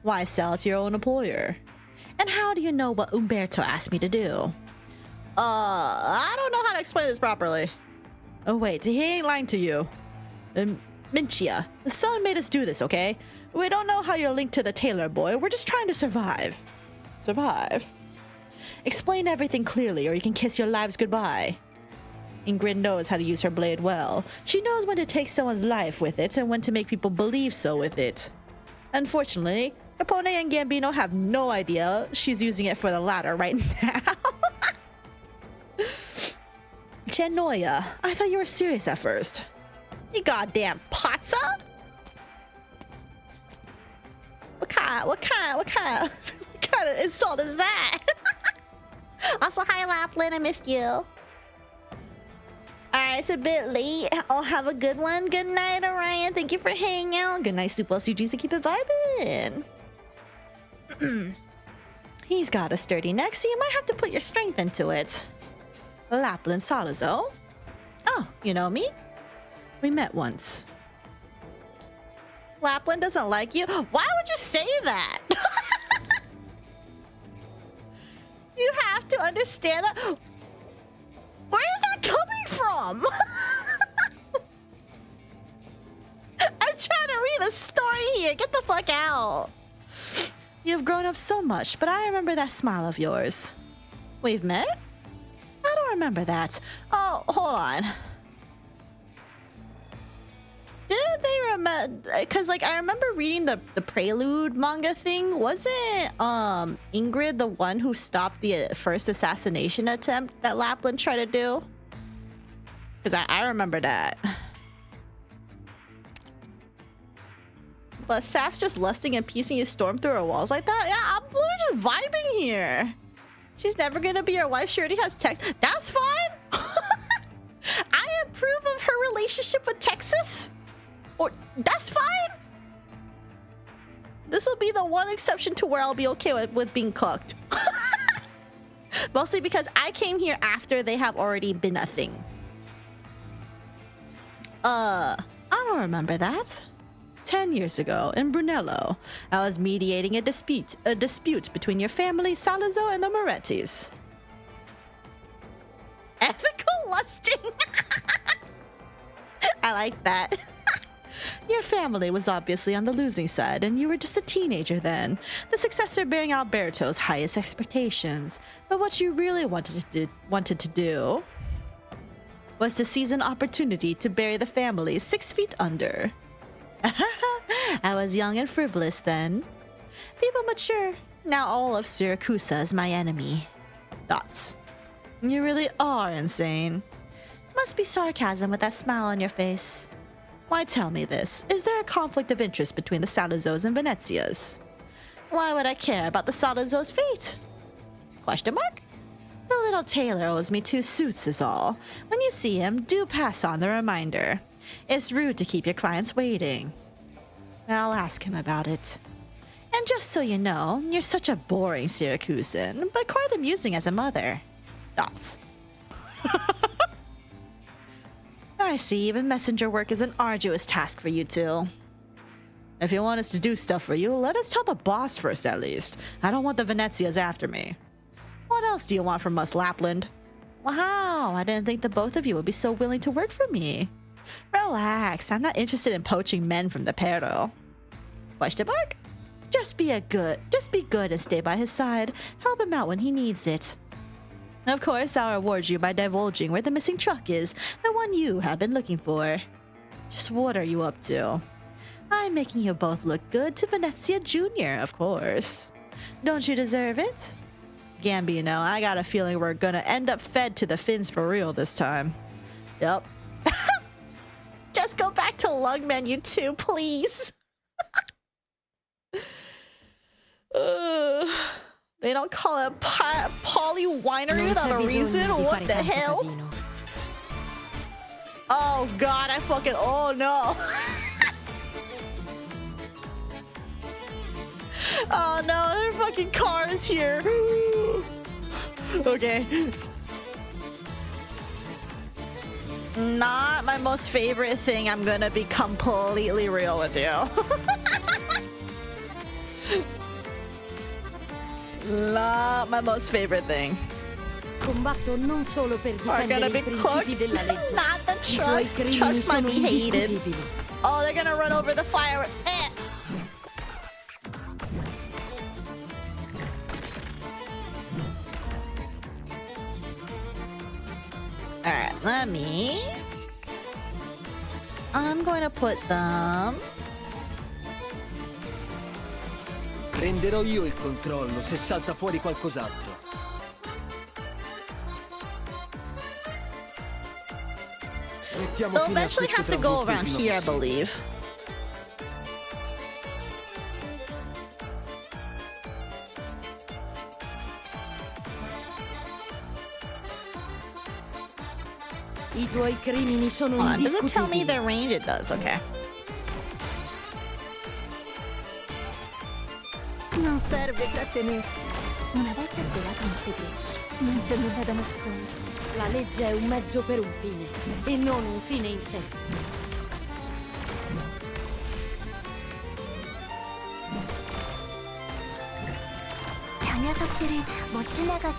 Why sell to your own employer? And how do you know what Umberto asked me to do? I don't know how to explain this properly. Oh wait, he ain't lying to you. Mincia, the sun made us do this, okay? We don't know how you're linked to the tailor boy. We're just trying to survive. Survive? Explain everything clearly or you can kiss your lives goodbye. Ingrid knows how to use her blade well. She knows when to take someone's life with it and when to make people believe so with it. Unfortunately, Capone and Gambino have no idea she's using it for the latter right now. Genoya, I thought you were serious at first. You goddamn Patsa? What kind of insult is that? Also, hi Lapland, I missed you. Alright, it's a bit late. I'll have a good one. Good night, Orion. Thank you for hanging out. Good night, Super CGs, and keep it vibing. He's got a sturdy neck, so you might have to put your strength into it. Lapland Salazzo. Oh, you know me? We met once. Lapland doesn't like you? Why would you say that? You have to understand that. Where is that coming from? I'm trying to read a story here. Get the fuck out. You've grown up so much, but I remember that smile of yours. We've met? I don't remember that. Oh, hold on. Didn't they remember? Because, like, I remember reading the Prelude manga thing. Wasn't Ingrid the one who stopped the first assassination attempt that Lapland tried to do? Because I remember that. But Saf's just lusting and piecing his storm through her walls like that? Yeah, I'm literally just vibing here. She's never gonna be your wife. She already has Texas. That's fine. I approve of her relationship with Texas. Or that's fine. This will be the one exception to where I'll be okay with being cooked. Mostly because I came here after they have already been a thing. I don't remember that. 10 years ago, in Brunello, I was mediating a dispute between your family, Salazzo, and the Morettis. Ethical lusting! I like that. Your family was obviously on the losing side, and you were just a teenager then, the successor bearing Alberto's highest expectations. But what you really wanted to do was to seize an opportunity to bury the family 6 feet under. I was young and frivolous then. People mature. Now all of Siracusa is my enemy. Dots. You really are insane. Must be sarcasm with that smile on your face. Why tell me this? Is there a conflict of interest between the Salazzos and Venezias? Why would I care about the Salazzos' fate? Question mark? The little tailor owes me 2 suits is all. When you see him, do pass on the reminder. It's rude to keep your clients waiting. I'll ask him about it. And just so you know, you're such a boring Syracusan, but quite amusing as a mother. Dots. I see, even messenger work is an arduous task for you two. If you want us to do stuff for you, let us tell the boss first at least. I don't want the Venezias after me. What else do you want from us, Lapland? Wow, I didn't think the both of you would be so willing to work for me. Relax, I'm not interested in poaching men from the Pero. Question mark? Just be good and stay by his side. Help him out when he needs it. Of course, I'll reward you by divulging where the missing truck is, the one you have been looking for. Just what are you up to? I'm making you both look good to Venezia Jr., of course. Don't you deserve it? Gambino, I got a feeling we're gonna end up fed to the fins for real this time. Yep. Just go back to lung menu 2, please. They don't call it Poly Winery without a reason? What the hell? Oh god, oh no. Oh no, their fucking car is here. Okay. Not my most favorite thing, I'm gonna be completely real with you. Not my most favorite thing. Combatto non solo per difendere I principi della legge. Not the trucks. Trucks might be hated. Oh, they're gonna run over the fire. Alright, I'm going to put them... Prenderò io il controllo se salta fuori qualcos'altro. They'll eventually have to go around here, I believe. I tuoi crimini sono indiscutibili. Does it tell me their range? It does, okay. Non serve trattenersi. Una volta svelato un segreto, non c'è nulla da nascondere. La legge è un mezzo per un fine, e non un fine in sé.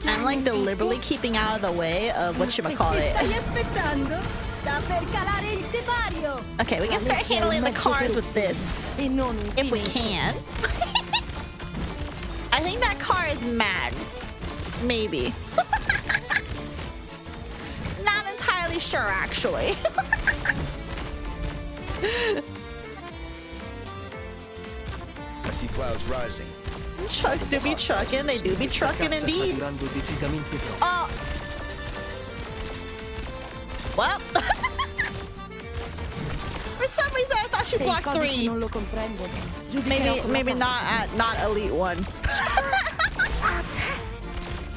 I'm like deliberately keeping out of the way of whatchamacallit. Okay, we can start handling the cars with this. If we can. I think that car is mad. Maybe. Not entirely sure, actually. I see clouds rising. Trucks do be trucking, they do be trucking indeed. Oh! Well, for some reason I thought she blocked 3. Maybe not Elite 1.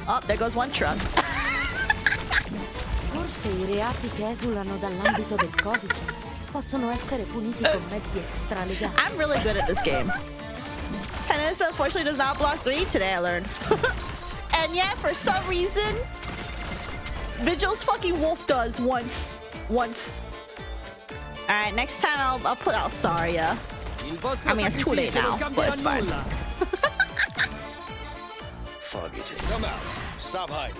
Oh, there goes one truck. Forse I reati che esulano dall'ambito del codice possono essere puniti con mezzi extralegali. I'm really good at this game. Penance unfortunately does not block 3 today, I learned. And yet, for some reason, Vigil's fucking wolf does once. Alright, next time I'll put out Saria. I mean, it's too late now, but it's fine. Foggy tape. Come out. Stop hiding.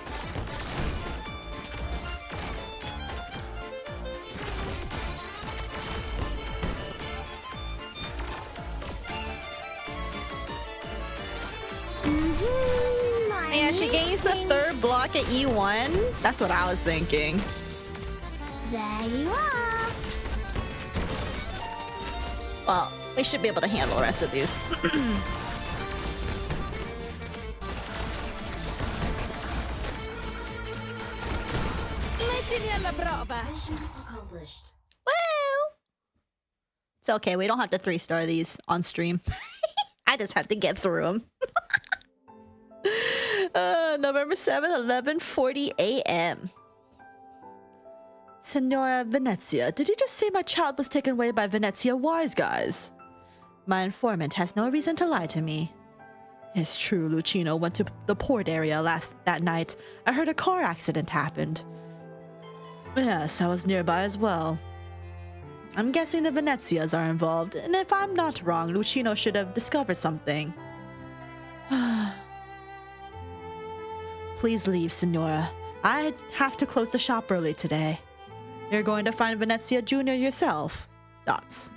Yeah, she gains the 3rd block at E1. That's what I was thinking. There you are. Well, we should be able to handle the rest of these. Well, it's okay. We don't have to 3-star these on stream. I just have to get through them. November 7th, 11:40 a.m. Senora Venezia, did you just say my child was taken away by Venezia wise guys? My informant has no reason to lie to me. It's true, Lucino went to the port area that night. I heard a car accident happened. Yes, I was nearby as well. I'm guessing the Venezias are involved, and if I'm not wrong, Lucino should have discovered something. Please leave, Signora. I have to close the shop early today. You're going to find Venezia Jr. yourself. Dots.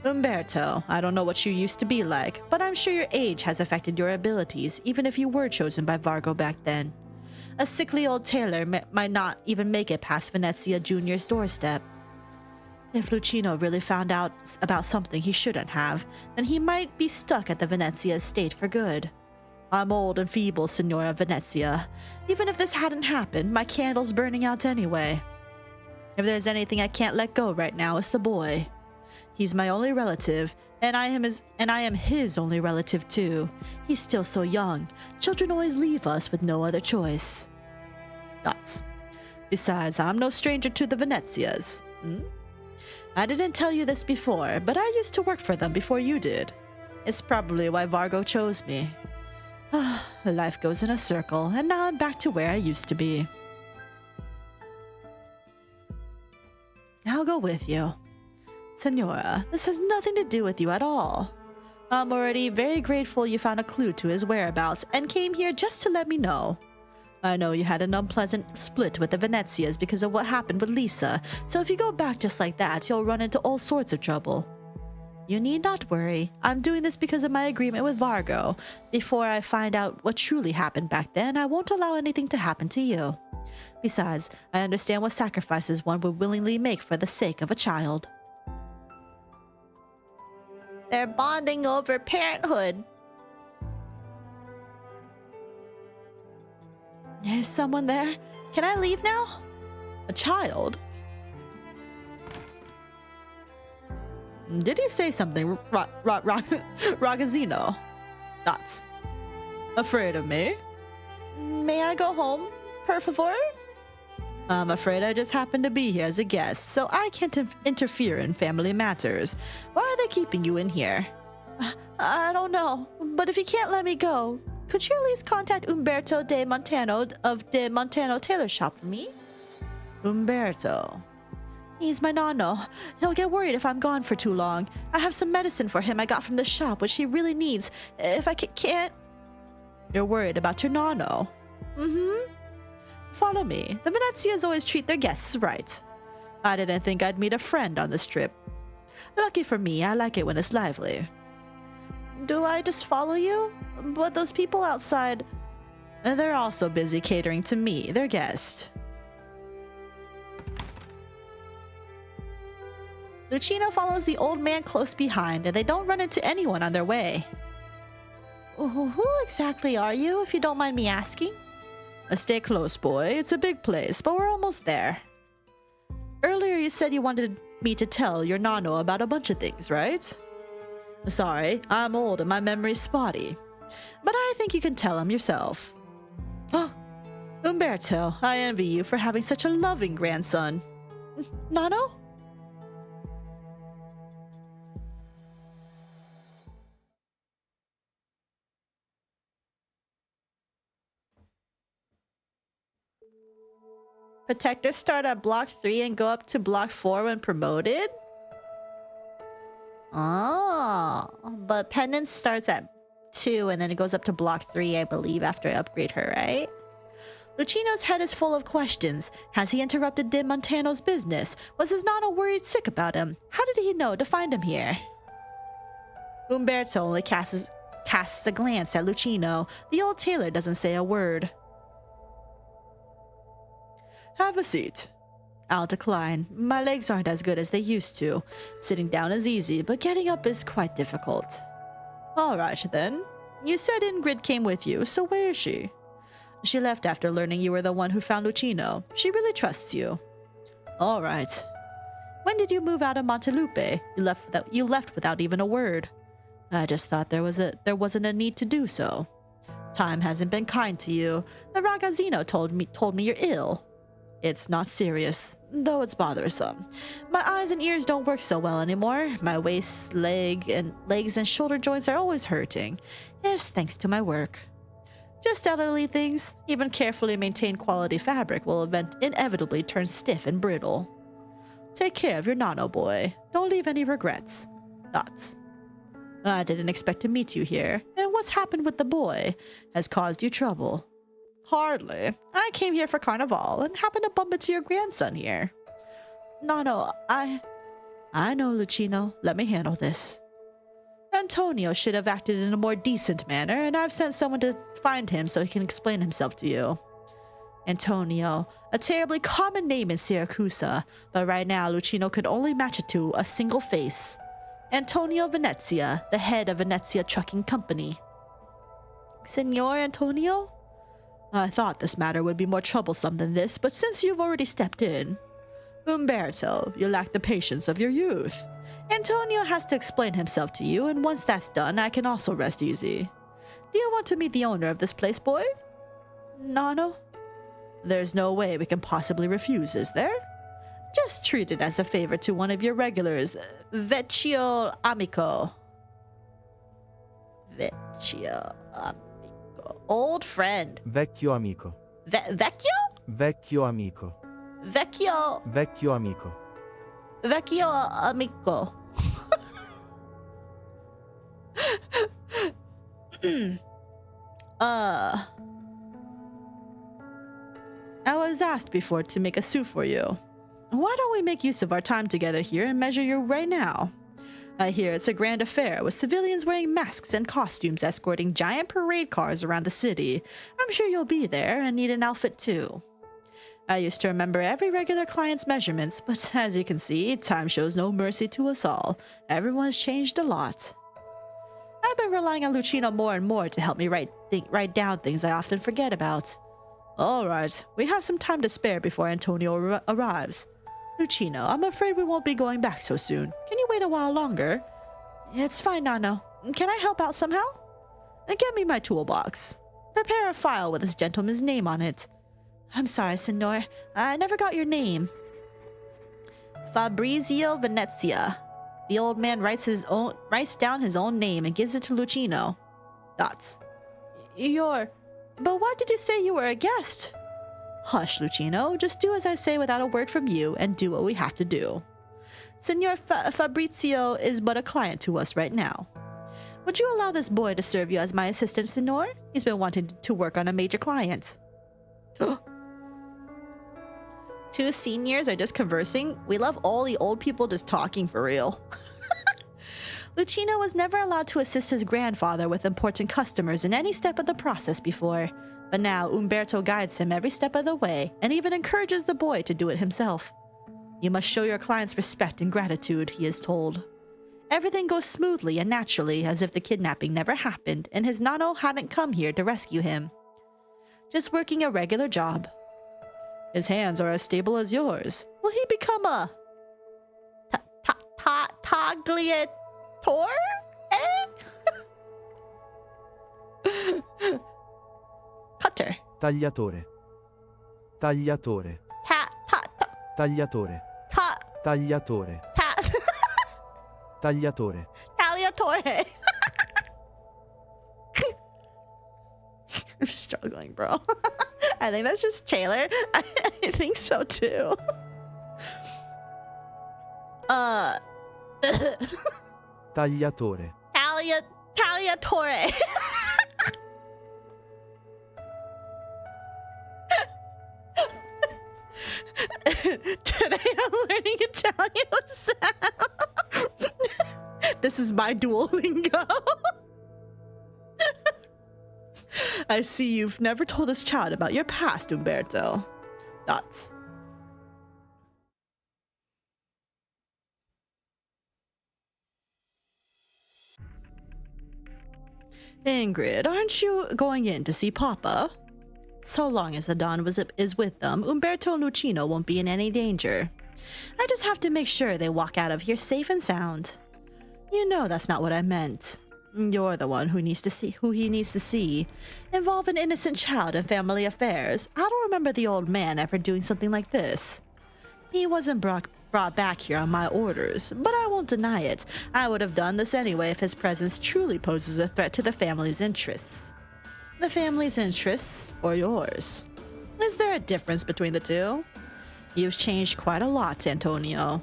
Umberto, I don't know what you used to be like, but I'm sure your age has affected your abilities, even if you were chosen by Vargo back then. A sickly old tailor might not even make it past Venezia Jr.'s doorstep. If Lucino really found out about something he shouldn't have, then he might be stuck at the Venezia estate for good. I'm old and feeble, Signora Venezia. Even if this hadn't happened, my candle's burning out anyway. If there's anything I can't let go right now, it's the boy. He's my only relative, and I am his only relative too. He's still so young. Children always leave us with no other choice. Dots. Besides, I'm no stranger to the Venezias. I didn't tell you this before, but I used to work for them before you did. It's probably why Vargo chose me. Life goes in a circle, and now I'm back to where I used to be. I'll go with you. Senora, this has nothing to do with you at all. I'm already very grateful you found a clue to his whereabouts and came here just to let me know. I know you had an unpleasant split with the Venezias because of what happened with Lisa, so if you go back just like that, you'll run into all sorts of trouble. You need not worry. I'm doing this because of my agreement with Vargo. Before I find out what truly happened back then, I won't allow anything to happen to you. Besides, I understand what sacrifices one would willingly make for the sake of a child. They're bonding over parenthood. Is someone there? Can I leave now? A child? Did you say something, Ragazzino? Dots. Afraid of me? May I go home, per favor? I'm afraid I just happened to be here as a guest, so I can't interfere in family matters. Why are they keeping you in here? I don't know, but if you can't let me go, could you at least contact Umberto de Montano of De Montano Tailor Shop for me? Umberto. He's my nonno. He'll get worried if I'm gone for too long. I have some medicine for him I got from the shop, which he really needs. If I can't... You're worried about your nonno? Mm-hmm. Follow me. The Venezians always treat their guests right. I didn't think I'd meet a friend on this trip. Lucky for me, I like it when it's lively. Do I just follow you? But those people outside... They're also busy catering to me, their guest. Lucino follows the old man close behind, and they don't run into anyone on their way. Who exactly are you, if you don't mind me asking? Stay close, boy. It's a big place, but we're almost there. Earlier you said you wanted me to tell your nonno about a bunch of things, right? Sorry, I'm old and my memory's spotty. But I think you can tell him yourself. Oh, Umberto, I envy you for having such a loving grandson. Nonno? Protectors start at block 3 and go up to block 4 when promoted? Oh, but Penance starts at 2 and then it goes up to block 3, I believe, after I upgrade her, right? Lucino's head is full of questions. Has he interrupted De Montano's business? Was his nonno worried sick about him? How did he know to find him here? Umberto only casts a glance at Lucino. The old tailor doesn't say a word. Have a seat. I'll decline. My legs aren't as good as they used to. Sitting down is easy, but getting up is quite difficult. All right, then. You said Ingrid came with you, so where is she? She left after learning you were the one who found Lucino. She really trusts you. All right. When did you move out of Montelupe? You left without even a word. I just thought there wasn't a need to do so. Time hasn't been kind to you. The ragazzino told me you're ill. It's not serious, though it's bothersome. My eyes and ears don't work so well anymore. My waist, legs and shoulder joints are always hurting. Yes, thanks to my work. Just elderly things. Even carefully maintained quality fabric will inevitably turn stiff and brittle. Take care of your nonno, boy. Don't leave any regrets. Dots. I didn't expect to meet you here. And what's happened with the boy? Has caused you trouble? Hardly. I came here for Carnival and happened to bump into your grandson here. Nonno, I know, Lucino. Let me handle this. Antonio should have acted in a more decent manner, and I've sent someone to find him so he can explain himself to you. Antonio, a terribly common name in Siracusa, but right now Lucino could only match it to a single face. Antonio Venezia, the head of Venezia Trucking Company. Signor Antonio? I thought this matter would be more troublesome than this, but since you've already stepped in... Umberto, you lack the patience of your youth. Antonio has to explain himself to you, and once that's done, I can also rest easy. Do you want to meet the owner of this place, boy? Nonno? There's no way we can possibly refuse, is there? Just treat it as a favor to one of your regulars, Vecchio Amico. Vecchio Amico. Old friend. Vecchio amico. Vecchio? Vecchio amico. Vecchio. Vecchio amico. Vecchio amico. I was asked before to make a suit for you. Why don't we make use of our time together here and measure you right now? I hear it's a grand affair with civilians wearing masks and costumes escorting giant parade cars around the city. I'm sure you'll be there and need an outfit too. I used to remember every regular client's measurements, but as you can see, time shows no mercy to us all. Everyone's changed a lot. I've been relying on Lucino more and more to help me write down things I often forget about. All right, we have some time to spare before Antonio arrives. Lucino, I'm afraid we won't be going back so soon. Can you wait a while longer? It's fine, Nano. Can I help out somehow? Get me my toolbox. Prepare a file with this gentleman's name on it. I'm sorry, Signor. I never got your name. Fabrizio Venezia. The old man writes down his own name and gives it to Lucino. Dots. But why did you say you were a guest? Hush, Lucino. Just do as I say without a word from you and do what we have to do. Signor Fabrizio is but a client to us right now. Would you allow this boy to serve you as my assistant, Signor? He's been wanting to work on a major client. Two seniors are just conversing. We love all the old people just talking for real. Lucino was never allowed to assist his grandfather with important customers in any step of the process before, but now Umberto guides him every step of the way and even encourages the boy to do it himself. You must show your clients respect and gratitude, he is told. Everything goes smoothly and naturally as if the kidnapping never happened and his Nano hadn't come here to rescue him. Just working a regular job. His hands are as stable as yours. Will he become a tagliatore? Cutter. Tagliatore. Tagliatore. Tagliatore. Tagliatore. Tagliatore. Tagliatore. I'm struggling, bro. I think that's just Taylor. I think so too. Tagliatore. Tagliatore. Today I'm learning Italian with Sam. This is my Duolingo. I see you've never told this child about your past, Umberto. Thoughts? Ingrid, aren't you going in to see Papa? So long as the Don is with them, Umberto and Lucino won't be in any danger. I just have to make sure they walk out of here safe and sound. You know that's not what I meant. You're the one who he needs to see. Involve an innocent child in family affairs. I don't remember the old man ever doing something like this. He wasn't brought back here on my orders, but I won't deny it. I would have done this anyway if his presence truly poses a threat to the family's interests. The family's interests, or yours? Is there a difference between the two? You've changed quite a lot, Antonio.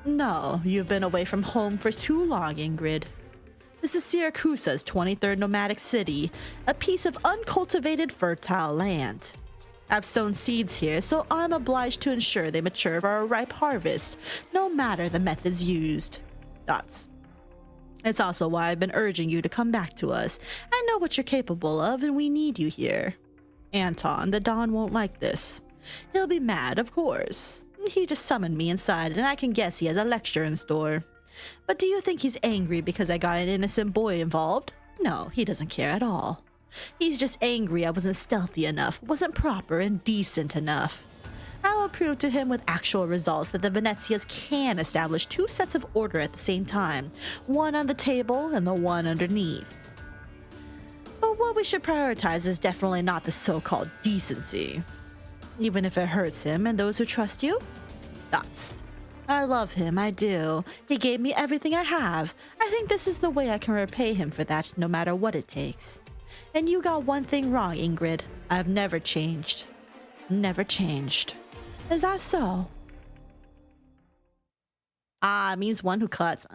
No, you've been away from home for too long, Ingrid. This is Siracusa's 23rd nomadic city, a piece of uncultivated fertile land. I've sown seeds here, so I'm obliged to ensure they mature for a ripe harvest, no matter the methods used. Dots. It's also why I've been urging you to come back to us. I know what you're capable of, and we need you here. Anton, the Don won't like this. He'll be mad, of course. He just summoned me inside, and I can guess he has a lecture in store. But do you think he's angry because I got an innocent boy involved? No, he doesn't care at all. He's just angry I wasn't stealthy enough, wasn't proper and decent enough. I will prove to him with actual results that the Venezias can establish two sets of order at the same time, one on the table and the one underneath. But what we should prioritize is definitely not the so-called decency. Even if it hurts him and those who trust you? Thoughts. I love him, I do. He gave me everything I have. I think this is the way I can repay him for that, no matter what it takes. And you got one thing wrong, Ingrid. I've never changed. Never changed. Is that so? Ah, it means one who cuts.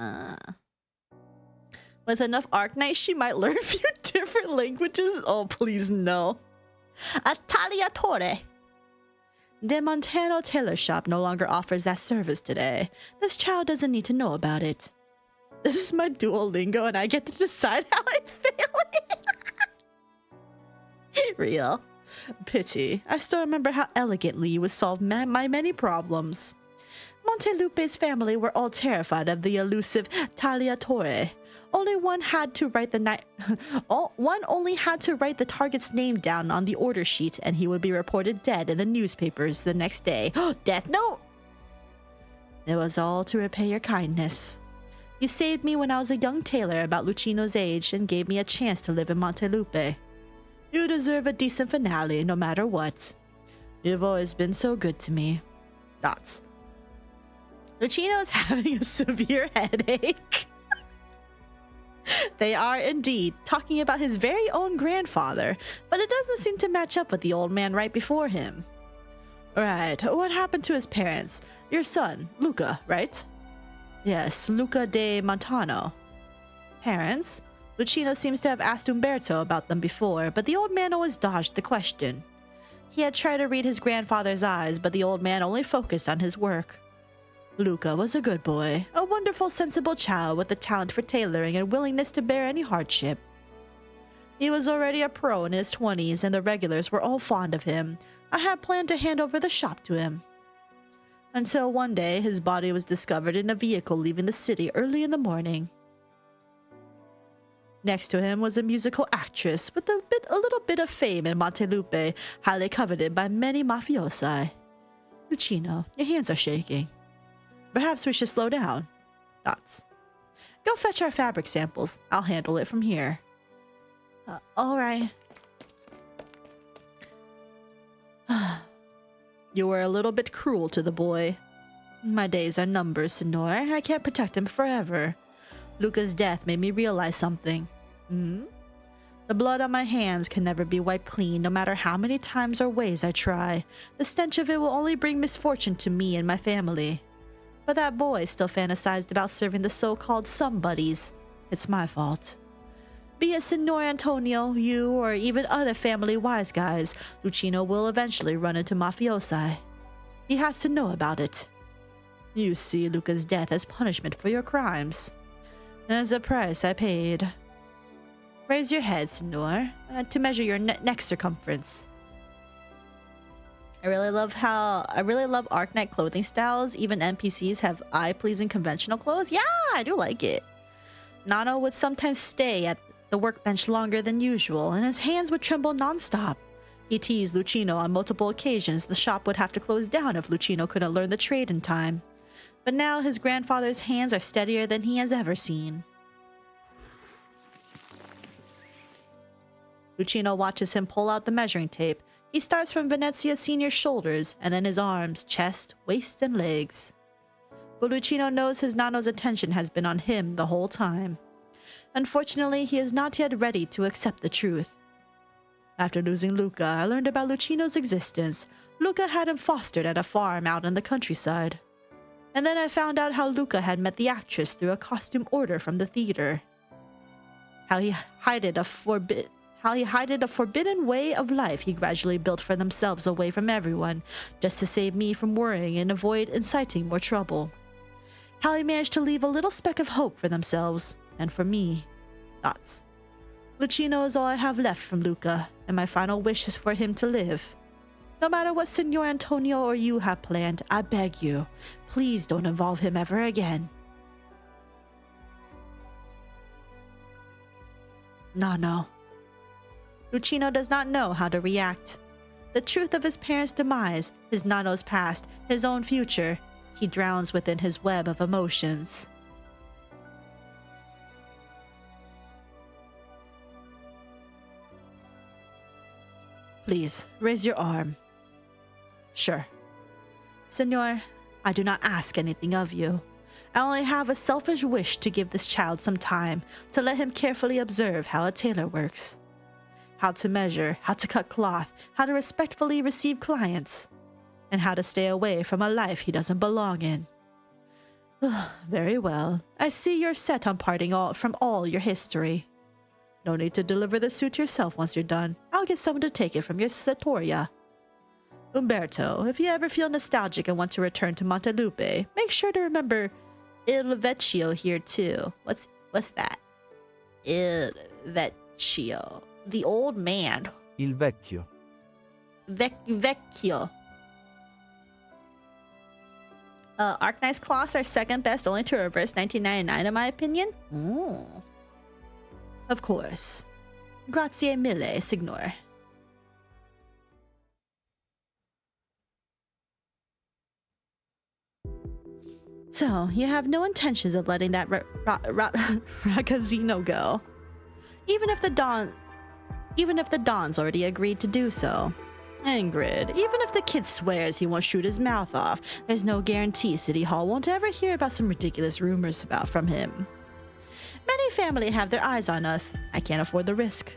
With enough Arknights, she might learn a few different languages. Oh, please no. A tagliatore. The Montano tailor shop no longer offers that service today. This child doesn't need to know about it. This is my Duolingo and I get to decide how I fail it. Real. Pity. I still remember how elegantly you would solve my many problems. Montelupe's family were all terrified of the elusive tagliatore. One only had to write the target's name down on the order sheet, and he would be reported dead in the newspapers the next day. Death note! It was all to repay your kindness. You saved me when I was a young tailor about Lucino's age and gave me a chance to live in Montelupe. You deserve a decent finale no matter what. You've always been so good to me. Dots. Lucino's having a severe headache. They are indeed talking about his very own grandfather, but it doesn't seem to match up with the old man right before him. Right, what happened to his parents? Your son, Luca, right? Yes, Luca de Montano. Parents? Lucino seems to have asked Umberto about them before, but the old man always dodged the question. He had tried to read his grandfather's eyes, but the old man only focused on his work. Luca was a good boy, a wonderful, sensible child with a talent for tailoring and willingness to bear any hardship. He was already a pro in his 20s, and the regulars were all fond of him. I had planned to hand over the shop to him. Until one day, his body was discovered in a vehicle leaving the city early in the morning. Next to him was a musical actress with a little bit of fame in Montelupe, highly coveted by many mafiosi. Lucino, your hands are shaking. Perhaps we should slow down. Dots. Go fetch our fabric samples. I'll handle it from here. All right. You were a little bit cruel to the boy. My days are numbered, Signor. I can't protect him forever. Luca's death made me realize something. The blood on my hands can never be wiped clean, no matter how many times or ways I try. The stench of it will only bring misfortune to me and my family. But that boy still fantasized about serving the so-called somebodies. It's my fault. Be it Signor Antonio, you, or even other family wise guys, Lucino will eventually run into mafiosi. He has to know about it. You see Luca's death as punishment for your crimes. As a price I paid. Raise your head, Signor, to measure your neck circumference. I really love Arknight clothing styles. Even NPCs have eye-pleasing conventional clothes. Yeah, I do like it. Nano would sometimes stay at the workbench longer than usual, and his hands would tremble non-stop. He teased Lucino on multiple occasions the shop would have to close down if Lucino couldn't learn the trade in time. But now his grandfather's hands are steadier than he has ever seen. Lucino watches him pull out the measuring tape. He starts from Venezia Senior's shoulders, and then his arms, chest, waist, and legs. But Lucino knows his Nano's attention has been on him the whole time. Unfortunately, he is not yet ready to accept the truth. After losing Luca, I learned about Lucino's existence. Luca had him fostered at a farm out in the countryside. And then I found out how Luca had met the actress through a costume order from the theater. How he hided a forbidden way of life he gradually built for themselves away from everyone, just to save me from worrying and avoid inciting more trouble. How he managed to leave a little speck of hope for themselves, and for me. Thoughts. Lucino is all I have left from Luca, and my final wish is for him to live. No matter what Signor Antonio or you have planned, I beg you, please don't involve him ever again. No. Lucino does not know how to react. The truth of his parents' demise, his Nano's past, his own future, he drowns within his web of emotions. Please, raise your arm. Sure. Senor, I do not ask anything of you. I only have a selfish wish to give this child some time, to let him carefully observe how a tailor works. How to measure, how to cut cloth, how to respectfully receive clients, and how to stay away from a life he doesn't belong in. Very well. I see you're set on parting from all your history. No need to deliver the suit yourself once you're done. I'll get someone to take it from your Sattoria. Umberto, if you ever feel nostalgic and want to return to Montelupe, make sure to remember Il Vecchio here too. What's that? Il Vecchio. The old man. Il Vecchio. Vecchio. Arknights cloths are second best only to reverse 1999 in my opinion. Ooh. Of course. Grazie mille, signor. So, you have no intentions of letting that Ragazzino go. Even if the Don's already agreed to do so. Ingrid, even if the kid swears he won't shoot his mouth off, there's no guarantee City Hall won't ever hear about some ridiculous rumors from him. Many family have their eyes on us. I can't afford the risk.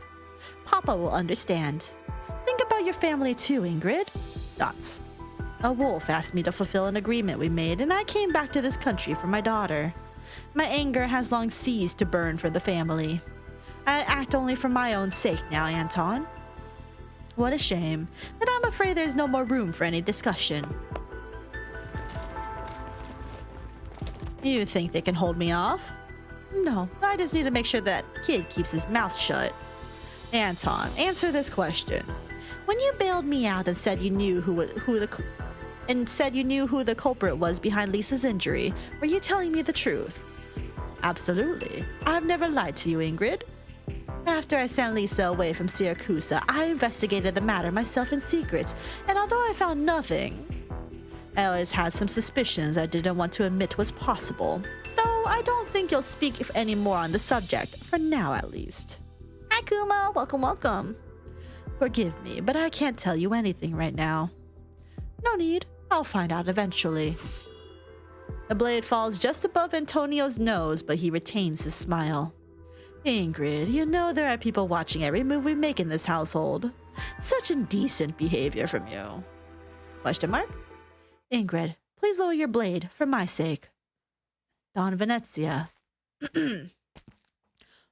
Papa will understand. Think about your family too, Ingrid. Thoughts. A wolf asked me to fulfill an agreement we made, and I came back to this country for my daughter. My anger has long ceased to burn for the family. I act only for my own sake now, Anton. What a shame, that I'm afraid there's no more room for any discussion. You think they can hold me off? No, I just need to make sure that kid keeps his mouth shut. Anton, answer this question. When you bailed me out and said you knew who the culprit was behind Lisa's injury, were you telling me the truth? Absolutely. I've never lied to you, Ingrid. After I sent Lisa away from Siracusa, I investigated the matter myself in secret, and although I found nothing, I always had some suspicions I didn't want to admit was possible. Though I don't think you'll speak any more on the subject, for now at least. Hi Kuma, welcome, welcome. Forgive me, but I can't tell you anything right now. No need, I'll find out eventually. The blade falls just above Antonio's nose, but he retains his smile. Ingrid, you know there are people watching every move we make in this household. Such indecent behavior from you. Question mark? Ingrid, please lower your blade for my sake. Don Venezia.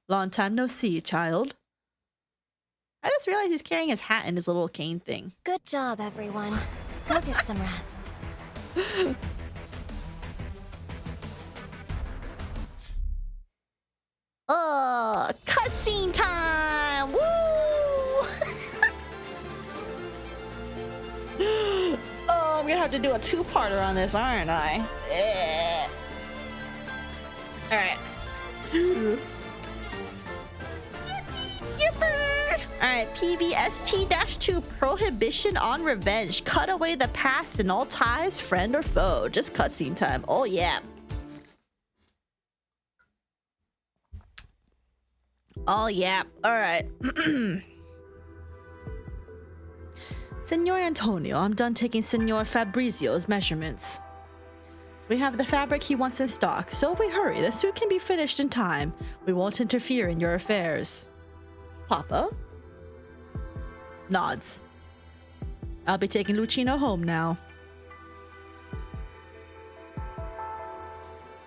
Long time no see, child. I just realized he's carrying his hat and his little cane thing. Good job, everyone. Go get some rest. Cutscene time! Woo! Oh, I'm gonna have to do a two-parter on this, aren't I? Yeah. Alright. Yipper! Alright, PVST-2, Prohibition on Revenge. Cut away the past and all ties, friend or foe. Just cutscene time. Oh, yeah. Oh, yeah. Alright. Signor Antonio, I'm done taking Signor Fabrizio's measurements. We have the fabric he wants in stock, so if we hurry, the suit can be finished in time. We won't interfere in your affairs. Papa? Nods. I'll be taking Lucino home now.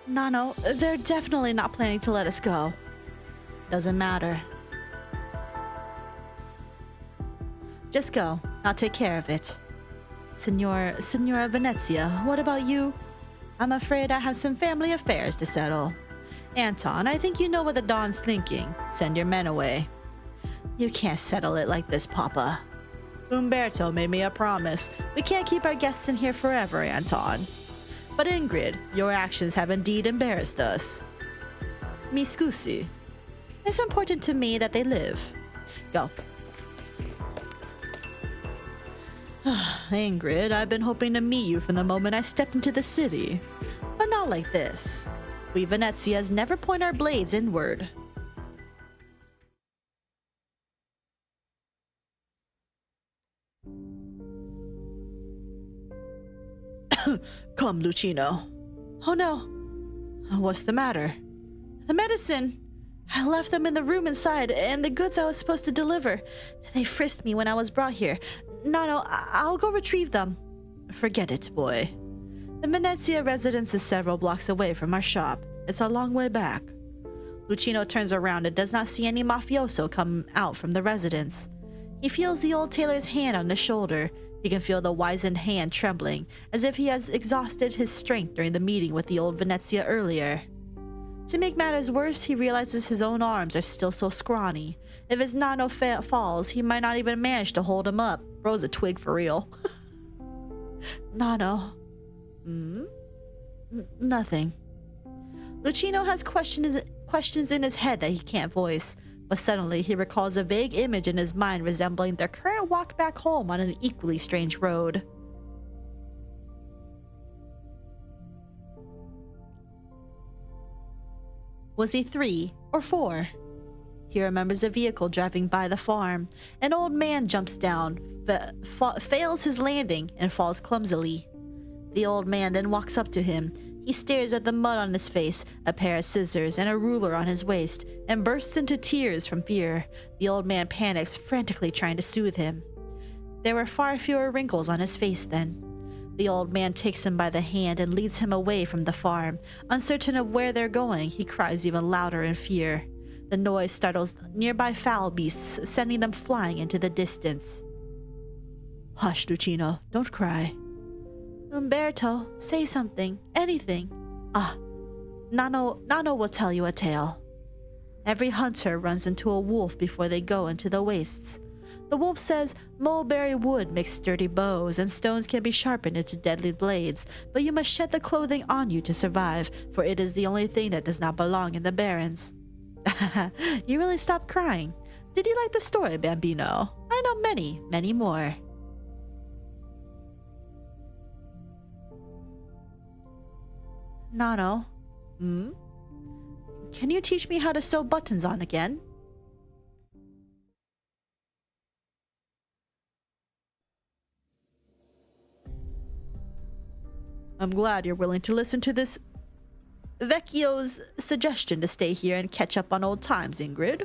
Nano, they're definitely not planning to let us go. Doesn't matter. Just go. I'll take care of it. Signora Venezia, what about you? I'm afraid I have some family affairs to settle. Anton, I think you know what the Don's thinking. Send your men away. You can't settle it like this, Papa. Umberto made me a promise. We can't keep our guests in here forever, Anton. But Ingrid, your actions have indeed embarrassed us. Mi scusi. It's important to me that they live. Go. Ingrid, I've been hoping to meet you from the moment I stepped into the city. But not like this. We Venezias never point our blades inward. Come, Lucino. Oh no. What's the matter? The medicine! I left them in the room inside, and the goods I was supposed to deliver. They frisked me when I was brought here. No, I'll go retrieve them. Forget it, boy. The Venezia residence is several blocks away from our shop. It's a long way back. Lucino turns around and does not see any mafioso come out from the residence. He feels the old tailor's hand on his shoulder. He can feel the wizened hand trembling, as if he has exhausted his strength during the meeting with the old Venezia earlier. To make matters worse, he realizes his own arms are still so scrawny. If his Nano falls, he might not even manage to hold him up. Bro's a twig for real. Nano. Nothing. Lucino has questions in his head that he can't voice, but suddenly he recalls a vague image in his mind resembling their current walk back home on an equally strange road. Was he 3 or 4? He remembers a vehicle driving by the farm. An old man jumps down, fails his landing, and falls clumsily. The old man then walks up to him. He stares at the mud on his face, a pair of scissors, and a ruler on his waist, and bursts into tears from fear. The old man panics, frantically trying to soothe him. There were far fewer wrinkles on his face then. The old man takes him by the hand and leads him away from the farm. Uncertain of where they're going, he cries even louder in fear. The noise startles nearby fowl beasts, sending them flying into the distance. Hush, Lucino, don't cry. Umberto, say something, anything. Nano will tell you a tale. Every hunter runs into a wolf before they go into the wastes. The wolf says mulberry wood makes sturdy bows and stones can be sharpened into deadly blades, but you must shed the clothing on you to survive, for it is the only thing that does not belong in the barrens. You really stopped crying. Did you like the story, Bambino? I know many, many more. Nano, can you teach me how to sew buttons on again? I'm glad you're willing to listen to this Vecchio's suggestion to stay here and catch up on old times, Ingrid.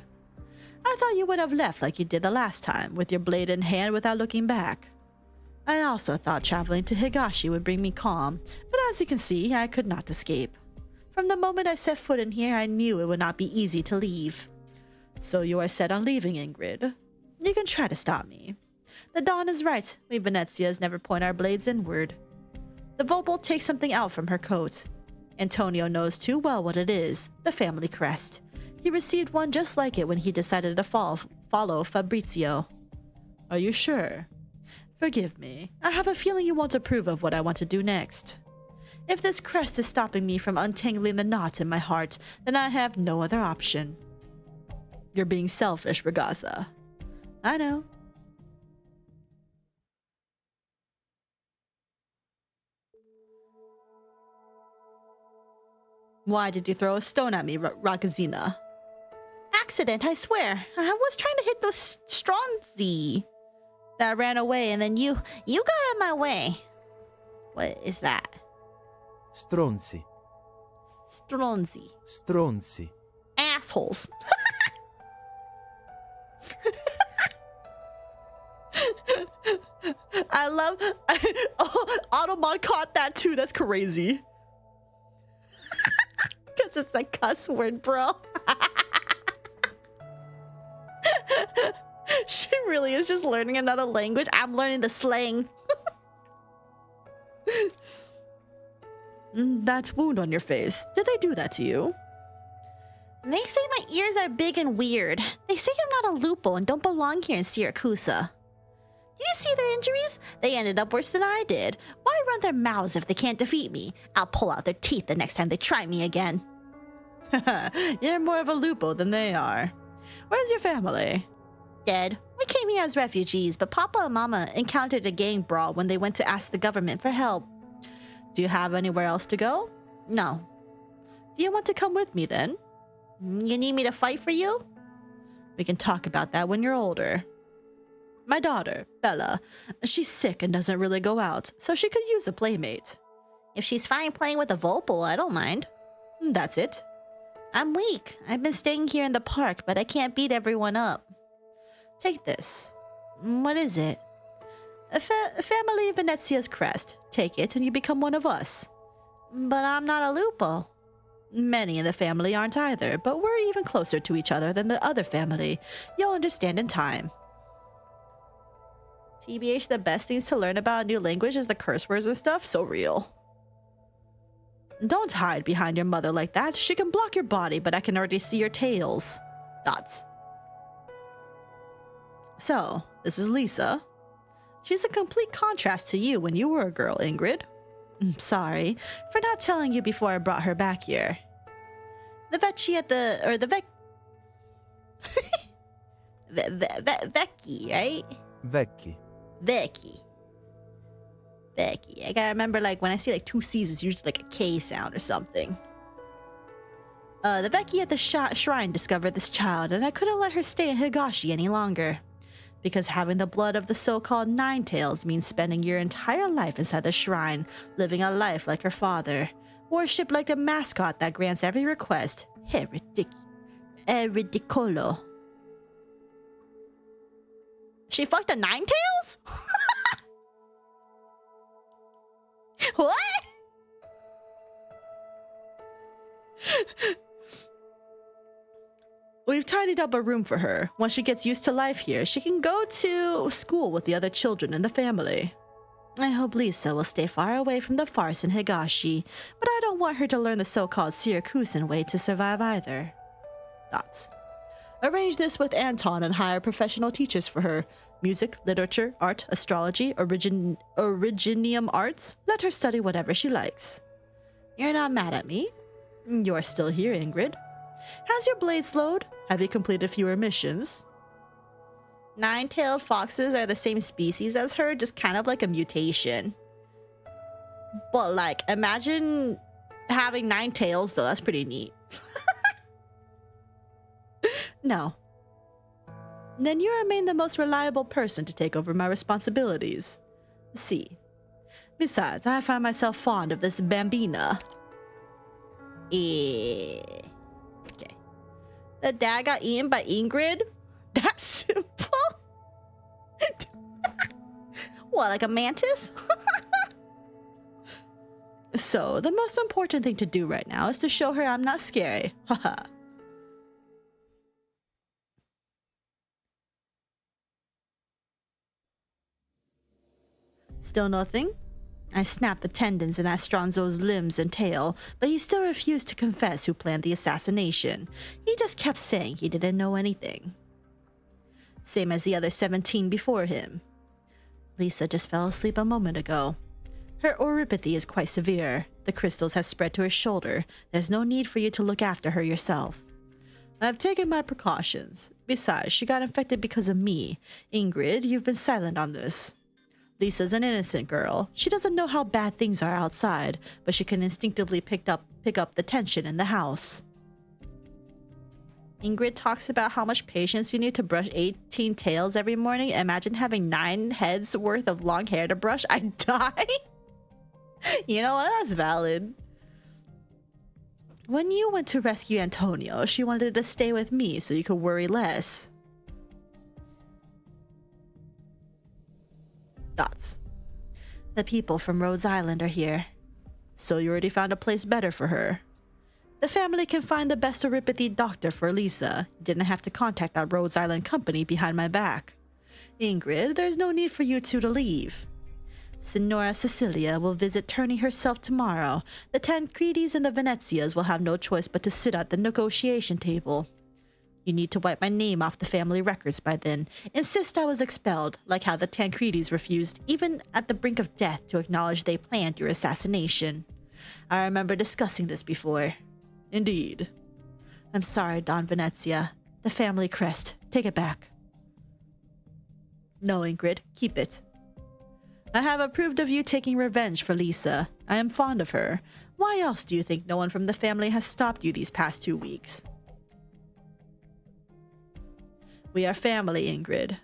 I thought you would have left like you did the last time, with your blade in hand without looking back. I also thought traveling to Higashi would bring me calm, but as you can see, I could not escape. From the moment I set foot in here, I knew it would not be easy to leave. So you are set on leaving, Ingrid. You can try to stop me. The Dawn is right. We Venezias never point our blades inward. The Volpole takes something out from her coat. Antonio knows too well what it is, the family crest. He received one just like it when he decided to follow Fabrizio. Are you sure? Forgive me. I have a feeling you won't approve of what I want to do next. If this crest is stopping me from untangling the knot in my heart, then I have no other option. You're being selfish, Ragazza. I know. Why did you throw a stone at me, Ragazzina? Accident, I swear. I was trying to hit those stronzi that ran away, and then you got in my way. What is that? Stronzi. Stronzi. Stronzi. Assholes. I love... Oh, Automod caught that too. That's crazy. Because it's a cuss word, bro. She really is just learning another language. I'm learning the slang. That wound on your face, did they do that to you? They say my ears are big and weird. They say I'm not a lupo and don't belong here in Siracusa. Do you see their injuries? They ended up worse than I did. Why run their mouths if they can't defeat me? I'll pull out their teeth the next time they try me again. You're more of a lupo than they are. Where's your family? Dead. We came here as refugees, but Papa and Mama encountered a gang brawl when they went to ask the government for help. Do you have anywhere else to go? No. Do you want to come with me then? You need me to fight for you? We can talk about that when you're older. My daughter, Bella, she's sick and doesn't really go out, so she could use a playmate. If she's fine playing with a Volpole, I don't mind. That's it. I'm weak. I've been staying here in the park, but I can't beat everyone up. Take this. What is it? A family of Venezia's crest. Take it and you become one of us. But I'm not a lupo. Many in the family aren't either, but we're even closer to each other than the other family. You'll understand in time. TBH, the best things to learn about a new language is the curse words and stuff. So real. Don't hide behind your mother like that. She can block your body, but I can already see your tails. Dots. So, this is Lisa. She's a complete contrast to you when you were a girl, Ingrid. Sorry for not telling you before I brought her back here. The Vecchi at the... or the Vecchi, right? Vecchi. Vecchi. I gotta remember, like, when I see, like, 2 C's, it's usually, like, a K sound or something. The Vecchi at the shrine discovered this child, and I couldn't let her stay in Higashi any longer. Because having the blood of the so-called Nine-Tails means spending your entire life inside the shrine, living a life like her father, worshipped like a mascot that grants every request. Ridicolo. She fucked a Nine-Tails? What? We've tidied up a room for her. Once she gets used to life here, she can go to school with the other children in the family. I hope Lisa will stay far away from the farce in Higashi, but I don't want her to learn the so-called Siracusan way to survive either. Thoughts? Arrange this with Anton and hire professional teachers for her. Music, literature, art, astrology, originium arts. Let her study whatever she likes. You're not mad at me? You're still here, Ingrid. Has your blade slowed? Have you completed fewer missions? Nine-tailed foxes are the same species as her, just kind of like a mutation. But like, imagine having 9 tails though, that's pretty neat. No. Then you remain the most reliable person to take over my responsibilities. See. Besides, I find myself fond of this bambina. Okay. The dad got eaten by Ingrid? That's simple. What, like a mantis? So, the most important thing to do right now is to show her I'm not scary. Haha. Still nothing? I snapped the tendons in that Stronzo's limbs and tail, but he still refused to confess who planned the assassination. He just kept saying he didn't know anything. Same as the other 17 before him. Lisa just fell asleep a moment ago. Her oropathy is quite severe. The crystals have spread to her shoulder. There's no need for you to look after her yourself. I've taken my precautions. Besides, she got infected because of me. Ingrid, you've been silent on this. Lisa's an innocent girl. She doesn't know how bad things are outside, but she can instinctively pick up the tension in the house. Ingrid talks about how much patience you need to brush 18 tails every morning. Imagine having 9 heads worth of long hair to brush. I'd die. You know what? That's valid. When you went to rescue Antonio, she wanted to stay with me so you could worry less. Thoughts. The people from Rhodes Island are here. So you already found a place better for her. The family can find the best oropathy doctor for Lisa. You didn't have to contact that Rhodes Island company behind my back. Ingrid, there's no need for you two to leave. Signora Cecilia will visit Turney herself tomorrow. The Tancredis and the Venezias will have no choice but to sit at the negotiation table. You need to wipe my name off the family records by then. Insist I was expelled, like how the Tancredis refused, even at the brink of death, to acknowledge they planned your assassination. I remember discussing this before. Indeed. I'm sorry, Don Venezia. The family crest. Take it back. No, Ingrid. Keep it. I have approved of you taking revenge for Lisa. I am fond of her. Why else do you think no one from the family has stopped you these past 2 weeks? We are family, Ingrid.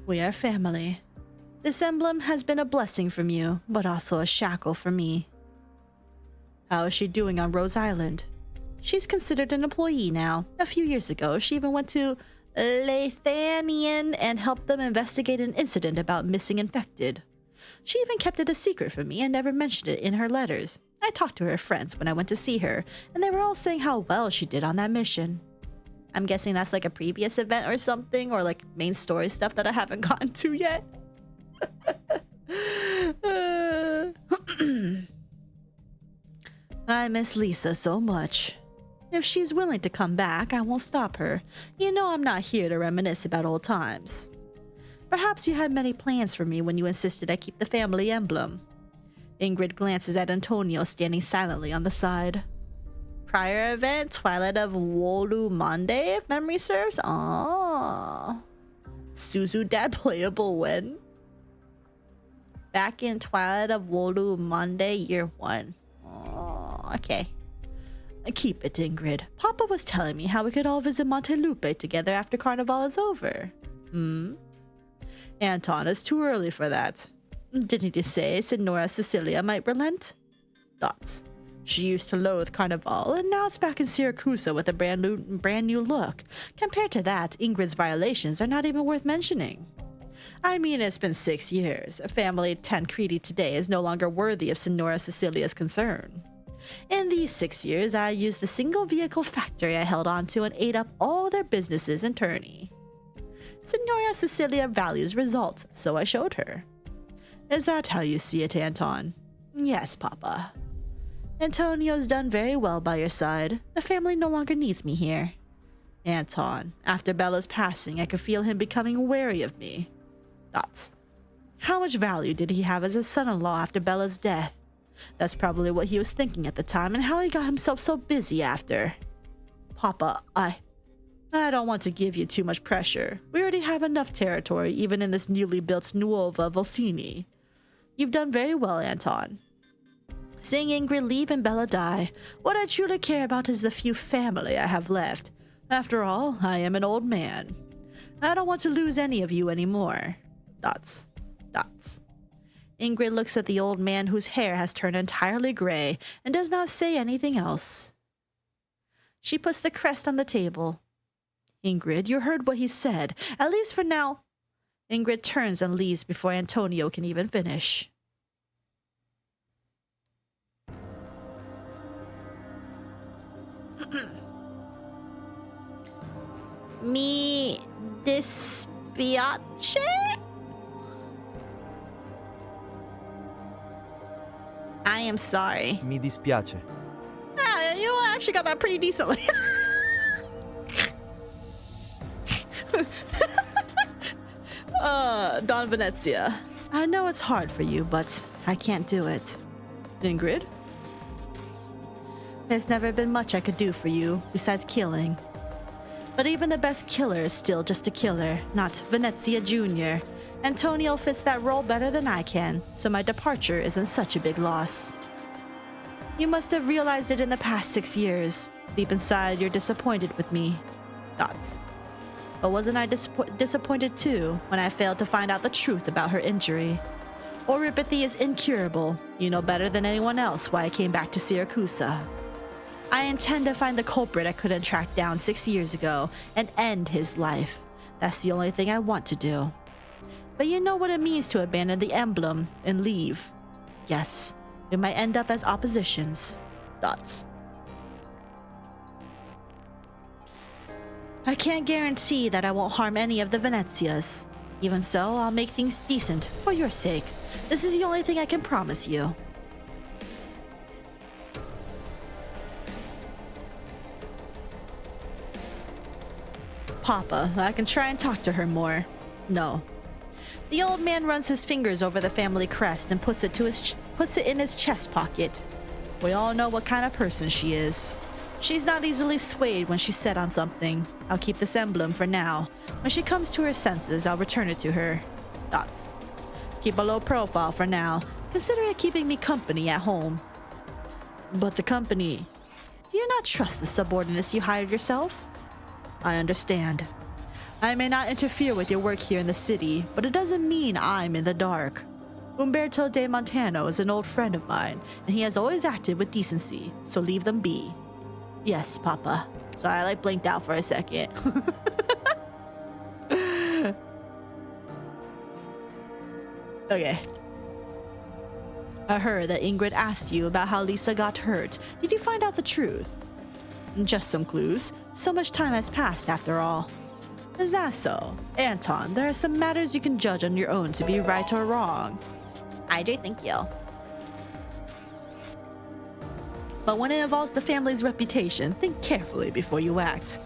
We are family. This emblem has been a blessing from you, but also a shackle for me. How is she doing on Rose Island? She's considered an employee now. A few years ago, she even went to Lathanian and helped them investigate an incident about missing infected. She even kept it a secret from me and never mentioned it in her letters. I talked to her friends when I went to see her, and they were all saying how well she did on that mission. I'm guessing that's like a previous event or something, or like main story stuff that I haven't gotten to yet. I miss Lisa so much. If she's willing to come back, I won't stop her. You know I'm not here to reminisce about old times. Perhaps you had many plans for me when you insisted I keep the family emblem. Ingrid glances at Antonio standing silently on the side. Prior event, Twilight of Wolu Monday, if memory serves? Aww. Suzu Dad playable when? Back in Twilight of Wolu Monday, year 1. Oh, okay. Keep it, Ingrid. Papa was telling me how we could all visit Montelupe together after Carnival is over. Anton, it's too early for that. Didn't you say Signora Cecilia might relent? Thoughts. She used to loathe Carnival, and now it's back in Siracusa with a brand new look. Compared to that, Ingrid's violations are not even worth mentioning. I mean, it's been 6 years. A family Tancredi today is no longer worthy of Signora Cecilia's concern. In these 6 years, I used the single vehicle factory I held onto and ate up all their businesses in Turney. Signora Cecilia values results, so I showed her. Is that how you see it, Anton? Yes, Papa. Antonio's done very well by your side. The family no longer needs me here. Anton, after Bella's passing, I could feel him becoming wary of me. Thoughts. How much value did he have as a son-in-law after Bella's death? That's probably what he was thinking at the time and how he got himself so busy after. Papa, I don't want to give you too much pressure. We already have enough territory even in this newly built Nuova Volsini. You've done very well, Anton. Seeing Ingrid leave and Bella die, what I truly care about is the few family I have left. After all, I am an old man. I don't want to lose any of you anymore. Dots. Dots. Ingrid looks at the old man whose hair has turned entirely gray and does not say anything else. She puts the crest on the table. Ingrid, you heard what he said, at least for now. Ingrid turns and leaves before Antonio can even finish. Mi dispiace? I am sorry. Mi dispiace. Ah, you actually got that pretty decently. Don Venezia. I know it's hard for you, but I can't do it. Ingrid? There's never been much I could do for you, besides killing. But even the best killer is still just a killer, not Venezia Jr. Antonio fits that role better than I can, so my departure isn't such a big loss. You must have realized it in the past 6 years. Deep inside, you're disappointed with me. Thoughts. But wasn't I disappointed too when I failed to find out the truth about her injury? Oripathy is incurable. You know better than anyone else why I came back to Siracusa. I intend to find the culprit I couldn't track down 6 years ago and end his life. That's the only thing I want to do. But you know what it means to abandon the emblem and leave. Yes, we might end up as oppositions. Thoughts. I can't guarantee that I won't harm any of the Venezias. Even so, I'll make things decent for your sake. This is the only thing I can promise you. Papa, I can try and talk to her more. No. The old man runs his fingers over the family crest and puts it in his chest pocket. We all know what kind of person she is. She's not easily swayed when she's set on something. I'll keep this emblem for now. When she comes to her senses, I'll return it to her. Thoughts. Keep a low profile for now. Consider it keeping me company at home. But the company... Do you not trust the subordinates you hired yourself? I understand. I may not interfere with your work here in the city, but it doesn't mean I'm in the dark. Umberto de Montano is an old friend of mine, and he has always acted with decency, so leave them be. Yes, Papa. Sorry, I blinked out for a second. Okay. I heard that Ingrid asked you about how Lisa got hurt. Did you find out the truth? Just some clues. So much time has passed after all. Is that so? Anton, there are some matters you can judge on your own to be right or wrong. I do, thank you. But when it involves the family's reputation, think carefully before you act.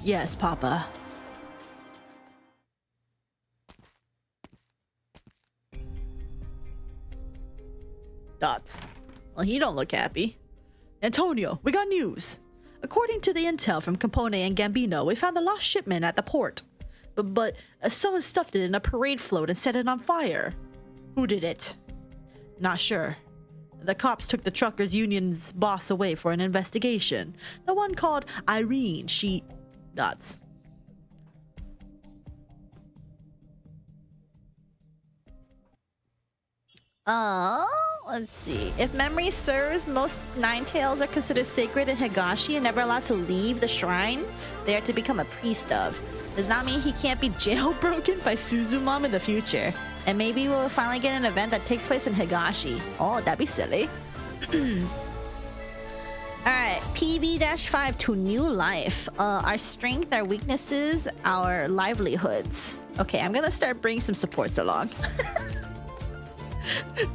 Yes, Papa. Dots. Well, he don't look happy. Antonio, we got news. According to the intel from Capone and Gambino, we found the lost shipment at the port. but someone stuffed it in a parade float and set it on fire. Who did it? Not sure. The cops took the truckers' union's boss away for an investigation. The one called Irene, she... dots. Let's see. If memory serves, most Ninetales are considered sacred in Higashi and never allowed to leave the shrine they are to become a priest of. Does not mean he can't be jailbroken by Suzumon in the future. And maybe we'll finally get an event that takes place in Higashi. Oh, that'd be silly. Alright, PB-5 to new life. Our strength, our weaknesses, our livelihoods. Okay, I'm gonna start bringing some supports along.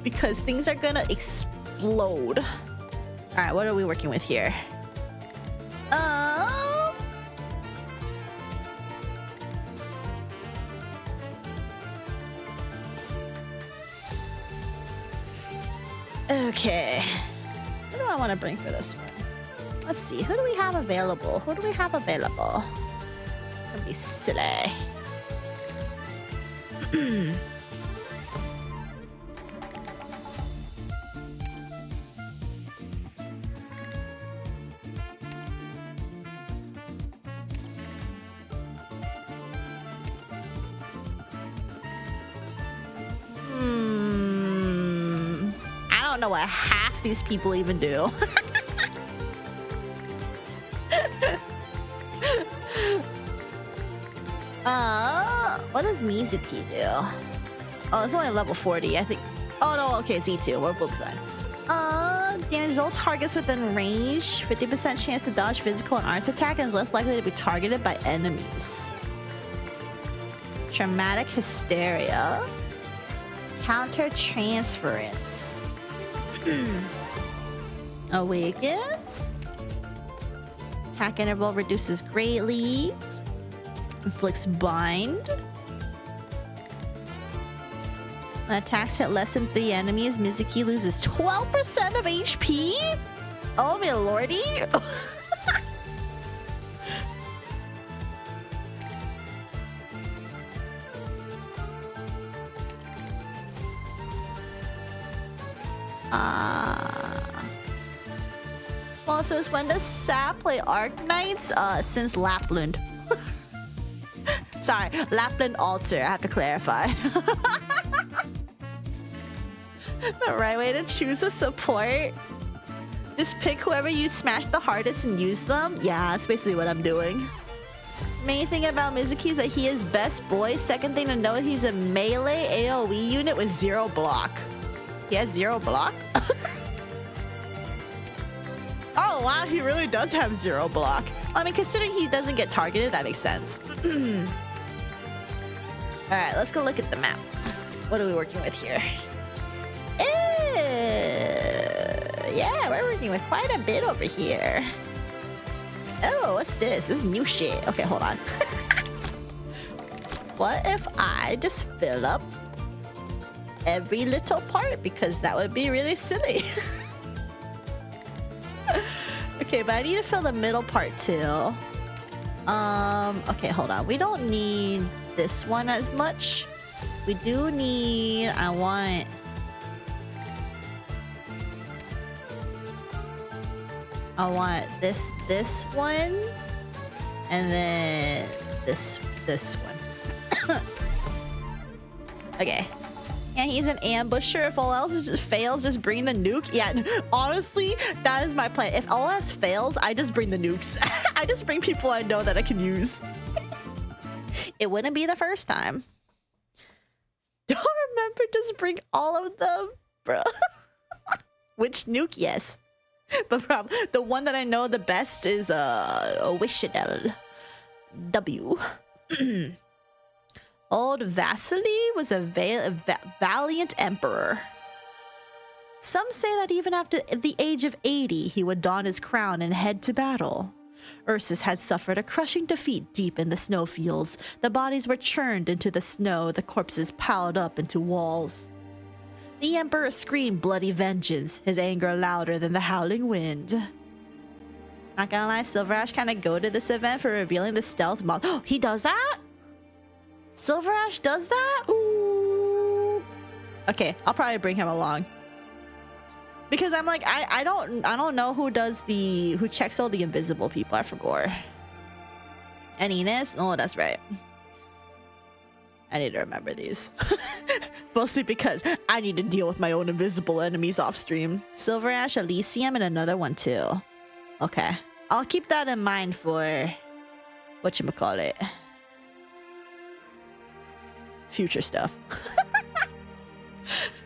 Because things are gonna explode. Alright, what are we working with here? Okay. What do I want to bring for this one? Let's see. Who do we have available? Who do we have available? That'd be silly. I don't know what half these people even do. What does Mizuki do? Oh, it's only level 40, I think. Oh no, okay, Z2. We're fine. Damage all targets within range. 50% chance to dodge physical and arts attack and is less likely to be targeted by enemies. Traumatic hysteria. Counter transference. Awaken. Attack interval reduces greatly. Inflicts bind. When attacks hit less than 3 enemies, Mizuki loses 12% of HP? Oh my lordy! Well, since when does Sap play Arknights? Since Lapland. Sorry, Lapland Altar, I have to clarify. The right way to choose a support? Just pick whoever you smash the hardest and use them? Yeah, that's basically what I'm doing. Main thing about Mizuki is that he is best boy. Second thing to know, he's a melee AoE unit with 0 block. He has 0 block? Oh wow, he really does have 0 block. I mean, considering he doesn't get targeted, that makes sense. Alright, let's go look at the map. What are we working with here? Yeah, we're working with quite a bit over here. Oh, what's this? This is new shit. Okay, hold on. What if I just fill up every little part? Because that would be really silly. Okay, but I need to fill the middle part too. Okay, hold on. We don't need this one as much. We do need... I want this one, and then this one. Okay. Yeah, he's an ambusher. If all else just fails, just bring the nuke. Yeah, honestly, that is my plan. If all else fails, I just bring the nukes. I just bring people I know that I can use. It wouldn't be the first time. Don't remember, just bring all of them, bro. Which nuke? Yes. But the one that I know the best is Wishinel W. Old Vasily was a valiant emperor. Some say that even after the age of 80, he would don his crown and head to battle. Ursus had suffered a crushing defeat deep in the snowfields. The bodies were churned into the snow, the corpses piled up into walls. The emperor screamed bloody vengeance, his anger louder than the howling wind. Not gonna lie, Silver Ash kind of go to this event for revealing the stealth mod. Oh, he does that? Silver Ash does that? Ooh. Okay, I'll probably bring him along. Because I'm like, I don't know who checks all the invisible people. I forgot. And Ines? Oh, that's right. I need to remember these. Mostly because I need to deal with my own invisible enemies off stream. Silver Ash, Elysium, and another one too. Okay. I'll keep that in mind for whatchamacallit. Future stuff.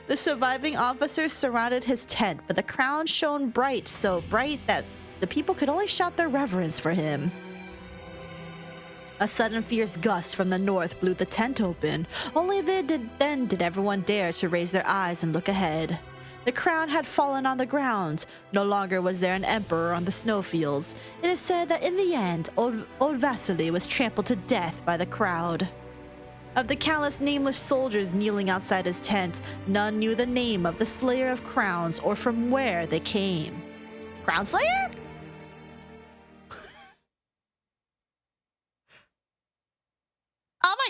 The surviving officers surrounded his tent, but the crown shone bright, so bright that the people could only shout their reverence for him. A sudden fierce gust from the north blew the tent open. Only then did everyone dare to raise their eyes and look ahead. The crown had fallen on the ground. No longer was there an emperor on the snowfields. It is said that in the end, old Vasily was trampled to death by the crowd. Of the countless nameless soldiers kneeling outside his tent, none knew the name of the Slayer of Crowns or from where they came. Crown Slayer? Oh my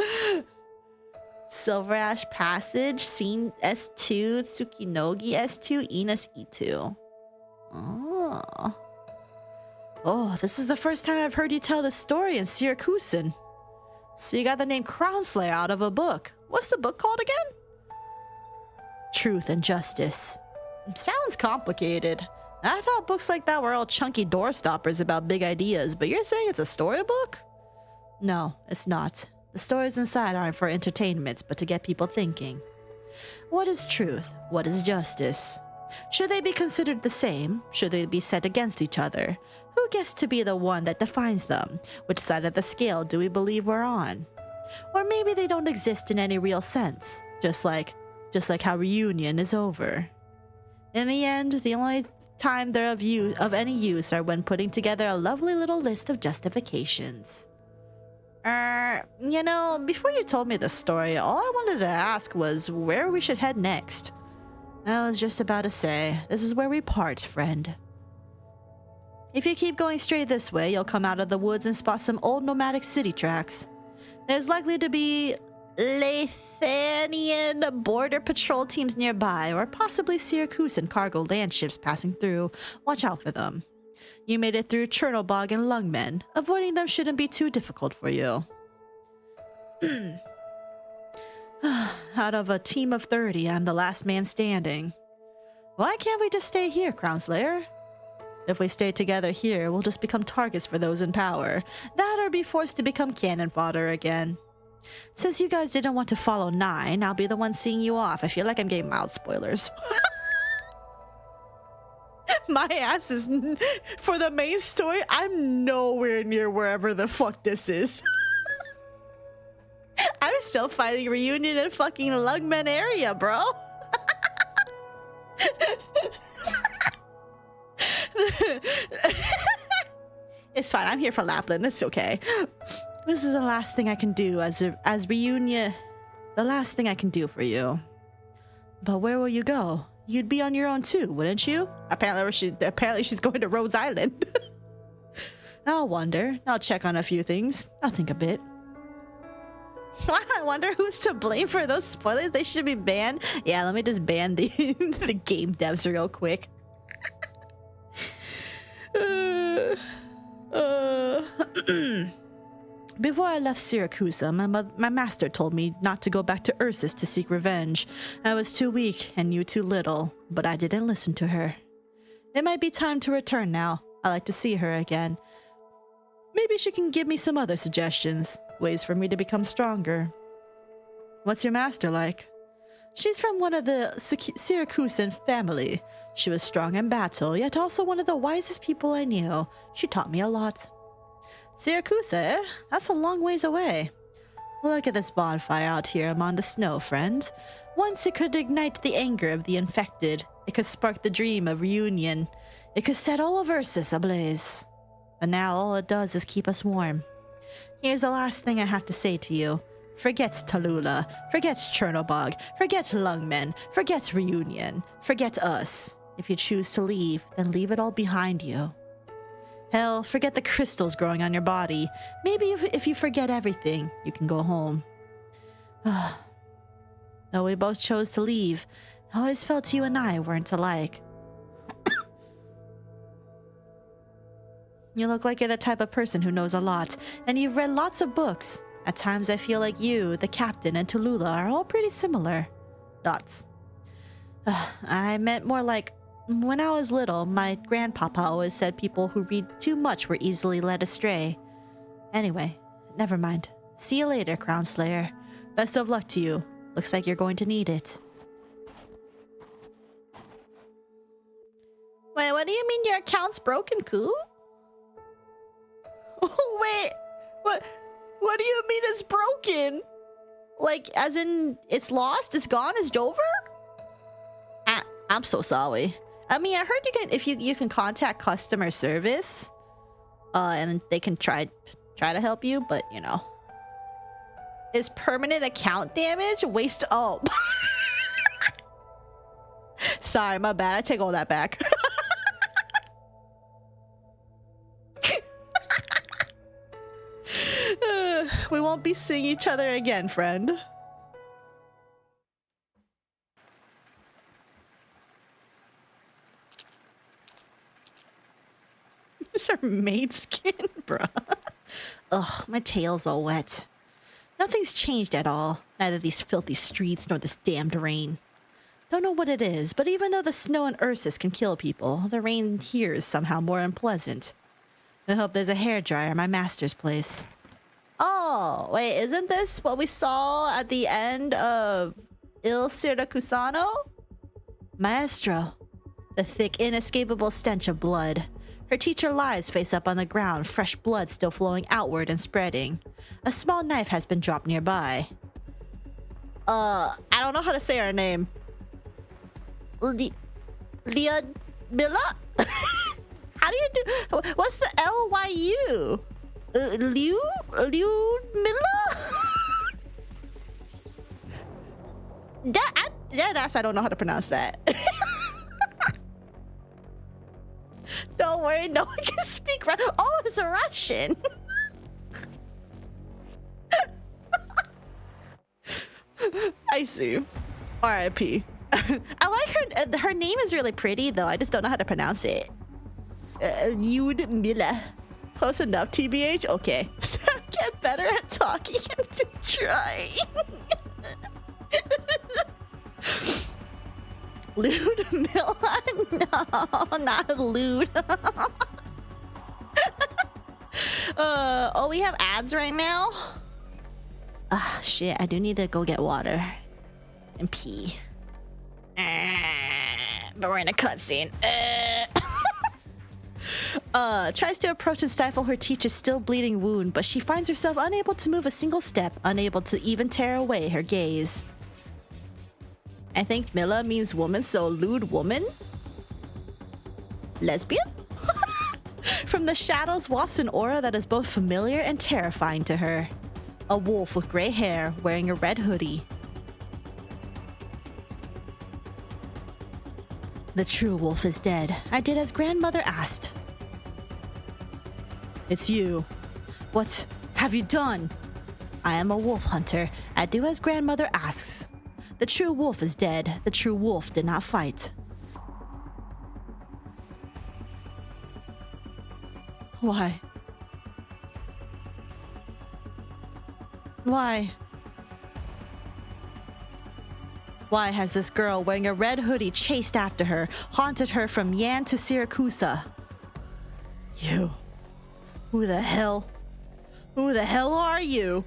god! Silver Ash Passage, Scene S2, Tsukinogi S2, Ines E2. Oh. Oh, this is the first time I've heard you tell this story in Siracusan. So you got the name Crown Slayer out of a book. What's the book called again? Truth and Justice. Sounds complicated. I thought books like that were all chunky door stoppers about big ideas, but you're saying it's a storybook? No, it's not. The stories inside aren't for entertainment, but to get people thinking. What is truth? What is justice? Should they be considered the same? Should they be set against each other? Who gets to be the one that defines them? Which side of the scale do we believe we're on? Or maybe they don't exist in any real sense, just like how reunion is over. In the end, the only time they're of any use are when putting together a lovely little list of justifications. You know, before you told me the story, all I wanted to ask was where we should head next. I was just about to say, this is where we part, friend. If you keep going straight this way, you'll come out of the woods and spot some old nomadic city tracks. There's likely to be Lathanian border patrol teams nearby, or possibly Siracusan cargo land ships passing through. Watch out for them. You made it through Chernobog and Lungmen. Avoiding them shouldn't be too difficult for you. Out of a team of 30, I'm the last man standing. Why can't we just stay here, Crown Slayer? If we stay together here, we'll just become targets for those in power. That or be forced to become cannon fodder again. Since you guys didn't want to follow 9, I'll be the one seeing you off. I feel like I'm getting mild spoilers. My ass is... For the main story, I'm nowhere near wherever the fuck this is. I'm still fighting Reunion in fucking Lungmen area, bro. It's fine. I'm here for Lapland. It's okay. This is the last thing I can do as Reunion. The last thing I can do for you. But where will you go? You'd be on your own too, wouldn't you? Apparently she's going to Rhodes Island. I'll wonder. I'll check on a few things. I'll think a bit. I wonder who's to blame for those spoilers. They should be banned. Yeah, let me just ban the the game devs real quick. Before I left Siracusa, my master told me not to go back to Ursus to seek revenge. I was too weak and knew too little, but I didn't listen to her. It might be time to return now. I like to see her again. Maybe she can give me some other suggestions, ways for me to become stronger. What's your master like? She's from one of the Siracusan family. She was strong in battle, yet also one of the wisest people I knew. She taught me a lot. Siracusa, eh? That's a long ways away. Look at this bonfire out here among the snow, friend. Once it could ignite the anger of the infected. It could spark the dream of reunion. It could set all of Ursus ablaze. But now all it does is keep us warm. Here's the last thing I have to say to you. Forget Tallulah. Forget Chernobog. Forget Lungmen. Forget reunion. Forget us. If you choose to leave, then leave it all behind you. Hell, forget the crystals growing on your body. Maybe if you forget everything, you can go home. Though we both chose to leave, I always felt you and I weren't alike. You look like you're the type of person who knows a lot, and you've read lots of books. At times I feel like you, the captain, and Tallulah are all pretty similar. Dots. I meant more like, when I was little, my grandpapa always said people who read too much were easily led astray. Anyway, never mind. See you later, Crown Slayer. Best of luck to you. Looks like you're going to need it. Wait, what do you mean your account's broken, Koo? Wait, what do you mean it's broken? Like, as in, it's lost, it's gone, it's over? I'm so sorry. I mean, I heard you can, if you can contact customer service, and they can try to help you, but you know. Is permanent account damage? Waste. Oh. Sorry, my bad. I take all that back. We won't be seeing each other again, friend. Is her maid skin, bruh? Ugh, my tail's all wet. Nothing's changed at all. Neither these filthy streets nor this damned rain. Don't know what it is, but even though the snow and Ursus can kill people, the rain here is somehow more unpleasant. I hope there's a hairdryer at my master's place. Oh, wait, isn't this what we saw at the end of Il Siracusano? Maestro. The thick, inescapable stench of blood. Her teacher lies face up on the ground, fresh blood still flowing outward and spreading. A small knife has been dropped nearby. I don't know how to say her name. Liudmila? How do you do? What's the L-Y-U? Liudmila? That's I don't know how to pronounce that. Don't worry, no one can speak Russian. Oh, it's a Russian. I see. R.I.P. I like her. Her name is really pretty, though. I just don't know how to pronounce it. Liudmila. Close enough, TBH? Okay. So get better at talking and trying. Liudmila? No, not Lude. Oh, we have ads right now? Ah, shit. I do need to go get water. And pee. But we're in a cutscene. Tries to approach and stifle her teacher's still bleeding wound, but she finds herself unable to move a single step, unable to even tear away her gaze. I think Mila means woman, so lewd woman? Lesbian? From the shadows wafts an aura that is both familiar and terrifying to her. A wolf with gray hair, wearing a red hoodie. The true wolf is dead. I did as grandmother asked. It's you. What have you done? I am a wolf hunter. I do as grandmother asks. The true wolf is dead. The true wolf did not fight. Why? Why? Why has this girl wearing a red hoodie chased after her, haunted her from Yan to Siracusa? You. Who the hell? Who the hell are you?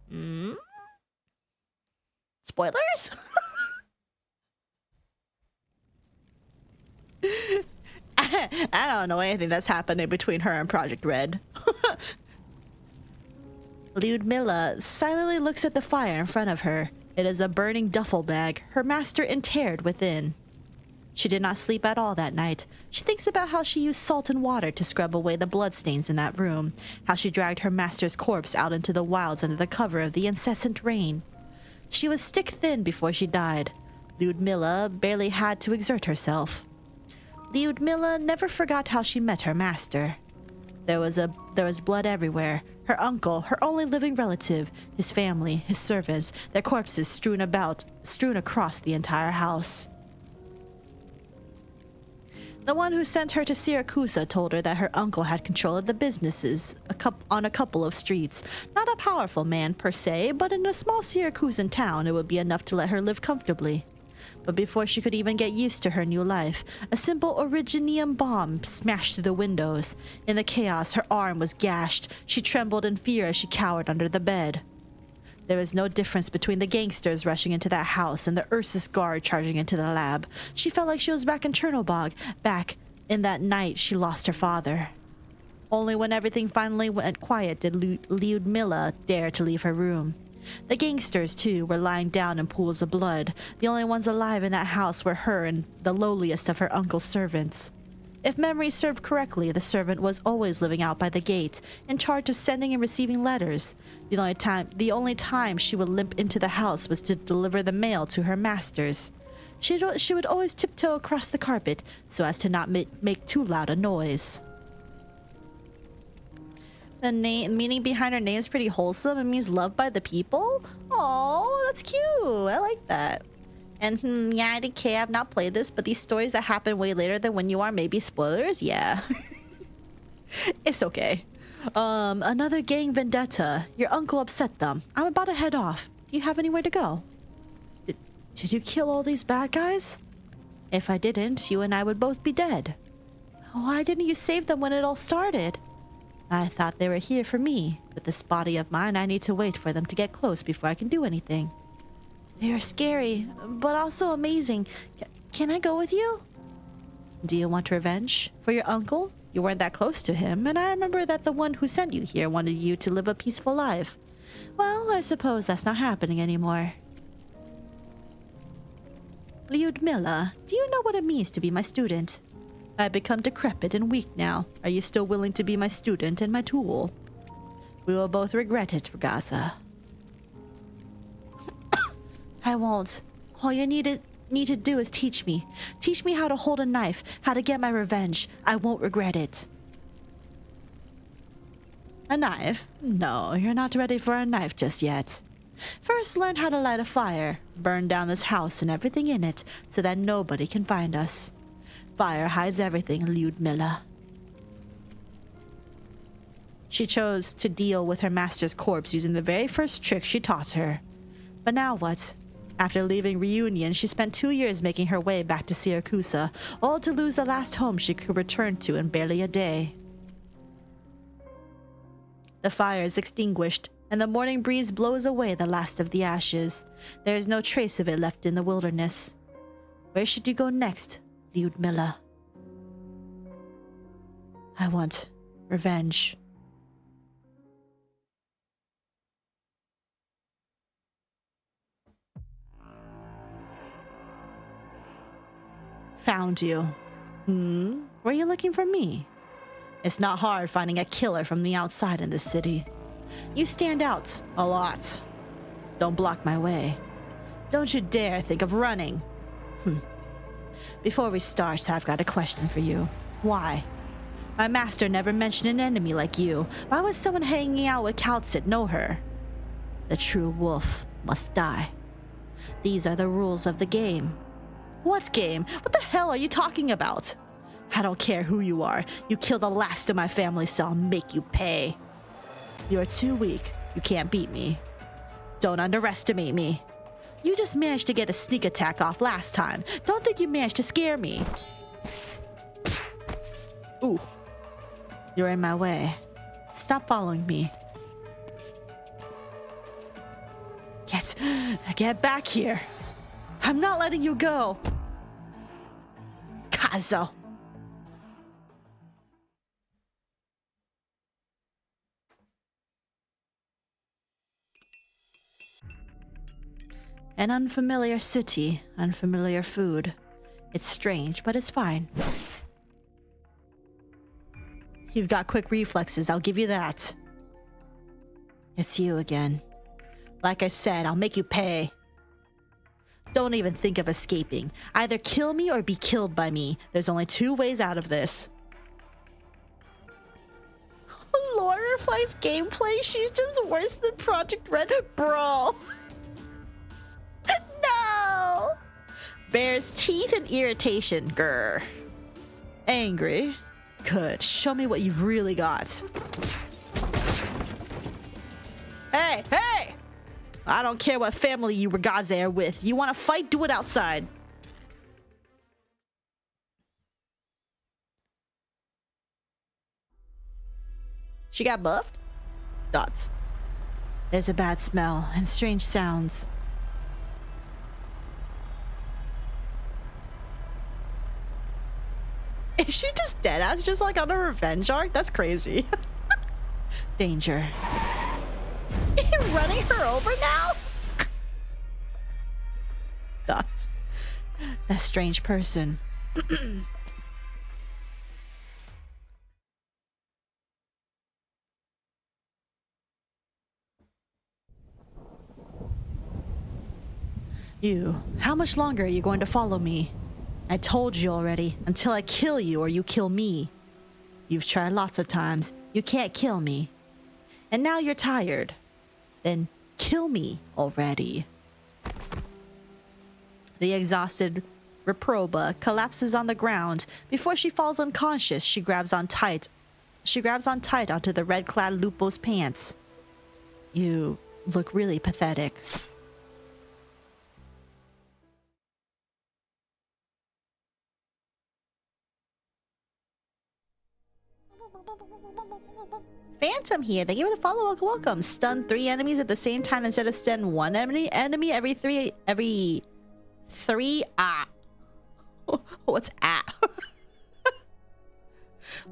Hmm? Spoilers? I don't know anything that's happening between her and Project Red. Liudmila silently looks at the fire in front of her. It is a burning duffel bag, her master interred within. She did not sleep at all that night. She thinks about how she used salt and water to scrub away the bloodstains in that room, how she dragged her master's corpse out into the wilds under the cover of the incessant rain. She was stick-thin before she died. Liudmila barely had to exert herself. Lyudmila never forgot how she met her master. There was blood everywhere. Her uncle, her only living relative, his family, his servants, their corpses strewn across the entire house. The one who sent her to Siracusa told her that her uncle had control of the businesses on a couple of streets. Not a powerful man per se, but in a small Syracusan town it would be enough to let her live comfortably. But before she could even get used to her new life, a simple originium bomb smashed through the windows. In the chaos, her arm was gashed. She trembled in fear as she cowered under the bed. There was no difference between the gangsters rushing into that house and the Ursus guard charging into the lab. She felt like she was back in Chernobog, back in that night she lost her father. Only when everything finally went quiet did Lyudmila dare to leave her room. The gangsters, too, were lying down in pools of blood. The only ones alive in that house were her and the lowliest of her uncle's servants. If memory served correctly, the servant was always living out by the gate, in charge of sending and receiving letters. The only time she would limp into the house was to deliver the mail to her masters. She would always tiptoe across the carpet so as to not make too loud a noise. The meaning behind her name is pretty wholesome. It means loved by the people. Oh, that's cute. I like that. And yeah, I didn't care. I've not played this, but these stories that happen way later than when you are, maybe spoilers. Yeah, it's okay. Another gang vendetta. Your uncle upset them. I'm about to head off. Do you have anywhere to go? Did you kill all these bad guys? If I didn't, you and I would both be dead. Why didn't you save them when it all started? I thought they were here for me. With this body of mine, I need to wait for them to get close before I can do anything. You're scary, but also amazing. Can I go with you? Do you want revenge for your uncle? You weren't that close to him, and I remember that the one who sent you here wanted you to live a peaceful life. Well, I suppose that's not happening anymore. Lyudmila, do you know what it means to be my student? I've become decrepit and weak now. Are you still willing to be my student and my tool? We will both regret it, Ragaza. I won't. All you need to do is teach me. Teach me how to hold a knife, how to get my revenge. I won't regret it. A knife? No, you're not ready for a knife just yet. First, learn how to light a fire. Burn down this house and everything in it, so that nobody can find us. Fire hides everything, Lyudmila. She chose to deal with her master's corpse using the very first trick she taught her. But now what? After leaving Reunion, she spent 2 years making her way back to Siracusa, all to lose the last home she could return to in barely a day. The fire is extinguished, and the morning breeze blows away the last of the ashes. There is no trace of it left in the wilderness. Where should you go next, Lyudmila? I want revenge. Found you. Were you looking for me? It's not hard finding a killer from the outside in this city. You stand out a lot. Don't block my way. Don't you dare think of running. Before we start, I've got a question for you. Why? My master never mentioned an enemy like you. Why would someone hanging out with Kaltsit know her? The true wolf must die. These are the rules of the game. What game? What the hell are you talking about? I don't care who you are. You kill the last of my family, so I'll make you pay. You're too weak. You can't beat me. Don't underestimate me. You just managed to get a sneak attack off last time. Don't think you managed to scare me. Ooh. You're in my way. Stop following me. Get back here. I'm not letting you go. Kazo. An unfamiliar city, unfamiliar food. It's strange, but it's fine. You've got quick reflexes, I'll give you that. It's you again. Like I said, I'll make you pay. Don't even think of escaping. Either kill me or be killed by me. There's only 2 ways out of this. Laura replies gameplay. She's just worse than Project Red. Bro. No. Bears teeth and irritation. Grr. Angry. Good. Show me what you've really got. Hey, hey! I don't care what family you Ragazze are with. You want to fight? Do it outside. She got buffed? Dots. There's a bad smell and strange sounds. Is she just deadass just like on a revenge arc? That's crazy. Danger. You're running her over now? Dots. That strange person. You, how much longer are you going to follow me? I told you already, until I kill you or you kill me. You've tried lots of times. You can't kill me. And now you're tired. Then kill me already. The exhausted Reproba collapses on the ground. Before she falls unconscious, she grabs on tight onto the red-clad Lupo's pants. You look really pathetic. Phantom here. Thank you for the follow. Welcome. Stun 3 enemies at the same time instead of stun 1 enemy every three. What's at?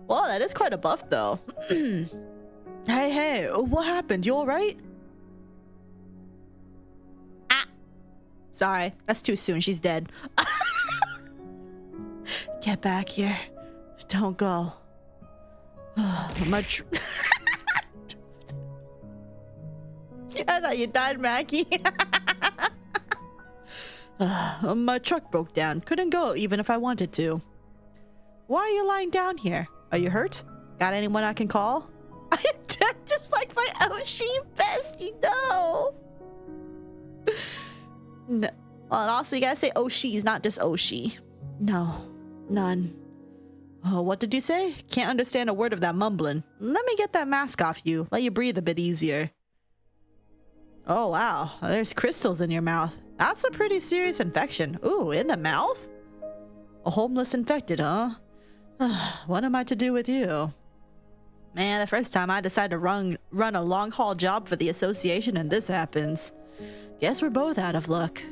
Well, that is quite a buff though. Hey, what happened? You all right? Sorry, that's too soon. She's dead. Get back here. Don't go. Much. I thought you died, Mackie. My truck broke down. Couldn't go even if I wanted to. Why are you lying down here? Are you hurt? Got anyone I can call? I am dead just like my Oshi bestie. No. No. Oh, and also you gotta say Oshi's, not just Oshi. No. None. Oh, what did you say? Can't understand a word of that mumbling. Let me get that mask off you. Let you breathe a bit easier. Oh, wow. There's crystals in your mouth. That's a pretty serious infection. Ooh, in the mouth? A homeless infected, huh? What am I to do with you? Man, the first time I decide to run a long-haul job for the association and this happens. Guess we're both out of luck.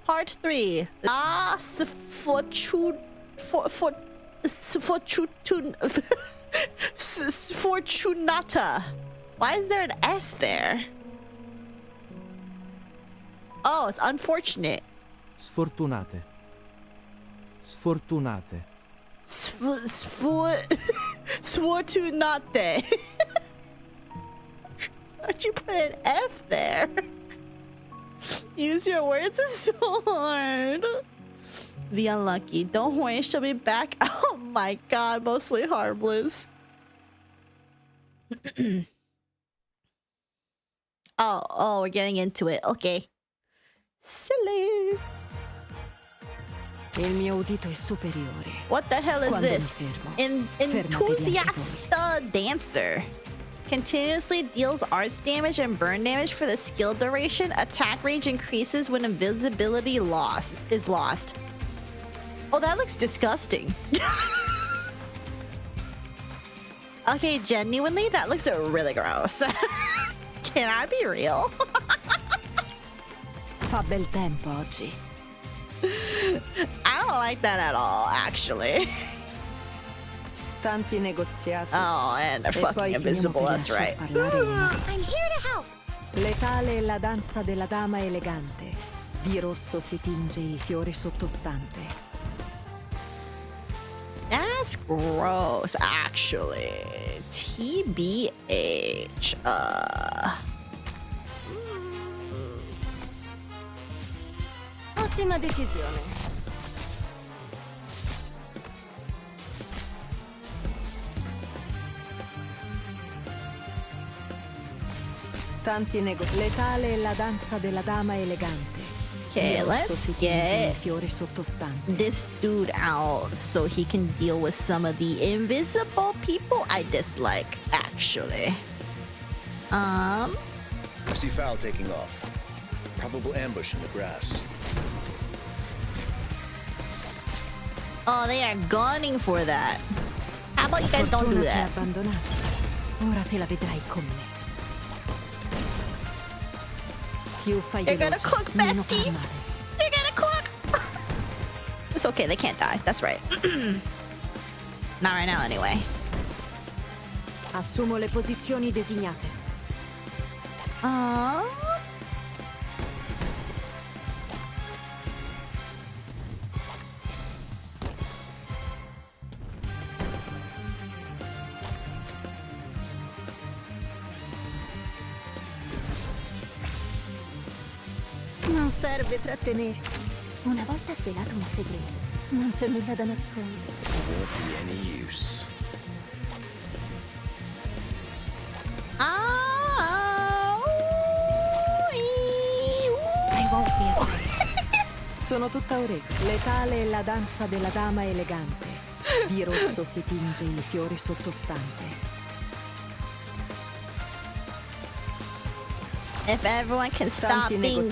Part 3. La Sfortunata. Why is there an S there? Oh, it's unfortunate. Sfortunate. Sfortunate. Sfortunate. Why'd you put an F there? Use your words, it's so hard. The unlucky. Don't worry, she'll be back. Oh my god, mostly harmless. oh, we're getting into it. Okay. Silly. Il mio udito è superiore. What the hell is Quando this? Enthusiasta dancer. Continuously deals arts damage and burn damage for the skill duration. Attack range increases when invisibility is lost. Oh, that looks disgusting. Okay, genuinely, that looks really gross. Can I be real? Fa bel tempo oggi. I don't like that at all, actually. Tanti negoziati. Oh, and they're fucking invisible, that's right. I'm here to help. Letale è la danza della dama elegante. Di rosso si tinge il fiore sottostante. That's gross, actually. TBH. Ottima decisione. Tanti negozi. Letale è la danza della dama elegante. Okay, let's get fiore sottostante. this dude out so he can deal with some of the invisible people I dislike, actually. I see Fowl taking off. Probable ambush in the grass. Oh, they are gunning for that. How about you guys don't do that? Ora te la vedrai con me. Più fai You're gonna veloce, cook, meno bestie. far male. You're gonna cook. It's okay, they can't die. That's right. Not right now, anyway. Assumo le posizioni designate. Non serve trattenersi. Una volta svelato un segreto, non c'è nulla da nascondere. Won't be any use. I won't be afraid. Sono tutta orecchie. Letale è la danza della dama elegante. Di rosso si tinge il fiore sottostante. If everyone can stop being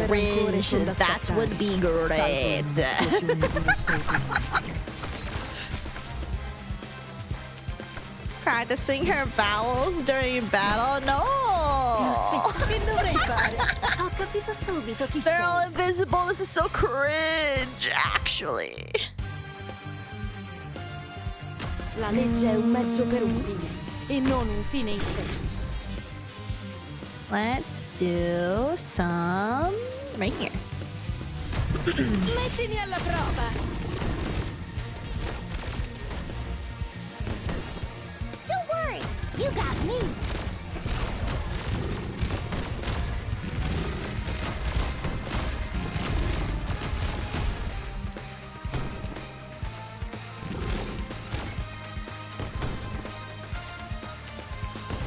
cringe, that would be great. Practicing her vowels during battle? No! Che dovrei fare? Ho capito subito chi They're sei. all invisible. This is so cringe, actually. La legge è un mezzo per un fine e non un fine in sé. Let's do some right here. Mettimi alla prova. Don't worry, you got me.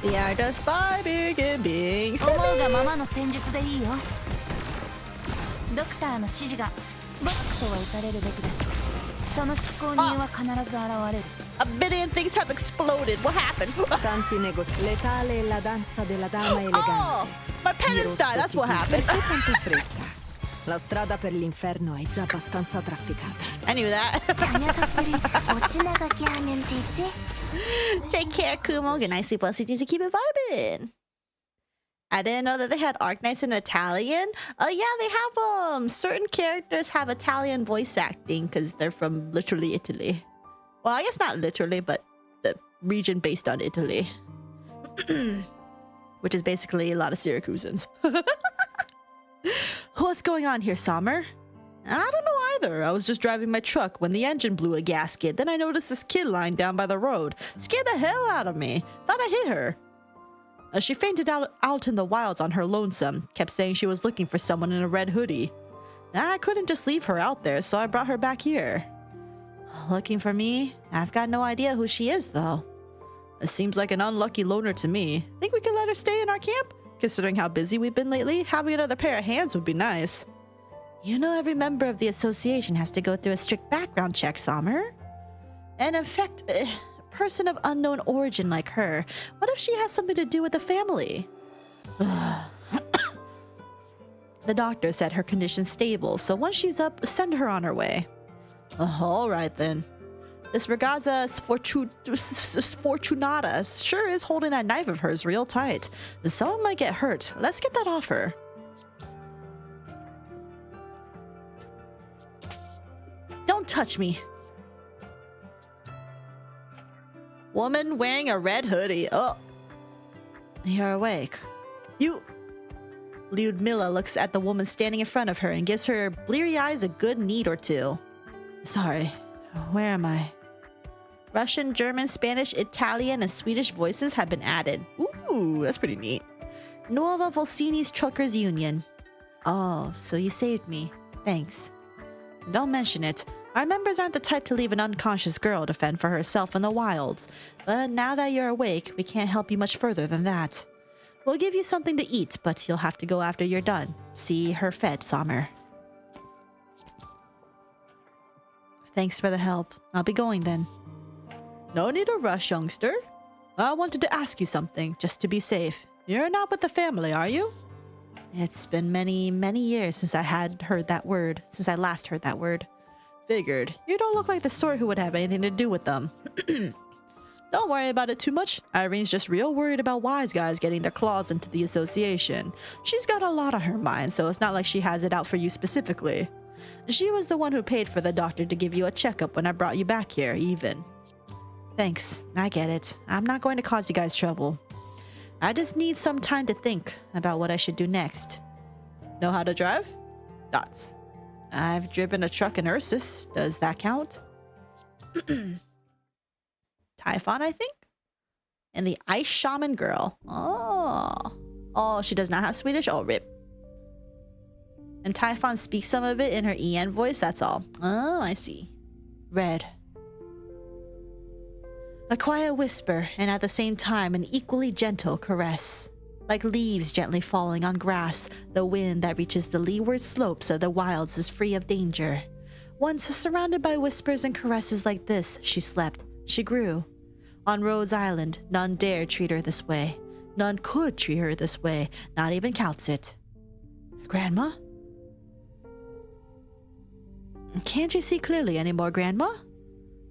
We are just vibing and being silly. 思うがままの戦術でいいよ。ドクターの指示がボクとは打たれるべきだし、その執行人は必ず現れる。A billion things have exploded. What happened? Tanti negozi. Letale è la danza della dama elegante. Oh, my penance died. That's what happened. Perché tanta fretta? La strada per l'inferno è già abbastanza trafficata. I knew that. Take care, Kumo. Good night, sleep well, CTs, and keep it vibing. I didn't know that they had Arknights in Italian. Oh yeah, they have certain characters have Italian voice acting because they're from literally Italy. Well, I guess not literally, but the region based on Italy. Which is basically a lot of Siracusans. What's going on here, Sommer? I don't know either. I was just driving my truck when the engine blew a gasket. Then I noticed this kid lying down by the road. Scared the hell out of me. Thought I hit her. She fainted out in the wilds on her lonesome. Kept saying she was looking for someone in a red hoodie. I couldn't just leave her out there, so I brought her back here. Looking for me? I've got no idea who she is, though. It seems like an unlucky loner to me. Think we could let her stay in our camp? Considering how busy we've been lately, having another pair of hands would be nice. You know, every member of the association has to go through a strict background check, Sommer. And in fact, a person of unknown origin like her, what if she has something to do with the family? The doctor said her condition's stable, so once she's up, send her on her way. All right, then. This Ragazza Sfortunata sure is holding that knife of hers real tight. Someone might get hurt. Let's get that off her. Don't touch me. Woman wearing a red hoodie. Oh. You're awake. You... Lyudmila looks at the woman standing in front of her and gives her bleary eyes a good knead or two. Sorry. Where am I? Russian, German, Spanish, Italian, and Swedish voices have been added. Ooh, that's pretty neat. Nuova Volsini's Truckers Union. Oh, so you saved me. Thanks. Don't mention it. Our members aren't the type to leave an unconscious girl to fend for herself in the wilds. But now that you're awake, we can't help you much further than that. We'll give you something to eat, but you'll have to go after you're done. See her fed, Sommer. Thanks for the help. I'll be going then. No need to rush, youngster. I wanted to ask you something, just to be safe. You're not with the family, are you? It's been many, many years since I last heard that word. Figured. You don't look like the sort who would have anything to do with them. Don't worry about it too much. Irene's just real worried about wise guys getting their claws into the association. She's got a lot on her mind, so it's not like she has it out for you specifically. She was the one who paid for the doctor to give you a checkup when I brought you back here, even. Thanks. I get it. I'm not going to cause you guys trouble. I just need some time to think about what I should do next. Know how to drive? Dots. I've driven a truck in Ursus. Does that count? Typhon, I think? And the Ice Shaman Girl. Oh, she does not have Swedish? Oh, rip. And Typhon speaks some of it in her EN voice, that's all. Oh, I see. Red. A quiet whisper, and at the same time an equally gentle caress. Like leaves gently falling on grass, the wind that reaches the leeward slopes of the wilds is free of danger. Once surrounded by whispers and caresses like this, she slept. She grew. On Rhodes Island, none dared treat her this way. None could treat her this way, not even Kaltsit. Grandma? Can't you see clearly anymore, Grandma?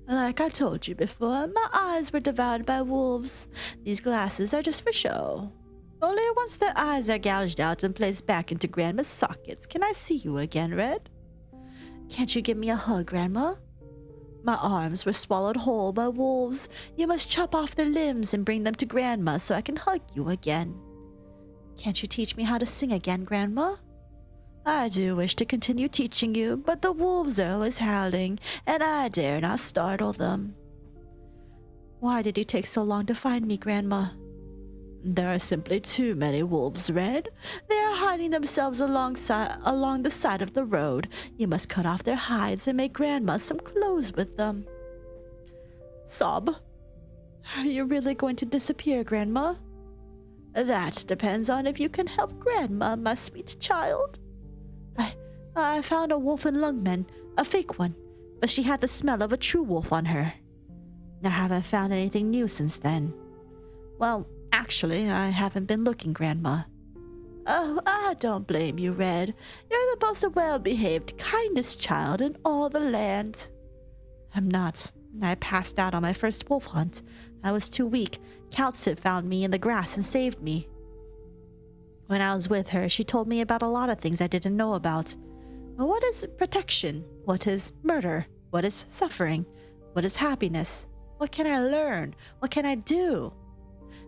Like I told you before, my eyes were devoured by wolves. These glasses are just for show. Only once their eyes are gouged out and placed back into Grandma's sockets can I see you again, Red. Can't you give me a hug, Grandma? My arms were swallowed whole by wolves. You must chop off their limbs and bring them to Grandma so I can hug you again. Can't you teach me how to sing again, Grandma? I do wish to continue teaching you, but the wolves are always howling, and I dare not startle them. Why did it take so long to find me, Grandma? There are simply too many wolves, Red. They are hiding themselves along the side of the road. You must cut off their hides and make Grandma some clothes with them. Sob. Are you really going to disappear, Grandma? That depends on if you can help Grandma, my sweet child. I found a wolf in Lungmen, a fake one, but she had the smell of a true wolf on her. I haven't found anything new since then. Well, actually, I haven't been looking, Grandma. Oh, I don't blame you, Red. You're the most well-behaved, kindest child in all the land. I'm not. I passed out on my first wolf hunt. I was too weak. Kaltsit found me in the grass and saved me. When I was with her, she told me about a lot of things I didn't know about. What is protection? What is murder? What is suffering? What is happiness? What can I learn? What can I do?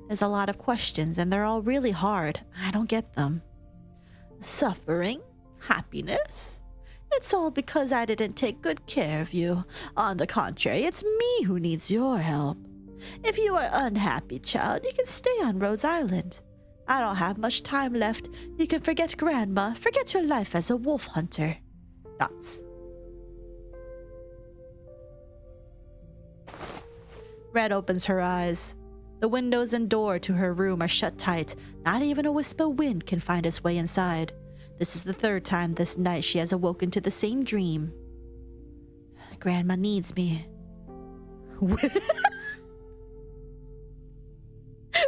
There's a lot of questions, and they're all really hard. I don't get them. Suffering? Happiness? It's all because I didn't take good care of you. On the contrary, it's me who needs your help. If you are unhappy, child, you can stay on Rhodes Island. I don't have much time left. You can forget Grandma, forget your life as a wolf hunter. Dots. Red opens her eyes. The windows and door to her room are shut tight. Not even a wisp of wind can find its way inside. This is the third time this night she has awoken to the same dream. Grandma needs me.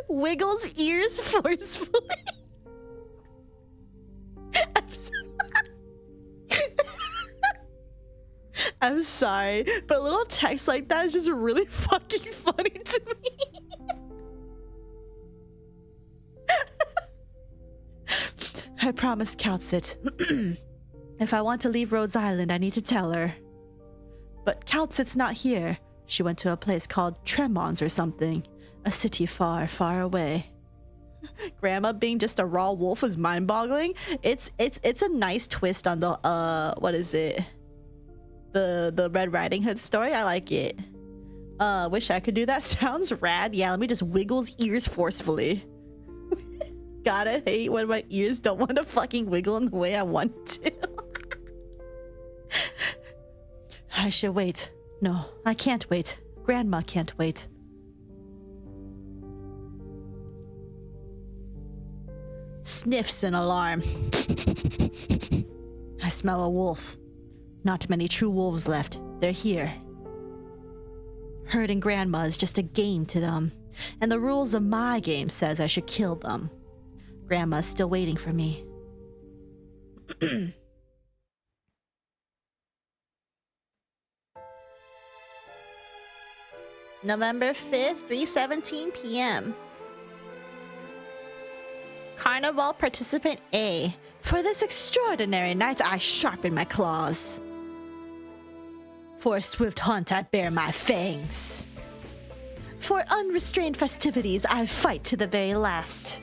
Wiggles ears forcefully. I'm sorry, but little text like that is just really fucking funny to me. I promised Kaltsit. If I want to leave Rhodes Island, I need to tell her. But Kaltsit's not here. She went to a place called Tremons or something. A city far, far away. Grandma being just a raw wolf is mind-boggling. It's a nice twist on the what is it? The Red Riding Hood story. I like it. Wish I could do that. Sounds rad. Yeah, let me just wiggle his ears forcefully. Gotta hate when my ears don't want to fucking wiggle in the way I want to. I should wait. No, I can't wait. Grandma can't wait. Sniffs an alarm. I smell a wolf. Not many true wolves left. They're here. Hurting Grandma is just a game to them, and the rules of my game says I should kill them. Grandma's still waiting for me. November 5th, 3:17 p.m. Carnival Participant A. For this extraordinary night, I sharpen my claws. For a swift hunt, I bare my fangs. For unrestrained festivities, I fight to the very last.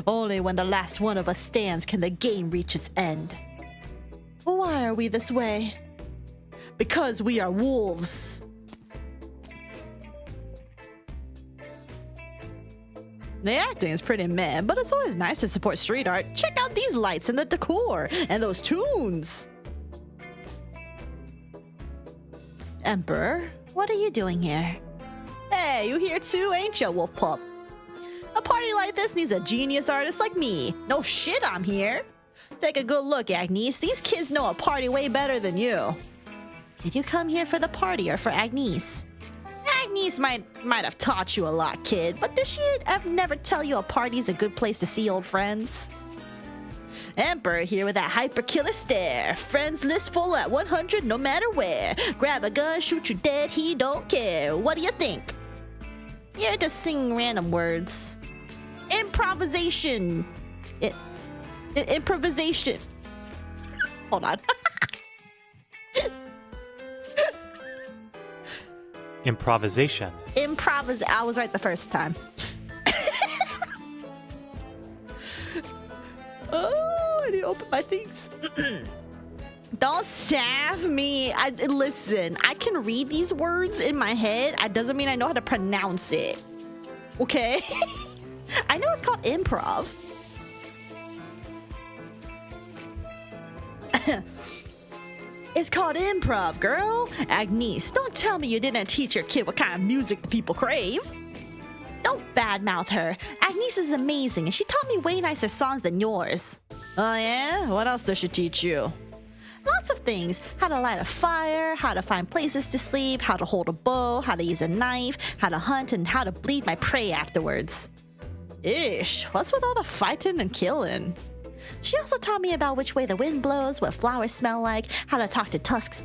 Only when the last one of us stands can the game reach its end. Why are we this way? Because we are wolves. The acting is pretty meh, but it's always nice to support street art. Check out these lights and the decor, and those tunes. Emperor, what are you doing here? Hey, you here too, ain't ya, wolf pup? A party like this needs a genius artist like me. No shit, I'm here. Take a good look, Agnes. These kids know a party way better than you. Did you come here for the party or for Agnes? Agnes might have taught you a lot, kid, but did she never tell you a party's a good place to see old friends? Emperor here with that hyper killer stare. Friends list full at 100 no matter where. Grab a gun, shoot you dead, he don't care. What do you think? You're just singing random words. Improvisation. Improvisation. Hold on. Improvisation. I was right the first time. Oh, I need to open my things. Don't sav me. Listen, I can read these words in my head. It doesn't mean I know how to pronounce it. Okay? I know it's called improv. It's called improv, girl. Agnes, don't tell me you didn't teach your kid what kind of music the people crave. Don't badmouth her. Agnes is amazing, and she taught me way nicer songs than yours. Oh yeah? What else does she teach you? Lots of things. How to light a fire, how to find places to sleep, how to hold a bow, how to use a knife, how to hunt, and how to bleed my prey afterwards. Ish, what's with all the fighting and killing? She also taught me about which way the wind blows, what flowers smell like, how to talk to tusk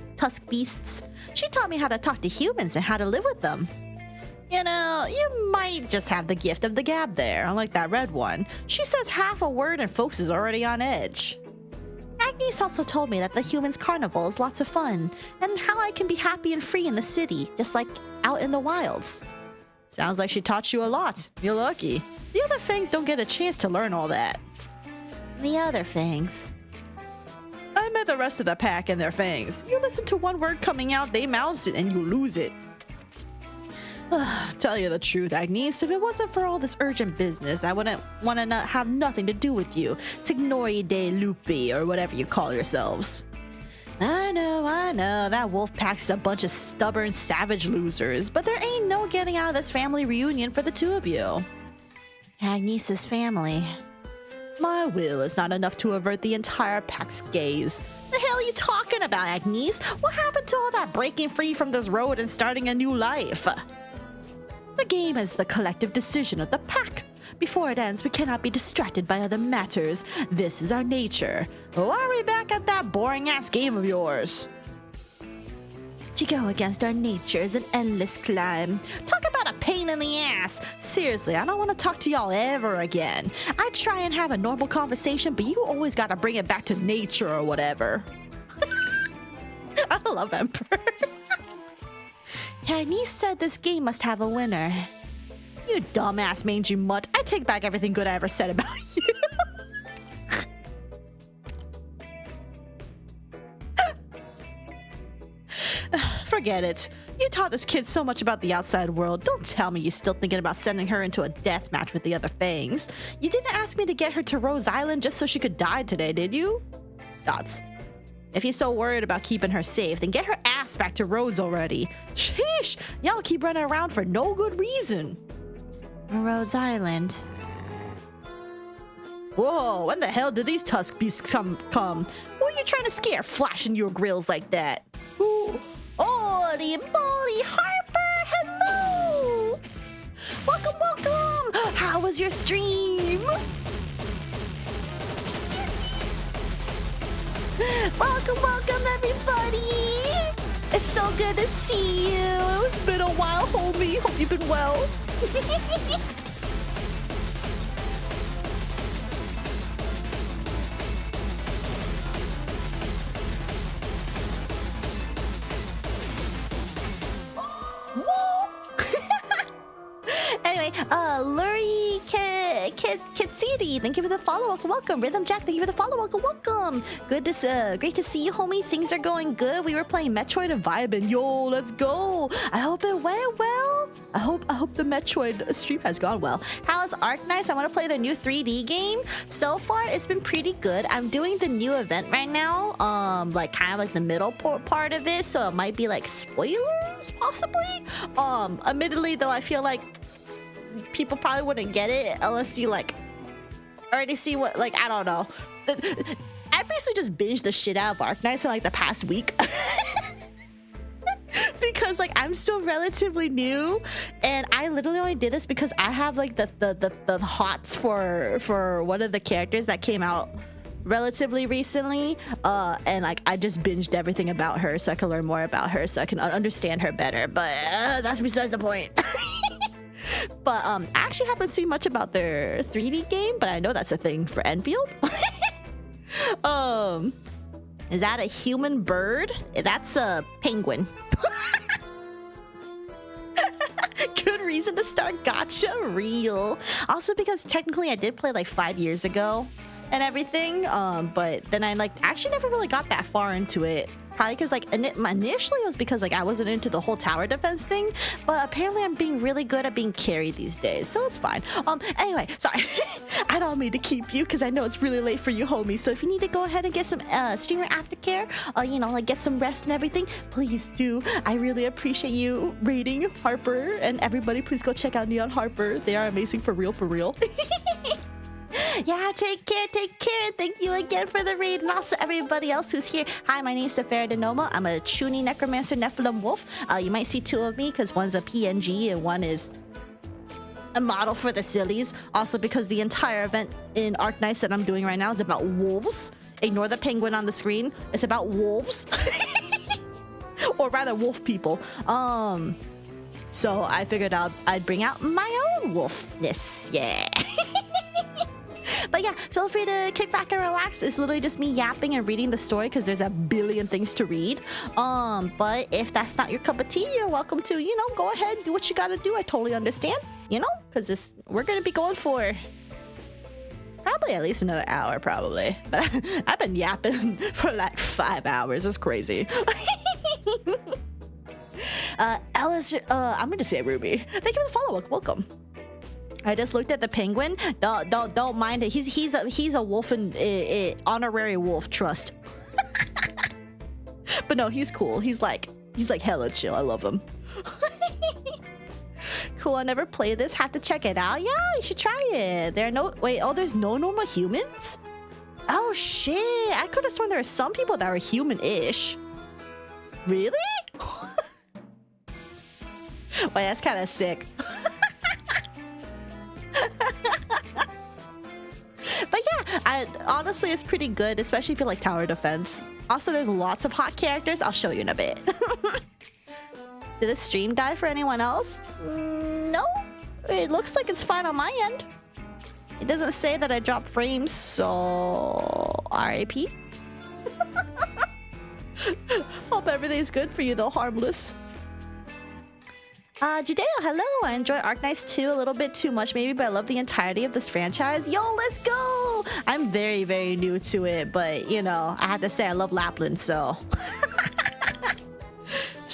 beasts. She taught me how to talk to humans and how to live with them. You know, you might just have the gift of the gab there, unlike that red one. She says half a word and folks is already on edge. Agnes also told me that the humans' carnival is lots of fun, and how I can be happy and free in the city, just like out in the wilds. Sounds like she taught you a lot. You're lucky. The other fangs don't get a chance to learn all that. The other fangs? I met the rest of the pack and their fangs. You listen to one word coming out, they mouth it, and you lose it. Tell you the truth, Agnes, if it wasn't for all this urgent business, I wouldn't want to have nothing to do with you, Signori de Lupi, or whatever you call yourselves. I know, that wolf pack's a bunch of stubborn, savage losers, but there ain't no getting out of this family reunion for the two of you. Agnes's family. My will is not enough to avert the entire pack's gaze. The hell are you talking about, Agnes? What happened to all that breaking free from this road and starting a new life? The game is the collective decision of the pack. Before it ends, we cannot be distracted by other matters. This is our nature. Why are we back at that boring-ass game of yours? To go against our nature is an endless climb. Talk about a pain in the ass. Seriously, I don't want to talk to y'all ever again. I try and have a normal conversation, but you always gotta bring it back to nature or whatever. I love Emperor. Agnes said this game must have a winner. You dumbass mangy mutt. I take back everything good I ever said about you. Forget it. You taught this kid so much about the outside world. Don't tell me you're still thinking about sending her into a death match with the other Fangs. You didn't ask me to get her to Rose Island just so she could die today, did you? Dots. If you're so worried about keeping her safe, then get her ass back to Rose already. Sheesh, y'all keep running around for no good reason. Rose Island. Whoa, when the hell did these tusk beasts come? Who are you trying to scare, flashing your grills like that? Ooh. Holy moly, Harper, hello! Welcome! How was your stream? Welcome, everybody! It's so good to see you! It's been a while, homie. Hope you've been well. Anyway, Lurie Kitsiri, thank you for the follow-up. Welcome. Rhythm Jack, thank you for the follow-up. Welcome. Great to see you, homie. Things are going good. We were playing Metroid and vibing. Yo, let's go. I hope it went well. I hope the Metroid stream has gone well. How is Arknights? I want to play their new 3D game. So far, it's been pretty good. I'm doing the new event right now. Like kind of like the middle part of it, so it might be like spoilers, possibly. Admittedly, though, I feel like people probably wouldn't get it unless you like already see what, like, I don't know. I basically just binged the shit out of Arknights in like the past week. Because like I'm still relatively new, and I literally only did this because I have like the hots for one of the characters that came out relatively recently, and like I just binged everything about her so I can learn more about her so I can understand her better, but that's besides the point. But I actually haven't seen much about their 3D game, but I know that's a thing for Enfield. Is that a human bird? That's a penguin. Good reason to start gacha, real. Also because technically I did play like 5 years ago and everything, but then I like actually never really got that far into it. Probably because like initially it was because like I wasn't into the whole tower defense thing, but apparently I'm being really good at being carried these days, so it's fine. Anyway, sorry. I don't mean to keep you because I know it's really late for you, homie. So if you need to go ahead and get some streamer aftercare, you know, like get some rest and everything, please do. I really appreciate you rating Harper, and everybody please go check out Neon Harper. They are amazing for real, for real. Yeah, take care, and thank you again for the raid, and also everybody else who's here. Hi, my name is Saphera Denoma. I'm a Chuny Necromancer Nephilim Wolf. You might see two of me because one's a PNG and one is a model for the sillies. Also because the entire event in Arknights that I'm doing right now is about wolves. Ignore the penguin on the screen. It's about wolves. Or rather, wolf people. So I figured I'd bring out my own wolfness. Yeah. But yeah, feel free to kick back and relax. It's literally just me yapping and reading the story because there's a billion things to read. But if that's not your cup of tea, you're welcome to, you know, go ahead, do what you gotta do. I totally understand, you know, because we're gonna be going for probably at least another hour, probably. But I've been yapping for like 5 hours. It's crazy. Alice, I'm gonna say Ruby. Thank you for the follow-up. Welcome. I just looked at the penguin. Don't mind it. He's a wolf and honorary wolf. Trust. But no, he's cool. He's like hella chill. I love him. Cool. I never played this. Have to check it out. Yeah, you should try it. There's no normal humans. Oh shit! I could have sworn there were some people that were human-ish. Really? Wait, that's kind of sick. But yeah, honestly, it's pretty good, especially if you like tower defense. Also, there's lots of hot characters. I'll show you in a bit. Did the stream die for anyone else? No. It looks like it's fine on my end. It doesn't say that I dropped frames, so RIP. Hope everything's good for you though, harmless. Judeo, hello. I enjoy Arknights 2 a little bit too much maybe, but I love the entirety of this franchise. Yo, let's go! I'm very, very new to it, but you know, I have to say I love Lapland, so.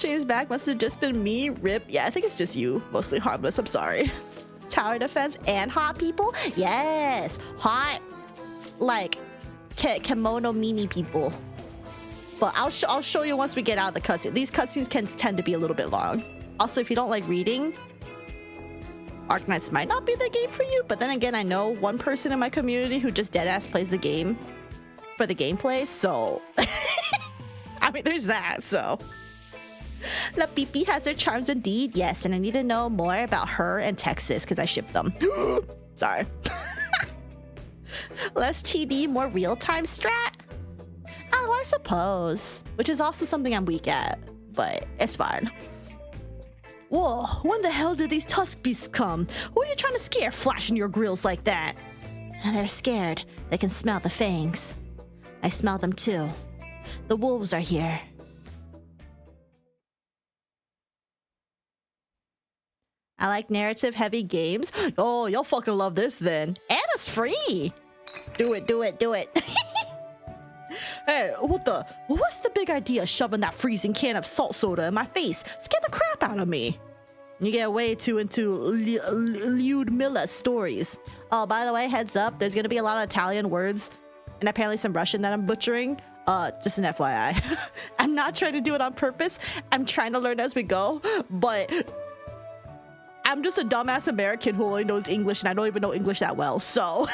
Chains back must have just been me. Rip. Yeah, I think it's just you. Mostly harmless. I'm sorry. Tower defense and hot people. Yes, hot, like kimono Mimi people. But I'll show you once we get out of the cutscene. These cutscenes can tend to be a little bit long. Also, if you don't like reading, Arknights might not be the game for you. But then again, I know one person in my community who just deadass plays the game for the gameplay. So, I mean, there's that. So, La Pipi has her charms indeed. Yes, and I need to know more about her and Texas because I ship them. Sorry. Less TD, more real-time strat? Oh, I suppose. Which is also something I'm weak at, but it's fine. Whoa, when the hell did these tusk beasts come? Who are you trying to scare flashing your grills like that? They're scared. They can smell the fangs. I smell them too. The wolves are here. I like narrative-heavy games. Oh, you'll fucking love this then. And it's free. Do it, do it, do it. Hey, what's the big idea shoving that freezing can of salt soda in my face? Scare the crap out of me. You get way too into Lyudmila's stories. Oh, by the way, heads up, there's gonna be a lot of Italian words and apparently some Russian that I'm butchering. Just an FYI. I'm not trying to do it on purpose. I'm trying to learn as we go, but I'm just a dumbass American who only knows English and I don't even know English that well, so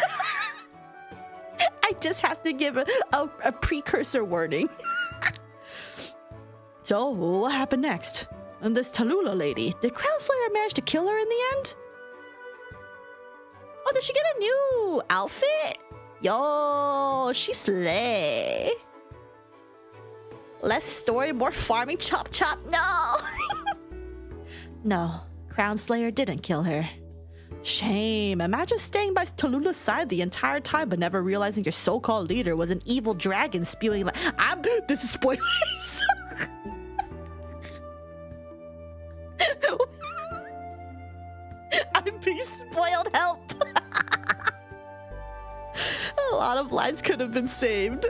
I just have to give a precursor warning. So, what happened next? And this Tallulah lady, did Crown Slayer manage to kill her in the end? Oh, did she get a new outfit? Yo, she slay. Less story, more farming, chop chop. No! No, Crown Slayer didn't kill her. Shame. Imagine staying by Tallulah's side the entire time but never realizing your so-called leader was an evil dragon spewing like this is spoilers. I'm being spoiled, help. A lot of lines could have been saved.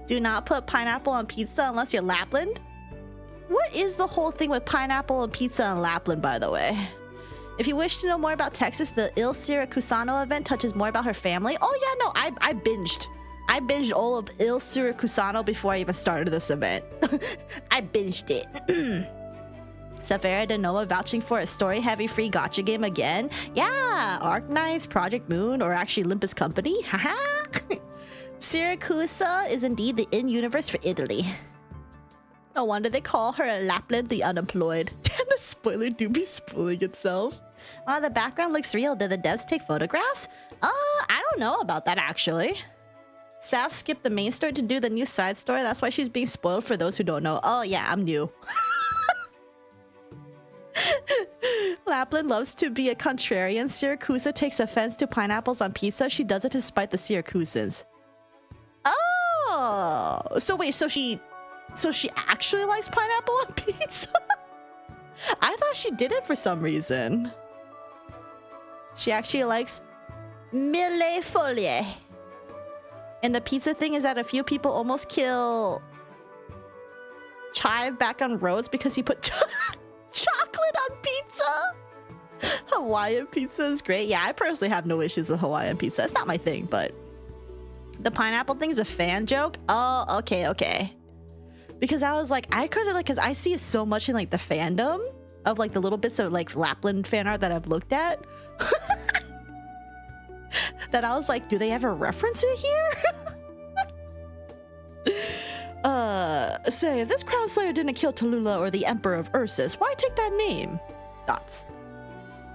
Do not put pineapple on pizza unless you're Lapland. What is the whole thing with pineapple and pizza in Lapland, by the way? If you wish to know more about Texas, the Il Siracusano event touches more about her family. Oh yeah, no, I binged. I binged all of Il Siracusano before I even started this event. I binged it. Saphera de Noah vouching for a story-heavy free gacha game again. Yeah, Arknights, Project Moon, or actually Olympus Company. Haha. Siracusa is indeed the in-universe for Italy. No wonder they call her Lapland the unemployed. Damn, the spoiler do be spoiling itself. Wow, the background looks real. Did the devs take photographs? I don't know about that actually. Saf skipped the main story to do the new side story. That's why she's being spoiled for those who don't know. Oh yeah, I'm new. Lapland loves to be a contrarian. Siracusa takes offense to pineapples on pizza. She does it to spite the Siracusans. Oh, so wait, so she actually likes pineapple on pizza? I thought she did it for some reason. She actually likes mille folie. And the pizza thing is that a few people almost kill Chive back on Rhodes because he put chocolate on pizza. Hawaiian pizza is great. Yeah, I personally have no issues with Hawaiian pizza. It's not my thing, but the pineapple thing is a fan joke. Oh, okay. Because I was like, I could have like, because I see it so much in like the fandom of like the little bits of like Lapland fan art that I've looked at. That I was like, do they ever reference it here? Say, if this Crown Slayer didn't kill Tallulah or the Emperor of Ursus, why take that name? Dots.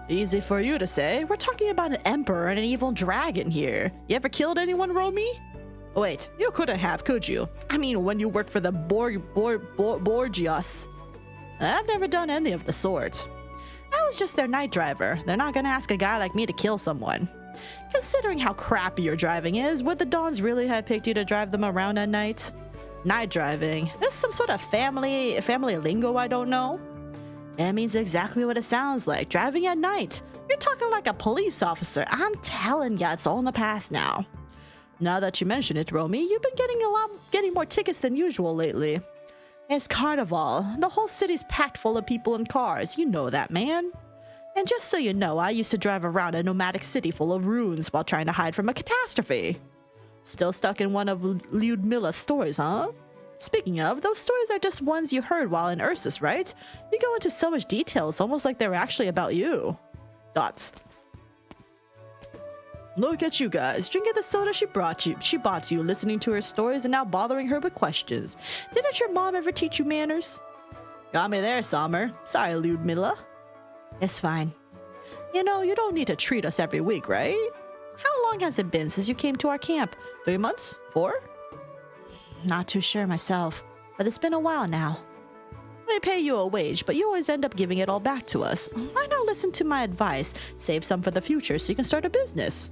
Easy for you to say. We're talking about an emperor and an evil dragon here. You ever killed anyone, Romy? Wait, you couldn't have, could you? I mean, when you worked for the Borgias. I've never done any of the sort. I was just their night driver. They're not gonna ask a guy like me to kill someone. Considering how crappy your driving is, would the Dons really have picked you to drive them around at night? Night driving. There's some sort of family lingo I don't know. It means exactly what it sounds like, driving at night. You're talking like a police officer. I'm telling ya, it's all in the past now. Now that you mention it, Romy, you've been getting more tickets than usual lately. It's Carnival. The whole city's packed full of people and cars. You know that, man. And just so you know, I used to drive around a nomadic city full of ruins while trying to hide from a catastrophe. Still stuck in one of Lyudmila's stories, huh? Speaking of, those stories are just ones you heard while in Ursus, right? You go into so much detail, it's almost like they were actually about you. Thoughts? Look at you guys, drinking the soda she bought you, listening to her stories, and now bothering her with questions. Didn't your mom ever teach you manners? Got me there, Summer. Sorry, Lyudmila. It's fine. You know, you don't need to treat us every week, right? How long has it been since you came to our camp? 3 months? 4? Not too sure myself, but it's been a while now. We pay you a wage, but you always end up giving it all back to us. Why not listen to my advice? Save some for the future so you can start a business.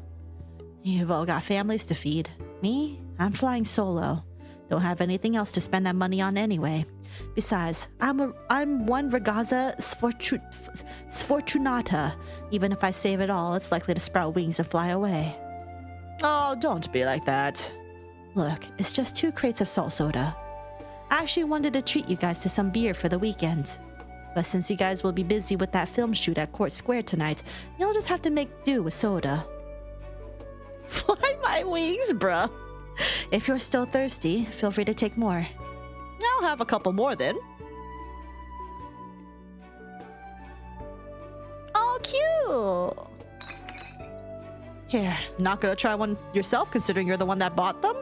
You've all got families to feed. Me? I'm flying solo. Don't have anything else to spend that money on anyway. Besides, I'm one ragazza sfortunata. Even if I save it all, it's likely to sprout wings and fly away. Oh, don't be like that. Look, it's just 2 crates of salt soda. I actually wanted to treat you guys to some beer for the weekend. But since you guys will be busy with that film shoot at Court Square tonight, you'll just have to make do with soda. Fly my wings, bruh. If you're still thirsty, feel free to take more. I'll have a couple more then. Oh, cute! Here, not gonna try one yourself considering you're the one that bought them?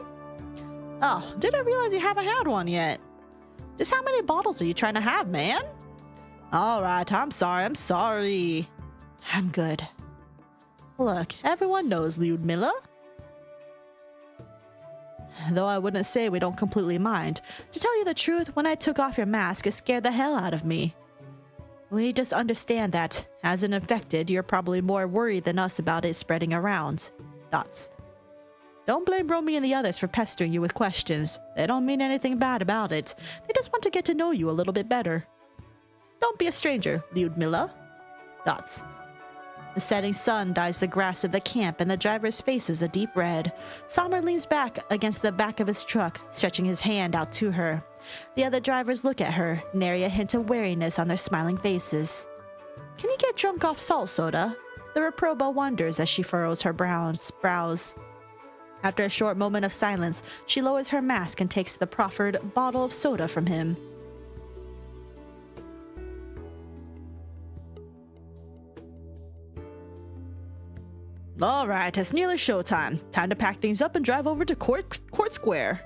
Oh, didn't realize you haven't had one yet. Just how many bottles are you trying to have, man? Alright, I'm sorry. I'm good. Look, everyone knows Lyudmila. Though I wouldn't say we don't completely mind. To tell you the truth, when I took off your mask, it scared the hell out of me. We just understand that, as an infected, you're probably more worried than us about it spreading around. Thoughts? Don't blame Romy and the others for pestering you with questions. They don't mean anything bad about it. They just want to get to know you a little bit better. Don't be a stranger, Lyudmila. Thoughts? The setting sun dyes the grass of the camp and the driver's face is a deep red. Sommer leans back against the back of his truck, stretching his hand out to her. The other drivers look at her, nary a hint of wariness on their smiling faces. Can you get drunk off salt soda? The reproba wonders as she furrows her brows. After a short moment of silence, she lowers her mask and takes the proffered bottle of soda from him. Alright, it's nearly showtime. Time to pack things up and drive over to Court Square.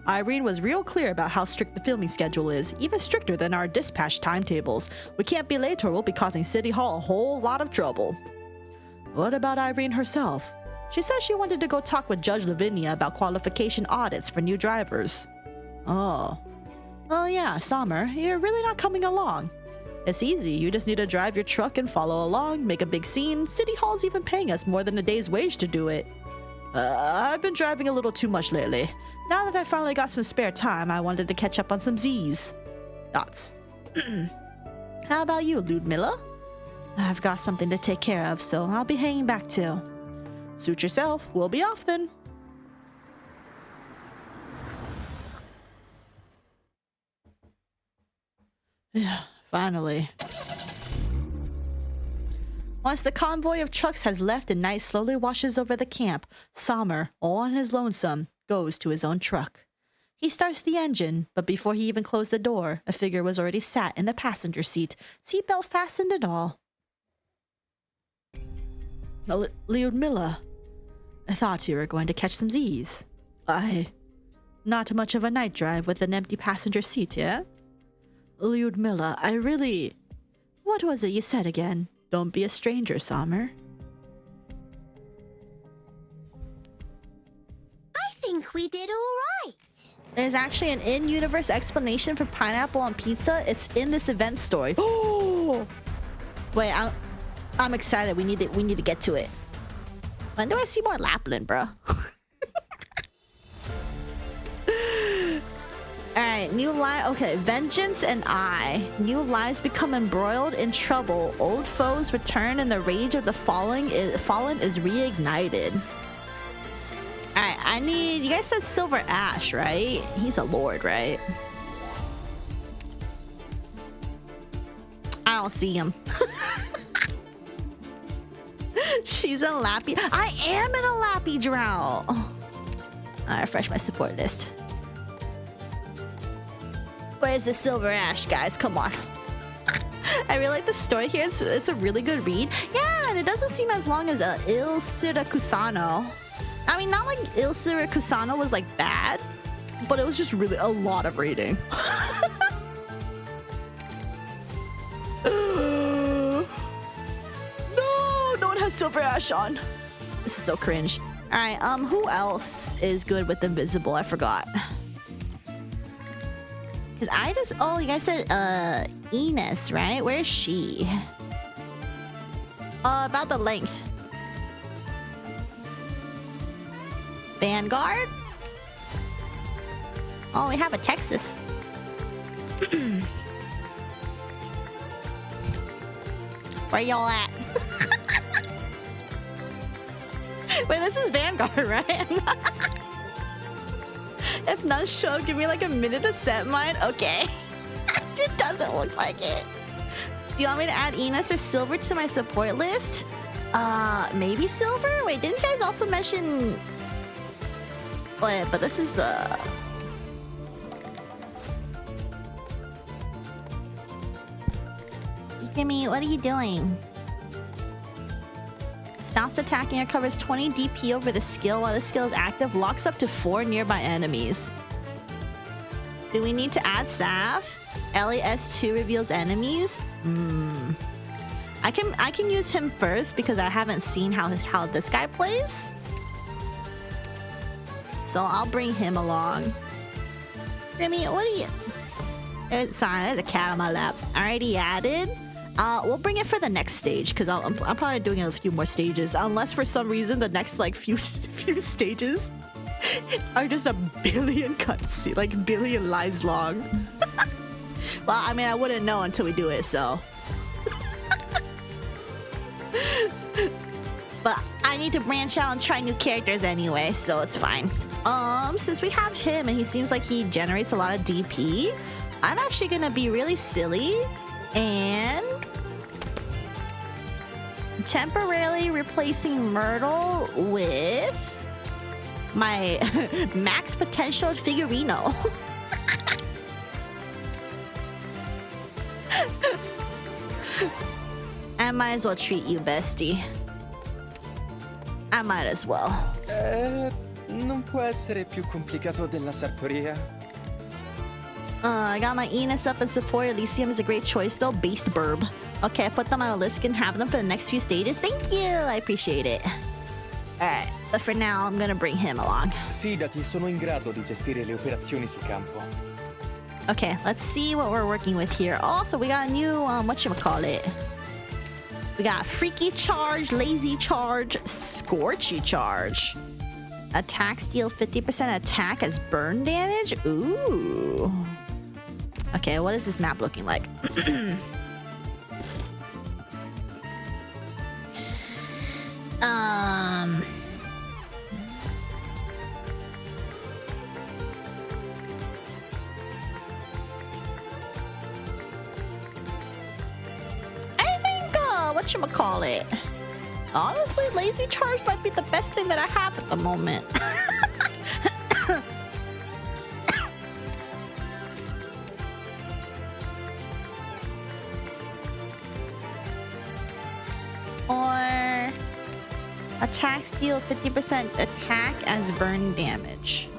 Irene was real clear about how strict the filming schedule is, even stricter than our dispatch timetables. We can't be late or we'll be causing City Hall a whole lot of trouble. What about Irene herself? She says she wanted to go talk with Judge Lavinia about qualification audits for new drivers. Oh yeah, Sommer, you're really not coming along. It's easy, you just need to drive your truck and follow along, make a big scene. City Hall's even paying us more than a day's wage to do it. I've been driving a little too much lately. Now that I finally got some spare time, I wanted to catch up on some Z's. Thoughts? How about you, Lyudmila? I've got something to take care of, so I'll be hanging back too. Suit yourself, we'll be off then. Yeah, finally. Once the convoy of trucks has left and night slowly washes over the camp, Sommer, all on his lonesome, goes to his own truck. He starts the engine, but before he even closed the door, a figure was already sat in the passenger seat, seatbelt fastened and all. Lyudmila, I thought you were going to catch some Z's. Not much of a night drive with an empty passenger seat, yeah? Lyudmila, I really... What was it you said again? Don't be a stranger, Sommer. I think we did all right. There's actually an in-universe explanation for pineapple on pizza. It's in this event story. Oh! Wait, I'm excited. We need to get to it. When do I see more Lapland, bro? Alright, new lie. Okay, vengeance and I. New lives become embroiled in trouble. Old foes return and the rage of the fallen is reignited. Alright, I need... You guys said Silver Ash, right? He's a lord, right? don't see him. She's a Lappy. I am in a Lappy drought. I refresh my support list. Where's the Silver Ash, guys? Come on. I really like the story here. It's a really good read. Yeah, and it doesn't seem as long as Il Siracusano. I mean, not like Il Siracusano was like bad, but it was just really a lot of reading. No one has Silver Ash on. This is so cringe. All right, who else is good with Invisible? I forgot. Cause I just, oh, you guys said Enos, right? Where is she? About the length. Vanguard? Oh, we have a Texas. Where y'all at? Wait, this is Vanguard, right? If none show up, give me like a minute to set mine. Okay. It doesn't look like it. Do you want me to add Enos or Silver to my support list? Maybe Silver? Wait, didn't you guys also mention... Wait, but this is, Jimmy, what are you doing? Stops attacking and recovers 20 DP over the skill while the skill is active. Locks up to 4 nearby enemies. Do we need to add Saf? LAS2 reveals enemies? I can use him first because I haven't seen how this guy plays. So I'll bring him along. Remy, what are you... Sorry, there's a cat on my lap. Already added. We'll bring it for the next stage because I'm probably doing a few more stages. Unless for some reason the next like few stages are just a billion cutscenes, like billion lives long. Well, I mean, I wouldn't know until we do it, so. But I need to branch out and try new characters anyway, so it's fine. Since we have him and he seems like he generates a lot of DP, I'm actually gonna be really silly and temporarily replacing Myrtle with my max potential Figurino. I might as well treat you, bestie. I might as well. Non può essere più complicato della sartoria. I got my Enos up in support. Elysium is a great choice though. Based burb. Okay, I put them on my list. Can have them for the next few stages. Thank you. I appreciate it. Alright, but for now, I'm gonna bring him along. Fidati, sono in grado di gestire le operazioni sul campo. Okay, let's see what we're working with here. Also, we got a new, whatchamacallit. We got Freaky Charge, Lazy Charge, Scorchy Charge. Attacks deal 50% attack as burn damage? Ooh. Okay, what is this map looking like? I think, whatchamacallit? Honestly, Lazy Charge might be the best thing that I have at the moment. Or attacks deal 50% attack as burn damage.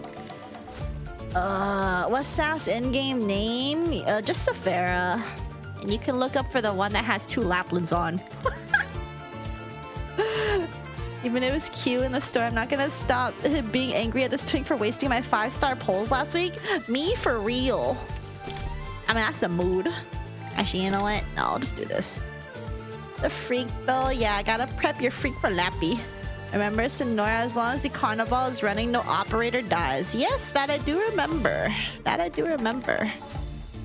What's Saf's in-game name? Just Saphera. And you can look up for the one that has 2 Laplands on. Even if it was cute in the store, I'm not gonna stop being angry at this twink for wasting my 5-star polls last week. Me, for real. I mean, that's a mood. Actually, you know what? No, I'll just do this. The freak, though. Yeah, I gotta prep your freak for Lappy. Remember, Sonora, as long as the carnival is running, no operator dies. Yes, that I do remember. That I do remember.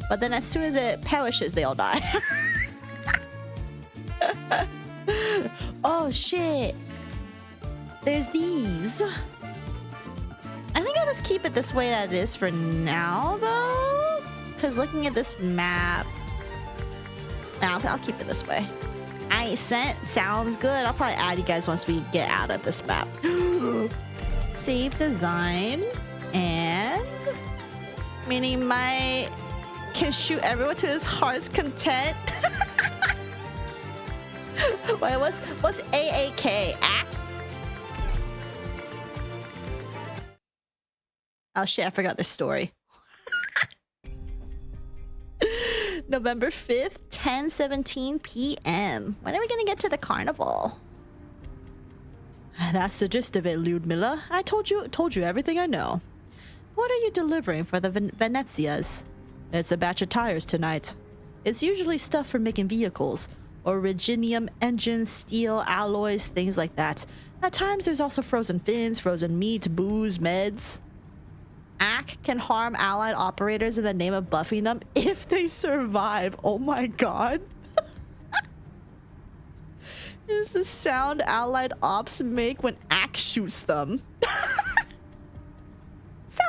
But then as soon as it perishes, they all die. Oh, shit. There's these. I think I'll just keep it this way that it is for now, though. Because looking at this map, I'll keep it this way. I sent. Sounds good. I'll probably add you guys once we get out of this map. Save design. And... meaning my... can shoot everyone to his heart's content. Wait, what's AAK? Act? Oh shit, I forgot their story. November 5th, 10:17 p.m. When are we gonna get to the carnival? That's the gist of it, Lyudmila. I told you everything I know. What are you delivering for the Venezias? It's a batch of tires tonight. It's usually stuff for making vehicles. Originium engines, steel, alloys, things like that. At times there's also frozen fins, frozen meat, booze, meds. Ack can harm allied operators in the name of buffing them if they survive. Oh my god. Is the sound allied ops make when Ack shoots them?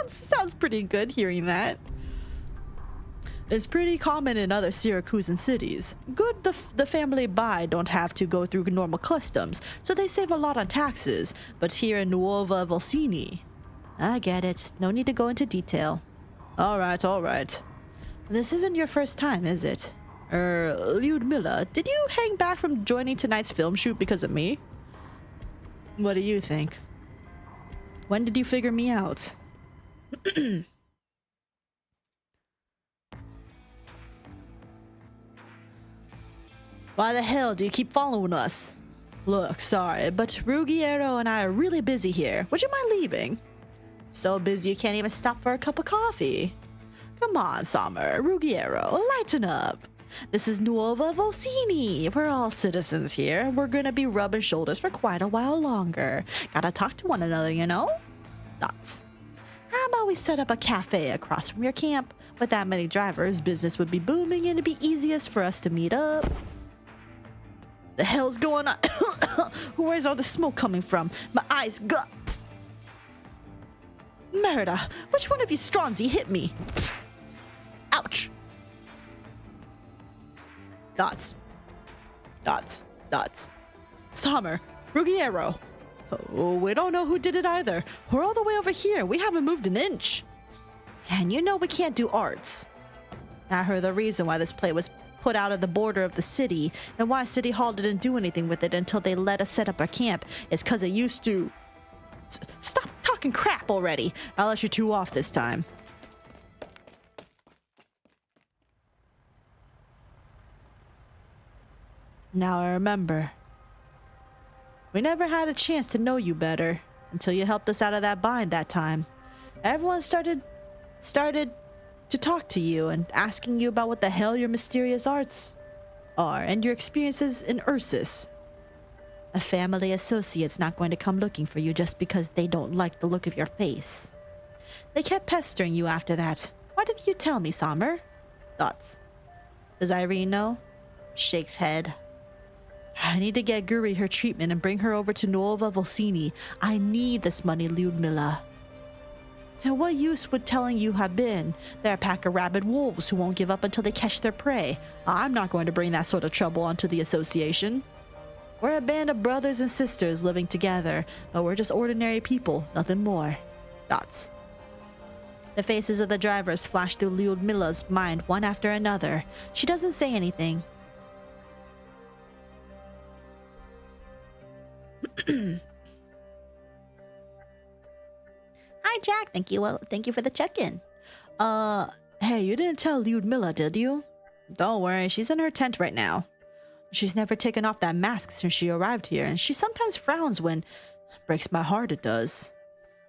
Sounds pretty good hearing that. It's pretty common in other Syracusan cities. Good the family buy don't have to go through normal customs, so they save a lot on taxes. But here in Nuova Volsini... I get it. No need to go into detail. Alright. This isn't your first time, is it? Lyudmila, did you hang back from joining tonight's film shoot because of me? What do you think? When did you figure me out? Why the hell do you keep following us? Look, sorry, but Ruggiero and I are really busy here. Would you mind leaving? So busy you can't even stop for a cup of coffee. Come on, Summer, Ruggiero, lighten up. This is Nuova Volsini. We're all citizens here. We're gonna be rubbing shoulders for quite a while longer. Gotta talk to one another, you know? Thoughts? How about we set up a cafe across from your camp? With that many drivers, business would be booming and it'd be easiest for us to meet up. The hell's going on? Where's all the smoke coming from? My eyes got... Merida, which one of you Stronzi hit me? Ouch. Dots. Summer, Ruggiero. Oh, we don't know who did it either. We're all the way over here. We haven't moved an inch. And you know we can't do arts. I heard the reason why this play was put out of the border of the city and why City Hall didn't do anything with it until they let us set up our camp is because it used to... Stop talking crap already. I'll let you two off this time. Now I remember. We never had a chance to know you better until you helped us out of that bind that time. Everyone started to talk to you and asking you about what the hell your mysterious arts are and your experiences in Ursus. A family associate's not going to come looking for you just because they don't like the look of your face. They kept pestering you after that. Why didn't you tell me, Sommer? Thoughts? Does Irene know? Shakes head. I need to get Guri her treatment and bring her over to Nuova Volsini. I need this money, Lyudmila. And what use would telling you have been? They're a pack of rabid wolves who won't give up until they catch their prey. I'm not going to bring that sort of trouble onto the association. We're a band of brothers and sisters living together, but we're just ordinary people, nothing more. Dots. The faces of the drivers flash through Lyudmila's mind one after another. She doesn't say anything. Hi, Jack. Thank you for the check-in. Hey, you didn't tell Lyudmila, did you? Don't worry, she's in her tent right now. She's never taken off that mask since she arrived here, and she sometimes frowns when... Breaks my heart, it does.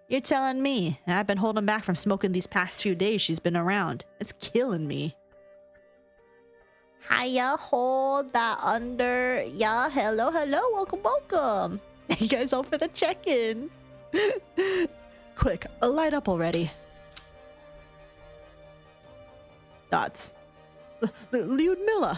You're telling me. I've been holding back from smoking these past few days she's been around. It's killing me. Hiya, hold that under. Yeah, hello, welcome. Thank you guys all for the check-in. Quick, light up already. Dots. Lyudmila.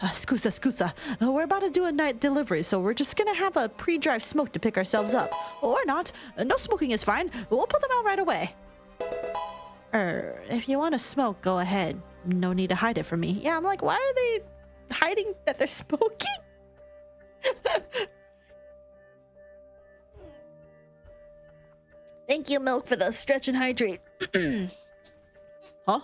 Scusa. We're about to do a night delivery, so we're just gonna have a pre-drive smoke to pick ourselves up. Or not. No smoking is fine. We'll put them out right away. If you want to smoke, go ahead. No need to hide it from me. Yeah, I'm like, why are they hiding that they're smoking? Thank you, Milk, for the stretch and hydrate. Huh?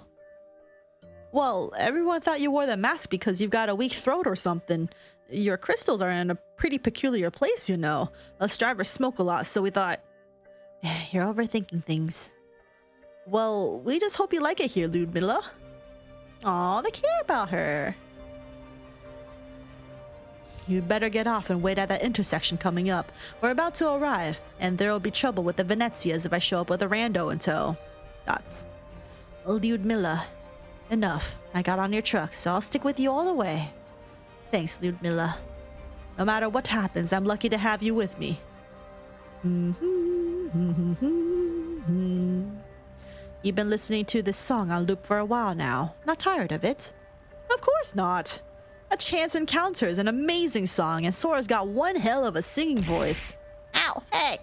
Well, everyone thought you wore the mask because you've got a weak throat or something. Your crystals are in a pretty peculiar place, you know. Us drivers smoke a lot, so we thought... You're overthinking things. Well, we just hope you like it here, Ludmilla. Aw, they care about her. You better get off and wait at that intersection coming up. We're about to arrive, and there'll be trouble with the Venezias if I show up with a rando in tow. Dots. Ludmilla. Enough. I got on your truck, so I'll stick with you all the way. Thanks, Ludmilla. No matter what happens, I'm lucky to have you with me. You've been listening to this song on loop for a while now. Not tired of it? Of course not. A Chance Encounter is an amazing song, and Sora's got one hell of a singing voice. Ow, hey!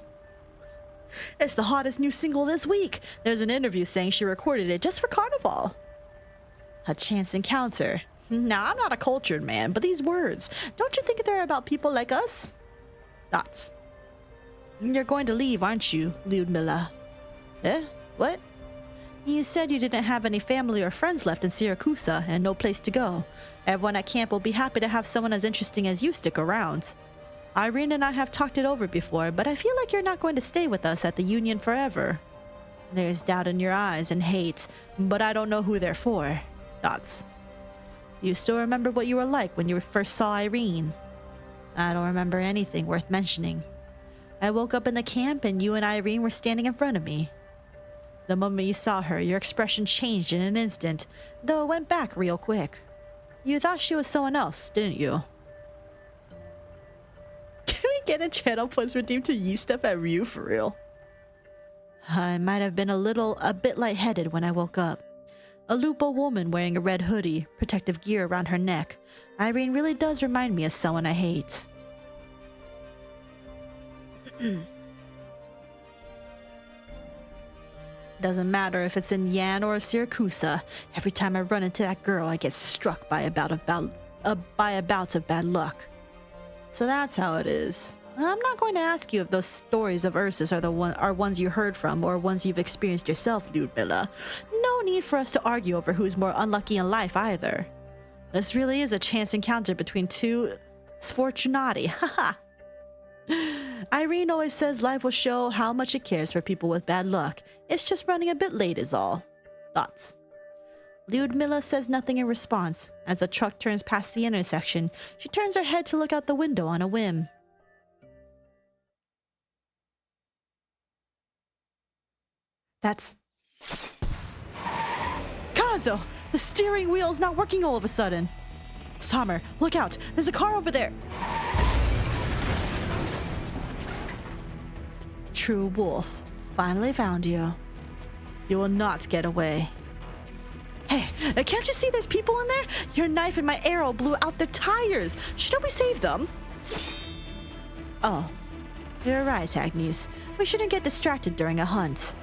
It's the hottest new single this week. There's an interview saying she recorded it just for Carnival. A Chance Encounter. Now, I'm not a cultured man, but these words, don't you think they're about people like us? Dots. You're going to leave, aren't you, Ludmilla? Eh? What? You said you didn't have any family or friends left in Siracusa and no place to go. Everyone at camp will be happy to have someone as interesting as you stick around. Irene and I have talked it over before, but I feel like you're not going to stay with us at the Union forever. There's doubt in your eyes and hate, but I don't know who they're for. Dots. Do you still remember what you were like when you first saw Irene? I don't remember anything worth mentioning. I woke up in the camp and you and Irene were standing in front of me. The moment you saw her, your expression changed in an instant, though it went back real quick. You thought she was someone else, didn't you? Can we get a channel points redeemed to yeast up at Ryu for real? I might have been a bit lightheaded when I woke up. A Lupo woman wearing a red hoodie, protective gear around her neck. Irene really does remind me of someone I hate. Doesn't matter if it's in Yan or Siracusa. Every time I run into that girl, I get struck by a bout of bad luck. So that's how it is. I'm not going to ask you if those stories of Ursus are ones you heard from or ones you've experienced yourself, Ludmilla. No need for us to argue over who's more unlucky in life either. This really is a chance encounter between two sfortunati. Haha. Irene always says life will show how much it cares for people with bad luck. It's just running a bit late is all. Thoughts? Ludmilla says nothing in response. As the truck turns past the intersection, she turns her head to look out the window on a whim. That's... Kazo! The steering wheel's not working all of a sudden! Summer, look out! There's a car over there! True wolf. Finally found you. You will not get away. Hey, can't you see there's people in there? Your knife and my arrow blew out their tires. Shouldn't we save them? Oh, you're right, Agnes. We shouldn't get distracted during a hunt.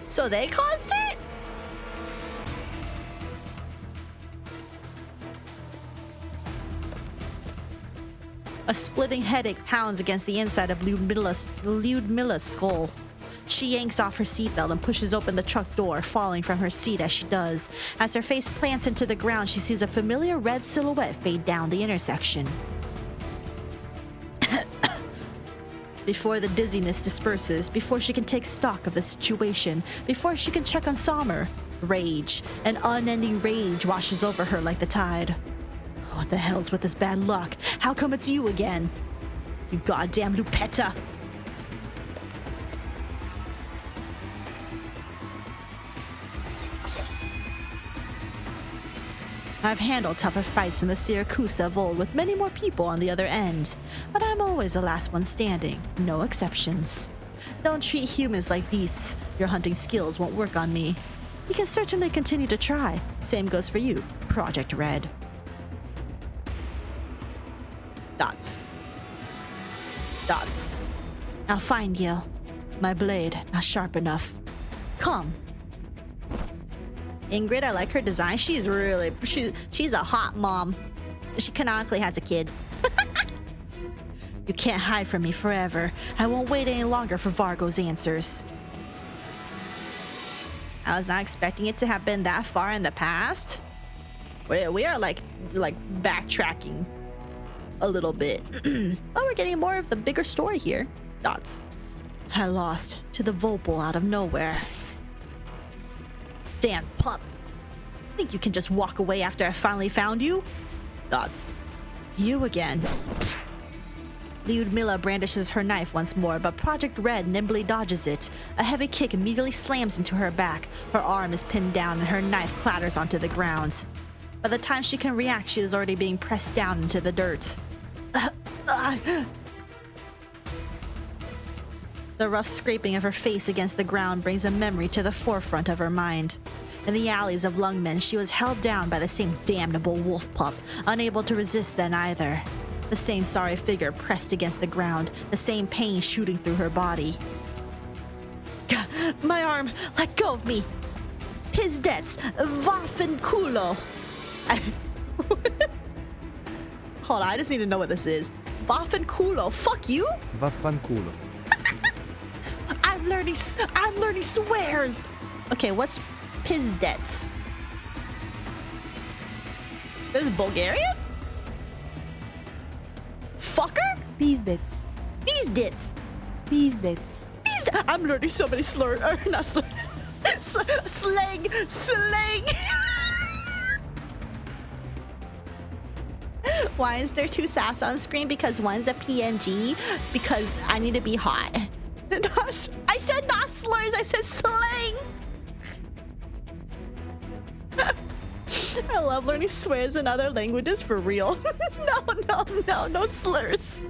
So they caused it? A splitting headache pounds against the inside of Ludmilla's skull. She yanks off her seatbelt and pushes open the truck door, falling from her seat as she does. As her face plants into the ground, she sees a familiar red silhouette fade down the intersection. Before the dizziness disperses, before she can take stock of the situation, before she can check on Sommer, rage, an unending rage washes over her like the tide. What the hell's with this bad luck? How come it's you again? You goddamn Lupetta! I've handled tougher fights in the Siracusa of old with many more people on the other end, but I'm always the last one standing, no exceptions. Don't treat humans like beasts. Your hunting skills won't work on me. You can certainly continue to try. Same goes for you, Project Red. Dots. Dots. I'll find you. My blade, not sharp enough. Come. Ingrid, I like her design. She's really she's a hot mom. She canonically has a kid. You can't hide from me forever. I won't wait any longer for Vargo's answers. I was not expecting it to have been that far in the past. We are like backtracking a little bit. But we're getting more of the bigger story here. Dots. I lost to the Volpal out of nowhere. Damn pup. Think you can just walk away after I finally found you? Dots. You again. Lyudmila brandishes her knife once more, but Project Red nimbly dodges it. A heavy kick immediately slams into her back. Her arm is pinned down and her knife clatters onto the ground. By the time she can react, she is already being pressed down into the dirt. The rough scraping of her face against the ground brings a memory to the forefront of her mind. In the alleys of Lungmen, she was held down by the same damnable wolf pup, unable to resist then either. The same sorry figure pressed against the ground, the same pain shooting through her body. My arm! Let go of me! Pizdets! Waffenkulo! Hold on, I just need to know what this is. Waffenkulo. Fuck you? Vaffanculo. I'm learning swears! Okay, what's Pizdets? This is Bulgarian? Fucker? Pizdets. Pizdets. Pizdets. I'm learning so many slurs. Not slurs. Slang. Why is there two saps on screen? Because one's a PNG. Because I need to be hot. I said not slurs. I said slang. I love learning swears in other languages for real. No slurs.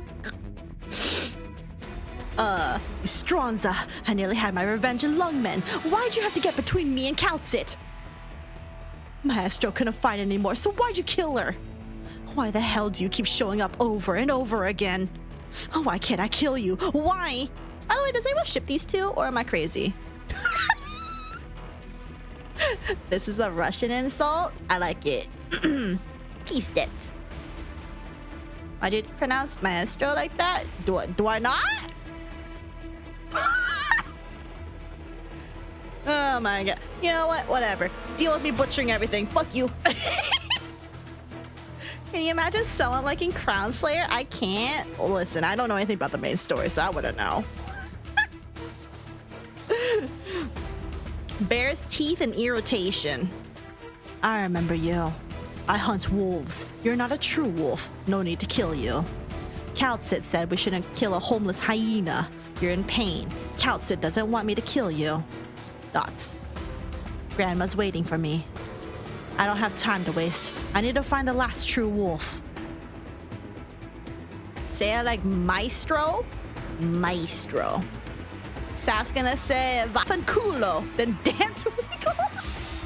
Stronza, I nearly had my revenge in Lungmen. Why'd you have to get between me and Kaltsit? Maestro couldn't fight anymore, so why'd you kill her? Why the hell do you keep showing up over and over again? Why can't I kill you? Why? By the way, does anyone ship these two, or am I crazy? This is a Russian insult. I like it. Pizdets. Why'd you pronounce Maestro like that? Do I not? Oh my god. You know what? Whatever. Deal with me butchering everything. Fuck you. Can you imagine someone like in Crown Slayer? I can't. Listen, I don't know anything about the main story, so I wouldn't know. Bear's teeth and irritation. I remember you. I hunt wolves. You're not a true wolf. No need to kill you. Kaltsit said we shouldn't kill a homeless hyena. You're in pain. Kaltsit doesn't want me to kill you. Dots. Grandma's waiting for me. I don't have time to waste. I need to find the last true wolf. Say it like maestro? Maestro. Saf's gonna say Waffenkulo, then dance wiggles.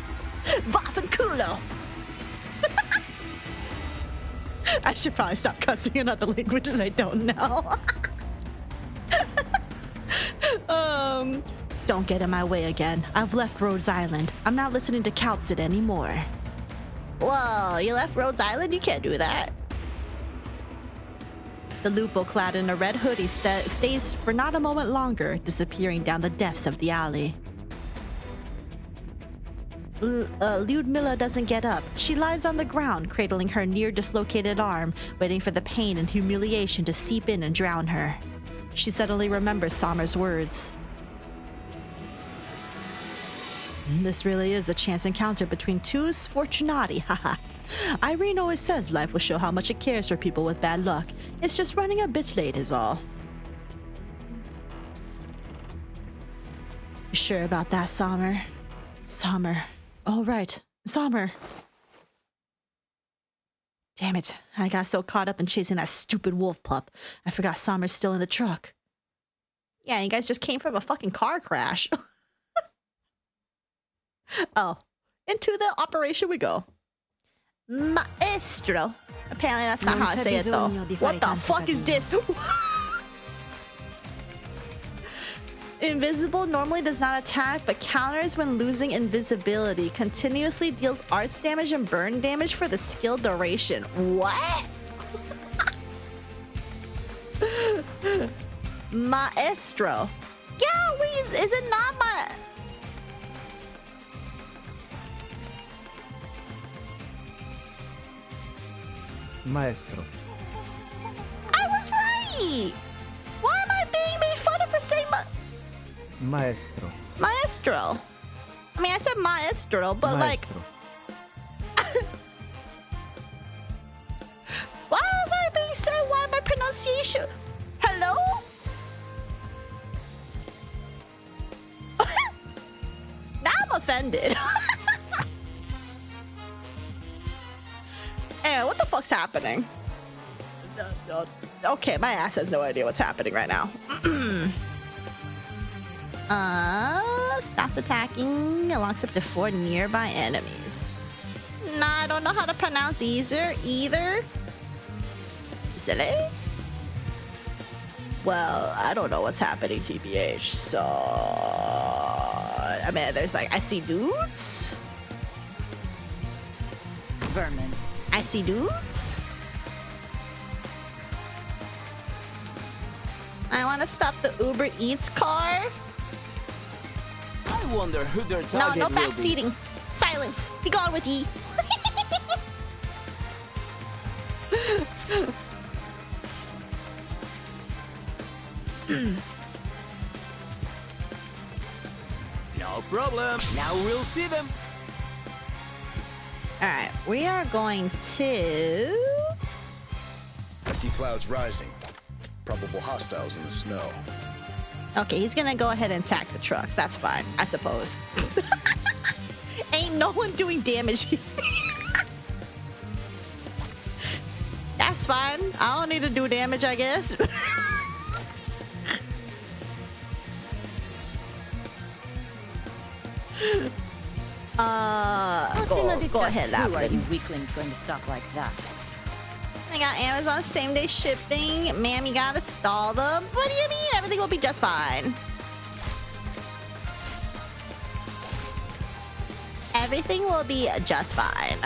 Waffenkulo. I should probably stop cussing in other languages I don't know. Don't get in my way again. I've left Rhodes Island. I'm not listening to Kaltsit anymore. Whoa, you left Rhodes Island? You can't do that. The Lupo clad in a red hoodie stays for not a moment longer, disappearing down the depths of the alley. Lyudmila doesn't get up. She lies on the ground, cradling her near-dislocated arm, waiting for the pain and humiliation to seep in and drown her. She suddenly remembers Sommer's words. This really is a chance encounter between two Sfortunati, haha. Irene always says life will show how much it cares for people with bad luck. It's just running a bit late is all. You sure about that, Sommer? Sommer. All right, Sommer. Damn it, I got so caught up in chasing that stupid wolf pup. I forgot Sommer's still in the truck. Yeah, you guys just came from a fucking car crash. Oh, into the operation we go. Maestro. Apparently that's not how I say it though. What the fuck is this? Invisible normally does not attack, but counters when losing invisibility. Continuously deals arts damage and burn damage for the skill duration. What? Maestro. Yeah, wait, is it not my... Maestro. I was right! Why am I being made fun of for saying Maestro. Maestro? I mean, I said maestro, but Maestro. like... Why was I being said? Why my pronunciation? Hello? Now I'm offended. Hey, what the fuck's happening? Okay, my ass has no idea what's happening right now. Stops attacking, unlocks up to 4 nearby enemies. Nah, I don't know how to pronounce either. Silly? Well, I don't know what's happening, TBH, so... I mean, there's like, I see dudes. Vermin. I see dudes. I want to stop the Uber Eats car. I wonder who their target No will back be. seating. Silence. Be gone with ye. No problem. Now we'll see them. All right, we are going to... I see clouds rising. Probable hostiles in the snow. Okay, he's gonna go ahead and attack the trucks. That's fine, I suppose. Ain't no one doing damage here. That's fine. I don't need to do damage, I guess. Go ahead, Who are you Lapland. weaklings going to stop like that? I got Amazon same-day shipping. Ma'am, you gotta stall them. What do you mean? Everything will be just fine. Everything will be just fine.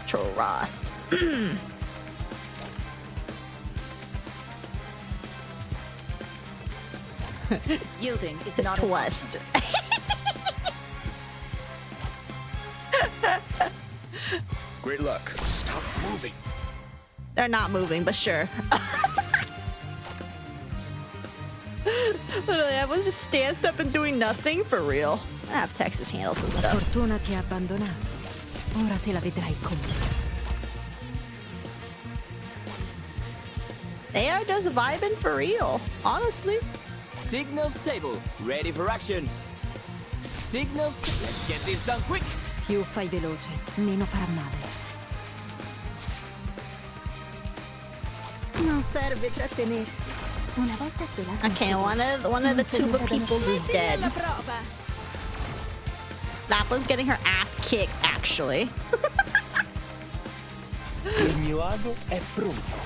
Trust. Yielding is not a Trust. Great luck. Stop moving. They're not moving, but sure. Literally, everyone's just standing up and doing nothing for real. I have Texas handle some La stuff. fortuna ti ha abbandonato. Ora te la vedrai con me. They are just vibing for real, honestly. Signal stable. Ready for action. Signals. Let's get this done quick. Più fai veloce, meno farà male. Non serve trattenersi. Una volta svelato. Okay, one of the tuba peoples is dead. Lapland's getting her ass kicked, actually. Il mio ago è pronto.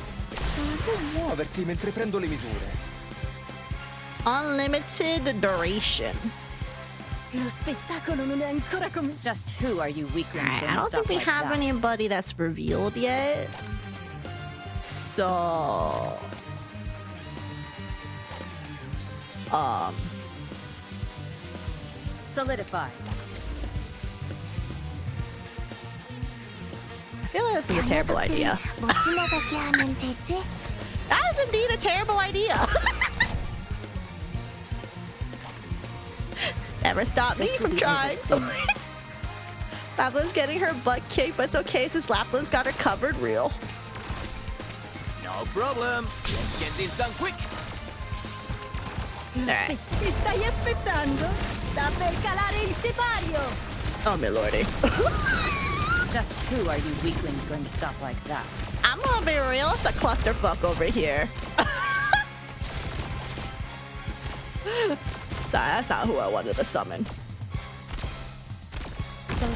Non muoverti mentre prendo le misure. Unlimited duration. Lo spettacolo non è ancora Just who are you weaklings going I to don't stop think we like have that? anybody that's revealed yet. So... Solidify. I feel like this is a terrible idea. That is indeed a terrible idea. Never stop me from trying. Lapland's getting her butt kicked, but it's okay since Lapland's got her covered real. No problem. Let's get this done quick. Alright. Ti stai aspettando? Sta per calare il sipario! Oh, my lordy. Just who are you weaklings going to stop like that? I'm gonna be real, it's a clusterfuck over here. Sorry, that's not who I wanted to summon. So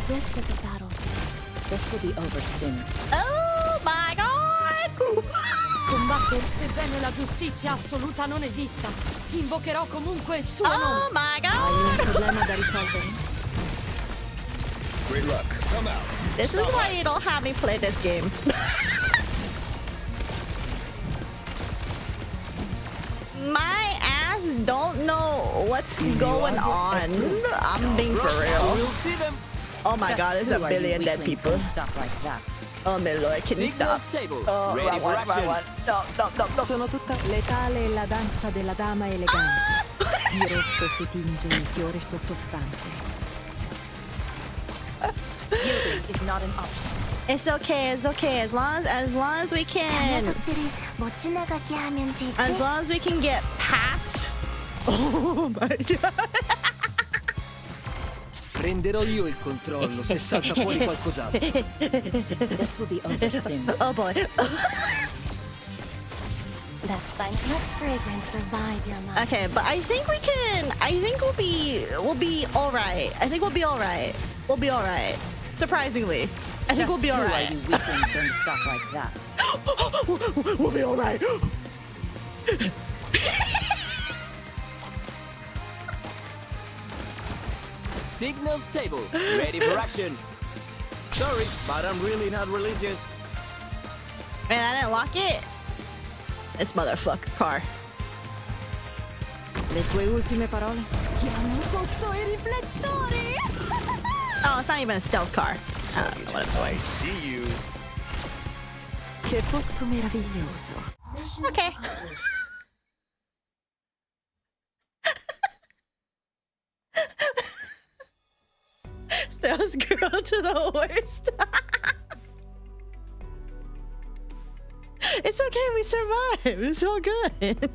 this is a battlefield. This will be over soon. Oh my god! combattere, sebbene la giustizia assoluta non esista. Invocherò comunque il suo nome. Oh my god! Hai un problema da risolvere? Great luck. Come out. This is why you don't have me play this game. My ass don't know what's going on. I'm being for real. We'll see them. Oh my god, there's a billion dead people. Stop like that. Oh my lord, can you stop? Oh, Ready for action. No. Sono tutta letale e la danza della dama elegante. Di rosso si tinge il fiore sottostante. Yielding is not an option. It's okay. As long as we can get past. Oh my god. Prenderò io il controllo se salta fuori qualcos'altro. This will be over soon. Oh boy. That's fine. Let fragrance revive your mind. Okay, but I think we'll be all right. We'll be all right. Surprisingly, I think we'll be all right. Are you weaklings going to stop like that? We'll be all right. Signal stable. Ready for action. Sorry, but I'm really not religious. Man, I didn't lock it. This motherfucker car. Le tue ultime parole? Siamo sotto i riflettori! Oh, it's not even a stealth car. I see you. Che posto meraviglioso. Okay. Throws girl to the worst. It's okay, we survived. It's all good.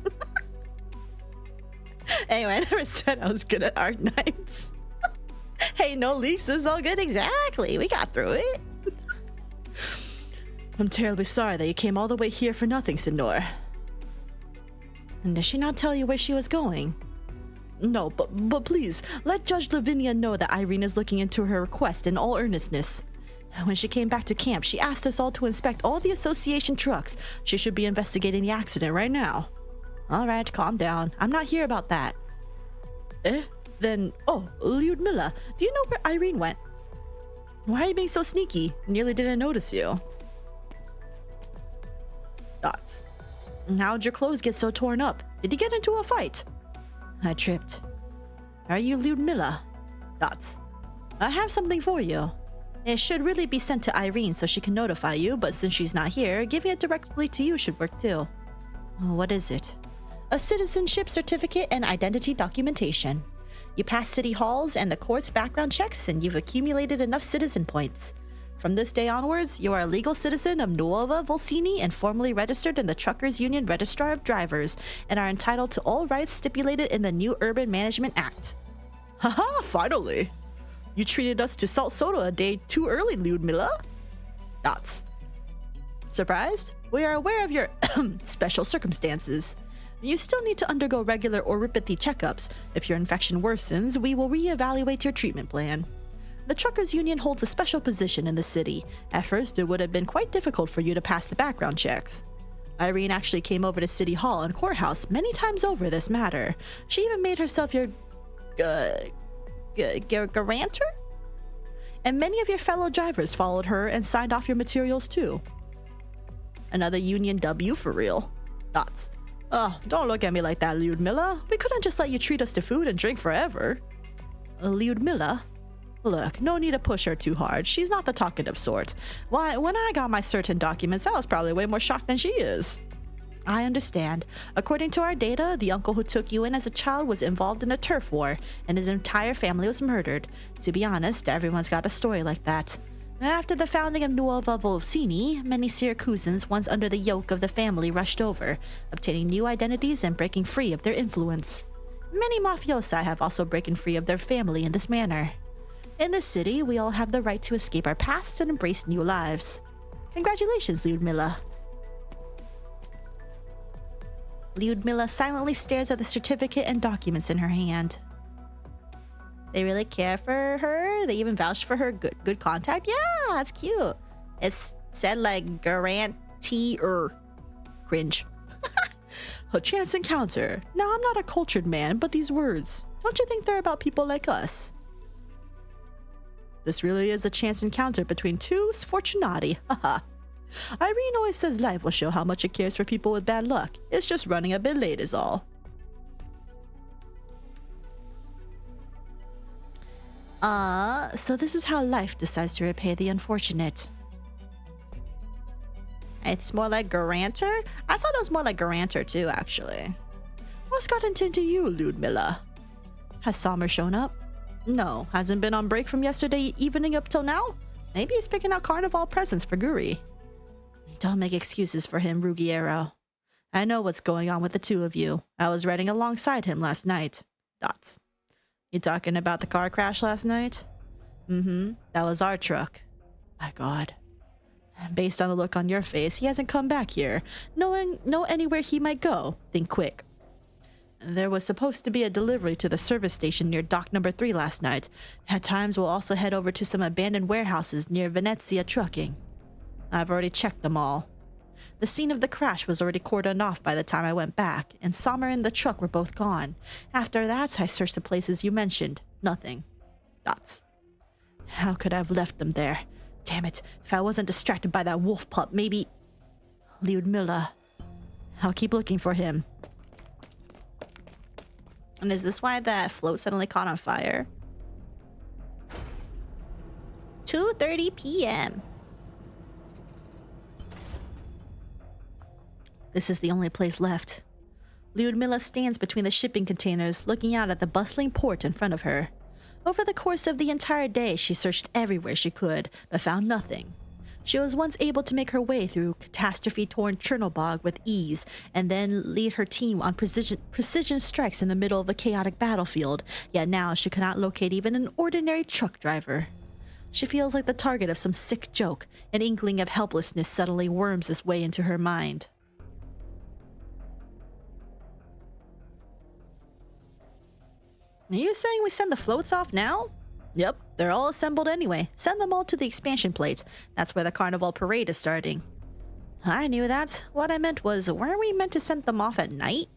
Anyway, I never said I was good at Arknights. Hey, no leaks, it's all good. Exactly, we got through it. I'm terribly sorry that you came all the way here for nothing, Senor. And did she not tell you where she was going? No, but please, let Judge Lavinia know that Irene is looking into her request in all earnestness. When she came back to camp, she asked us all to inspect all the association trucks. She should be investigating the accident right now. All right, calm down. I'm not here about that. Then, oh, Lyudmila, do you know where Irene went? Why are you being so sneaky? Nearly didn't notice you. Dots. How'd your clothes get so torn up? Did you get into a fight? I tripped. Are you Lyudmila? Dots. I have something for you. It should really be sent to Irene so she can notify you, but since she's not here, giving it directly to you should work too. What is it? A citizenship certificate and identity documentation. You pass city halls and the court's background checks, and you've accumulated enough citizen points. From this day onwards, you are a legal citizen of Nuova Volsini and formally registered in the Truckers Union Registrar of Drivers, and are entitled to all rights stipulated in the new Urban Management Act. Haha, finally! You treated us to salt soda a day too early, Lyudmila. Dots. Surprised? We are aware of your special circumstances. You still need to undergo regular oropathy checkups. If your infection worsens, we will reevaluate your treatment plan. The Truckers Union holds a special position in the city. At first, it would have been quite difficult for you to pass the background checks. Irene actually came over to City Hall and Courthouse many times over this matter. She even made herself your guarantor? And many of your fellow drivers followed her and signed off your materials too. Another Union W for real. Dots. Oh, don't look at me like that, Lyudmila. We couldn't just let you treat us to food and drink forever. Lyudmila? Look, no need to push her too hard. She's not the talkative sort. Why, when I got my certain documents, I was probably way more shocked than she is. I understand. According to our data, the uncle who took you in as a child was involved in a turf war, and his entire family was murdered. To be honest, everyone's got a story like that. After the founding of Nuova Volsini, many Siracusans once under the yoke of the family rushed over, obtaining new identities and breaking free of their influence. Many mafiosi have also broken free of their family in this manner. In this city, we all have the right to escape our pasts and embrace new lives. Congratulations, Lyudmila. Lyudmila silently stares at the certificate and documents in her hand. They really care for her? They even vouched for her good contact? Yeah, that's cute. It said like guaranteer. Cringe. A chance encounter. Now, I'm not a cultured man, but these words, don't you think they're about people like us? This really is a chance encounter between two sfortunati. Haha. Irene always says life will show how much it cares for people with bad luck. It's just running a bit late is all. So this is how life decides to repay the unfortunate. It's more like Garanter? I thought it was more like Garanter too, actually. What's gotten into you, Ludmilla? Has Sommer shown up? No, hasn't been on break from yesterday evening up till now? Maybe he's picking out carnival presents for Guri. Don't make excuses for him, Ruggiero. I know what's going on with the two of you. I was riding alongside him last night. Dots. You talking about the car crash last night? That was our truck. My God. Based on the look on your face, he hasn't come back here. Know anywhere he might go. Think quick. There was supposed to be a delivery to the service station near dock number 3 last night. At times, we'll also head over to some abandoned warehouses near Venezia Trucking. I've already checked them all. The scene of the crash was already cordoned off by the time I went back, and Sommer and the truck were both gone. After that, I searched the places you mentioned. Nothing. Dots. How could I have left them there? Damn it, if I wasn't distracted by that wolf pup, maybe... Ludmilla. I'll keep looking for him. And is this why that float suddenly caught on fire? 2:30 p.m. This is the only place left. Ludmilla stands between the shipping containers, looking out at the bustling port in front of her. Over the course of the entire day, she searched everywhere she could, but found nothing. She was once able to make her way through catastrophe-torn Chernobog with ease, and then lead her team on precision strikes in the middle of a chaotic battlefield, yet now she cannot locate even an ordinary truck driver. She feels like the target of some sick joke. An inkling of helplessness suddenly worms its way into her mind. Are you saying we send the floats off now? Yep, they're all assembled anyway. Send them all to the expansion plate. That's where the carnival parade is starting. I knew that. What I meant was, weren't we meant to send them off at night?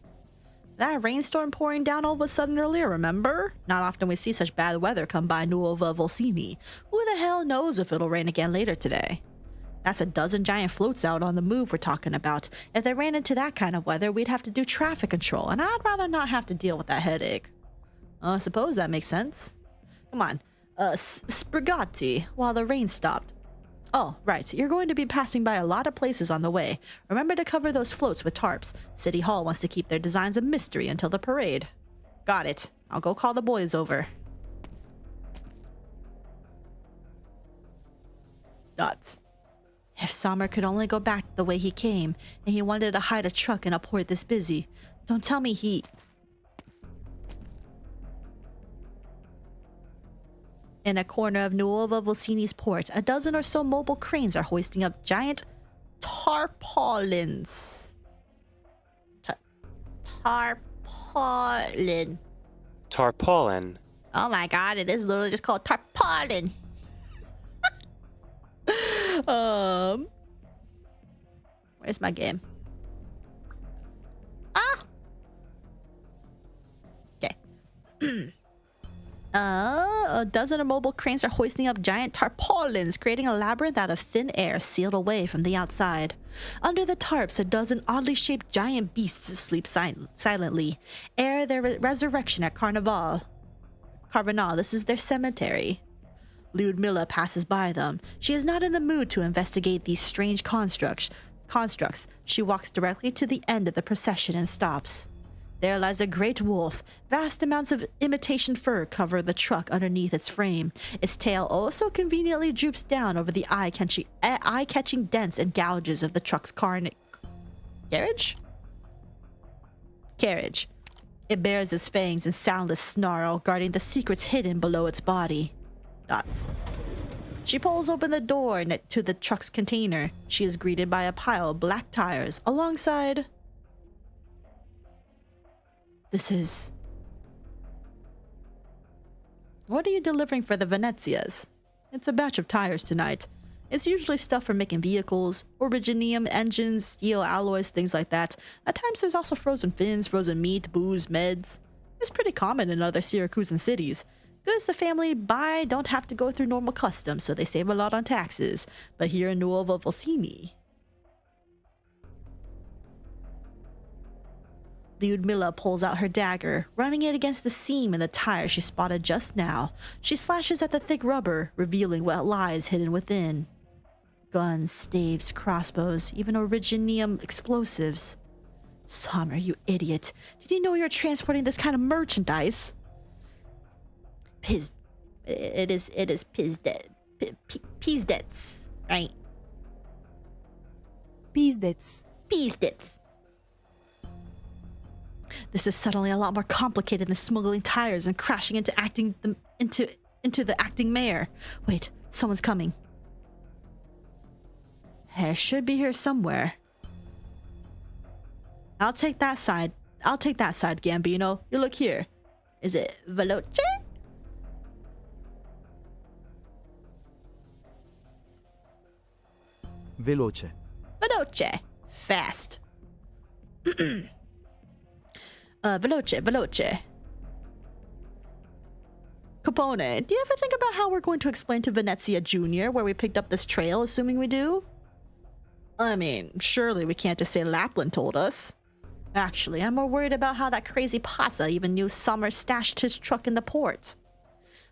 That rainstorm pouring down all of a sudden earlier, remember? Not often we see such bad weather come by Nuova Volsini. Who the hell knows if it'll rain again later today? That's a dozen giant floats out on the move we're talking about. If they ran into that kind of weather, we'd have to do traffic control, and I'd rather not have to deal with that headache. I suppose that makes sense. Come on. Sprigati, while the rain stopped. Oh, right. You're going to be passing by a lot of places on the way. Remember to cover those floats with tarps. City Hall wants to keep their designs a mystery until the parade. Got it. I'll go call the boys over. Dots. If Sommer could only go back the way he came, and he wanted to hide a truck in a port this busy, don't tell me he... In a corner of Nuova Volsini's port, a dozen or so mobile cranes are hoisting up giant tarpaulins. Tarpaulin. Tarpaulin. Oh my God, it is literally just called tarpaulin. Where's my game? Ah. Okay. A dozen of mobile cranes are hoisting up giant tarpaulins, creating a labyrinth out of thin air sealed away from the outside. Under the tarps, a dozen oddly shaped giant beasts sleep silently, ere their resurrection at Carnival. This is their cemetery. Ludmilla passes by them. She is not in the mood to investigate these strange constructs. She walks directly to the end of the procession and stops. There lies a great wolf. Vast amounts of imitation fur cover the truck underneath its frame. Its tail also conveniently droops down over the eye-catching dents and gouges of the truck's carriage. It bares its fangs in soundless snarl, guarding the secrets hidden below its body. Dots. She pulls open the door to the truck's container. She is greeted by a pile of black tires alongside... This is... What are you delivering for the Venezias? It's a batch of tires tonight. It's usually stuff for making vehicles, originium engines, steel alloys, things like that. At times there's also frozen fins, frozen meat, booze, meds. It's pretty common in other Syracusan cities. Goods the family buy don't have to go through normal customs, so they save a lot on taxes. But here in Nuovo Volsini, Lyudmila pulls out her dagger, running it against the seam in the tire she spotted just now. She slashes at the thick rubber, revealing what lies hidden within. Guns, staves, crossbows, even originium explosives. Summer, you idiot. Did you know you're transporting this kind of merchandise? It is Pizdets, right? Pizdets. This is suddenly a lot more complicated than smuggling tires and crashing into the acting mayor. Wait, someone's coming. It should be here somewhere. I'll take that side, Gambino. You look here. Is it Veloce? Veloce. Veloce. Fast. Veloce. Capone, do you ever think about how we're going to explain to Venezia Jr. where we picked up this trail, assuming we do? I mean, surely we can't just say Lapland told us. Actually, I'm more worried about how that crazy Pazza even knew Summer stashed his truck in the port.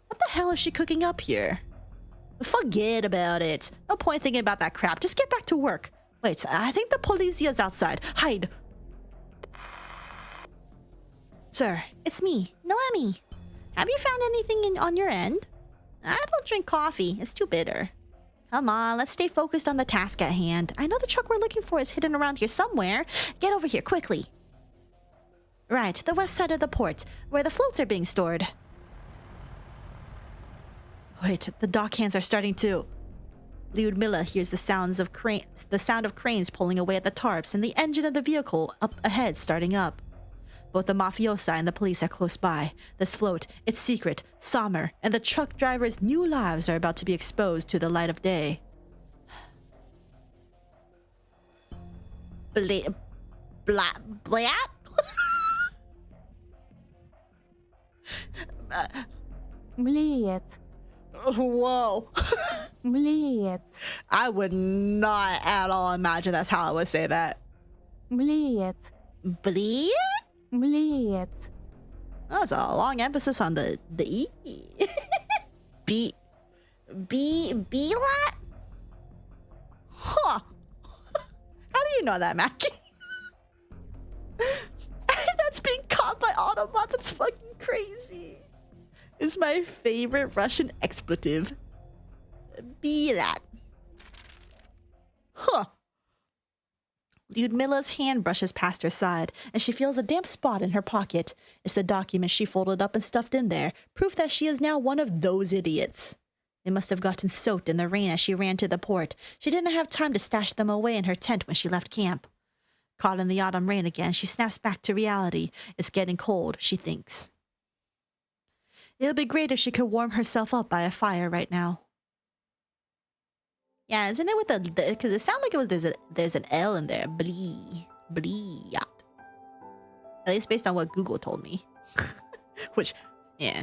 What the hell is she cooking up here? Forget about it. No point thinking about that crap. Just get back to work. Wait, I think the Policia's outside. Hide. Sir, it's me, Noemi. Have you found anything on your end? I don't drink coffee. It's too bitter. Come on, let's stay focused on the task at hand. I know the truck we're looking for is hidden around here somewhere. Get over here, quickly. Right, the west side of the port, where the floats are being stored. Wait, the dockhands are starting to... Lyudmila hears the sound of cranes pulling away at the tarps and the engine of the vehicle up ahead starting up. Both the mafiosa and the police are close by. This float, its secret, Sommer, and the truck driver's new lives are about to be exposed to the light of day. Blat? Bliet. Whoa. Bliet. I would not at all imagine that's how I would say that. Bliet. Bliet? Bliet. That's a long emphasis on the E. B-lat? Huh. How do you know that, Mackie? That's being caught by Autobot. That's fucking crazy. It's my favorite Russian expletive. B-lat. Huh. Lyudmila's hand brushes past her side, and she feels a damp spot in her pocket. It's the document she folded up and stuffed in there, proof that she is now one of those idiots. They must have gotten soaked in the rain as she ran to the port. She didn't have time to stash them away in her tent when she left camp. Caught in the autumn rain again, she snaps back to reality. It's getting cold, she thinks. It would be great if she could warm herself up by a fire right now. Yeah, isn't it with the because it sounded like it was there's an L in there. Bliat. At least based on what Google told me. Which, yeah.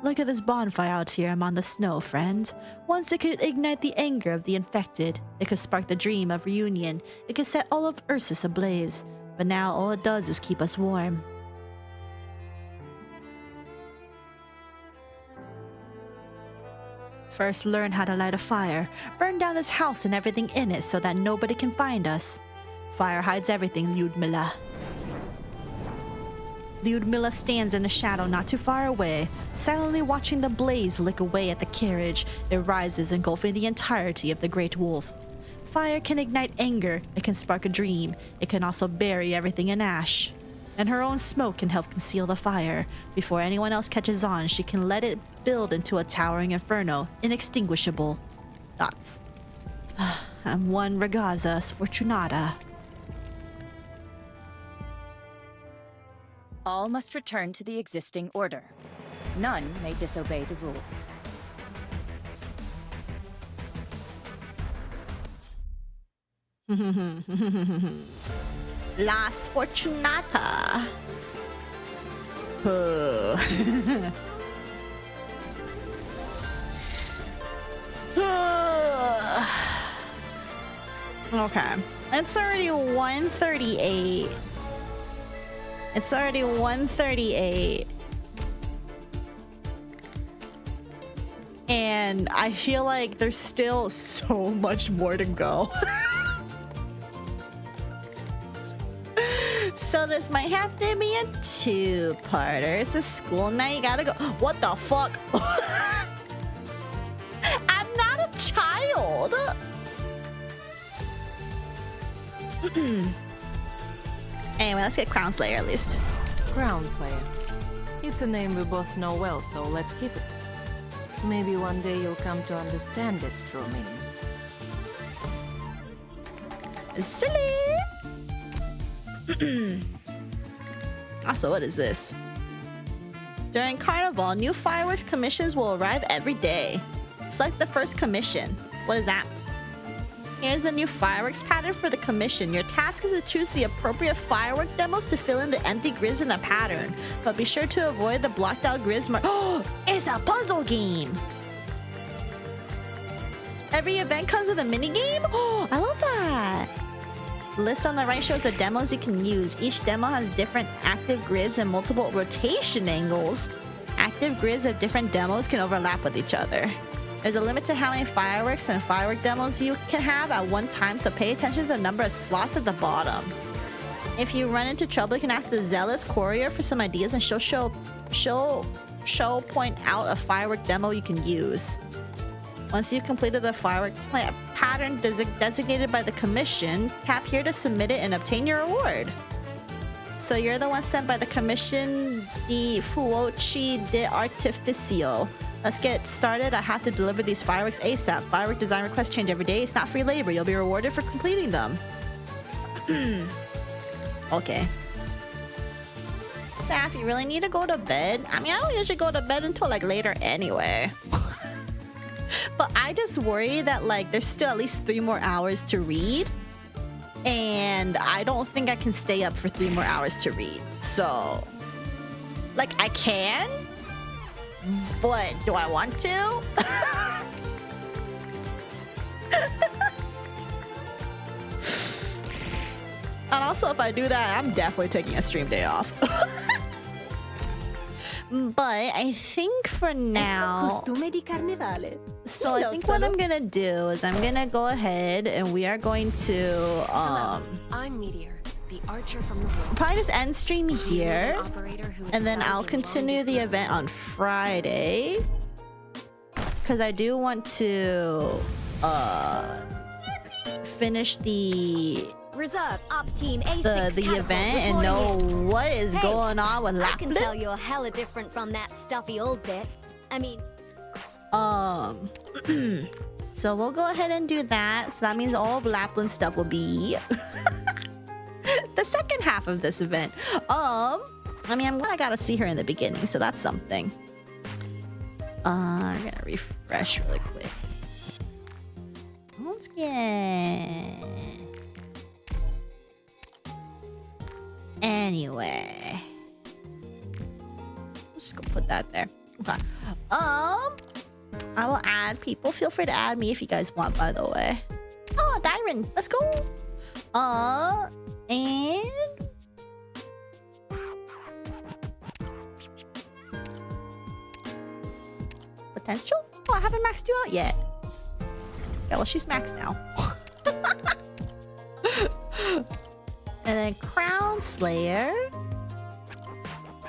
Look at this bonfire out here among the snow, friend. Once it could ignite the anger of the infected. It could spark the dream of reunion. It could set all of Ursus ablaze. But now all it does is keep us warm. First, learn how to light a fire. Burn down this house and everything in it so that nobody can find us. Fire hides everything, Lyudmila. Lyudmila stands in a shadow not too far away, silently watching the blaze lick away at the carriage. It rises, engulfing the entirety of the Great Wolf. Fire can ignite anger, it can spark a dream, it can also bury everything in ash. And her own smoke can help conceal the fire. Before anyone else catches on, she can let it build into a towering inferno, inextinguishable. Dots. I'm one ragazza sfortunata. All must return to the existing order. None may disobey the rules. Las Fortunata. Okay. It's already 1:38. It's already 1:38. And I feel like there's still so much more to go. So this might have to be a two-parter. It's a school night. You gotta go. What the fuck? I'm not a child. Anyway, let's get Crown Slayer at least. Crown Slayer. It's a name we both know well, so let's keep it. Maybe one day you'll come to understand its true meaning. Silly! Also, what is this? During Carnival, new fireworks commissions will arrive every day. Select the first commission. What is that? Here's the new fireworks pattern for the commission. Your task is to choose the appropriate firework demos to fill in the empty grids in the pattern. But be sure to avoid the blocked out grids. Oh, it's a puzzle game! Every event comes with a mini game? Oh, I love that! The list on the right shows the demos you can use. Each demo has different active grids and multiple rotation angles. Active grids of different demos can overlap with each other. There's a limit to how many fireworks and firework demos you can have at one time, so pay attention to the number of slots at the bottom. If you run into trouble, you can ask the Zealous Courier for some ideas and she'll point out a firework demo you can use. Once you've completed the firework pattern designated by the commission, tap here to submit it and obtain your reward. So you're the one sent by the Commission di Fuochi de Artificio. Let's get started. I have to deliver these fireworks ASAP. Firework design requests change every day. It's not free labor. You'll be rewarded for completing them. Okay. Saf, you really need to go to bed? I mean, I don't usually go to bed until like later anyway. But I just worry that like there's still at least 3 more hours to read. And I don't think I can stay up for 3 more hours to read. So, like, I can, but do I want to? And also, if I do that, I'm definitely taking a stream day off. But I think for now... So I think what I'm gonna do is I'm gonna go ahead and we are going to... I'm Meteor, the archer from the woods. Probably just end stream here. And then I'll continue the event on Friday. Because I do want to... finish the... Reserve Op Team A6 the event and know what is going on with I can LAPPLAND. tell you're hella different from that stuffy old bit. I mean... So we'll go ahead and do that. So that means all of LAPPLAND stuff will be... the second half of this event. I mean, I gotta see her in the beginning, so that's something. I'm gonna refresh really quick. Let's get... Anyway, I'm just gonna put that there. Okay. I will add people. Feel free to add me if you guys want, by the way. Oh, Dyron, let's go. And potential? Oh, I haven't maxed you out yet. Yeah, well, she's maxed now. And then Crown Slayer.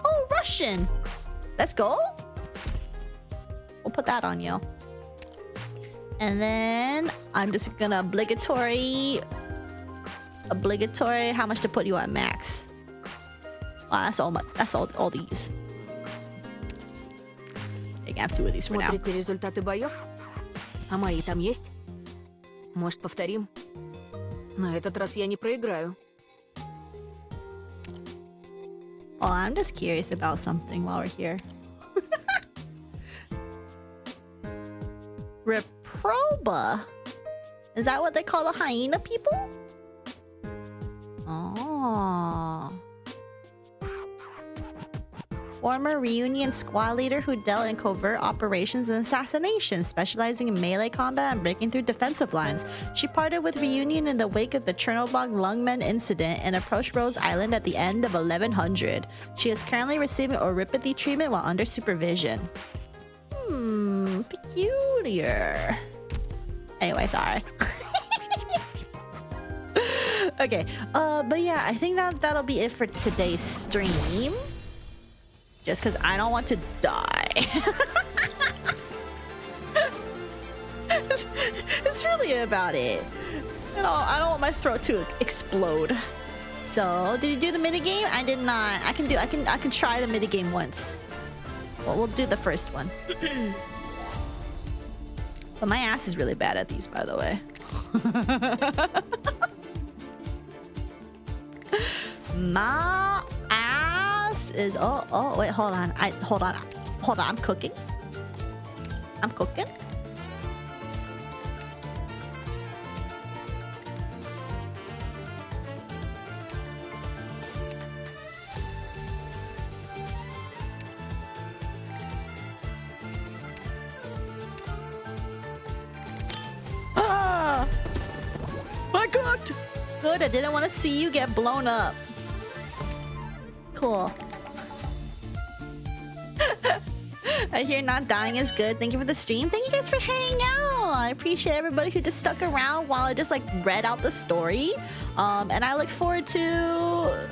Oh, Russian. Let's go. We'll put that on you. And then I'm just gonna obligatory. How much to put you at max? Wow, that's all. That's all these. I can have 2 of these for now. Смотрите результаты боев? А мои там есть? Может, повторим? На этот раз я не проиграю. Oh, I'm just curious about something while we're here. Reproba. Is that what they call the hyena people? Oh. Former Reunion squad leader who dealt in covert operations and assassinations, specializing in melee combat and breaking through defensive lines. She parted with Reunion in the wake of the Chernobog Lungmen incident and approached Rose Island at the end of 1100. She is currently receiving oripathy treatment while under supervision. Peculiar. Anyway, sorry. Okay, but yeah, I think that'll be it for today's stream. Just because I don't want to die. It's really about it. You know, I don't want my throat to explode. So, did you do the minigame? I did not. I can try the minigame once. Well, we'll do the first one. But my ass is really bad at these, by the way. My ass is wait, hold on, I'm cooking. I cooked. Good, I didn't want to see you get blown up. Cool. I hear not dying is good. Thank you for the stream. Thank you guys for hanging out. I appreciate everybody who just stuck around while I just like read out the story. And I look forward to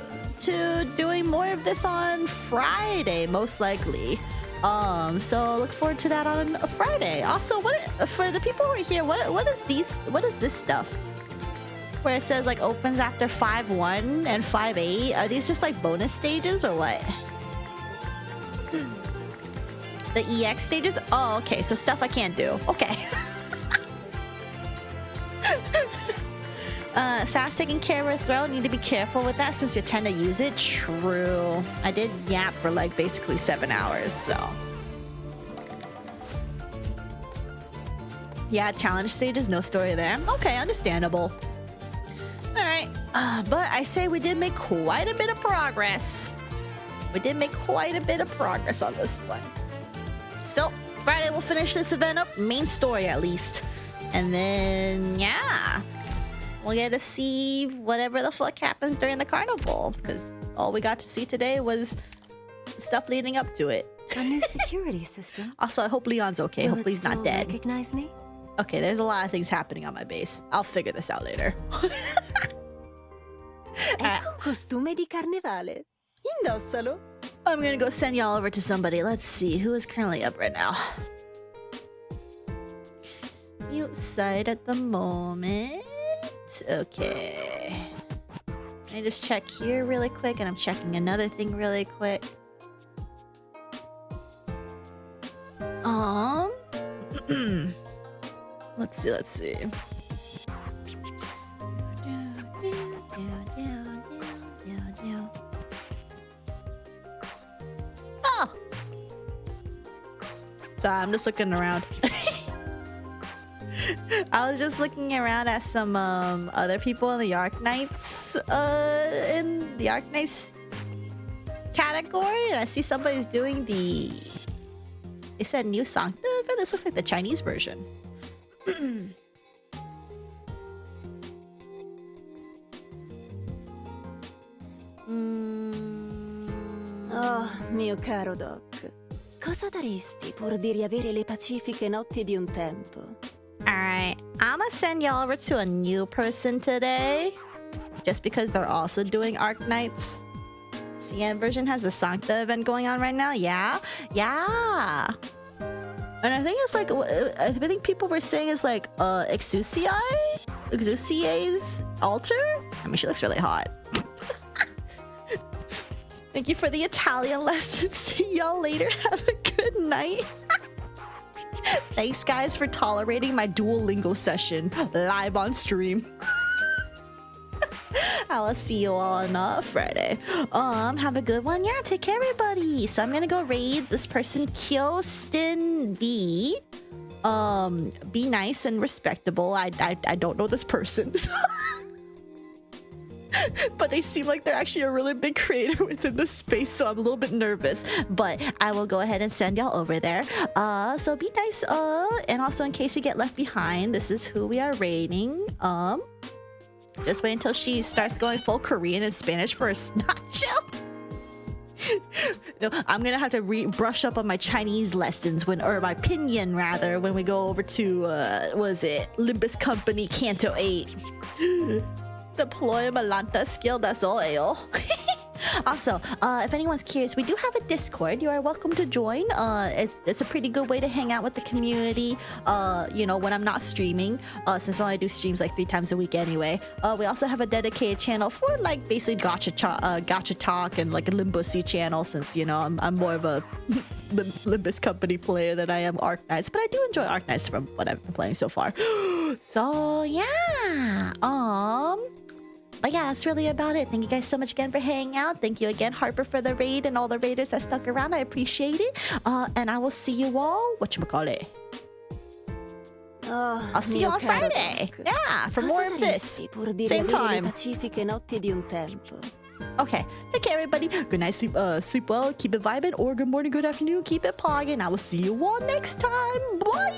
doing more of this on Friday, most likely. So look forward to that on a Friday. Also, what for the people who are here, what is this stuff? Where it says like opens after 5-1 and 5-8. Are these just like bonus stages or what? The EX stages? Oh, okay. So stuff I can't do. Okay. Sass taking care of her throat. Need to be careful with that since you tend to use it. True. I did yap for like basically 7 hours, so. Yeah, challenge stages, no story there. Okay, understandable. Alright, but I say we did make quite a bit of progress. We did make quite a bit of progress on this one. So, Friday we'll finish this event up, main story at least. And then, yeah. We'll get to see whatever the fuck happens during the carnival. Because all we got to see today was stuff leading up to it. A new security system. Also, I hope Leon's okay. Hopefully he's not dead. Recognize me? Okay, there's a lot of things happening on my base. I'll figure this out later. Ecco un costume di carnevale. Indossalo. I'm gonna go send y'all over to somebody. Let's see who is currently up right now. Mute site at the moment. Okay. Let me just check here really quick, and I'm checking another thing really quick. Let's see. Oh! Sorry, I'm just looking around. I was just looking around at some other people in the Arknights category, and I see somebody's doing the... They said new song. But this looks like the Chinese version. Oh, mio caro Doc. Cosa daresti pur di riavere le pacifiche notti di un tempo? Alright, I'ma send y'all over to a new person today. Just because they're also doing Arknights. CN version has the Sancta event going on right now. Yeah. And I think it's like, I think people were saying it's like Exucie's altar. I mean, she looks really hot. Thank you for the Italian lessons. See y'all later. Have a good night. Thanks, guys, for tolerating my Duolingo session live on stream. I will see you all on Friday. Have a good one. Yeah, take care, everybody. So I'm gonna go raid this person, Kyostin B. Be nice and respectable. I don't know this person. But they seem like they're actually a really big creator within the space, so I'm a little bit nervous. But I will go ahead and send y'all over there. So be nice. And also in case you get left behind, this is who we are raiding. Just wait until she starts going full Korean and Spanish for a snot show. No, I'm gonna have to brush up on my Chinese lessons or my pinyin rather, when we go over to was it Limbus Company Canto 8. Deploy Malanta skill, that's all ale. Also, if anyone's curious, we do have a Discord. You are welcome to join. It's a pretty good way to hang out with the community, you know, when I'm not streaming, since I only do streams like 3 times a week anyway. We also have a dedicated channel for like basically gacha talk and like a Limbussy channel, since, you know, I'm more of a Limbus Company player than I am Arknights, but I do enjoy Arknights from what I've been playing so far. So yeah, but yeah, that's really about it. Thank you guys so much again for hanging out. Thank you again, Harper, for the raid and all the raiders that stuck around. I appreciate it. And I will see you all, whatchamacallit. I'll see you on Friday. Yeah, for more of this. Same time. Okay, take care, everybody. Good night, sleep well, keep it vibing, or good morning, good afternoon, keep it pogging. I will see you all next time. Bye.